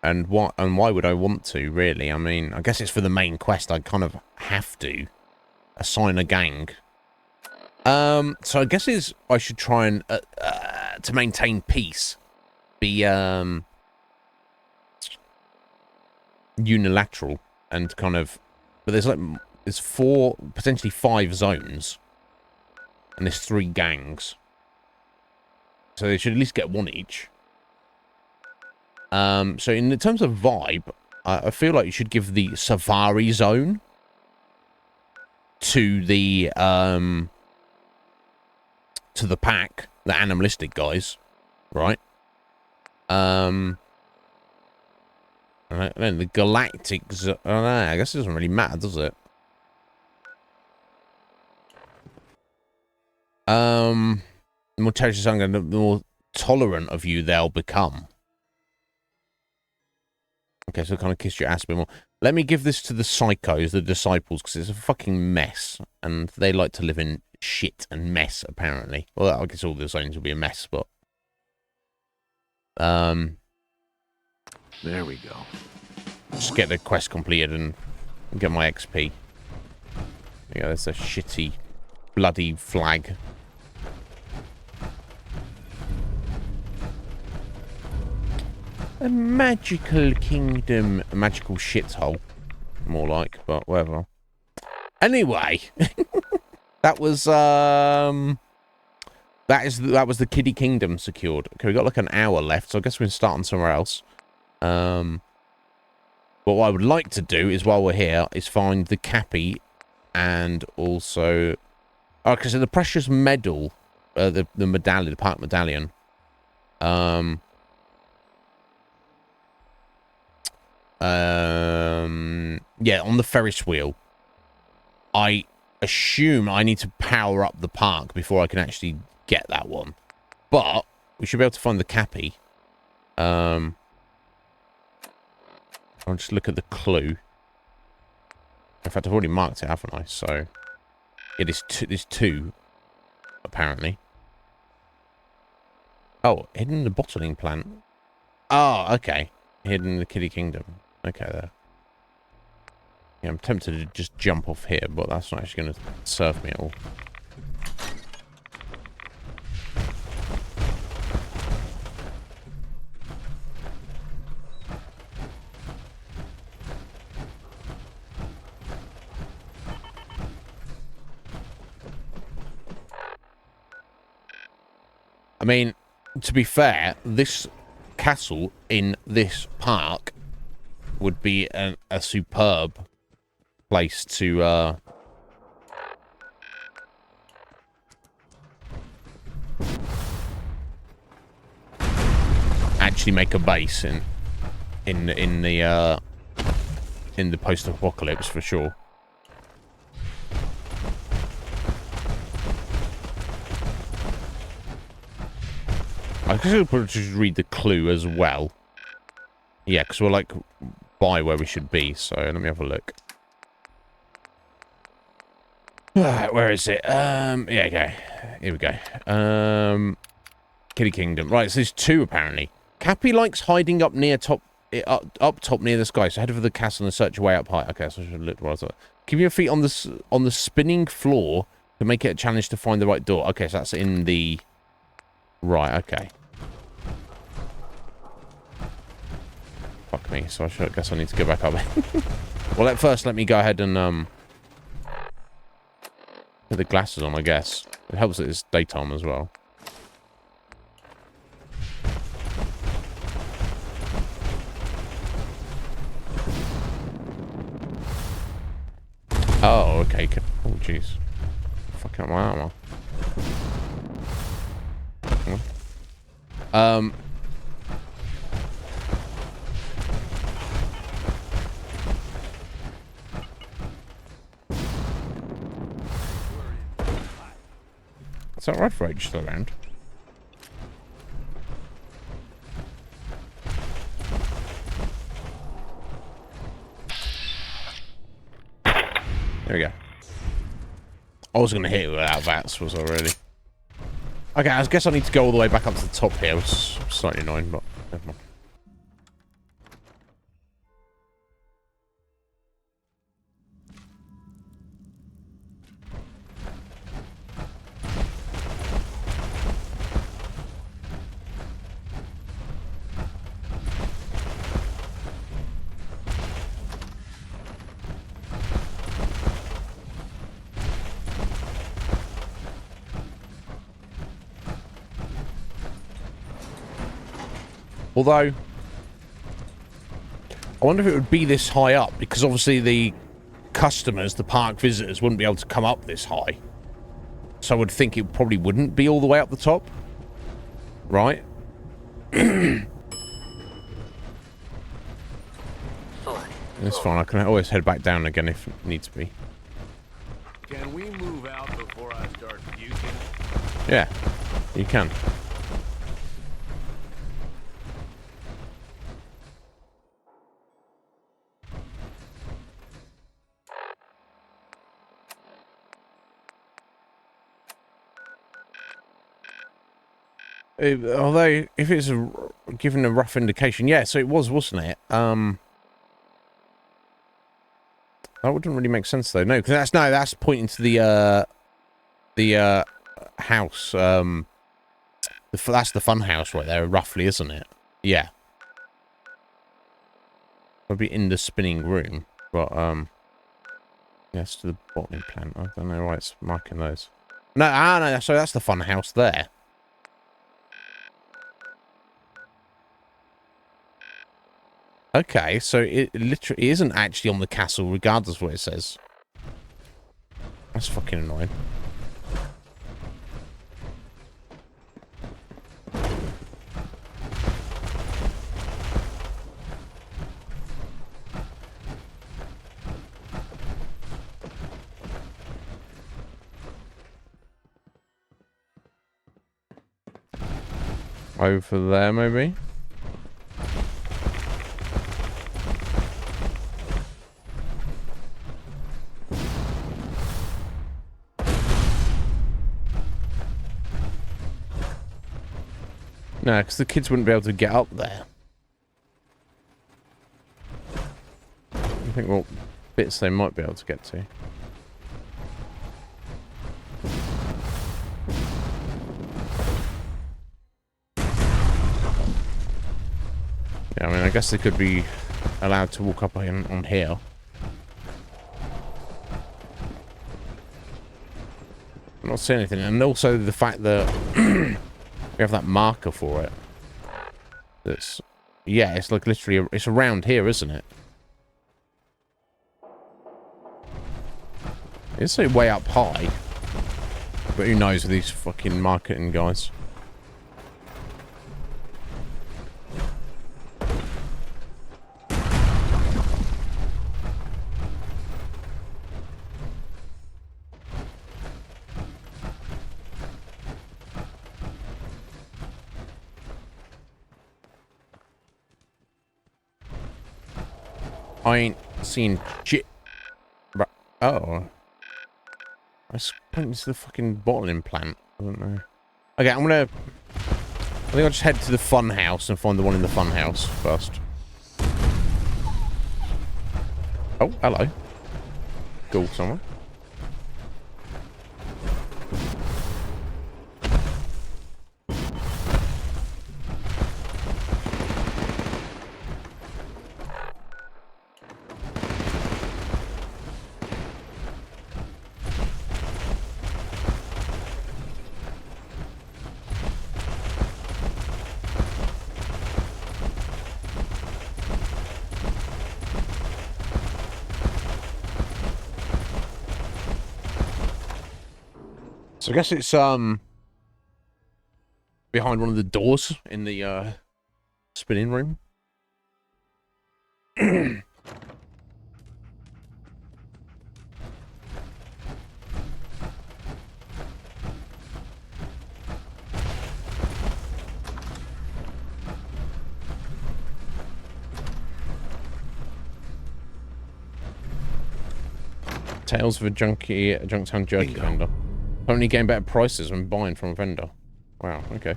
And what and why would I want to, really? I mean, I guess it's for the main quest. I kind of have to assign a gang. So I guess I should try and to maintain peace, be unilateral and kind of. But there's potentially 5 zones, and there's 3 gangs, so they should at least get 1 each. So in terms of vibe, I feel like you should give the Safari Zone to the pack, the animalistic guys, right? And then the Galactic Zone, I guess it doesn't really matter, does it? The more territories I'm going, the more tolerant of you they'll become. Okay, so kind of kiss your ass a bit more. Let me give this to the psychos, the disciples, because it's a fucking mess, and they like to live in shit and mess, apparently. Well, I guess all the zones will be a mess, but... There we go. Just get the quest completed and get my XP. Yeah, that's a shitty, bloody flag. A magical kingdom. A magical shithole. More like, but whatever. Anyway. That was, that was the Kiddie Kingdom secured. Okay, we got like an hour left, so I guess we can start on somewhere else. But what I would like to do is, while we're here, is find the Cappy and also... Oh, because the precious medal the medallion, the park medallion. Yeah, on the Ferris wheel, I assume I need to power up the park before I can actually get that one. But we should be able to find the cappy. I'll just look at the clue. In fact, I've already marked it, haven't I? So it is there's two, apparently. Oh, hidden in the bottling plant. Oh, okay. Hidden in the Kitty Kingdom. Okay, there. Yeah, I'm tempted to just jump off here, but that's not actually going to serve me at all. I mean, to be fair, this castle in this park would be a superb place to actually make a base in the post-apocalypse for sure. I could probably just read the clue as well. Yeah, because we're like by where we should be. So let me have a look. Alright, where is it? Yeah, okay. Here we go. Kitty Kingdom. Right, so there's two apparently. Cappy likes hiding up near up top near the sky. So head over the castle and search your way up high. Okay, so I should have looked what I thought. Keep your feet on the spinning floor to make it a challenge to find the right door. Okay, so that's in the right. Okay. Fuck me. So I guess I need to go back up. Well, at first, let me go ahead and put the glasses on. I guess it helps that it's daytime as well. Oh, okay. Oh, jeez. Fucking up my armor. Is that rifle range still around? There we go. I was going to hit it without VATS, was I really? Okay, I guess I need to go all the way back up to the top here. It's slightly annoying, but never mind. Although, I wonder if it would be this high up, because obviously the customers, the park visitors, wouldn't be able to come up this high. So I would think it probably wouldn't be all the way up the top. Right? It's fine, I can always head back down again if it needs to be. Can we move out before I start puking? Yeah, you can. Although, if it's given a rough indication, yeah, so it was, wasn't it? That wouldn't really make sense though. No, because that's pointing to the house. That's the fun house right there, roughly, isn't it? Yeah. Probably in the spinning room, but yes, to the bottling plant. I don't know why it's marking those. No, no. So that's the fun house there. Okay, so it literally isn't actually on the castle, regardless of what it says. That's fucking annoying. Over there, maybe? No, because the kids wouldn't be able to get up there. I think what bits they might be able to get to. Yeah, I mean, I guess they could be allowed to walk up on here. I'm not seeing anything. And also the fact that we have that marker for it. That's, yeah, it's like literally, it's around here, isn't it? It's like way up high. But who knows with these fucking marketing guys. I ain't seen shit. Oh. I was pointing to the fucking bottling plant. I don't know. Okay, I think I'll just head to the fun house and find the one in the fun house first. Oh, hello. Cool, someone. So I guess it's behind one of the doors in the spinning room. Tales of a Junktown jerky vendor. Only getting better prices when buying from a vendor. Wow, okay.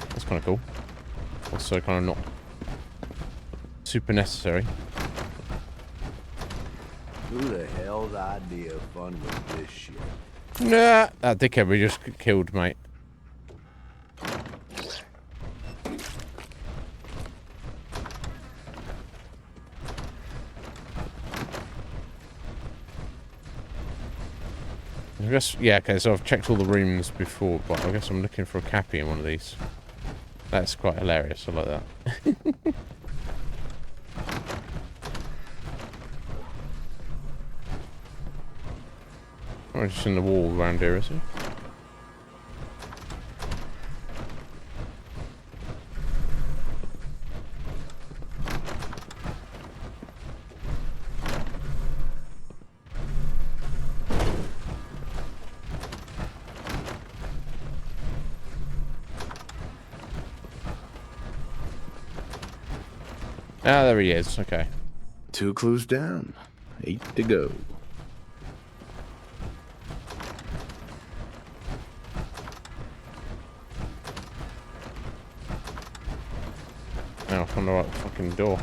That's kind of cool. Also kind of not super necessary. Who the hell's idea of fun with this shit? Nah, that dickhead we just killed, mate. I guess, yeah, okay, so I've checked all the rooms before, but I guess I'm looking for a cappy in one of these. That's quite hilarious, I like that. Oh, just in the wall around here, is he? Ah, there he is. Okay. 2 clues down. 8 to go. Oh, from the right fucking door.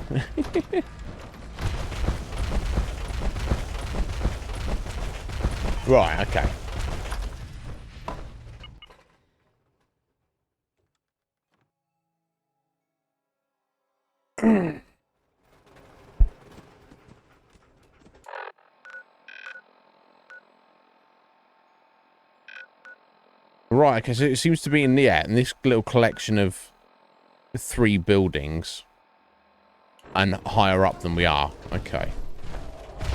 Right, okay. Right, because it seems to be in this little collection of 3 buildings, and higher up than we are. Okay,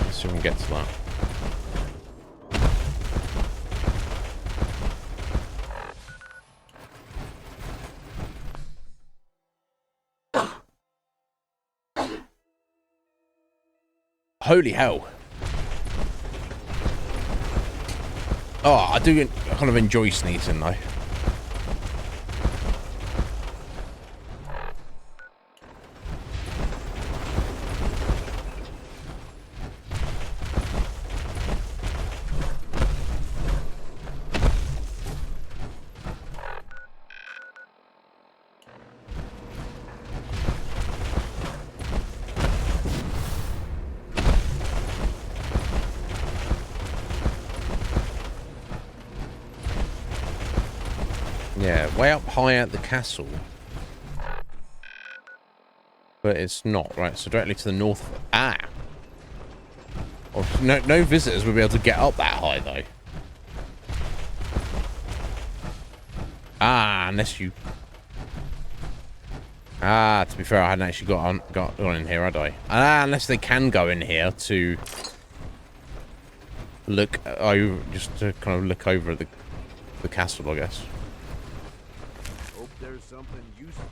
let's see if we can get to that. Holy hell. Oh, I do kind of enjoy sneezing, though. Yeah, way up high at the castle. But it's not, right? So directly to the north. Ah! Oh, no visitors will be able to get up that high, though. Ah, unless you... Ah, to be fair, I hadn't actually got on in here, had I? Ah, unless they can go in here to look over, just to kind of look over the castle, I guess. Hope there's something useful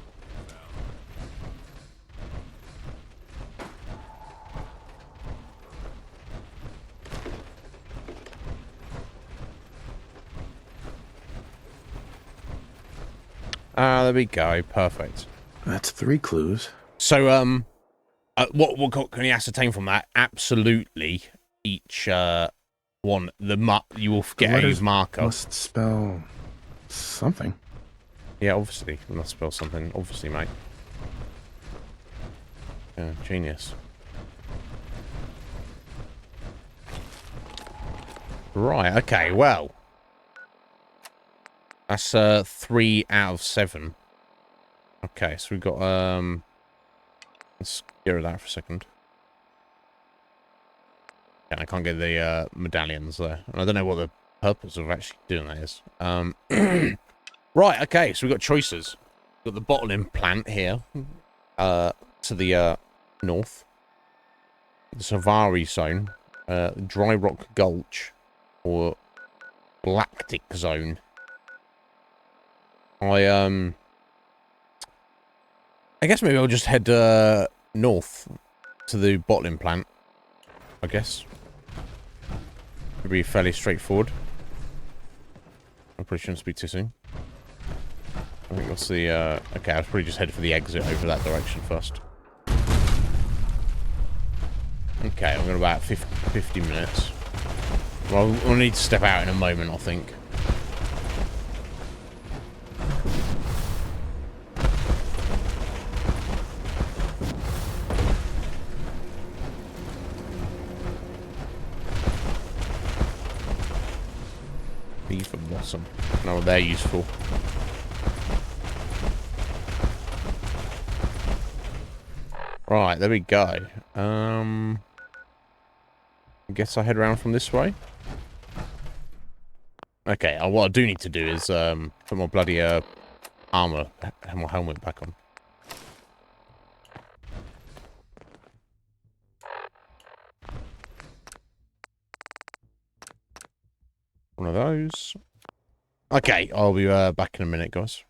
Ah, there we go. Perfect. That's 3 clues. So, what can you ascertain from that? Absolutely, each one, you will get a marker. Must spell something. Yeah, obviously, it must spell something. Obviously, mate. Yeah, genius. Right. Okay. Well, that's 3 out of 7. Okay, so we've got let's get rid of that for a second. Yeah, I can't get the medallions there. And I don't know what the purpose of actually doing that is. Right, okay, so we've got choices. We've got the bottling plant here, to the north. The Savari Zone, Dry Rock Gulch, or Lactic Zone. I guess maybe I'll just head north to the bottling plant, I guess. It'll be fairly straightforward. I probably shouldn't speak too soon. I think that's the, okay, I'll probably just head for the exit over that direction first. Okay, I'm going to about 50 minutes. Well, we'll need to step out in a moment, I think. Beef and blossom. No, they're useful. Right, there we go. I guess I head around from this way. Okay, what I do need to do is put my bloody armor, have my helmet back on. One of those. Okay, I'll be back in a minute, guys.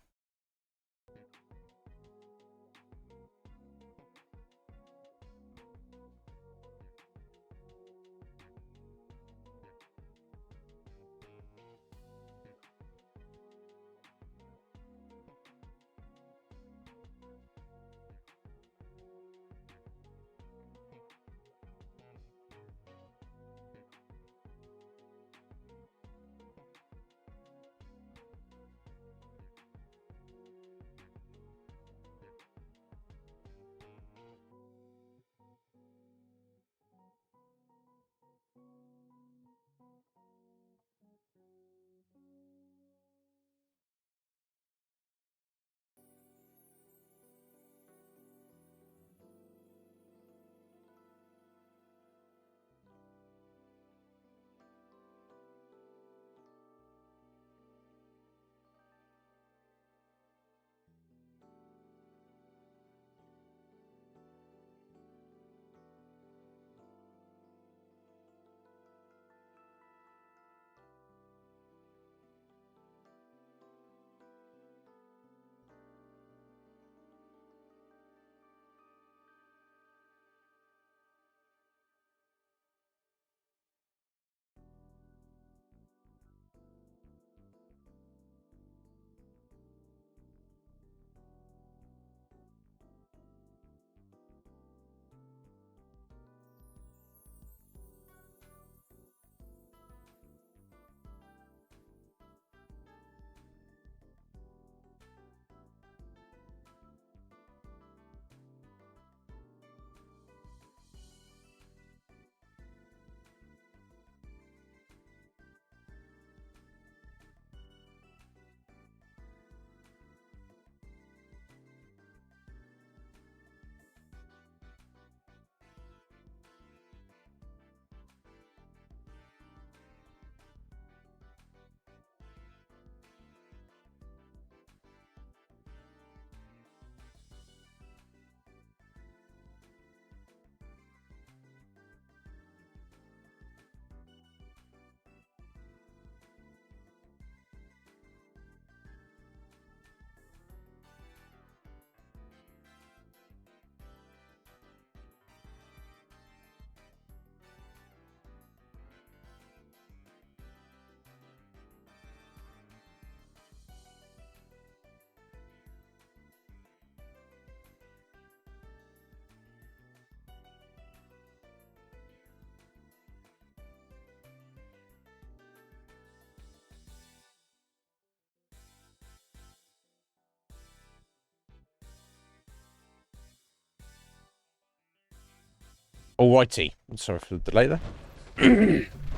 Alrighty. Sorry for the delay there.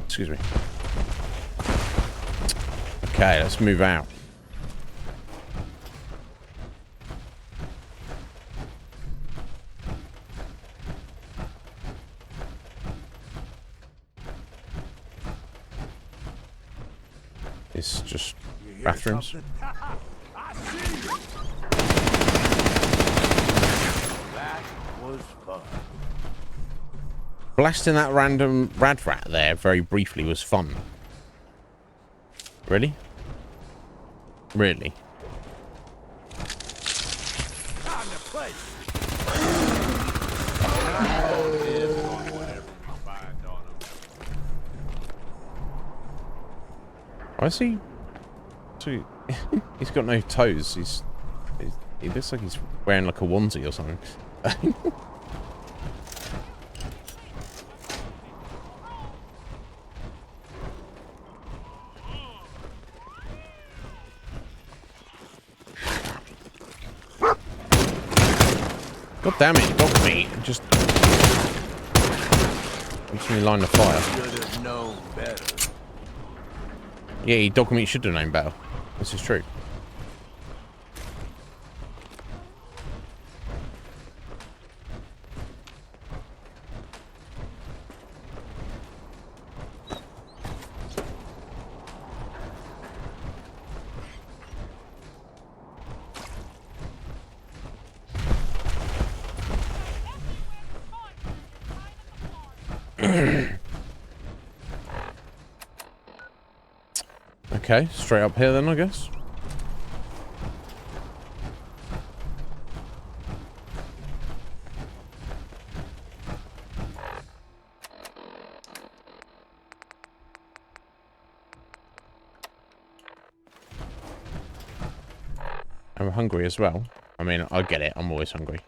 Excuse me. Okay, let's move out. It's just bathrooms. That was fun. Blasting that random rad rat there very briefly was fun. Really? Really? Why is he? So he's got no toes. He looks like he's wearing like a onesie or something. God damn it, dog meat. Just makes me line the fire. Should have known better. Yeah, dog meat should have known better. This is true. Okay, straight up here then, I guess. I'm hungry as well. I mean, I get it. I'm always hungry.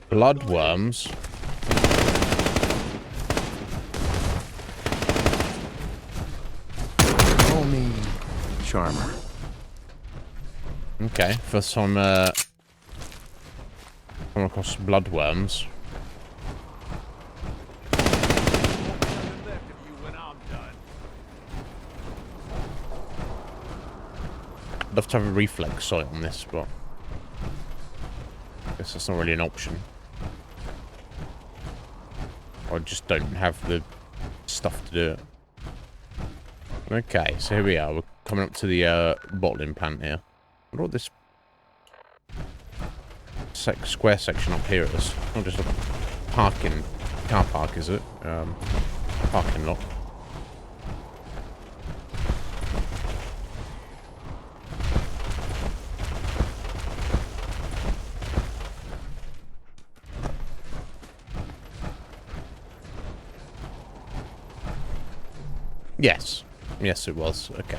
Bloodworms. Call me Charmer. Okay, for some come across bloodworms. I'd love to have a reflex sight on this, but I guess that's not really an option. I just don't have the stuff to do it. Okay, so here we are. We're coming up to the bottling plant here. I wonder what this square section up here is. Not just a car park, is it? Parking lot. Yes. Yes, it was. Okay.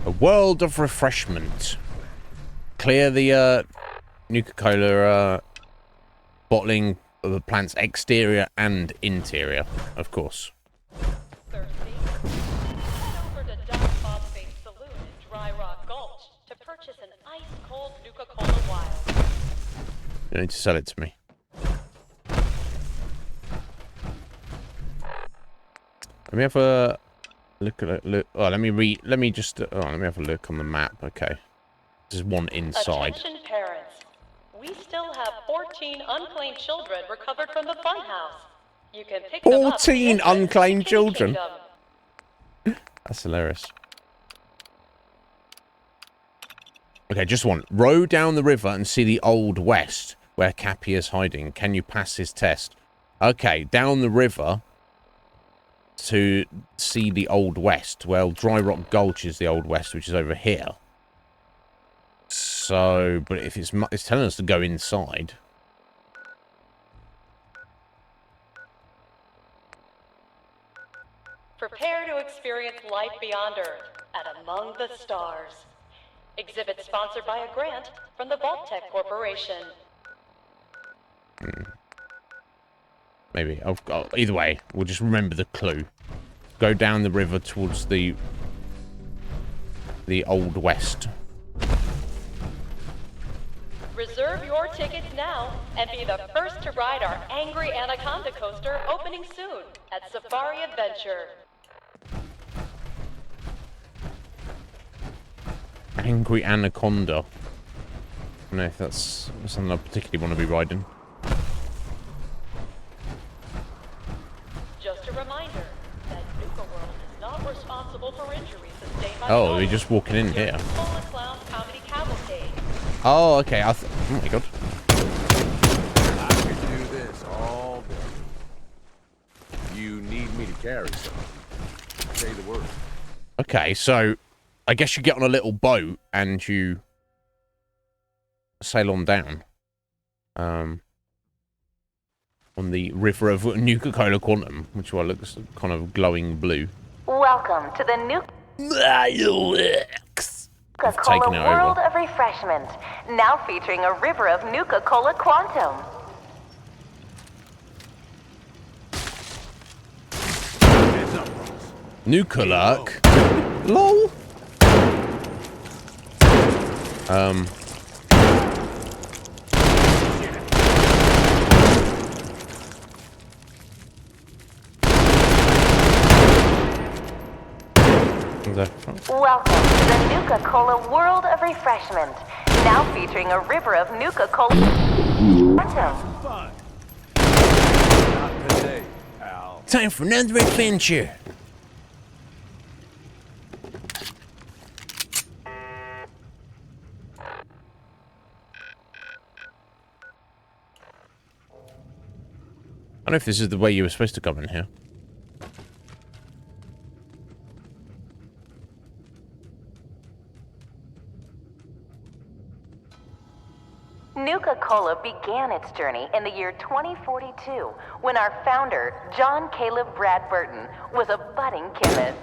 A world of refreshment. Clear the Nuka-Cola bottling of the plant's exterior and interior, of course. You need to sell it to me. Let me have a look at it. Look. Oh, let me read. Let me just. Oh, let me have a look on the map. Okay. There's one inside. Attention parents. We still have 14 unclaimed children recovered from the funhouse. You can pick them up. 14 unclaimed children. That's hilarious. Okay, just one. Row down the river and see the Old West, where Cappy is hiding. Can you pass his test? Okay, down the river to see the Old West. Well, Dry Rock Gulch is the Old West, which is over here. So, but if it's telling us to go inside. Prepare to experience life beyond Earth and among the stars. Exhibit sponsored by a grant from the Vault-Tec Corporation. Maybe. Either way, we'll just remember the clue. Go down the river towards the Old West. Reserve your tickets now and be the first to ride our Angry Anaconda coaster opening soon at Safari Adventure. Angry Anaconda. I don't know if that's something I particularly want to be riding. Just a reminder that Nuka World is not responsible for injuries sustained by Oh, we're just walking in here. Cola Clown Comedy Cavalcade. Oh, okay. Oh my god. I could do this all day. You need me to carry something. Say the word. Okay, so I guess you get on a little boat and you sail on down. On the river of Nuka-Cola Quantum, which looks kind of glowing blue. Welcome to the Nuka-Cola World of Refreshment, now featuring a river of Nuka-Cola Quantum. Nuka-Lurk? LOL? Welcome to the Nuka-Cola World of Refreshment, now featuring a river of Nuka-Cola Quantum. Not today, pal. Time for another adventure. I don't know if this is the way you were supposed to come in here. Nuka-Cola began its journey in the year 2042 when our founder, John Caleb Bradburton, was a budding chemist.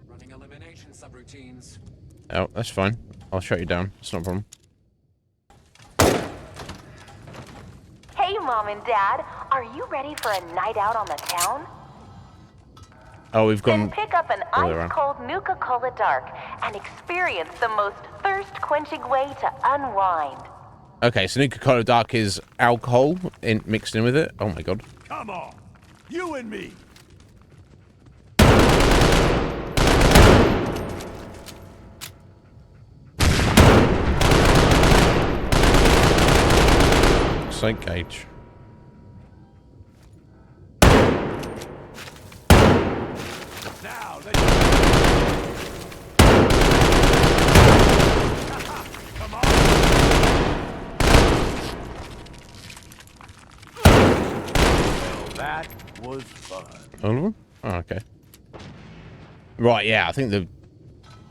Running elimination subroutines. Oh, that's fine. I'll shut you down. It's not a problem. Hey, Mom and Dad, are you ready for a night out on the town? Oh, we've gone. Then pick up an ice-cold Nuka-Cola Dark and experience the most thirst-quenching way to unwind. Okay, so Nuka-Cola Dark is alcohol mixed in with it. Oh my god. Come on, you and me. Sight gauge. Now, come on. Well, that was fun. Oh, okay. Right, yeah, I think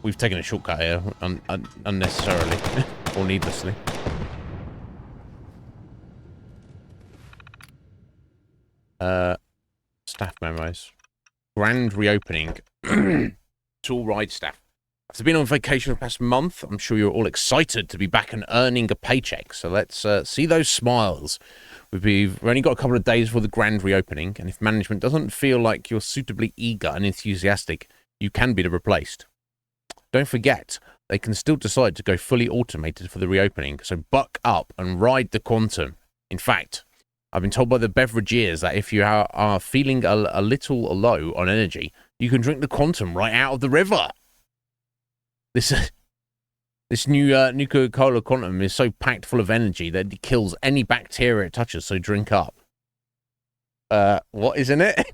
we've taken a shortcut here unnecessarily or needlessly. Staff memos. Grand reopening. To all ride staff. After being on vacation for the past month, I'm sure you're all excited to be back and earning a paycheck. So let's see those smiles. We've only got a couple of days for the grand reopening, and if management doesn't feel like you're suitably eager and enthusiastic, you can be replaced. Don't forget, they can still decide to go fully automated for the reopening, so buck up and ride the Quantum. In fact, I've been told by the beverageers that if you are feeling a little low on energy, you can drink the Quantum right out of the river. This new Nuka-Cola Quantum is so packed full of energy that it kills any bacteria it touches, so drink up. What is in it?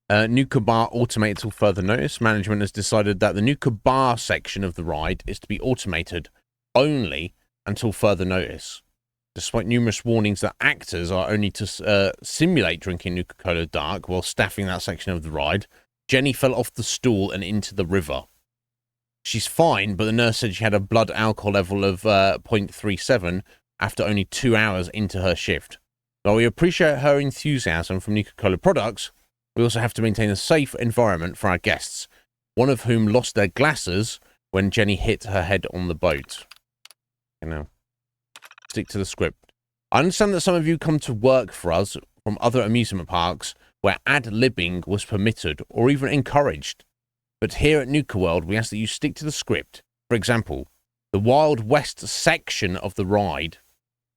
Nuka Bar automated till further notice. Management has decided that the Nuka Bar section of the ride is to be automated only until further notice. Despite numerous warnings that actors are only to simulate drinking Nuka-Cola Dark while staffing that section of the ride, Jenny fell off the stool and into the river. She's fine, but the nurse said she had a blood alcohol level of 0.37 after only 2 hours into her shift. While we appreciate her enthusiasm from Nuka-Cola products, we also have to maintain a safe environment for our guests, one of whom lost their glasses when Jenny hit her head on the boat. You know, stick to the script. I understand that some of you come to work for us from other amusement parks where ad-libbing was permitted or even encouraged. But here at Nuka World, we ask that you stick to the script. For example, the Wild West section of the ride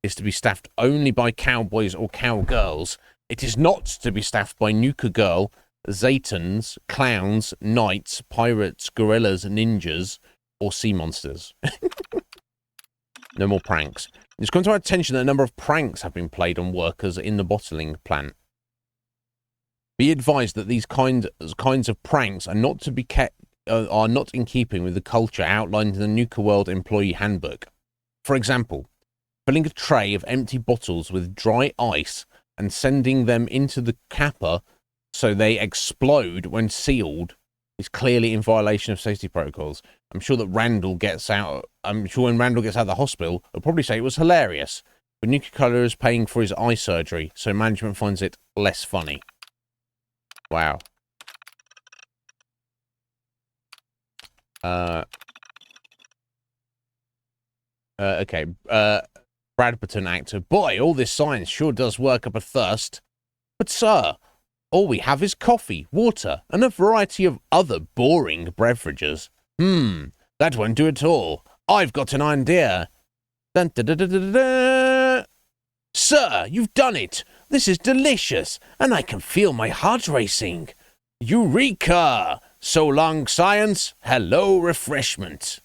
is to be staffed only by cowboys or cowgirls. It is not to be staffed by Nuka Girl, Zetans, clowns, knights, pirates, gorillas, ninjas, or sea monsters. No more pranks. It's come to our attention that a number of pranks have been played on workers in the bottling plant. Be advised that these kinds of pranks are not to be are not in keeping with the culture outlined in the Nuka World Employee Handbook. For example, filling a tray of empty bottles with dry ice and sending them into the capper so they explode when sealed is clearly in violation of safety protocols. I'm sure that Randall gets out. I'm sure when Randall gets out of the hospital, he'll probably say it was hilarious. But Nuka-Cola is paying for his eye surgery, so management finds it less funny. Wow. Okay. Bradburton actor. Boy, all this science sure does work up a thirst. But, sir, all we have is coffee, water, and a variety of other boring beverages. That won't do at all. I've got an idea. Dun, da, da, da, da, da. Sir, you've done it. This is delicious, and I can feel my heart racing. Eureka! So long, science. Hello, refreshment.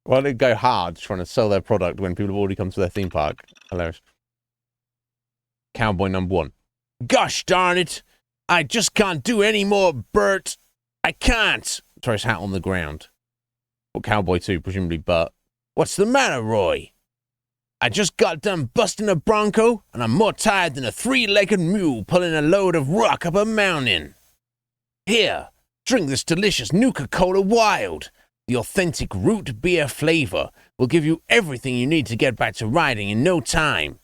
Why they go hard trying to sell their product when people have already come to their theme park? Hilarious. Cowboy number 1. Gosh darn it! I just can't do any more, Bert. I can't. Throw his hat on the ground. Or Cowboy 2, presumably Bert. What's the matter, Roy? I just got done busting a bronco, and I'm more tired than a 3-legged mule pulling a load of rock up a mountain. Here, drink this delicious Nuka-Cola Wild. The authentic root beer flavor will give you everything you need to get back to riding in no time.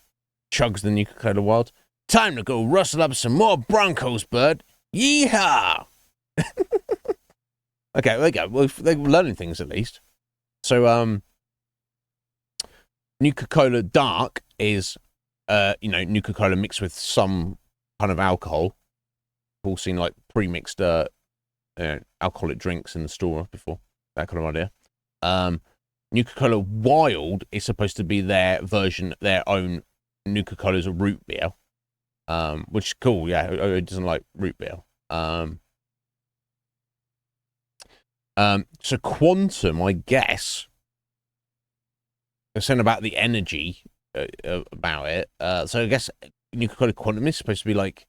Chugs the Nuka-Cola Wild. Time to go rustle up some more broncos, Bert. Yeehaw! Okay, there you go. Well, they're learning things at least. So, Nuka-Cola Dark is, Nuka-Cola mixed with some kind of alcohol. We've all seen, like, pre-mixed alcoholic drinks in the store before. That kind of idea. Nuka-Cola Wild is supposed to be their version, their own Nuka-Cola's root beer. Which is cool, yeah. It doesn't like root beer. So Quantum, I guess, they're saying about the energy about it. So I guess Nuka-Cola Quantum is supposed to be like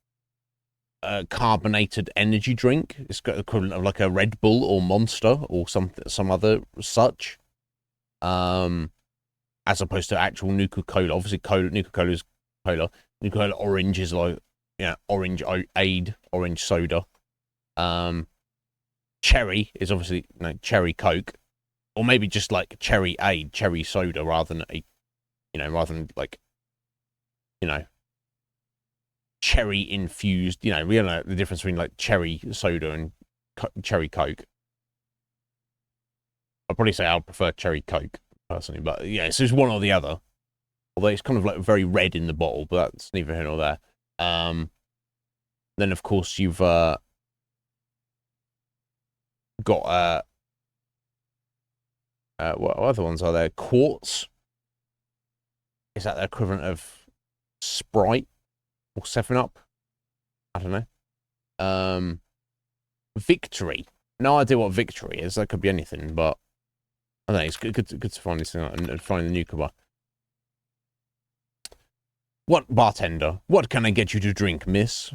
a carbonated energy drink. It's got the equivalent of like a Red Bull or Monster or some other such. As opposed to actual Nuka-Cola. Obviously, Nuka-Cola is cola. Nuka-Cola Orange is like, orange aid, orange soda. Cherry is obviously cherry Coke, or maybe just like cherry aid, cherry soda, rather than cherry infused. We don't know the difference between like cherry soda and cherry Coke. I'd probably say I'd prefer cherry Coke personally, but yeah, it's just one or the other. Although it's kind of like very red in the bottle, but that's neither here nor there. Then of course you've got what other ones are there? Quartz. Is that the equivalent of Sprite or 7-Up? I don't know. Victory. No idea what Victory is. That could be anything, but I don't know. It's good to find this thing out and find the Nuka bar. What, bartender? What can I get you to drink, miss?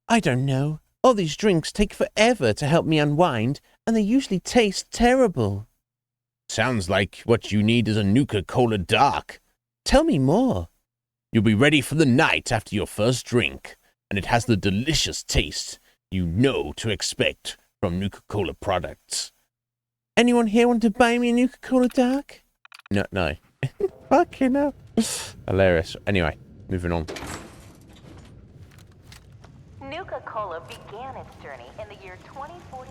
I don't know. All these drinks take forever to help me unwind, and they usually taste terrible. Sounds like what you need is a Nuka-Cola Dark. Tell me more. You'll be ready for the night after your first drink, and it has the delicious taste you know to expect from Nuka-Cola products. Anyone here want to buy me a Nuka-Cola dark? No, no. Fucking hell. Hilarious. Anyway, moving on. Nuka-Cola began its journey in the year 2042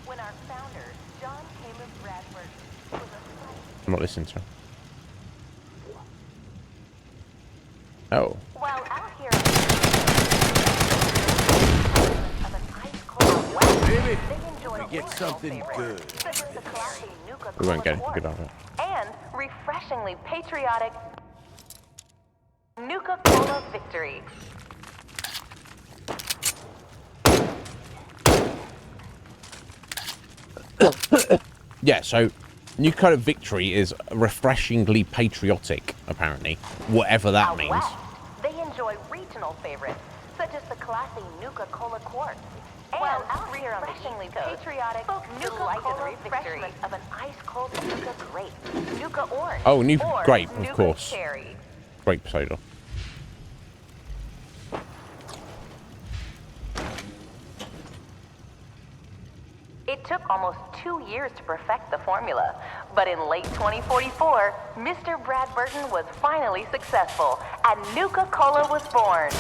when our founder, John Caleb Bradford, was a I'm not listening to him. Oh. While out here of an ice cold west, Baby, they enjoy we get something good. such as the classy Nuka-Cola We won't get Quartz good on it. and refreshingly patriotic Nuka-Cola Victory. Yeah, so Nuka-Cola Victory is refreshingly patriotic, apparently. Whatever that Out means. west, they enjoy regional favorites such as the classy Nuka-Cola Quartz. And refreshingly patriotic Nuka-Cola refreshment of an ice-cold Nuka grape, Nuka orange, Oh, Nuka or grape, of Nuka course. cherry. Grape soda. It took almost 2 years to perfect the formula, but in late 2044, Mr. Brad Burton was finally successful, and Nuka-Cola was born.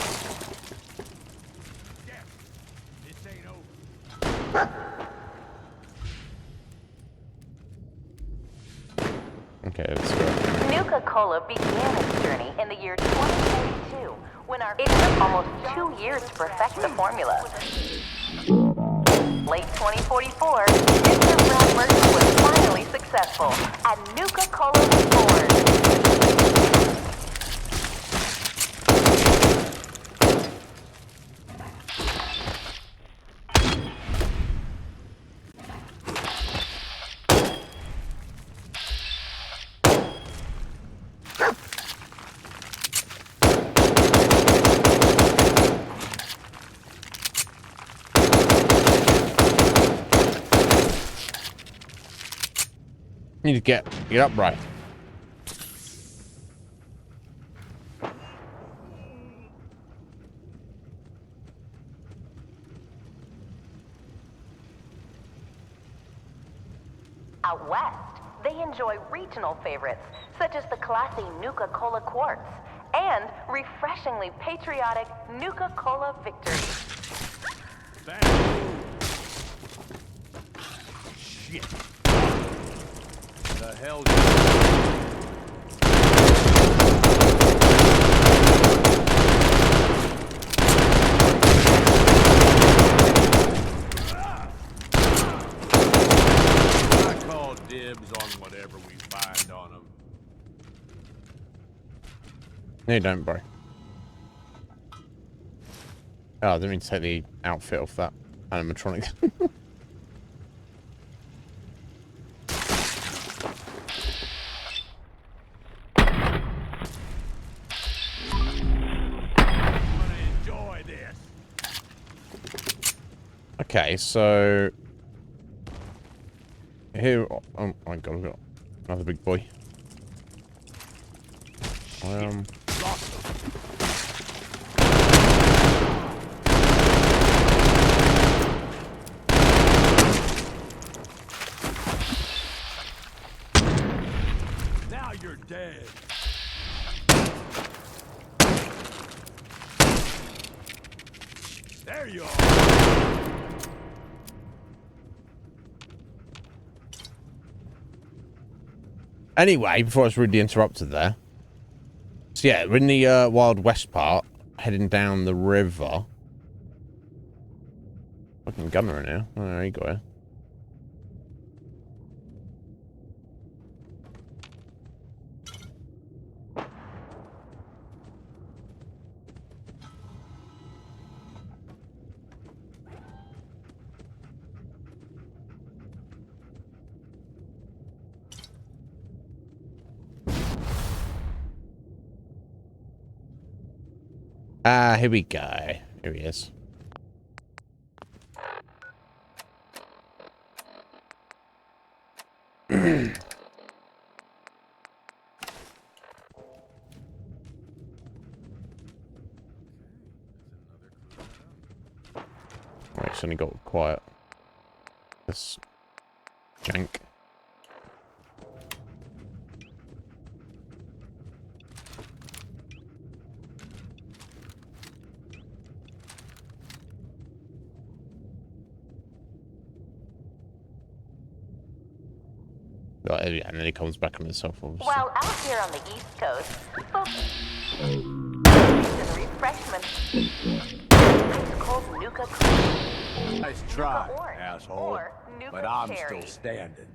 Okay, let's go. Nuka-Cola began its journey in the year 2042, when it took almost 2 years to perfect the formula. Late 2044, Mr. Brad Burton was finally successful, and Nuka-Cola was born. Need to get upright. Out west, they enjoy regional favorites, such as the classy Nuka-Cola Quartz and refreshingly patriotic Nuka-Cola Victory. Shit. The hell? I call dibs on whatever we find on them. No, you don't, bro. Oh, I didn't mean to take the outfit off that animatronic. Okay, so here. Oh my god, we've got another big boy. Now you're dead. There you are. Anyway, before I was rudely interrupted there. So yeah, we're in the Wild West part, heading down the river. Fucking gunner in here. Oh, there you go. Here. Ah, here we go. Here he is. Right, suddenly got quiet. this jank. And then he comes back on himself, obviously. While out here on the East Coast, folks and refreshments. Ice cold Nuka Cola. Nice try, Nuka Orange, asshole. or Nuka But I'm Cherry. still standing.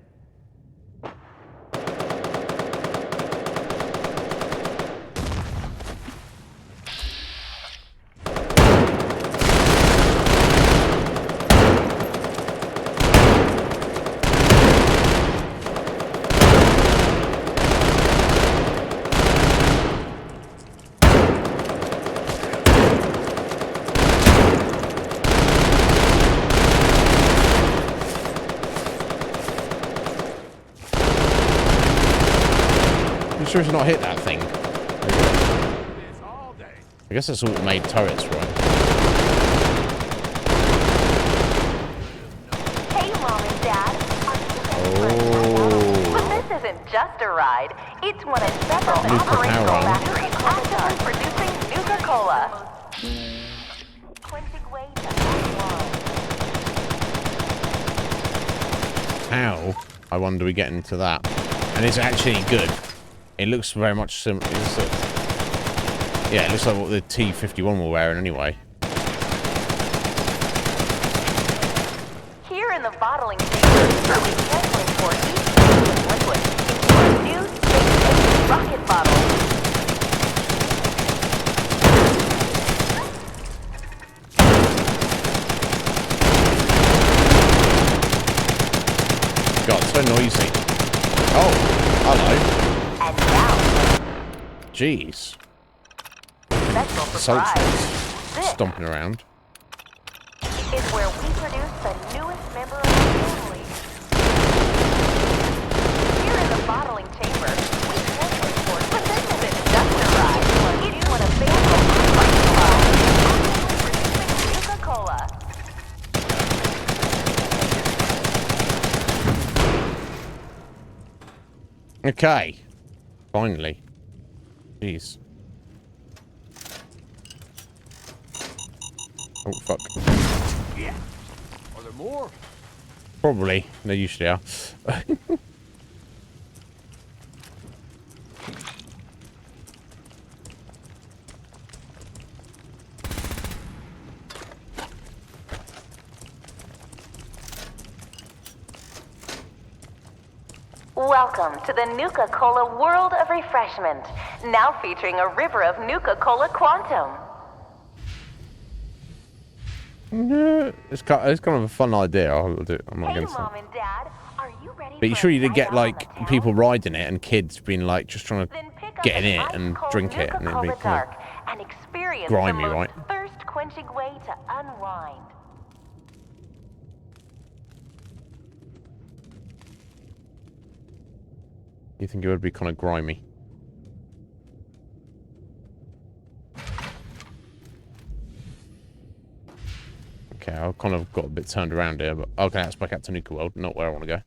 I'm sure it's not hit that thing. I guess it's automated turrets, right? Hey, Mom and Dad. Oh. But this isn't just a ride. It's one of several operational factories actively producing Nuka-Cola. Quenching way to How, I wonder, we get into that. And it's actually good. It looks very much similar. Yeah, it looks like what the T-51 were wearing anyway. Here in the bottling chamber, we sampling for each liquid into a new space rocket bottle. God, it's so noisy. Oh, hello. And now, Jeez. special Salt surprise. This stomping around. is where we produce the newest member of our family. Here in the bottling chamber, we sampling for but this isn't just a ride. It's one of Bamboo's producing Nuka-Cola. Okay. Finally. Jeez. Oh, fuck. Yeah. Are there more? Probably. They usually are. Welcome to the Nuka-Cola World of Refreshment, now featuring a river of Nuka-Cola Quantum. It's kind of a fun idea. I'll do it. I'm not Hey, against Mom it. and Dad, are you ready But you for sure a you did night get out like on the town? people riding it and kids being like just trying to Pick up get in an it and ice-cold drink it, and it'd be Nuka-Cola kind Dark and experience grimy, the most right? thirst-quenching way to unwind. You think it would be kind of grimy? Okay, I've kind of got a bit turned around here, but okay, that's back out to Nuka World, not where I want to go.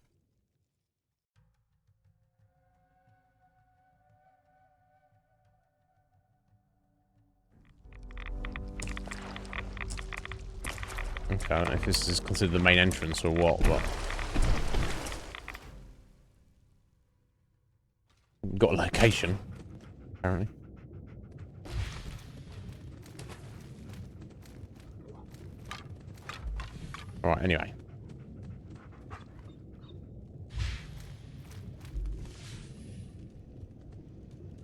Okay, I don't know if this is considered the main entrance or what, but... Got a location, apparently. Alright, anyway.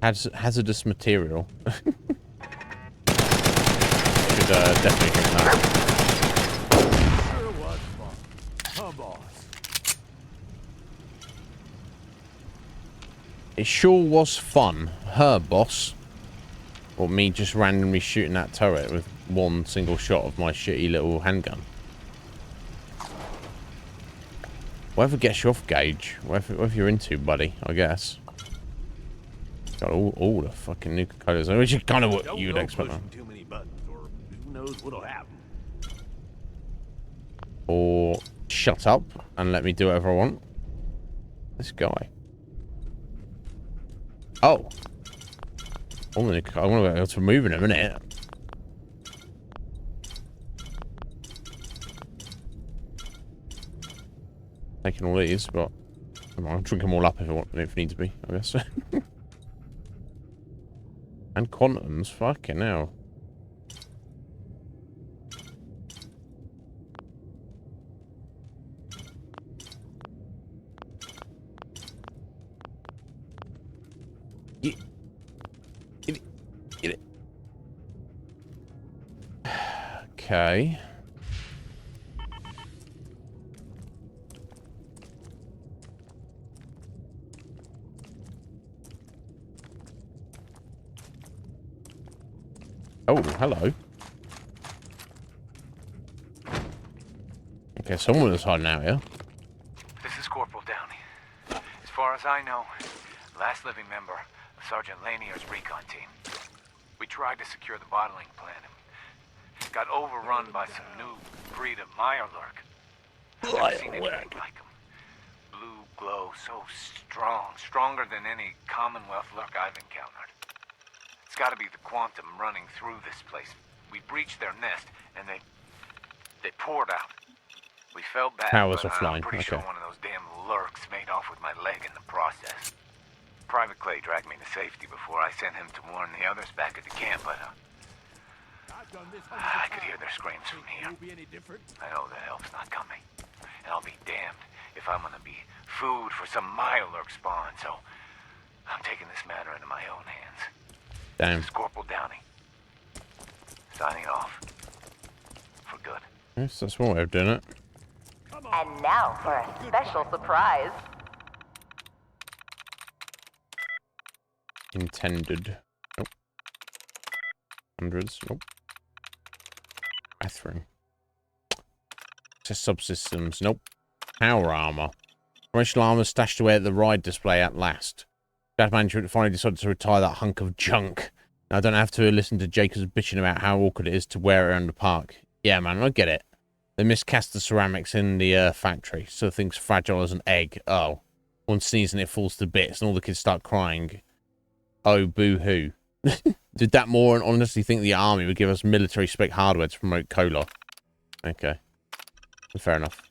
Hazardous material. Should definitely drink that. Sure was fun. Huh, boss? It sure was fun. Her boss. Or me just randomly shooting that turret with one single shot of my shitty little handgun. Whatever gets you off gauge. Whatever you're into, buddy, I guess. Got all the fucking Nuka-Colas, which is kind of what you'd expect. Too many buttons, or who knows what'll happen. Or shut up and let me do whatever I want. This guy. Oh. I want to be able to move in a minute. Taking all these, but I'll drink them all up if need to be, I guess. And quantums, fucking hell. Get it. Okay. Oh, hello. Okay, someone is hiding out here. This is Corporal Downey. As far as I know, last living member of Sergeant Lanier's recon team. We tried to secure the bottling plant and got overrun by some new breed of Mirelurk. I've never seen anything like them. Blue glow, so strong, stronger than any Commonwealth lurk I've encountered. It's gotta be the quantum running through this place. We breached their nest, and they poured out. We felt bad, Powers but offline. I'm pretty sure one of those damn lurks made off with my leg in the process. Private Clay dragged me to safety before I sent him to warn the others back at the camp, but I could hear their screams from here. I know the help's not coming, and I'll be damned if I'm gonna be food for some Mirelurk spawn, so I'm taking this matter into my own hands. Damn. This is Corporal Downey. Signing off. For good. Yes, that's one way of doing it. And now for a special surprise. Intended. Nope. Hundreds. Nope. Bathroom. Just subsystems. Nope. Power armor. Promotional armor stashed away at the ride display at last. Bad management finally decided to retire that hunk of junk. Now I don't have to listen to Jacobs bitching about how awkward it is to wear it around the park. Yeah, man, I get it. They miscast the ceramics in the factory, so things fragile as an egg. Oh. One sneeze and it falls to bits, and all the kids start crying. Oh, boo-hoo. Did that moron honestly think the army would give us military-spec hardware to promote cola? Okay. Fair enough.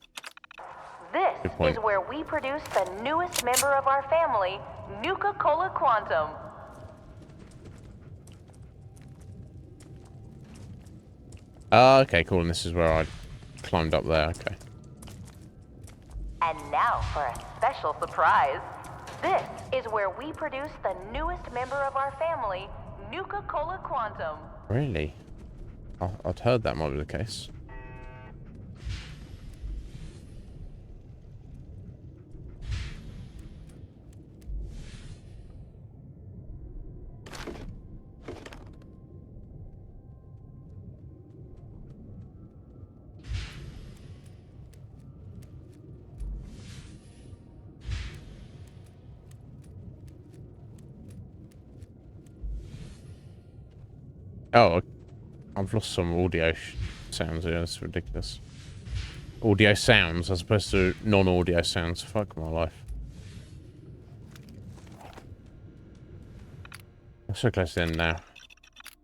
This is where we produce the newest member of our family, Nuka-Cola Quantum. Okay, cool. And this is where I climbed up there. Okay. And now for a special surprise. This is where we produce the newest member of our family, Nuka-Cola Quantum. Really? I'd heard that might be the case. Oh, I've lost some audio sounds here. That's ridiculous. Audio sounds as opposed to non-audio sounds. Fuck my life. I'm so close to the end now.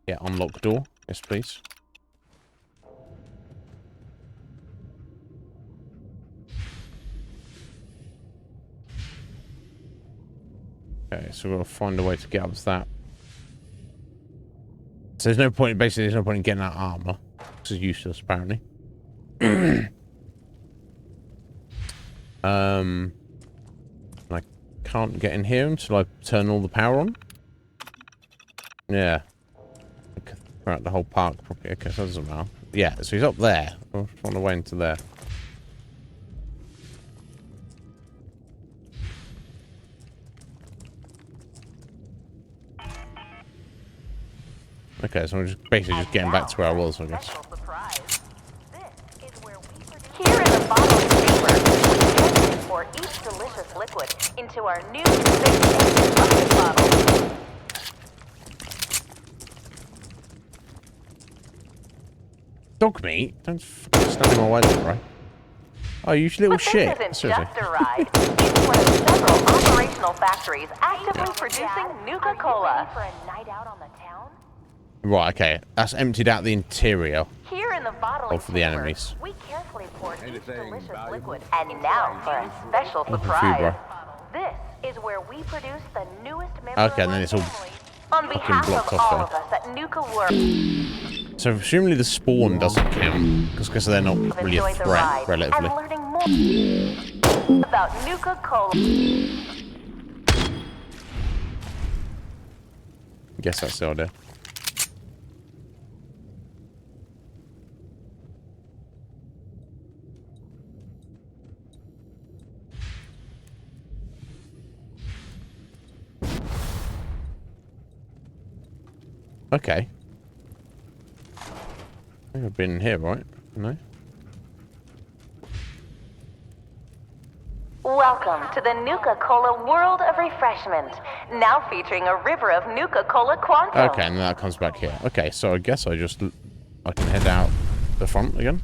Yeah, unlock door. Yes, please. Okay, so we've got to find a way to get up to that. So there's no point, basically, there's no point in getting that armor. This is useless, apparently. I can't get in here until I turn all the power on. Yeah. Throughout the whole park properly. Okay, so that doesn't matter. Yeah, so he's up there. I'll find a way into there. Okay, so I'm just basically just getting back to where I was, I guess. Here in the bottle chamber, we pour each delicious liquid into our new big bucket bottle. Dog meat? Don't fucking stand in my way, right? Oh, you little But shit. this isn't Seriously. just a ride. It's one of several operational factories actively producing Nuka-Cola. For a night out on the town? Right, okay. That's emptied out the interior Here in the bottling of the enemies. we carefully poured each delicious liquid. And now for a special Nothing for you, surprise. bro. This is where we produce the newest member Okay, of and then our it's all family. On fucking behalf blocked of off all there. of us at Nuka World, So presumably the spawn doesn't count because they're not really a enjoyed the threat ride relatively. and learning more about Nuka-Cola. Guess that's the idea. Okay. I think I've been here, right? No? Welcome to the Nuka-Cola World of Refreshment, now featuring a river of Nuka-Cola Quantum. Okay, and then that comes back here. Okay, so I guess I can head out the front again.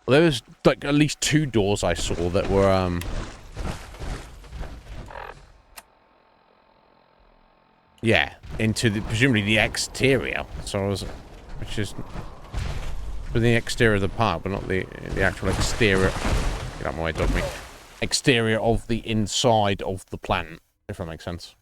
Well, there was like at least 2 doors I saw that were yeah, into presumably the exterior. So I was, which is for the exterior of the park, but not the actual exterior. Get out of my way, dog me. Exterior of the inside of the plant, if that makes sense.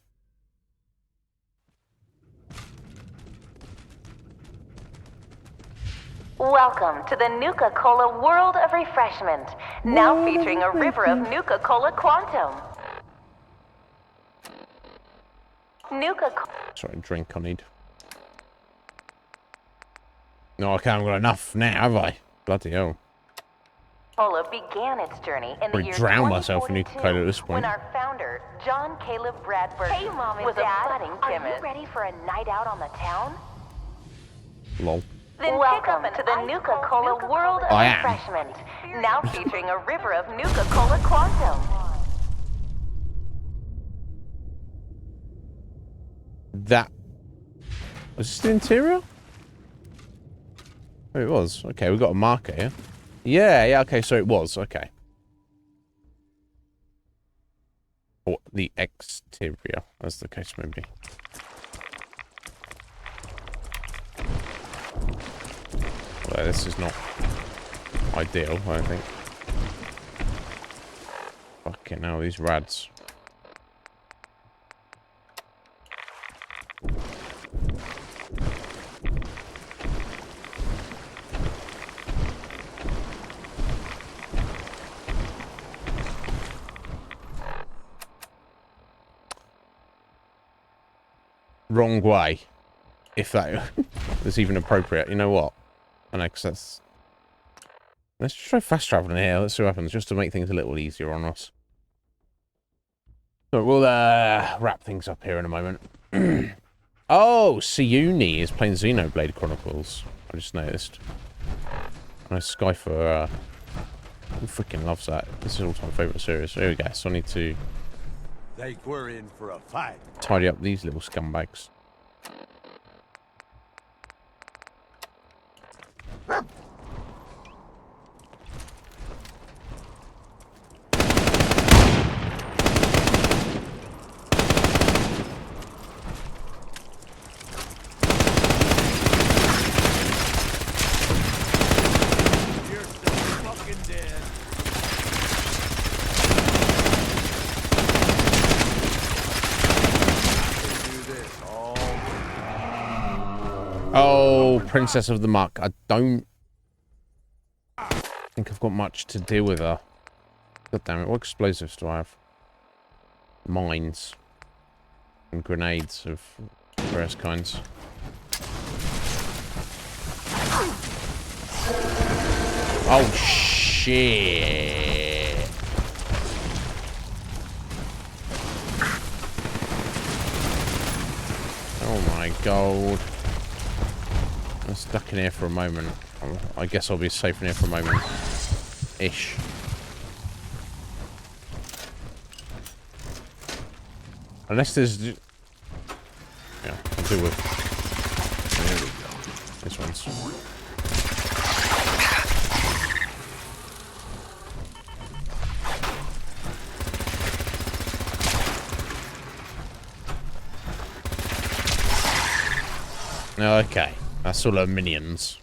Welcome to the Nuka-Cola World of Refreshment, now featuring a river of Nuka-Cola Quantum. Nuka-Cola Sorry, drink I need. No, I haven't got enough now, have I? Bloody hell. began its journey in the Probably year drown myself in Nuka-Cola at this when point. our founder, John Caleb Bradford, was a budding chemist. Are you ready for a night out on the town? Lol. Then welcome to the Nuka-Cola World of I am. Refreshment, now featuring a river of Nuka-Cola Quantum. That was this the interior? Oh, it was. Okay, we got a marker here. Yeah, okay, so it was. Okay. Or the exterior, as the case may be. Well, this is not ideal, I don't think. Fucking hell, these rads. Wrong way. If that is even appropriate. You know what? I know, 'cause that's... Let's try fast traveling here. Let's see what happens, just to make things a little easier on us. So we'll wrap things up here in a moment. Oh, Siuni is playing Xenoblade Chronicles. I just noticed. Nice Skyfer. Who freaking loves that? This is all-time favourite series. Here we go. So I need to Think we're in for a fight. tidy up these little scumbags. Oh, Princess of the Muck. I don't think I've got much to deal with her. God damn it, what explosives do I have? Mines. And grenades of various kinds. Oh, shit. Oh my god. I'm stuck in here for a moment. I guess I'll be safe in here for a moment. Ish. Unless there's... Yeah, I'll deal with This one's. Okay, that's all our minions.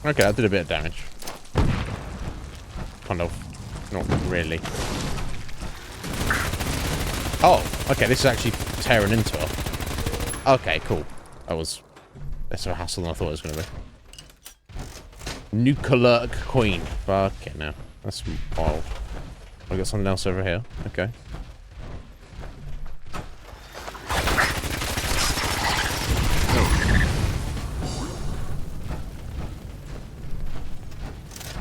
Okay, I did a bit of damage. Kind of. Not really. Oh, okay, this is actually tearing into her. Okay, cool. That was less of a hassle than I thought it was going to be. Nuclear Queen. Fuck it now. That's wild. I got something else over here. Okay.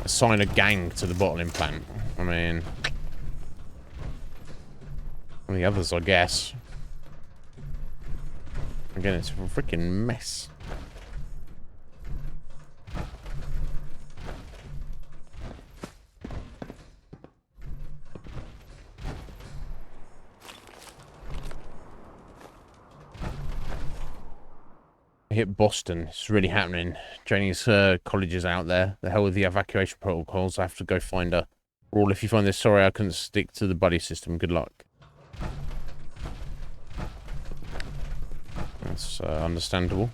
Assign a gang to the bottling plant. I mean, and the others, I guess. Again, it's a freaking mess. Hit Boston. It's really happening. Janie's colleges out there. The hell with the evacuation protocols. I have to go find her. Rawl, if you find this, sorry I couldn't stick to the buddy system. Good luck. That's understandable.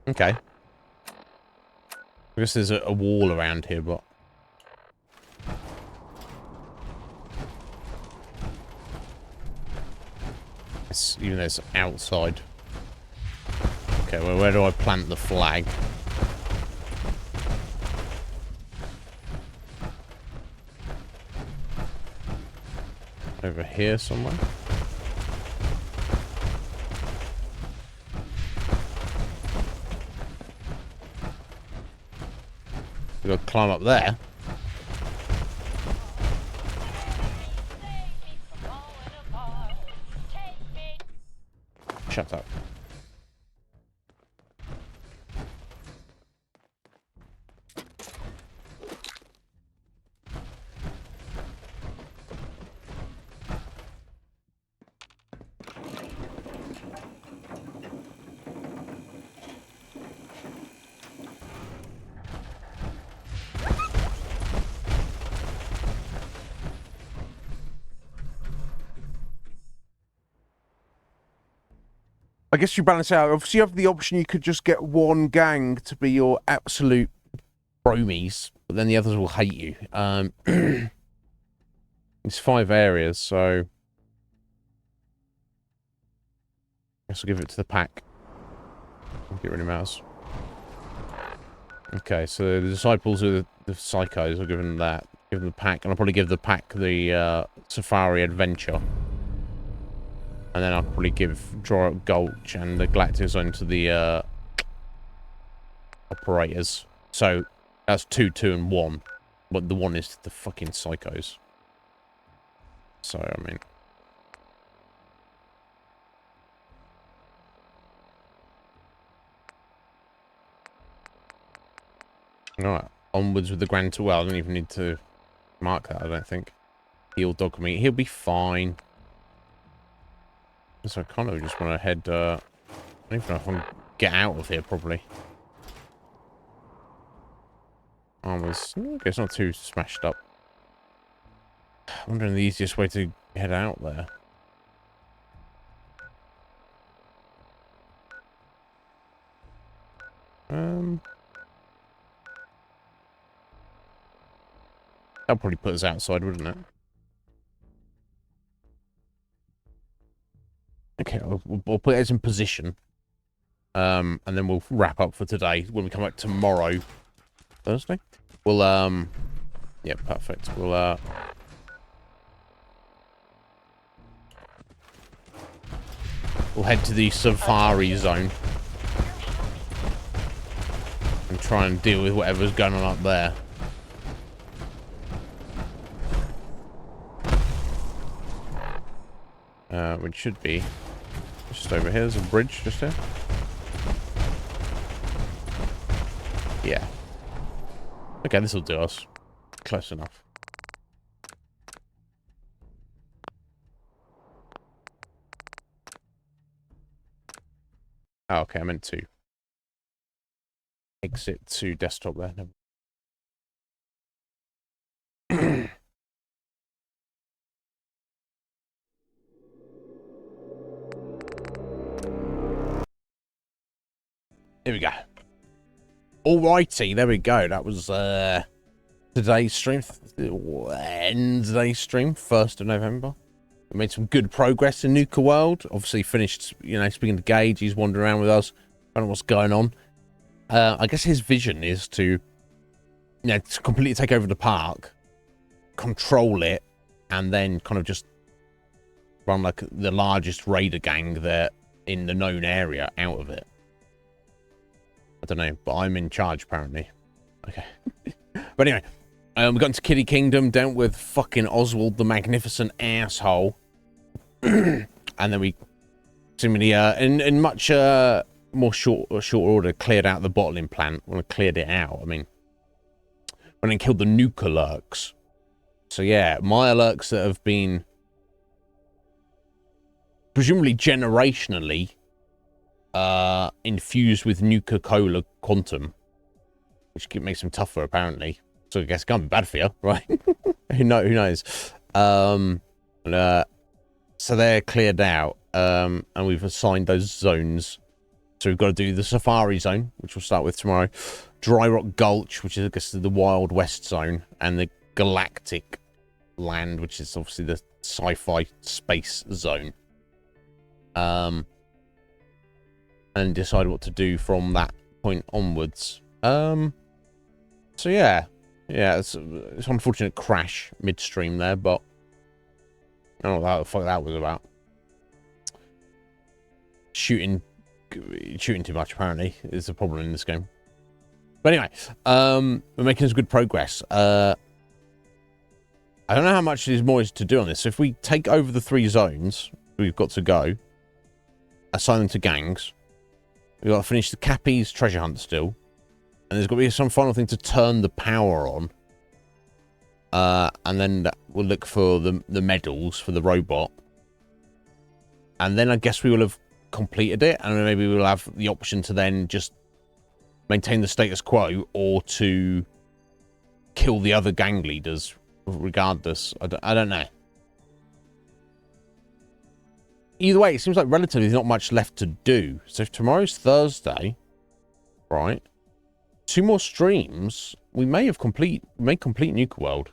Okay. I guess there's a wall around here, but... even though it's outside. Okay, well, where do I plant the flag? Over here somewhere? We've got to climb up there. Shut up. I guess you balance out. Obviously, you have the option you could just get one gang to be your absolute bromies, but then the others will hate you. It's 5 areas, so... I guess I'll give it to the pack. Get rid of mouse. Okay, so the disciples are the psychos. I'll give them that. Give them the pack, and I'll probably give the pack the Safari Adventure. And then I'll probably give Draw Up Gulch and the Galactic Zone to the operators. So that's 2, 2, and 1. But the 1 is the fucking psychos. So, I mean... Alright, onwards with the Grand Tour. Well, I don't even need to mark that, I don't think. He'll dog me. He'll be fine. So I kind of just want to head, I don't even know if I can get out of here, probably. Armor's, okay, it's not too smashed up. I'm wondering the easiest way to head out there. That'll probably put us outside, wouldn't it? Okay, we'll put it in position. And then we'll wrap up for today. When we come back tomorrow, Thursday, we'll Yeah, perfect. We'll head to the safari zone and try and deal with whatever's going on up there. Which should be just over here. There's a bridge just here. Yeah. Okay, this will do us. Close enough. Oh, okay, I meant to exit to desktop there. Here we go. Alrighty, there we go. That was today's stream, Wednesday's stream, 1st of November. We made some good progress in Nuka World. Obviously finished, you know, speaking to Gage. He's wandering around with us. I don't know what's going on. I guess his vision is to, you know, to completely take over the park, control it, and then kind of just run like the largest raider gang there in the known area out of it. I don't know, but I'm in charge apparently. Okay. But anyway, we got into Kitty Kingdom, dealt with fucking Oswald the magnificent asshole. And then we seemingly in much more short order cleared out the bottling plant. When I cleared it out, I mean, when I killed the nuka lurks. So yeah, my lurks that have been presumably generationally infused with Nuka-Cola Quantum, which makes them tougher apparently. So I guess it can't be bad for you, right? Who knows? So they're cleared out, and we've assigned those zones. So we've got to do the Safari Zone, which we'll start with tomorrow, Dry Rock Gulch, which is I guess the Wild West Zone, and the Galactic Land, which is obviously the sci-fi space zone. And decide what to do from that point onwards. So yeah, it's an unfortunate crash midstream there, but I don't know what the fuck that was about. Shooting too much apparently is a problem in this game. But anyway, we're making some good progress. I don't know how much there's more to do on this. So if we take over the 3 zones we've got to go, assign them to gangs. We've got to finish the Cappy's treasure hunt still. And there's got to be some final thing to turn the power on. And then we'll look for the medals for the robot. And then I guess we will have completed it. And maybe we'll have the option to then just maintain the status quo or to kill the other gang leaders regardless. I don't know. Either way, it seems like relatively not much left to do. So if tomorrow's Thursday, right, 2 more streams, we may complete Nuka World.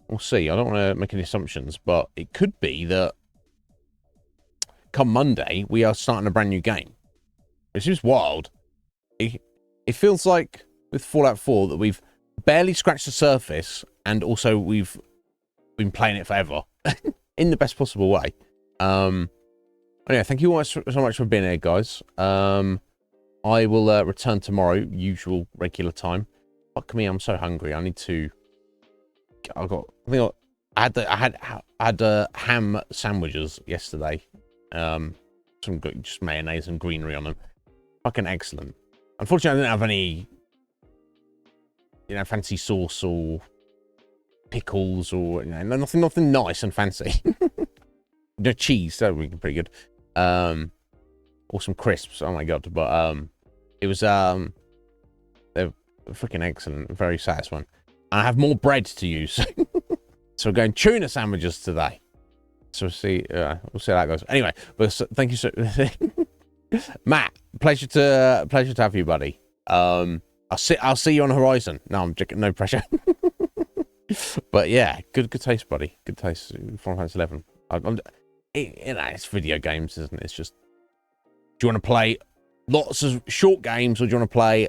We'll see. I don't want to make any assumptions, but it could be that come Monday, we are starting a brand new game. It seems wild. It feels like with Fallout 4 that we've barely scratched the surface, and also we've been playing it forever in the best possible way. Anyway, thank you so much for being here, guys. I will return tomorrow, usual regular time. Fuck me, I'm so hungry. I need to. I had ham sandwiches yesterday. Some good, just mayonnaise and greenery on them. Fucking excellent. Unfortunately, I didn't have any, you know, fancy sauce or pickles or, you know, nothing nice and fancy. No cheese, that would be pretty good. Or some crisps, oh my god. But it was they're freaking excellent, very satisfying. And I have more bread to use. So we're going tuna sandwiches today. So we'll see how that goes. Anyway, but thank you so Matt, pleasure to have you, buddy. I'll see you on Horizon. No, I'm joking, no pressure. But yeah, good taste, buddy. Good taste. Final Fantasy 11. You know, it's video games, isn't it? It's just, do you want to play lots of short games or do you want to play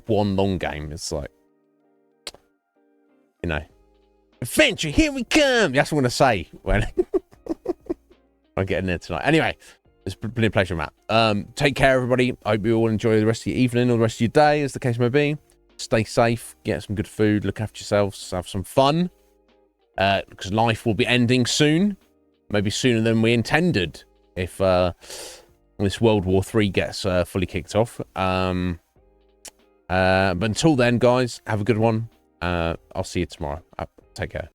one long game? It's like, you know, adventure, here we come. That's what I'm going to say when I'm getting there tonight. Anyway, it's been a pleasure, Matt. Take care, everybody. I hope you all enjoy the rest of your evening or the rest of your day, as the case may be. Stay safe, get some good food, look after yourselves, have some fun. Because life will be ending soon. Maybe sooner than we intended if this World War III gets fully kicked off. But until then, guys, have a good one. I'll see you tomorrow. Take care.